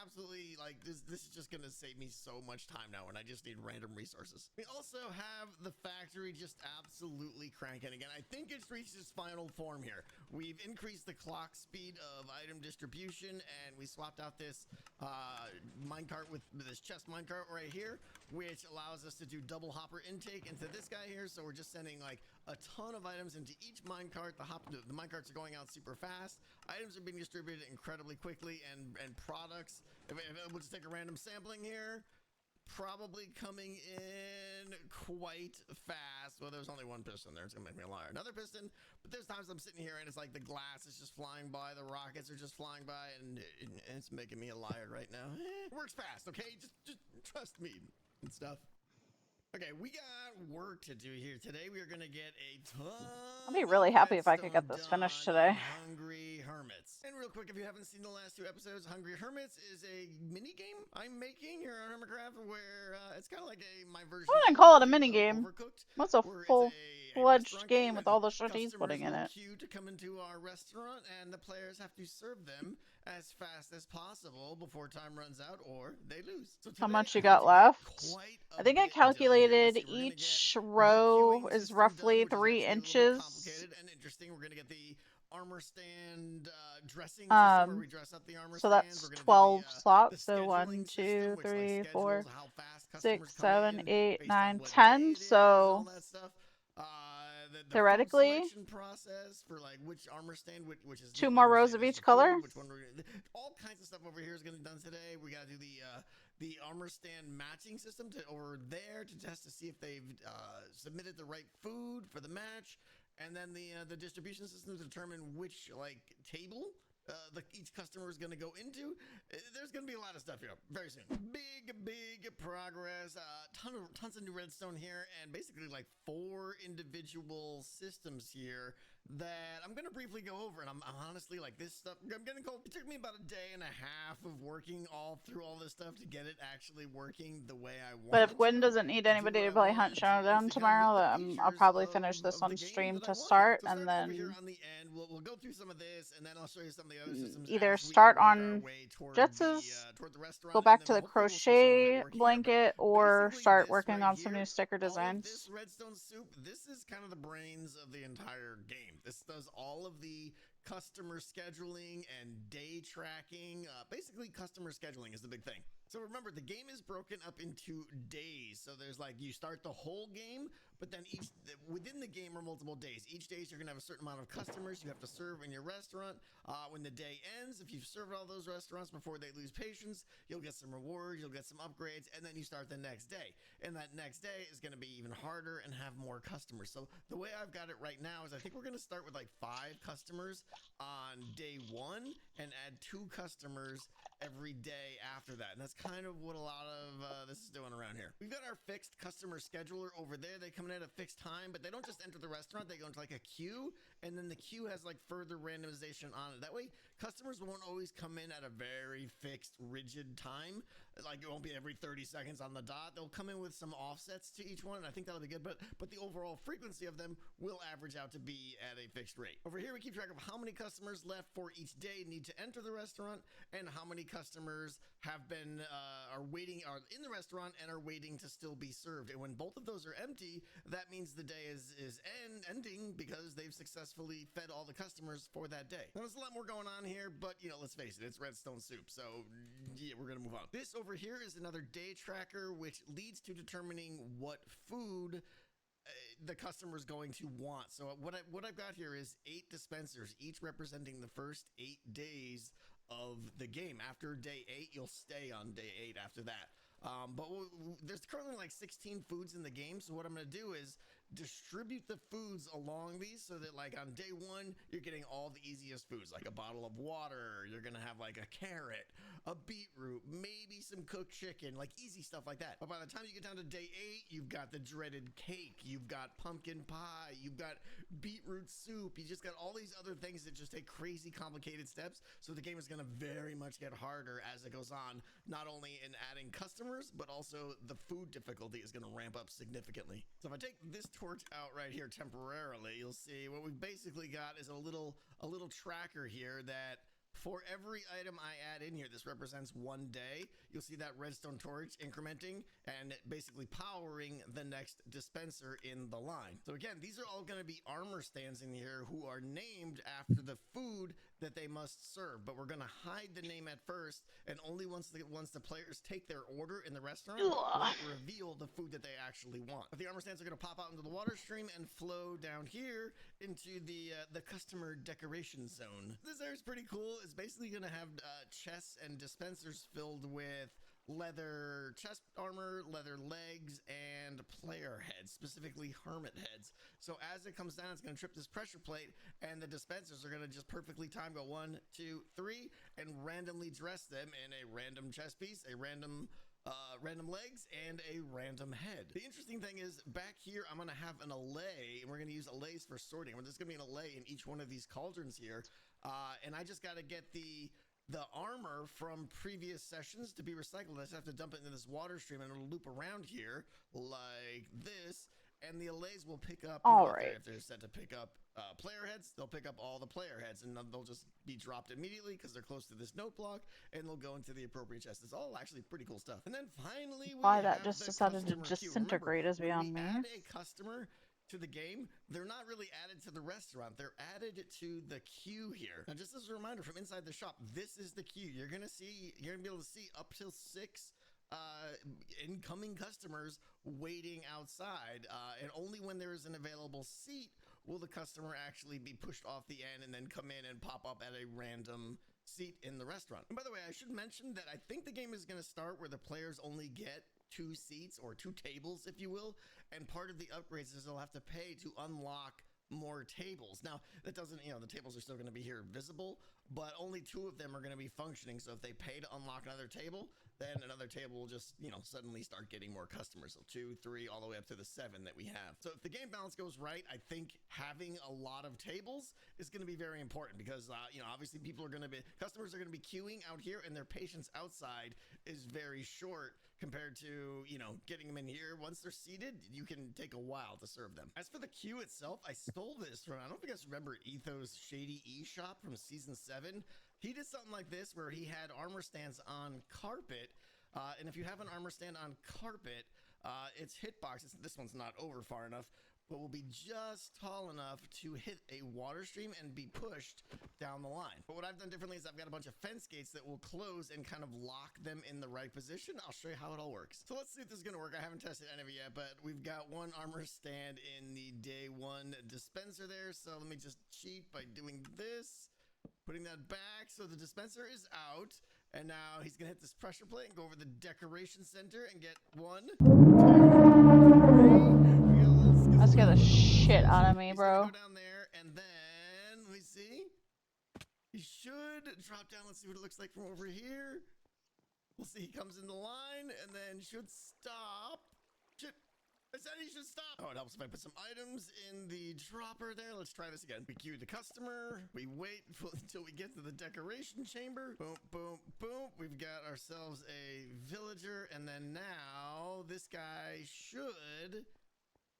Absolutely, like this is just gonna save me so much time now when I just need random resources. We also have the factory just absolutely cranking again. I think it's reached its final form here. We've increased the clock speed of item distribution, and we swapped out this minecart with this chest minecart right here, which allows us to do double hopper intake into this guy here. So we're just sending like a ton of items into each minecart. The minecarts are going out super fast. Items are being distributed incredibly quickly, and products. We'll just take a random sampling here. Probably coming in quite fast. Well, there's only one piston there. It's gonna make me a liar. Another piston, but there's times I'm sitting here and it's like the glass is just flying by, the rockets are just flying by, and it's making me a liar right now. It works fast, okay? Just trust me and stuff. Okay, we got work to do here today. We are gonna get a ton. I'd be really happy if I could get this finished today. Hungry Hermits. And real quick, if you haven't seen the last 2 episodes, Hungry Hermits is a mini game I'm making here on Hermitcraft, where it's kind of like my version. I wouldn't call it a mini game. Overcooked. What's a full-fledged game with all the shit he's putting in it? Queue to come into our restaurant, and the players have to serve them as fast as possible before time runs out, or they lose. So How much you got left? I think I calculated each row is roughly 3 inches. Complicated and interesting. We're gonna get the armor stand dressing system where we dress up the armor so stands. that's 12 slots. So 1, scheduling 2, system, which, 3, like, 4, schedules how fast 6, customers come 7, in 8, based 9, on what 10. day it is, So all that stuff. The food theoretically, selection process for like which armor stand, which is 2 more rows of each color. Which one all kinds of stuff over here is going to be done today. We got to do the armor stand matching system to over there to test to see if they've submitted the right food for the match, and then the distribution system to determine which like table each customer is going to go into. There's going to be a lot of stuff here very soon. Big progress. Tons of new redstone here, and basically like 4 individual systems here that I'm going to briefly go over. And I'm honestly like this stuff. I'm getting cold. It took me about a day and a half of working through all this stuff to get it actually working the way I want. But if Gwen doesn't need anybody to play Hunt Showdown tomorrow, then I'll probably finish this on stream to start, and then on the end, we'll go through some of this, and then I'll show you some of the other systems. either start on Jets's, go back to the crochet blanket, or start working on some new sticker designs. This redstone soup, this is kind of the brains of the entire game. This does all of the customer scheduling and day tracking. Basically, customer scheduling is the big thing. So remember, the game is broken up into days. So there's like, you start the whole game, but then within the game are multiple days. Each day you're going to have a certain amount of customers you have to serve in your restaurant. When the day ends, if you've served all those restaurants before they lose patience, you'll get some rewards, you'll get some upgrades, and then you start the next day. And that next day is going to be even harder and have more customers. So the way I've got it right now is I think we're going to start with like 5 customers on day 1 and add 2 customers every day after that. And that's kind of what a lot of this is doing around here. We've got our fixed customer scheduler over there. They come in at a fixed time, but they don't just enter the restaurant. They go into like a queue, and then the queue has like further randomization on it. That way, customers won't always come in at a very fixed, rigid time. Like it won't be every 30 seconds on the dot. They'll come in with some offsets to each one, and I think that'll be good. But the overall frequency of them will average out to be at a fixed rate. Over here, we keep track of how many customers left for each day need to enter the restaurant, and how many customers have been are in the restaurant and are waiting to still be served. And when both of those are empty, that means the day is ending because they've successfully fed all the customers for that day. Now, there's a lot more going on here, but let's face it, it's redstone soup, so yeah, we're gonna move on. This over here is another day tracker, which leads to determining what food the customer is going to want. So what I've got here is 8 dispensers, each representing the first 8 days of the game. After day 8, you'll stay on day 8 after that. But there's currently like 16 foods in the game. So what I'm going to do is distribute the foods along these so that like on day one, you're getting all the easiest foods, like a bottle of water. You're going to have like a carrot, a beetroot, maybe some cooked chicken, like easy stuff like that. But by the time you get down to day 8, you've got the dreaded cake. You've got pumpkin pie. You've got beetroot soup. You just got all these other things that just take crazy complicated steps. So the game is going to very much get harder as it goes on, not only in adding customers, but also the food difficulty is going to ramp up significantly. So if I take this torch out right here temporarily, you'll see what we've basically got is a little tracker here that for every item I add in here, this represents 1 day. You'll see that redstone torch incrementing and basically powering the next dispenser in the line. So again, these are all going to be armor stands in here who are named after the food that they must serve, but we're going to hide the name at first, and only once the players take their order in the restaurant will it reveal the food that they actually want. But the armor stands are going to pop out into the water stream and flow down here into the customer decoration zone. This area is pretty cool. It's basically going to have chests and dispensers filled with leather chest armor, leather legs, and player heads, specifically hermit heads. So as it comes down, it's going to trip this pressure plate, and the dispensers are going to just perfectly time go 1, 2, 3, and randomly dress them in a random chest piece, a random legs, and a random head. The interesting thing is back here, I'm going to have an allay, and we're going to use allays for sorting. There's going to be an allay in each one of these cauldrons here, and I just got to get the armor from previous sessions to be recycled. I just have to dump it into this water stream, and it'll loop around here like this, and the allays will pick up, if they're set to pick up player heads, they'll pick up all the player heads, and they'll just be dropped immediately because they're close to this note block, and they'll go into the appropriate chest. It's all actually pretty cool stuff. And then finally, Why that just decided to disintegrate is beyond me. Add a customer to the game, they're not really added to the restaurant, they're added to the queue here. Now, just as a reminder from inside the shop, this is the queue. You're gonna be able to see up till 6 incoming customers waiting outside, and only when there is an available seat will the customer actually be pushed off the end and then come in and pop up at a random seat in the restaurant. And by the way, I should mention that I think the game is going to start where the players only get 2 seats or 2 tables, if you will, and part of the upgrades is they'll have to pay to unlock more tables. Now, that doesn't, the tables are still going to be here visible, but only 2 of them are going to be functioning. So if they pay to unlock another table, then another table will just, suddenly start getting more customers. So 2, 3, all the way up to the 7 that we have. So if the game balance goes right, I think having a lot of tables is going to be very important because, obviously customers are going to be queuing out here, and their patience outside is very short compared to, getting them in here. Once they're seated, you can take a while to serve them. As for the queue itself, I stole this from, I don't know if you guys remember Ethos Shady eShop from season 7. He did something like this where he had armor stands on carpet, and if you have an armor stand on carpet, its hitbox, this one's not over far enough, but will be just tall enough to hit a water stream and be pushed down the line. But what I've done differently is I've got a bunch of fence gates that will close and kind of lock them in the right position. I'll show you how it all works. So let's see if this is going to work. I haven't tested any of it yet, but we've got one armor stand in the day 1 dispenser there. So let me just cheat by doing this, putting that back. So the dispenser is out, and now he's going to hit this pressure plate and go over the decoration center and get 1, 2, 3. That scared the shit out of me, bro. Go down there, and then let me see. He should drop down. Let's see what it looks like from over here. We'll see. He comes in the line, and then should stop. Shit. I said he should stop. Oh, it helps if I put some items in the dropper there. Let's try this again. We queue the customer. We wait until we get to the decoration chamber. Boom, boom, boom. We've got ourselves a villager, and then now this guy should,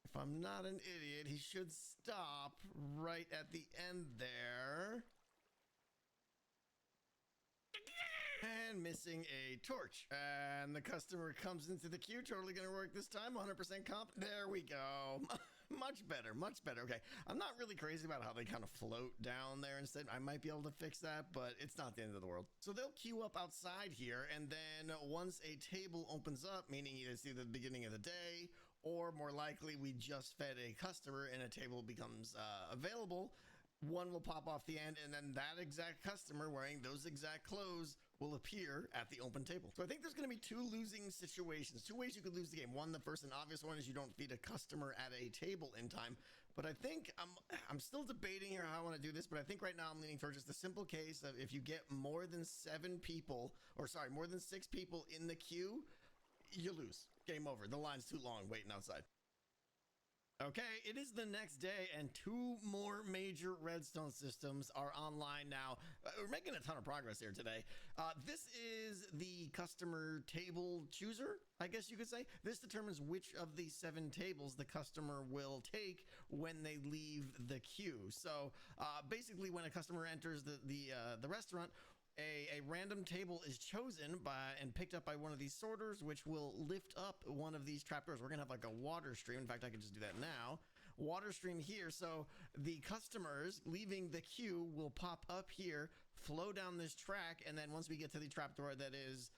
if I'm not an idiot, he should stop right at the end there. And missing a torch. And the customer comes into the queue. Totally going to work this time. 100% comp. There we go. Much better. Much better. Okay. I'm not really crazy about how they kind of float down there instead. I might be able to fix that, but it's not the end of the world. So they'll queue up outside here. And then once a table opens up, meaning it's either the beginning of the day, or more likely we just fed a customer and a table becomes available, one will pop off the end, and then that exact customer wearing those exact clothes will appear at the open table. So I think there's going to be two losing situations, two ways you could lose the game. One, the first and obvious one is you don't feed a customer at a table in time. But I think I'm still debating here how I want to do this, but I think right now I'm leaning for just a simple case of if you get more than 7 people, or sorry, more than 6 people in the queue, you lose. Game over. The line's too long waiting outside. Okay, it is the next day, and 2 more major redstone systems are online now. We're making a ton of progress here today. This is the customer table chooser, I guess you could say. This determines which of the 7 tables the customer will take when they leave the queue. So basically, when a customer enters the restaurant, a random table is chosen and picked up by one of these sorters, which will lift up one of these trapdoors. We're gonna have like a water stream. In fact, I can just do that now. Water stream here. So the customers leaving the queue will pop up here, flow down this track, and then once we get to the trapdoor that is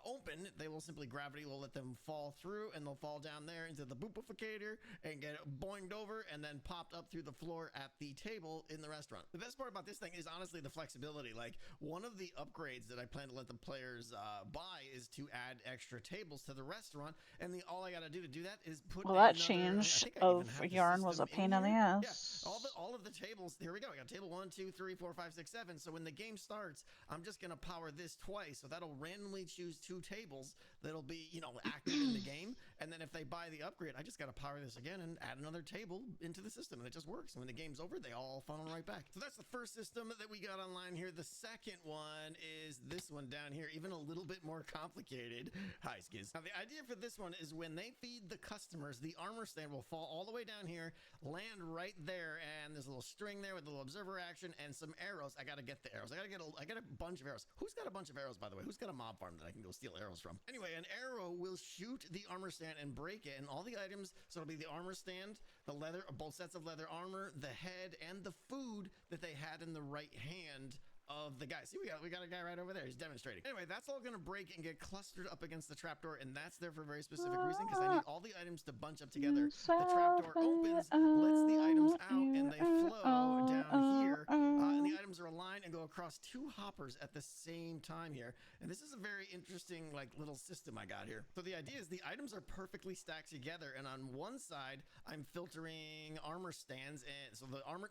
open, they will simply, gravity will let them fall through, and they'll fall down there into the boopificator and get boinged over and then popped up through the floor at the table in the restaurant. The best part about this thing is honestly the flexibility. Like, one of the upgrades that I plan to let the players buy is to add extra tables to the restaurant, and all I gotta do to do that is put Well, that another, change I even of have the yarn was a system pain in the here. ass. Yeah, all of the tables, here we go. I got table 1, 2, 3, 4, 5, 6, 7. So when the game starts, I'm just gonna power this twice. So that'll randomly choose 2 tables that'll be, you know, active in the game. And then if they buy the upgrade, I just gotta power this again and add another table into the system, and it just works. And when the game's over, they all funnel right back. So that's the first system that we got online here. The second one is this one down here, even a little bit more complicated. Hi, Skiz. Now the idea for this one is when they feed the customers, the armor stand will fall all the way down here, land right there, and there's a little string there with a little observer action and some arrows. I gotta get the arrows. I got a bunch of arrows. Who's got a bunch of arrows, by the way? Who's got a mob farm that I can go steal arrows from? Anyway, an arrow will shoot the armor stand and break it, and all the items, so it'll be the armor stand, the leather, both sets of leather armor, the head, and the food that they had in the right hand of the guy. See, we got a guy right over there. He's demonstrating. Anyway, that's all gonna break and get clustered up against the trapdoor, and that's there for a very specific reason, because I need all the items to bunch up together. The trapdoor opens, lets the items out, and they flow down here, and the items are aligned and go across 2 hoppers at the same time here. And this is a very interesting, like, little system I got here. So the idea is the items are perfectly stacked together, and on one side I'm filtering armor stands, and so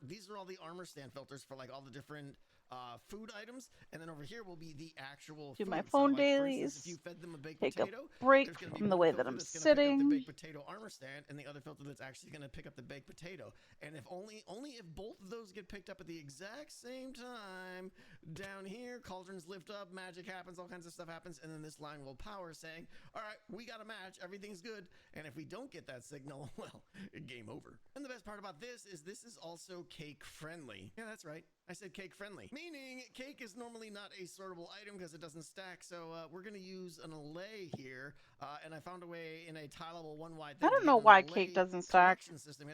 these are all the armor stand filters for like all the different food items, and then over here will be the actual Do food. my So, phone like, for dailies. instance, if you fed them a baked Take potato, a break there's gonna be from the one way that filter I'm that's gonna pick up the sitting. baked potato armor stand, and the other filter that's actually going to pick up the baked potato. And if only if both of those get picked up at the exact same time, down here, cauldrons lift up, magic happens, all kinds of stuff happens, and then this line will power saying, all right, we got a match, everything's good. And if we don't get that signal, well, game over. And the best part about this is also cake friendly. Yeah, that's right. I said cake friendly, meaning cake is normally not a sortable item because it doesn't stack. So we're going to use an allay here. And I found a way in a tileable 1 wide thing. I don't know why cake doesn't stack. System.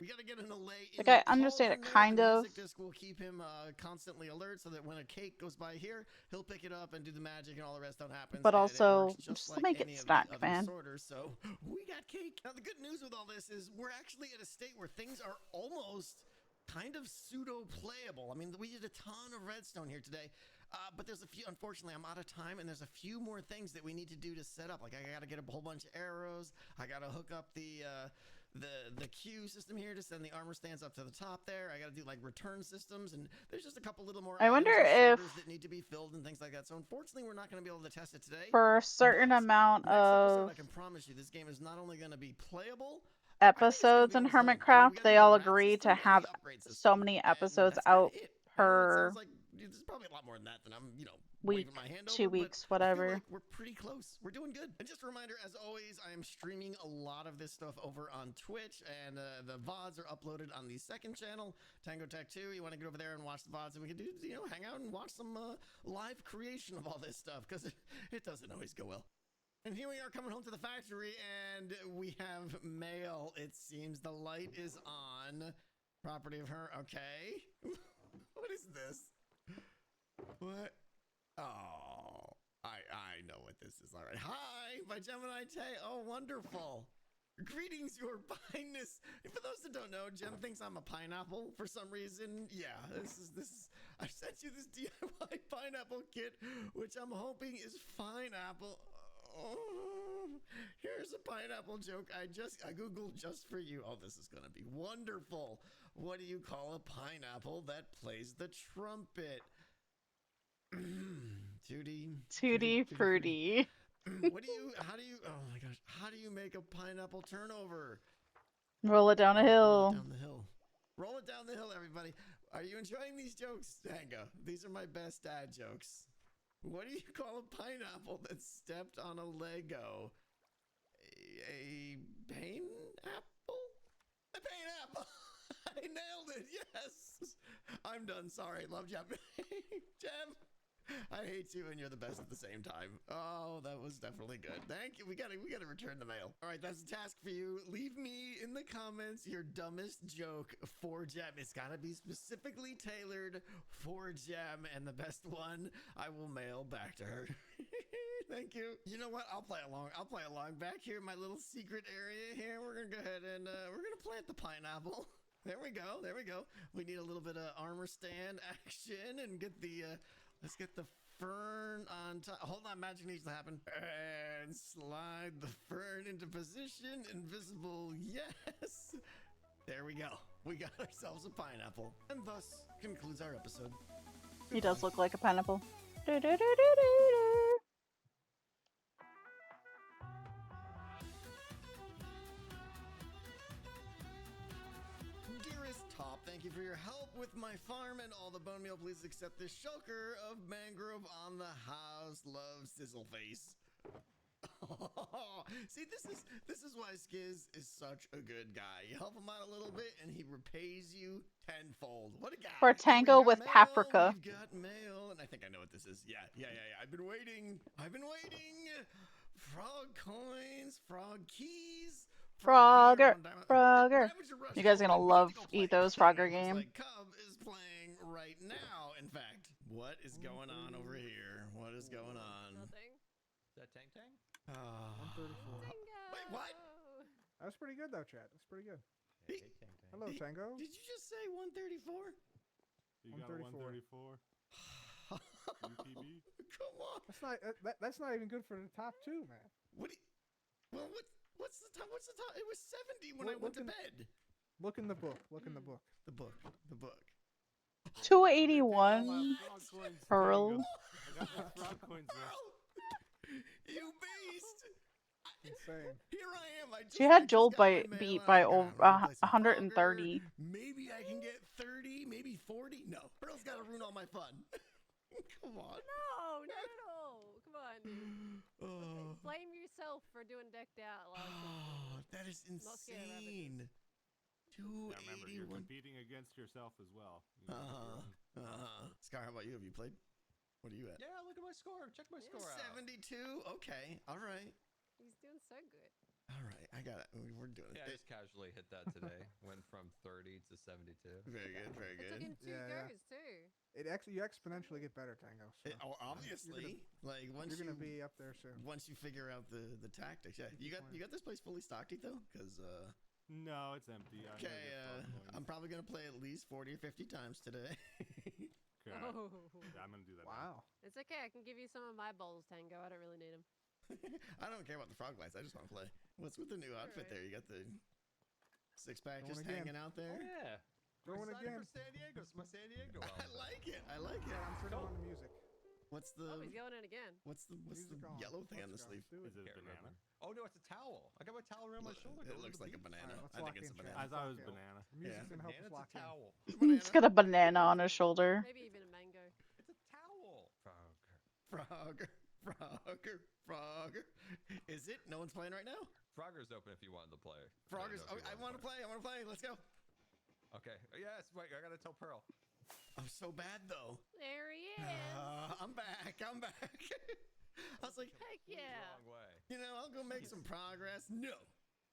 We got to get an allay. Like, I understand it kind of. The music disc will keep him constantly alert so that when a cake goes by here, he'll pick it up and do the magic and all the rest don't happen. But also, just like make it stack, man. Sorters, so we got cake. Now the good news with all this is we're actually at a state where things are almost kind of pseudo-playable. I mean, we did a ton of redstone here today, but there's a few, unfortunately, I'm out of time, and there's a few more things that we need to do to set up. Like, I gotta get a whole bunch of arrows. I gotta hook up the queue system here to send the armor stands up to the top there. I gotta do, like, return systems, and there's just a couple little more I wonder if that need to be filled and things like that. So, unfortunately, we're not gonna be able to test it today. For a certain amount of I can promise you, this game is not only gonna be playable, episodes in Hermitcraft, they all agree to have so many episodes out per there's probably a lot more than that than I'm, week, waving my hand 2 over, weeks, but I feel whatever. like we're pretty close. We're doing good. And just a reminder, as always, I am streaming a lot of this stuff over on Twitch, and the VODs are uploaded on the second channel, Tango Tech 2. You want to get over there and watch the VODs, and we can do, hang out and watch some live creation of all this stuff, because it doesn't always go well. And here we are coming home to the factory, and we have mail. It seems the light is on. Property of her. Okay. What is this? What? Oh, I know what this is. All right. Hi, by Gemini Tay. Oh, wonderful. Greetings, your fineness. For those that don't know, Jem thinks I'm a pineapple for some reason. Yeah, this is. I sent you this DIY pineapple kit, which I'm hoping is fine apple. Oh, here's a pineapple joke I googled just for you. Oh, this is gonna be wonderful. What do you call a pineapple that plays the trumpet? Tutti frutti. Oh my gosh, how do you make a pineapple turnover? Roll it down a Roll it hill. down the hill. Roll it down the hill, everybody. Are you enjoying these jokes? Tango, these are my best dad jokes. What do you call a pineapple that stepped on a Lego? A pain-apple? A pain-apple! I nailed it, yes! I'm done, sorry. Love Jem. Jem, I hate you and you're the best at the same time. Oh, that was definitely good. Thank you. We gotta return the mail. All right, that's a task for you. Leave me in the comments your dumbest joke for Jem. It's gotta be specifically tailored for Jem, and the best one I will mail back to her. Thank you. You know what? I'll play along. Back here in my little secret area here. We're gonna go ahead and we're gonna plant the pineapple. There we go. We need a little bit of armor stand action and get the let's get the fern on top. Hold on, magic needs to happen. And slide the fern into position. Invisible, yes. There we go. We got ourselves a pineapple. And thus concludes our episode. He does look like a pineapple. Do-do-do-do-do-do. Dearest Top, thank you for your help with my farm and all the bone meal. Please accept this shulker of mangrove on the house. Love, Sizzleface. See, this is why Skiz is such a good guy. You help him out a little bit, and he repays you tenfold. What a guy! For Tango with mail. paprika. We've got mail, and I think I know what this is. Yeah. I've been waiting. Frog coins, frog keys. Frogger. Frogger. You guys are gonna love Etho's Frogger game. Like Cub is playing right now. In fact, what is going on over here? What is going on? Nothing. Is that Tang Tang? 134. Tango. Wait, what? That was pretty good though, chat. That's pretty good. Hey, hey, Tang Tang. Hello, Tango. Did you just say 134? You got a 134 UTB? Come on. That's not even good for the top two, man. What's the top? It was 70 when I went to bed. Look in the book. Look in the book. The book. 281 pearl. I got the frog coins left. You beast! Insane. Here I am. She had Joel beat by over 130. Maybe I can get 30, maybe 40. No, Pearl's got to ruin all my fun. Come on. No, not at all. Come on. Blame yourself for doing decked out last time. That is Not scared of it. insane. Yeah, remember, you're 281. competing against yourself as well. You know, Scar, how about you? Have you played? What are you at? Yeah, look at my score. Check my score out. 72. Okay. All right. He's doing so good. All right. I got it. We're doing Yeah, it. I just casually hit that today. Went from 30 to 72. Very good. Very It took good. him two Yeah. goes too. You exponentially get better, Tango. So Obviously, like once you're gonna be up there soon. once you figure out the tactics. Yeah. You got this place fully stocked, though, because no, it's empty. I okay. know your frog coins. I'm probably gonna play at least 40 or 50 times today. Okay. Oh. Yeah, I'm gonna do that. Wow. It's okay. I can give you some of my bowls, Tango. I don't really need them. I don't care about the frog lights. I just want to play. What's with the new outfit Alright. there? You got the six-pack Going just again. hanging out there. Oh, yeah. Going We're again. signing for San Diego. It's my San Diego I album. like it. I like Yeah, I'm it. turning on the music. What's the Oh, he's going in again. what's the Music on. yellow thing on the Let's go. sleeve? Do Is it a Can't banana? remember. Oh, no, it's a towel. I got my towel around my shoulder. It going looks to the like a beach. banana. Alright, let's I think lock it's a in, banana. chat. I thought it was Okay. banana. The music's Yeah. gonna help us Banana's a lock in. towel. He's got a banana on his shoulder. Maybe even a mango. It's a towel. Frogger. Is it? No one's playing right now? Frogger's open if you wanted to play. Froggers. I don't know if you I want to play. Let's go. Okay. Yes, wait, I gotta tell Pearl. I'm so bad though. There he is. I'm back. I was like, Heck yeah. Wrong way. I'll go make some progress. No.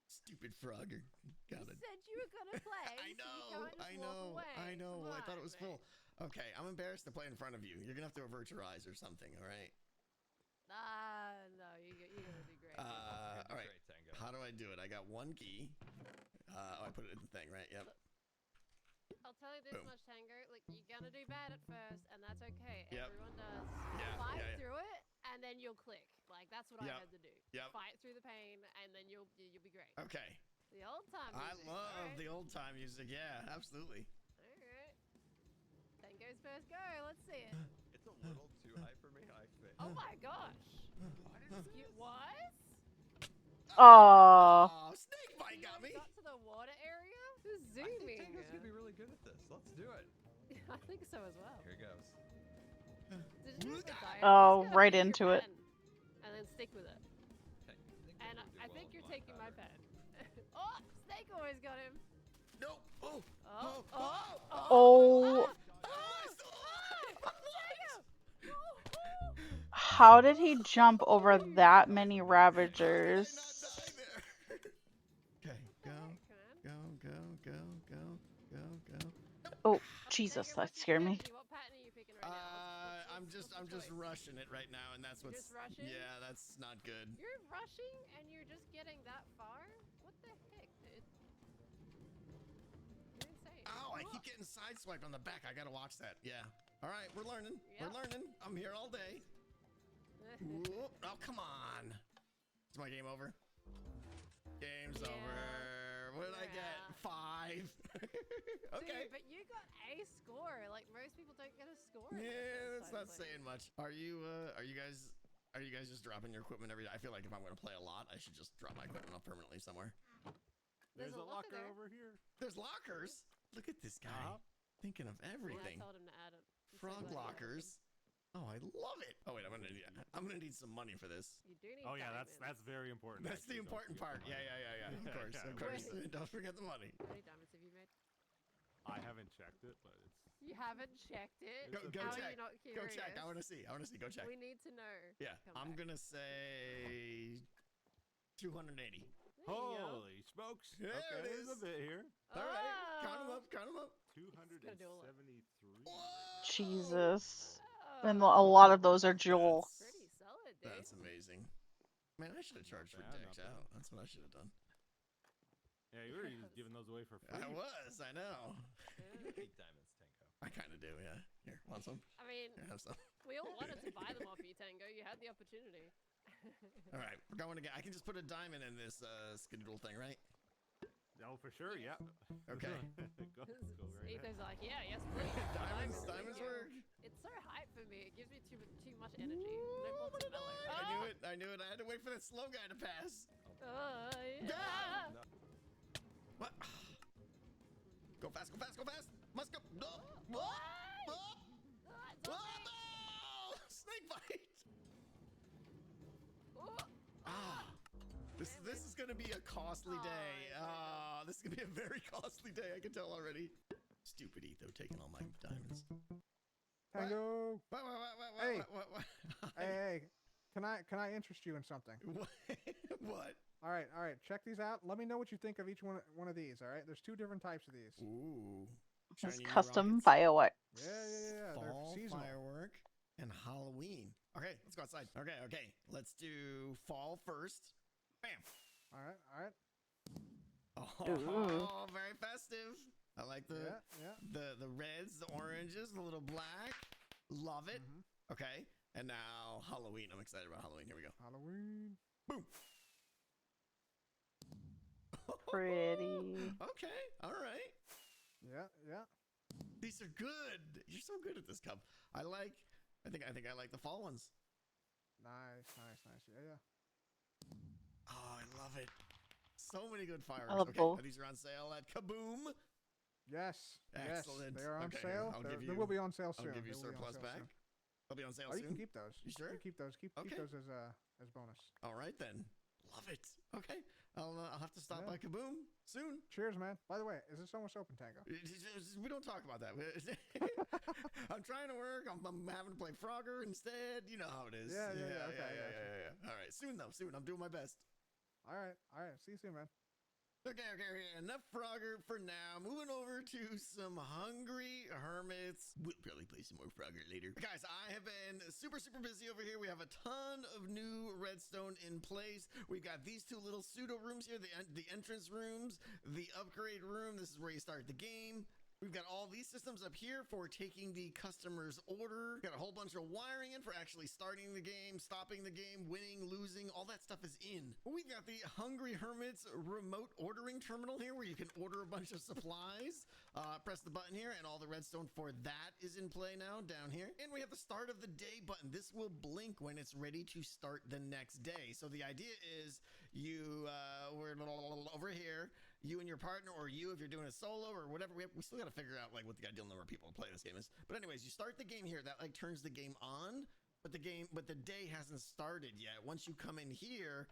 Stupid Frogger. Got You it. said you were gonna play. I So you can't just walk away. I know. Come I thought it on, was man. full. Okay, I'm embarrassed to play in front of you. You're gonna have to avert your eyes or something. All right. No, you're gonna do great. All right. Great, Tango. How do I do it? I got one key. I put it in the thing, right? Yep. I'll tell you this Boom. much, Tango. Like, you're gonna do bad at first, and that's okay. Yep. Everyone does. Yeah, Fight yeah, yeah. through it, and then you'll click. Like, that's what I Yep. had to do. Yep. Fight through the pain, and then you'll be great. Okay. The old time I music. love Alright. the old time music. Yeah, absolutely. Alright. Tango's first go. Let's see it. It's a little too high for me. I think. Oh my gosh. What? Oh, Oh, snake bite got me. Got to the water area? Who's I think zooming? Tango's gonna be really good at this. Let's do it. I think so as well. Here he goes. Did you just die? Oh, Just gotta right pick your into it. pen And then stick with it. Okay. And I think you're taking my pen. Oh, Snake always got him. No. Oh. Oh, Oh. Oh. Oh, I'm still alive. How did he jump over that many Ravagers? Okay, go, Come on. go, go, go, go, go, go. Oh, Jesus, Tango, that what's your scared me. strategy? What pattern are you picking right now? I'm just rushing it right now, and that's You're what's. just rushing? Yeah, that's not good. You're rushing and you're just getting that far? What the heck, dude? You're insane. Ow! I keep getting sideswiped on the back. I gotta watch that. Yeah. All right, we're learning. Yep. We're learning. I'm here all day. Whoop. Oh, come on. Is my game over? Game's Yeah. over. What did I get? Yeah. 5. Okay. Dude, but you got a score. Like, most people don't get a score. Yeah, that's not saying much. Are you guys just dropping your equipment every day? I feel like if I'm gonna play a lot, I should just drop my equipment off permanently somewhere. There's a locker there. over here. There's lockers. Look at this guy. Thinking of everything. I told him to add it. I'm so Frog glad you added lockers. Oh, I love it. Oh wait, I'm gonna need some money for this. it. You do need Oh yeah, diamonds. that's very important. That's the actually, don't important forget part. the Yeah. money. Of course, of course. Don't forget the money. How many diamonds have you made? I haven't checked it, but it's You haven't checked it? Go How check. are you not Go curious? check. I want to see. Go check. We need to know. Yeah, Come I'm back. gonna say 280. There you go. holy smokes. There okay, it there's a is. bit here. All right, count them Oh. up. Count them up. 273. Jesus. Oh. And a lot of those are Joel. Pretty solid, dude. That's amazing. Man, I should have charged for Not bad, decks not bad. out. That's what I should have done. Yeah, you were just giving those away for free. I was. I know. You hate diamonds, Tango. I kind of do. Yeah. Here, want some? I mean, Here, have some. we all wanted to buy them off you, Tango. You had the opportunity. All right, we're going again. I can just put a diamond in this skidoodle thing, right? Oh, for sure, yeah. Okay. go right ahead. Ethan's like, yeah, yes, please. Diamonds thank you. work. It's so hype for me. It gives me too much energy. No more to mellow. I knew it. I had to wait for that slow guy to pass. Yeah. No. What? Go fast. Must go. No. What? Oh, It's no. okay. Snake bite. Oh. Ah. This is gonna be a costly day. This is gonna be a very costly day. I can tell already. Stupid Etho taking all my diamonds. Tango. Hey. What? Hey. Can I interest you in something? What? All right. Check these out. Let me know what you think of each one of these. All right. There's 2 different types of these. Ooh. His Shiny new custom rockets. fireworks. Yeah. They're Fall seasonal. firework and Halloween. Okay, let's go outside. Okay. Let's do fall first. Bam. All right. Oh, very festive. I like the Yeah. the reds, the oranges, the little black. Love it. Mhm. Okay, and now Halloween. I'm excited about Halloween. Here we go. Halloween. Boom. Pretty. Okay. All right. Yeah. These are good. You're so good at this, Cub. I think I like the fall ones. Nice. Yeah. Oh, I love it. So many good fireworks. I love Okay, both. these are on sale at Kaboom. Yes. Excellent. Yes. They are on Okay, sale. I'll They give you- will be on sale soon. I'll give you They will be on surplus sale back. soon. They'll be on sale Oh, you soon. can keep those. You sure? You keep those. Keep Okay. those as bonus. All right then. Love it. Okay, I'll have to stop Yeah. by Kaboom soon. Cheers, man. By the way, is this almost open, Tango? We don't talk about that. I'm trying to work. I'm having to play Frogger instead. You know how it is. Yeah. Okay. Yeah. All right, soon though. Soon. I'm doing my best. All right. See you soon, man. Okay, enough Frogger for now. Moving over to some Hungry Hermits. We'll probably play some more Frogger later. Guys, I have been super busy over here. We have a ton of new redstone in place. We've got these two little pseudo rooms here, the entrance rooms, the upgrade room. This is where you start the game. We've got all these systems up here for taking the customer's order. Got a whole bunch of wiring in for actually starting the game, stopping the game, winning, losing. All that stuff is in. We've got the Hungry Hermits remote ordering terminal here where you can order a bunch of supplies. Press the button here and all the redstone for that is in play now down here. And we have the start of the day button. This will blink when it's ready to start the next day. So the idea is you, we're over here, you and your partner, or you if you're doing a solo or whatever. We still got to figure out like what the ideal number of people to play this game is. But anyways, you start the game here. That like turns the game on, but the day hasn't started yet. Once you come in here,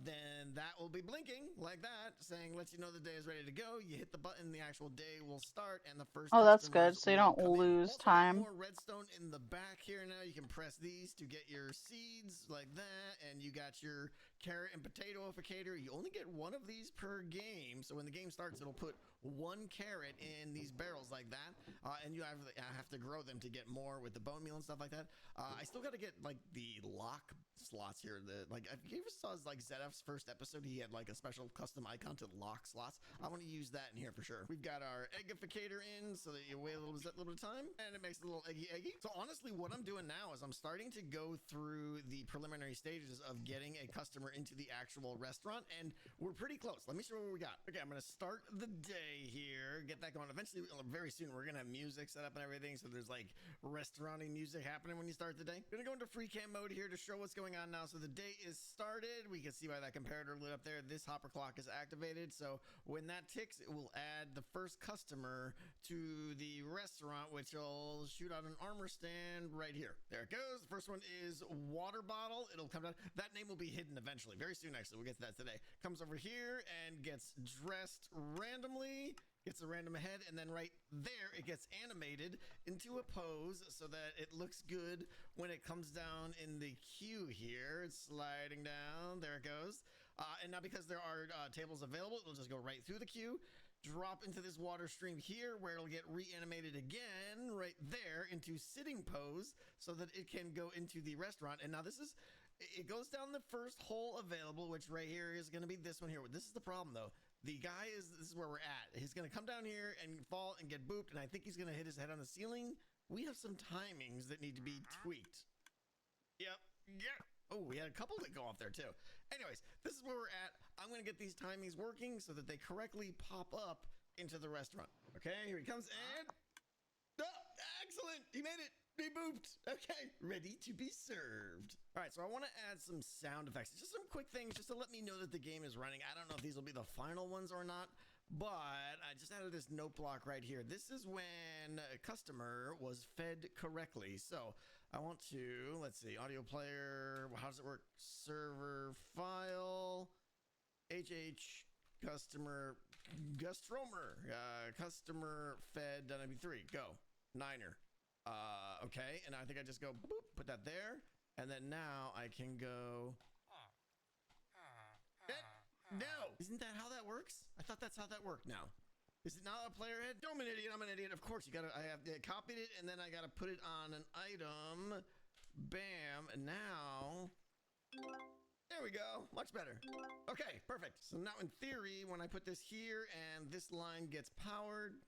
then that will be blinking like that, saying lets you know the day is ready to go. You hit the button, the actual day will start, and the first. Oh, that's good. customers So you will don't come in. lose Also got time. more redstone in the back here now. You can press these to get your seeds like that, and you got your carrot and potato-ificator. You only get one of these per game, so when the game starts, it'll put one carrot in these barrels like that, and you have to grow them to get more with the bone meal and stuff like that. I still got to get like the lock slots here. If you ever saw like ZF's first episode, he had like a special custom icon to lock slots. I want to use that in here for sure. We've got our eggificator in so that you wait a little bit of time, and it makes it a little eggy. So honestly, what I'm doing now is I'm starting to go through the preliminary stages of getting a customer into the actual restaurant, and we're pretty close. Let me show you what we got. Okay, I'm gonna start the day here, get that going. Eventually, very soon, we're gonna have music set up and everything, so there's like restauranty music happening when you start the day. Gonna go into free cam mode here to show what's going on now. So the day is started. We can see by that comparator lit up there, this hopper clock is activated. So when that ticks, it will add the first customer to the restaurant, which will shoot out an armor stand right here. There it goes. The first one is water bottle. It'll come down. That name will be hidden eventually, very soon actually. We'll get to that today. Comes over here and gets dressed randomly. Gets a random head, and then right there it gets animated into a pose so that it looks good when it comes down in the queue here. It's sliding down. There it goes. And now because there are tables available, it'll just go right through the queue, drop into this water stream here where it'll get reanimated again right there into sitting pose so that it can go into the restaurant. And now it goes down the first hole available, which right here is going to be this one here. This is the problem though. The guy this is where we're at. He's going to come down here and fall and get booped, and I think he's going to hit his head on the ceiling. We have some timings that need to be tweaked. Yep. Oh, we had a couple that go off there too. Anyways, this is where we're at. I'm going to get these timings working so that they correctly pop up into the restaurant. Okay, here he comes, and... Oh, excellent! He made it! Be booped. Okay, ready to be served. All right, so I want to add some sound effects, just some quick things, just to let me know that the game is running. I don't know if these will be the final ones or not, but I just added this note block right here. This is when a customer was fed correctly. So I want to, let's see, audio player. How does it work? Server file, customer, Gustromer, customer fed, .mp3, go, Niner. Okay, and I think I just go boop, put that there, and then now I can go. No, isn't that how that works? I thought that's how that worked. Now, is it not a player head? I'm an idiot. I'm an idiot. Of course, I have copied it, and then I gotta put it on an item. Bam, and now. There we go. Much better. Okay, perfect. So now in theory, when I put this here and this line gets powered,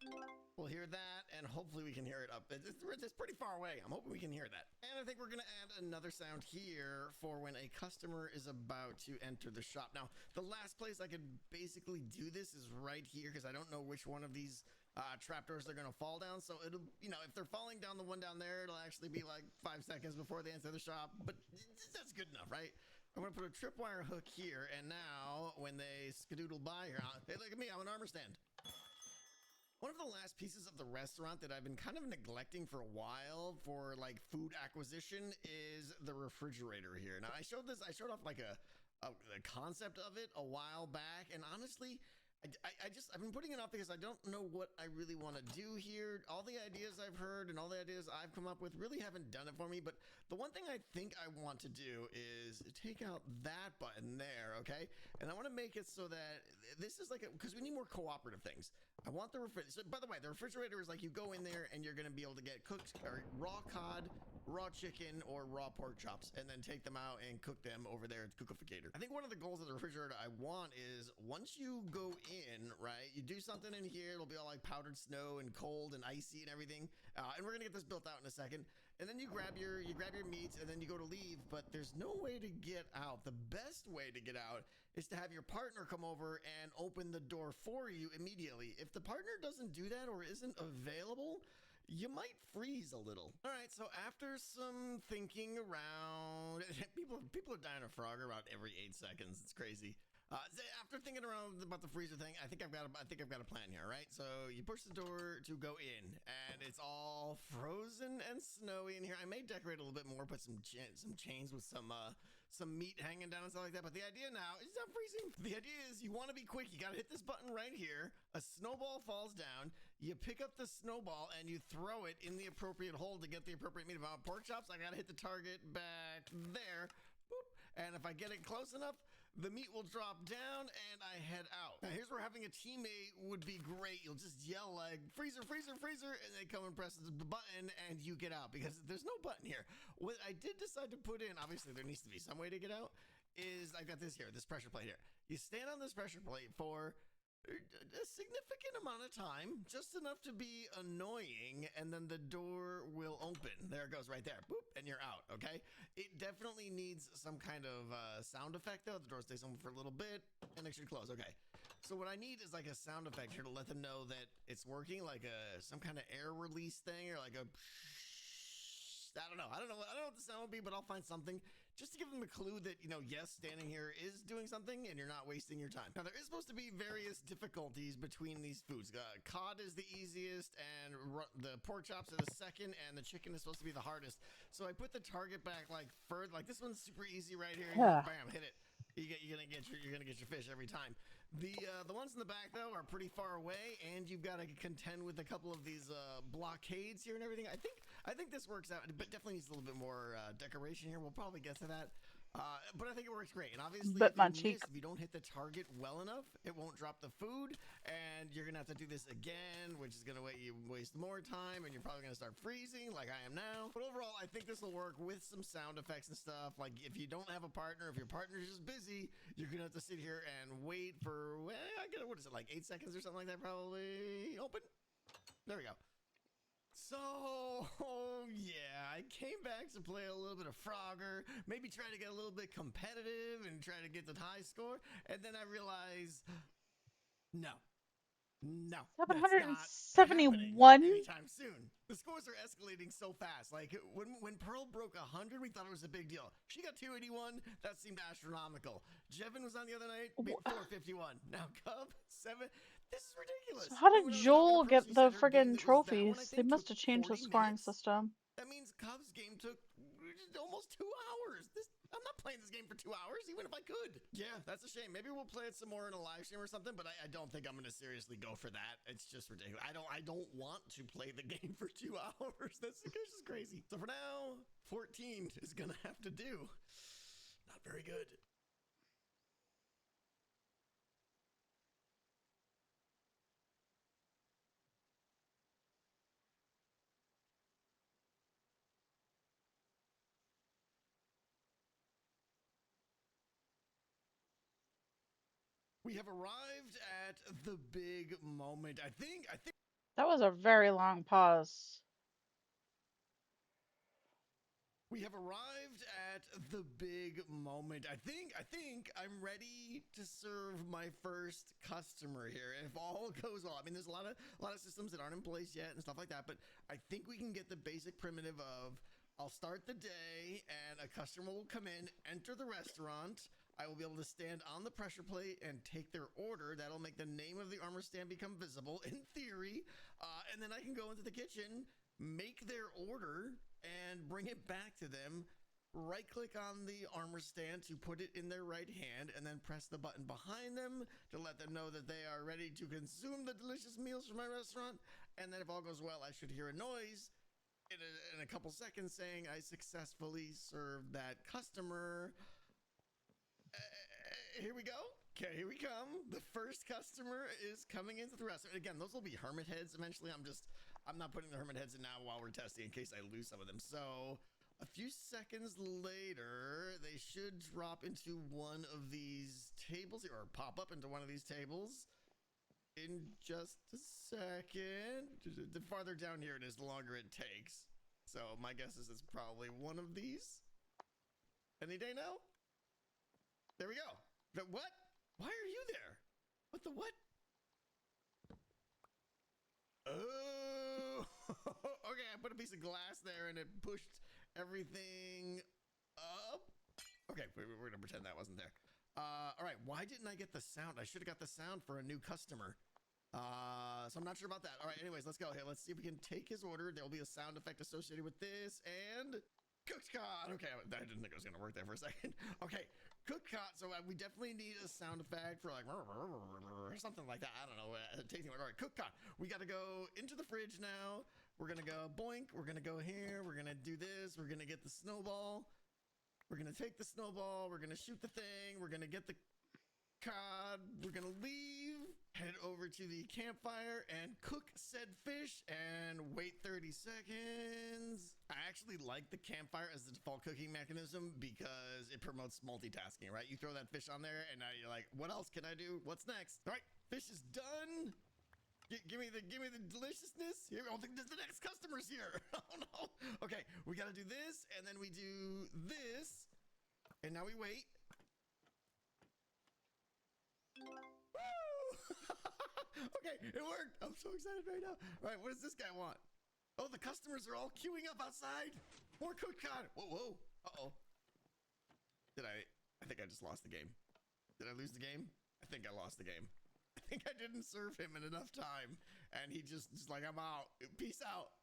we'll hear that, and hopefully we can hear it up. It's pretty far away. I'm hoping we can hear that. And I think we're going to add another sound here for when a customer is about to enter the shop. Now, the last place I could basically do this is right here, because I don't know which one of these trapdoors they're going to fall down. So it'll, if they're falling down the one down there, it'll actually be like 5 seconds before they enter the shop. But that's good enough, right? I'm going to put a tripwire hook here, and now when they skadoodle by here, hey, look at me, I'm an armor stand. One of the last pieces of the restaurant that I've been kind of neglecting for a while for like food acquisition is the refrigerator here. Now I showed off like a concept of it a while back, and honestly, I've been putting it off because I don't know what I really want to do here. All the ideas I've heard and all the ideas I've come up with really haven't done it for me. But the one thing I think I want to do is take out that button there, okay? And I want to make it so that this is like because we need more cooperative things. I want the refrigerator. So, by the way, the refrigerator is like you go in there and you're going to be able to get cooked or raw cod, raw chicken, or raw pork chops, and then take them out and cook them over there at KUPKAKE. I think one of the goals of the refrigerator I want is once you go in, right, you do something in here, it'll be all like powdered snow and cold and icy and everything. And we're gonna get this built out in a second. And then you grab your meats and then you go to leave, but there's no way to get out. The best way to get out is to have your partner come over and open the door for you immediately. If the partner doesn't do that or isn't available, you might freeze a little. All right, so after some thinking around, people are dying of Frogger about every 8 seconds. It's crazy. After thinking around about the freezer thing, I think I've got a plan here, right? So you push the door to go in, and it's all frozen and snowy in here. I may decorate a little bit more, put some chains with some meat hanging down and stuff like that. But the idea now is not freezing. The idea is you want to be quick. You got to hit this button right here. A snowball falls down. You pick up the snowball and you throw it in the appropriate hole to get the appropriate meat. If I want pork chops, I got to hit the target back there. Boop. And if I get it close enough, the meat will drop down and I head out. Now, here's where having a teammate would be great. You'll just yell like, freezer, freezer, freezer, and they come and press the button and you get out because there's no button here. What I did decide to put in, obviously there needs to be some way to get out, is I've got this here, this pressure plate here. You stand on this pressure plate for a significant amount of time, just enough to be annoying, and then the door will open. There it goes right there. Boop, and you're out, okay? It definitely needs some kind of sound effect, though. The door stays open for a little bit, and it should close, okay. So what I need is like a sound effect here to let them know that it's working, like some kind of air release thing, or like a... I don't know what the sound would be, but I'll find something just to give them a clue that, you know, yes, standing here is doing something and you're not wasting your time. Now, there is supposed to be various difficulties between these foods. Cod is the easiest, and the pork chops are the second, and the chicken is supposed to be the hardest. So I put the target back like further, like this one's super easy right here. Yeah. Bam, hit it. You're gonna get your fish every time. The ones in the back though are pretty far away, and you've got to contend with a couple of these blockades here and everything. I think this works out, but definitely needs a little bit more decoration here. We'll probably get to that. But I think it works great. And obviously, But if you don't hit the target well enough, it won't drop the food, and you're gonna have to do this again, which is gonna waste more time, and you're probably gonna start freezing like I am now. But overall, I think this will work with some sound effects and stuff. Like if you don't have a partner, if your partner's just busy, you're gonna have to sit here and wait for what is it, like 8 seconds or something like that, probably. Open. There we go. So, yeah, I came back to play a little bit of Frogger, maybe try to get a little bit competitive and try to get the high score, and then I realized, no, 771? anytime soon. The scores are escalating so fast. Like, when Pearl broke 100, we thought it was a big deal. She got 281. That seemed astronomical. Jevin was on the other night, 451. Now, Cub, 7... This is ridiculous. So how did When I was Joel talking to get Percy, the said her game friggin' that was that one, I trophies? They think, must took have changed the 40 scoring minutes. system. That means Cub's game took almost 2 hours. I'm not playing this game for 2 hours, even if I could. Yeah, that's a shame. Maybe we'll play it some more in a live stream or something, but I don't think I'm going to seriously go for that. It's just ridiculous. I don't want to play the game for 2 hours. That's just crazy. So for now, 14 is going to have to do. Not very good. We have arrived at the big moment. I think That was a very long pause. we have arrived at the big moment. I think I'm ready to serve my first customer here. If all goes well. I mean, there's a lot of systems that aren't in place yet and stuff like that, but I think we can get the basic primitive of I'll start the day and a customer will come in, enter the restaurant. I will be able to stand on the pressure plate and take their order. That'll make the name of the armor stand become visible in theory. And then I can go into the kitchen, make their order, and bring it back to them right click on the armor stand to put it in their right hand, and then press the button behind them to let them know that they are ready to consume the delicious meals from my restaurant. And then if all goes well, I should hear a noise in a couple seconds saying I successfully served that customer. Here we go. Okay, here we come. The first customer is coming into the restaurant. Again, those will be hermit heads eventually. I'm not putting the hermit heads in now while we're testing in case I lose some of them. So a few seconds later, they should drop into one of these tables or pop up into one of these tables in just a second. The farther down here it is, the longer it takes. So my guess is it's probably one of these. Any day now? There we go. But what? Why are you there? What the what? Oh, okay. I put a piece of glass there and it pushed everything up. Okay, we're gonna pretend that wasn't there. All right. Why didn't I get the sound? I should have got the sound for a new customer. So I'm not sure about that. All right. Anyways, let's go here. Let's see if we can take his order. There'll be a sound effect associated with this and. Cooked cod. Okay, I didn't think it was gonna work there for a second. Okay, cooked cod. So we definitely need a sound effect for like or something like that. I don't know. Tasting like all right, cooked cod. We got to go into the fridge now. We're gonna go boink. We're gonna go here. We're gonna do this. We're gonna get the snowball. We're gonna take the snowball. We're gonna shoot the thing. We're gonna get the cod. We're gonna leave, head over to the campfire and cook said fish and wait 30 seconds. I actually like the campfire as the default cooking mechanism because it promotes multitasking, right? You throw that fish on there and now you're like, what else can I do? What's next? All right, fish is done. Give me the deliciousness. Here, oh, the next customer's here. Oh no. Okay, we gotta do this and then we do this and now we wait. Okay, it worked. I'm so excited right now. All right, what does this guy want? Oh, the customers are all queuing up outside. More cooked cod. Whoa. Uh-oh. I think I just lost the game. Did I lose the game? I think I lost the game. I think I didn't serve him in enough time. And he just like, I'm out. Peace out.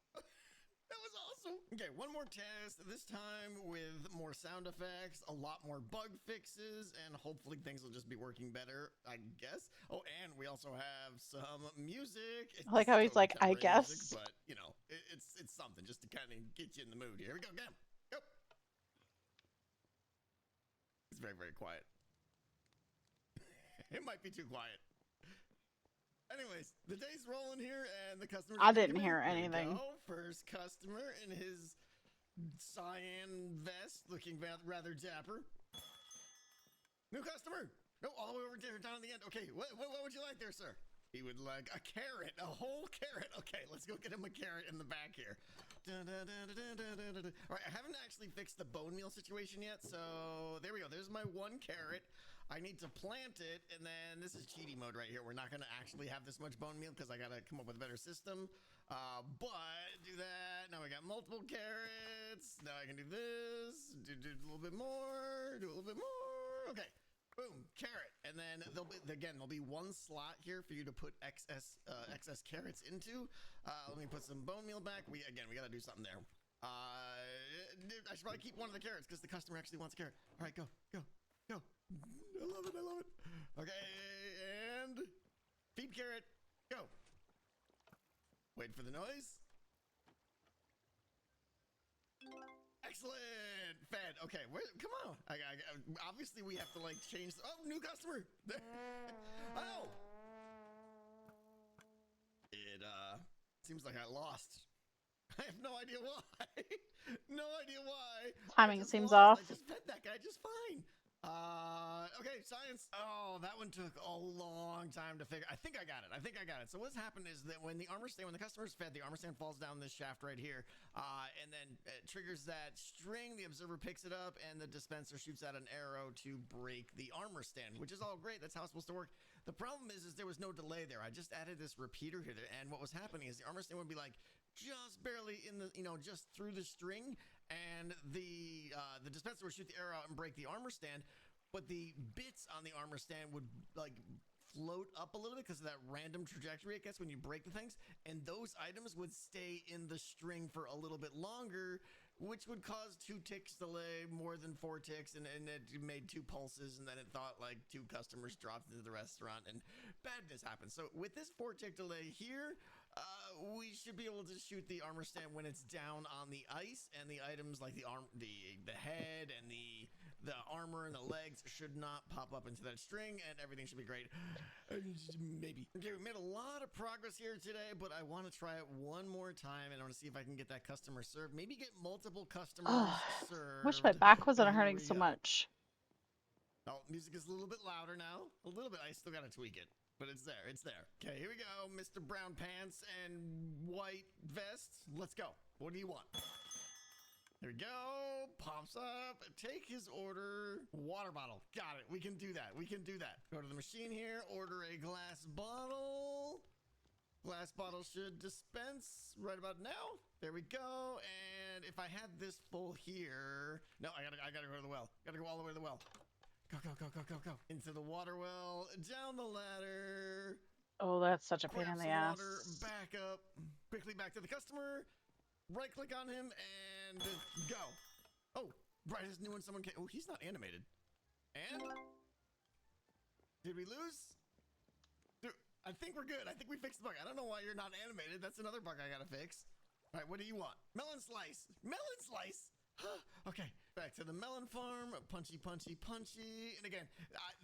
That was awesome. Okay, one more test, this time with more sound effects, a lot more bug fixes, and hopefully things will just be working better, I guess. Oh, and we also have some music. I like how he's like, I guess. Music, but, you know, it's something just to kind of get you in the mood. Here we go, get him. Go. It's very, very quiet. It might be too quiet. Anyways, the day's rolling here, and the customer. I didn't hear anything. First customer in his cyan vest, looking rather dapper. New customer. No, all the way over there, down at the end. Okay, what would you like there, sir? He would like a carrot, a whole carrot. Okay, let's go get him a carrot in the back here. All right, I haven't actually fixed the bone meal situation yet, so there we go. There's my one carrot. I need to plant it, and then this is cheaty mode right here. We're not going to actually have this much bone meal because I got to come up with a better system. But do that. Now we got multiple carrots. Now I can do this. Do a little bit more. Do a little bit more. Okay. Boom, carrot. And then there'll be one slot here for you to put excess carrots into. Let me put some bone meal back. We got to do something there. I should probably keep one of the carrots because the customer actually wants a carrot. All right, go. I love it. Okay, and feed carrot, go. Wait for the noise. Excellent, fed. Okay, come on. Obviously we have to like change. Oh, new customer. Oh. It seems like I lost. I have no idea why. No idea why. Timing seems off. I just fed that guy just fine. Okay, science. Oh, that one took a long time to figure. I think I got it. So what's happened is that when the customer's fed, the armor stand falls down this shaft right here, and then it triggers that string. The observer picks it up, and the dispenser shoots out an arrow to break the armor stand, which is all great. That's how it's supposed to work. The problem is there was no delay there. I just added this repeater here, and what was happening is the armor stand would be like just barely in the, just through the string, and the dispenser would shoot the arrow out and break the armor stand, but the bits on the armor stand would like float up a little bit because of that random trajectory it gets when you break the things. And those items would stay in the string for a little bit longer, which would cause 2 ticks delay, more than 4 ticks, and it made 2 pulses, and then it thought like 2 customers dropped into the restaurant, and badness happened. So with this 4 tick delay here, we should be able to shoot the armor stand when it's down on the ice, and the items like the head and the armor and the legs should not pop up into that string, and everything should be great. Maybe. Okay, we made a lot of progress here today, but I want to try it one more time, and I want to see if I can get that customer served. Maybe get multiple customers served. Wish my back wasn't Here hurting we so go. much. Oh, music is a little bit louder now. A little bit. I still got to tweak it, but it's there. It's there. Okay, here we go. Mr. Brown Pants and White Vest. Let's go. What do you want? There we go. Pops up. Take his order. Water bottle. Got it. We can do that. We can do that. Go to the machine here. Order a glass bottle. Glass bottle should dispense right about now. There we go. And if I had this full here, no, I gotta go to the well. Gotta go all the way to the well. Go, go, go, go, go, go. Into the water well. Down the ladder. Oh, that's such a pain Grab in some the ass. water. Back up. Quickly back to the customer. Right click on him and go. Oh, brightest new one someone came. Oh, he's not animated. And did we lose? I think we're good. I think we fixed the bug. I don't know why you're not animated. That's another bug I gotta fix. All right, what do you want? Melon slice. Melon slice. Okay, back to the melon farm. Punchy, punchy, punchy. And again,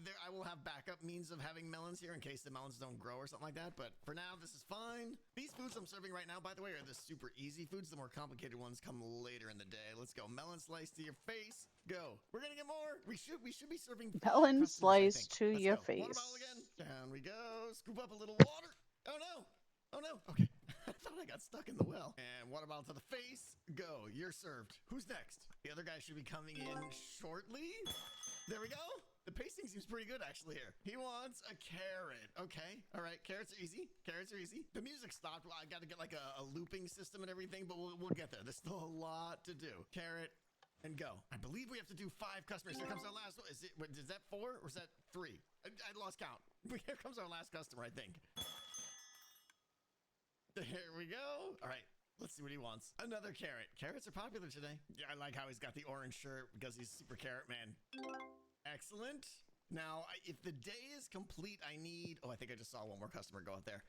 I will have backup means of having melons here in case the melons don't grow or something like that. But for now, this is fine. These foods I'm serving right now, by the way, are the super easy foods. The more complicated ones come later in the day. Let's go. Melon slice to your face. Go. We're gonna get more. We should be serving Melon slice to Let's your go. face. Water bottle again. Down we go. Scoop up a little water. Oh no. Oh no. Okay. I thought I got stuck in the well. And water bottle to the face. Go. You're served. Who's next? The other guy should be coming in shortly. There we go. The pacing seems pretty good actually here. He wants a carrot. Okay. All right. Carrots are easy. Carrots are easy. The music stopped. Well, I got to get like a looping system and everything, but we'll get there. There's still a lot to do. Carrot and go. I believe we have to do 5 customers. Here comes our last one. Is that 4 or is that 3? I lost count. Here comes our last customer, I think. There we go. All right. Let's see what he wants. Another carrot. Carrots are popular today. Yeah, I like how he's got the orange shirt because he's super carrot man. Excellent. Now, if the day is complete, I need... Oh, I think I just saw one more customer go out there.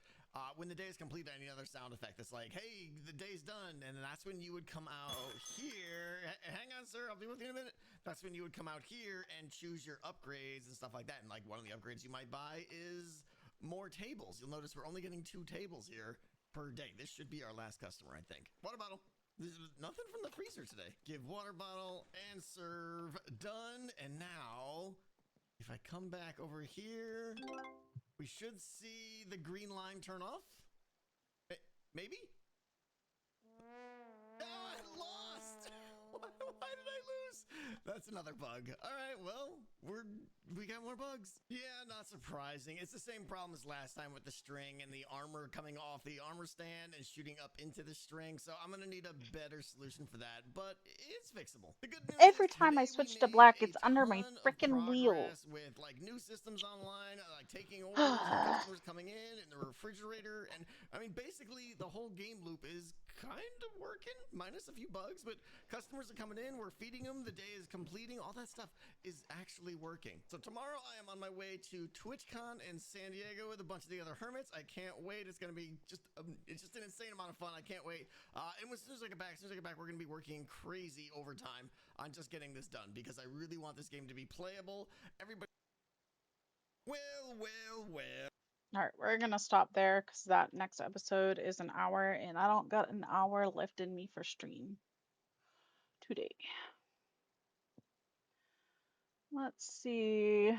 When the day is complete, I need another sound effect that's like, hey, the day's done. And that's when you would come out here. Hang on, sir. I'll be with you in a minute. That's when you would come out here and choose your upgrades and stuff like that. And like one of the upgrades you might buy is more tables. You'll notice we're only getting 2 tables here per day. This should be our last customer, I think. Water bottle. There's nothing from the freezer today. Give water bottle and serve. Done. And now, if I come back over here, we should see the green line turn off. Maybe? Oh, I lost. Why did I lose? That's another bug. All right, well, we got more bugs. Yeah, not surprising. It's the same problem as last time with the string and the armor coming off the armor stand and shooting up into the string. So I'm gonna need a better solution for that, but it's fixable. The good news Every is time I today we switch to made black, a it's under my ton of freaking wheel. progress with like new systems online, like taking orders and customers coming in and the refrigerator. And I mean, basically the whole game loop is kind of working, minus a few bugs, but customers are coming in, we're feeding them, the day is completing, all that stuff is actually working. So tomorrow I am on my way to TwitchCon in San Diego with a bunch of the other hermits. I can't wait. It's going to be it's just an insane amount of fun. I can't wait. And as soon as I get back, we're going to be working crazy overtime on just getting this done because I really want this game to be playable. Everybody. Well. All right, we're gonna stop there because that next episode is an hour, and I don't got an hour left in me for stream today. Let's see.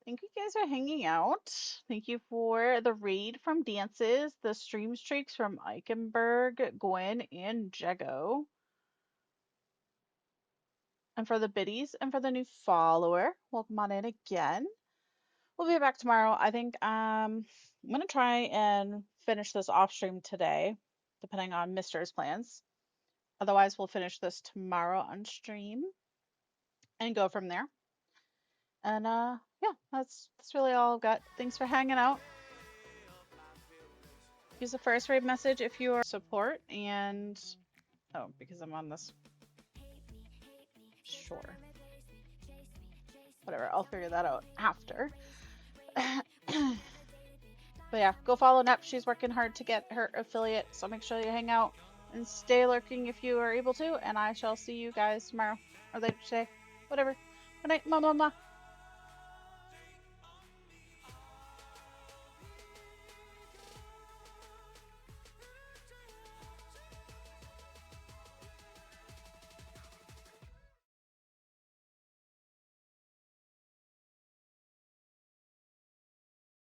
Thank you guys for hanging out. Thank you for the raid from Dances, the stream streaks from Eichenberg, Gwen, and Jago. And for the biddies and for the new follower, welcome on in again. We'll be back tomorrow. I think I'm gonna try and finish this off stream today, depending on Mr's plans. Otherwise, we'll finish this tomorrow on stream and go from there. And yeah. yeah, that's really all I've got. Thanks for hanging out. Use the first raid message if you are support and because I'm on this. Sure. Whatever, I'll figure that out after. But yeah, go follow Nep. She's working hard to get her affiliate, so make sure you hang out and stay lurking if you are able to. And I shall see you guys tomorrow or later today. Whatever. Good night, mama.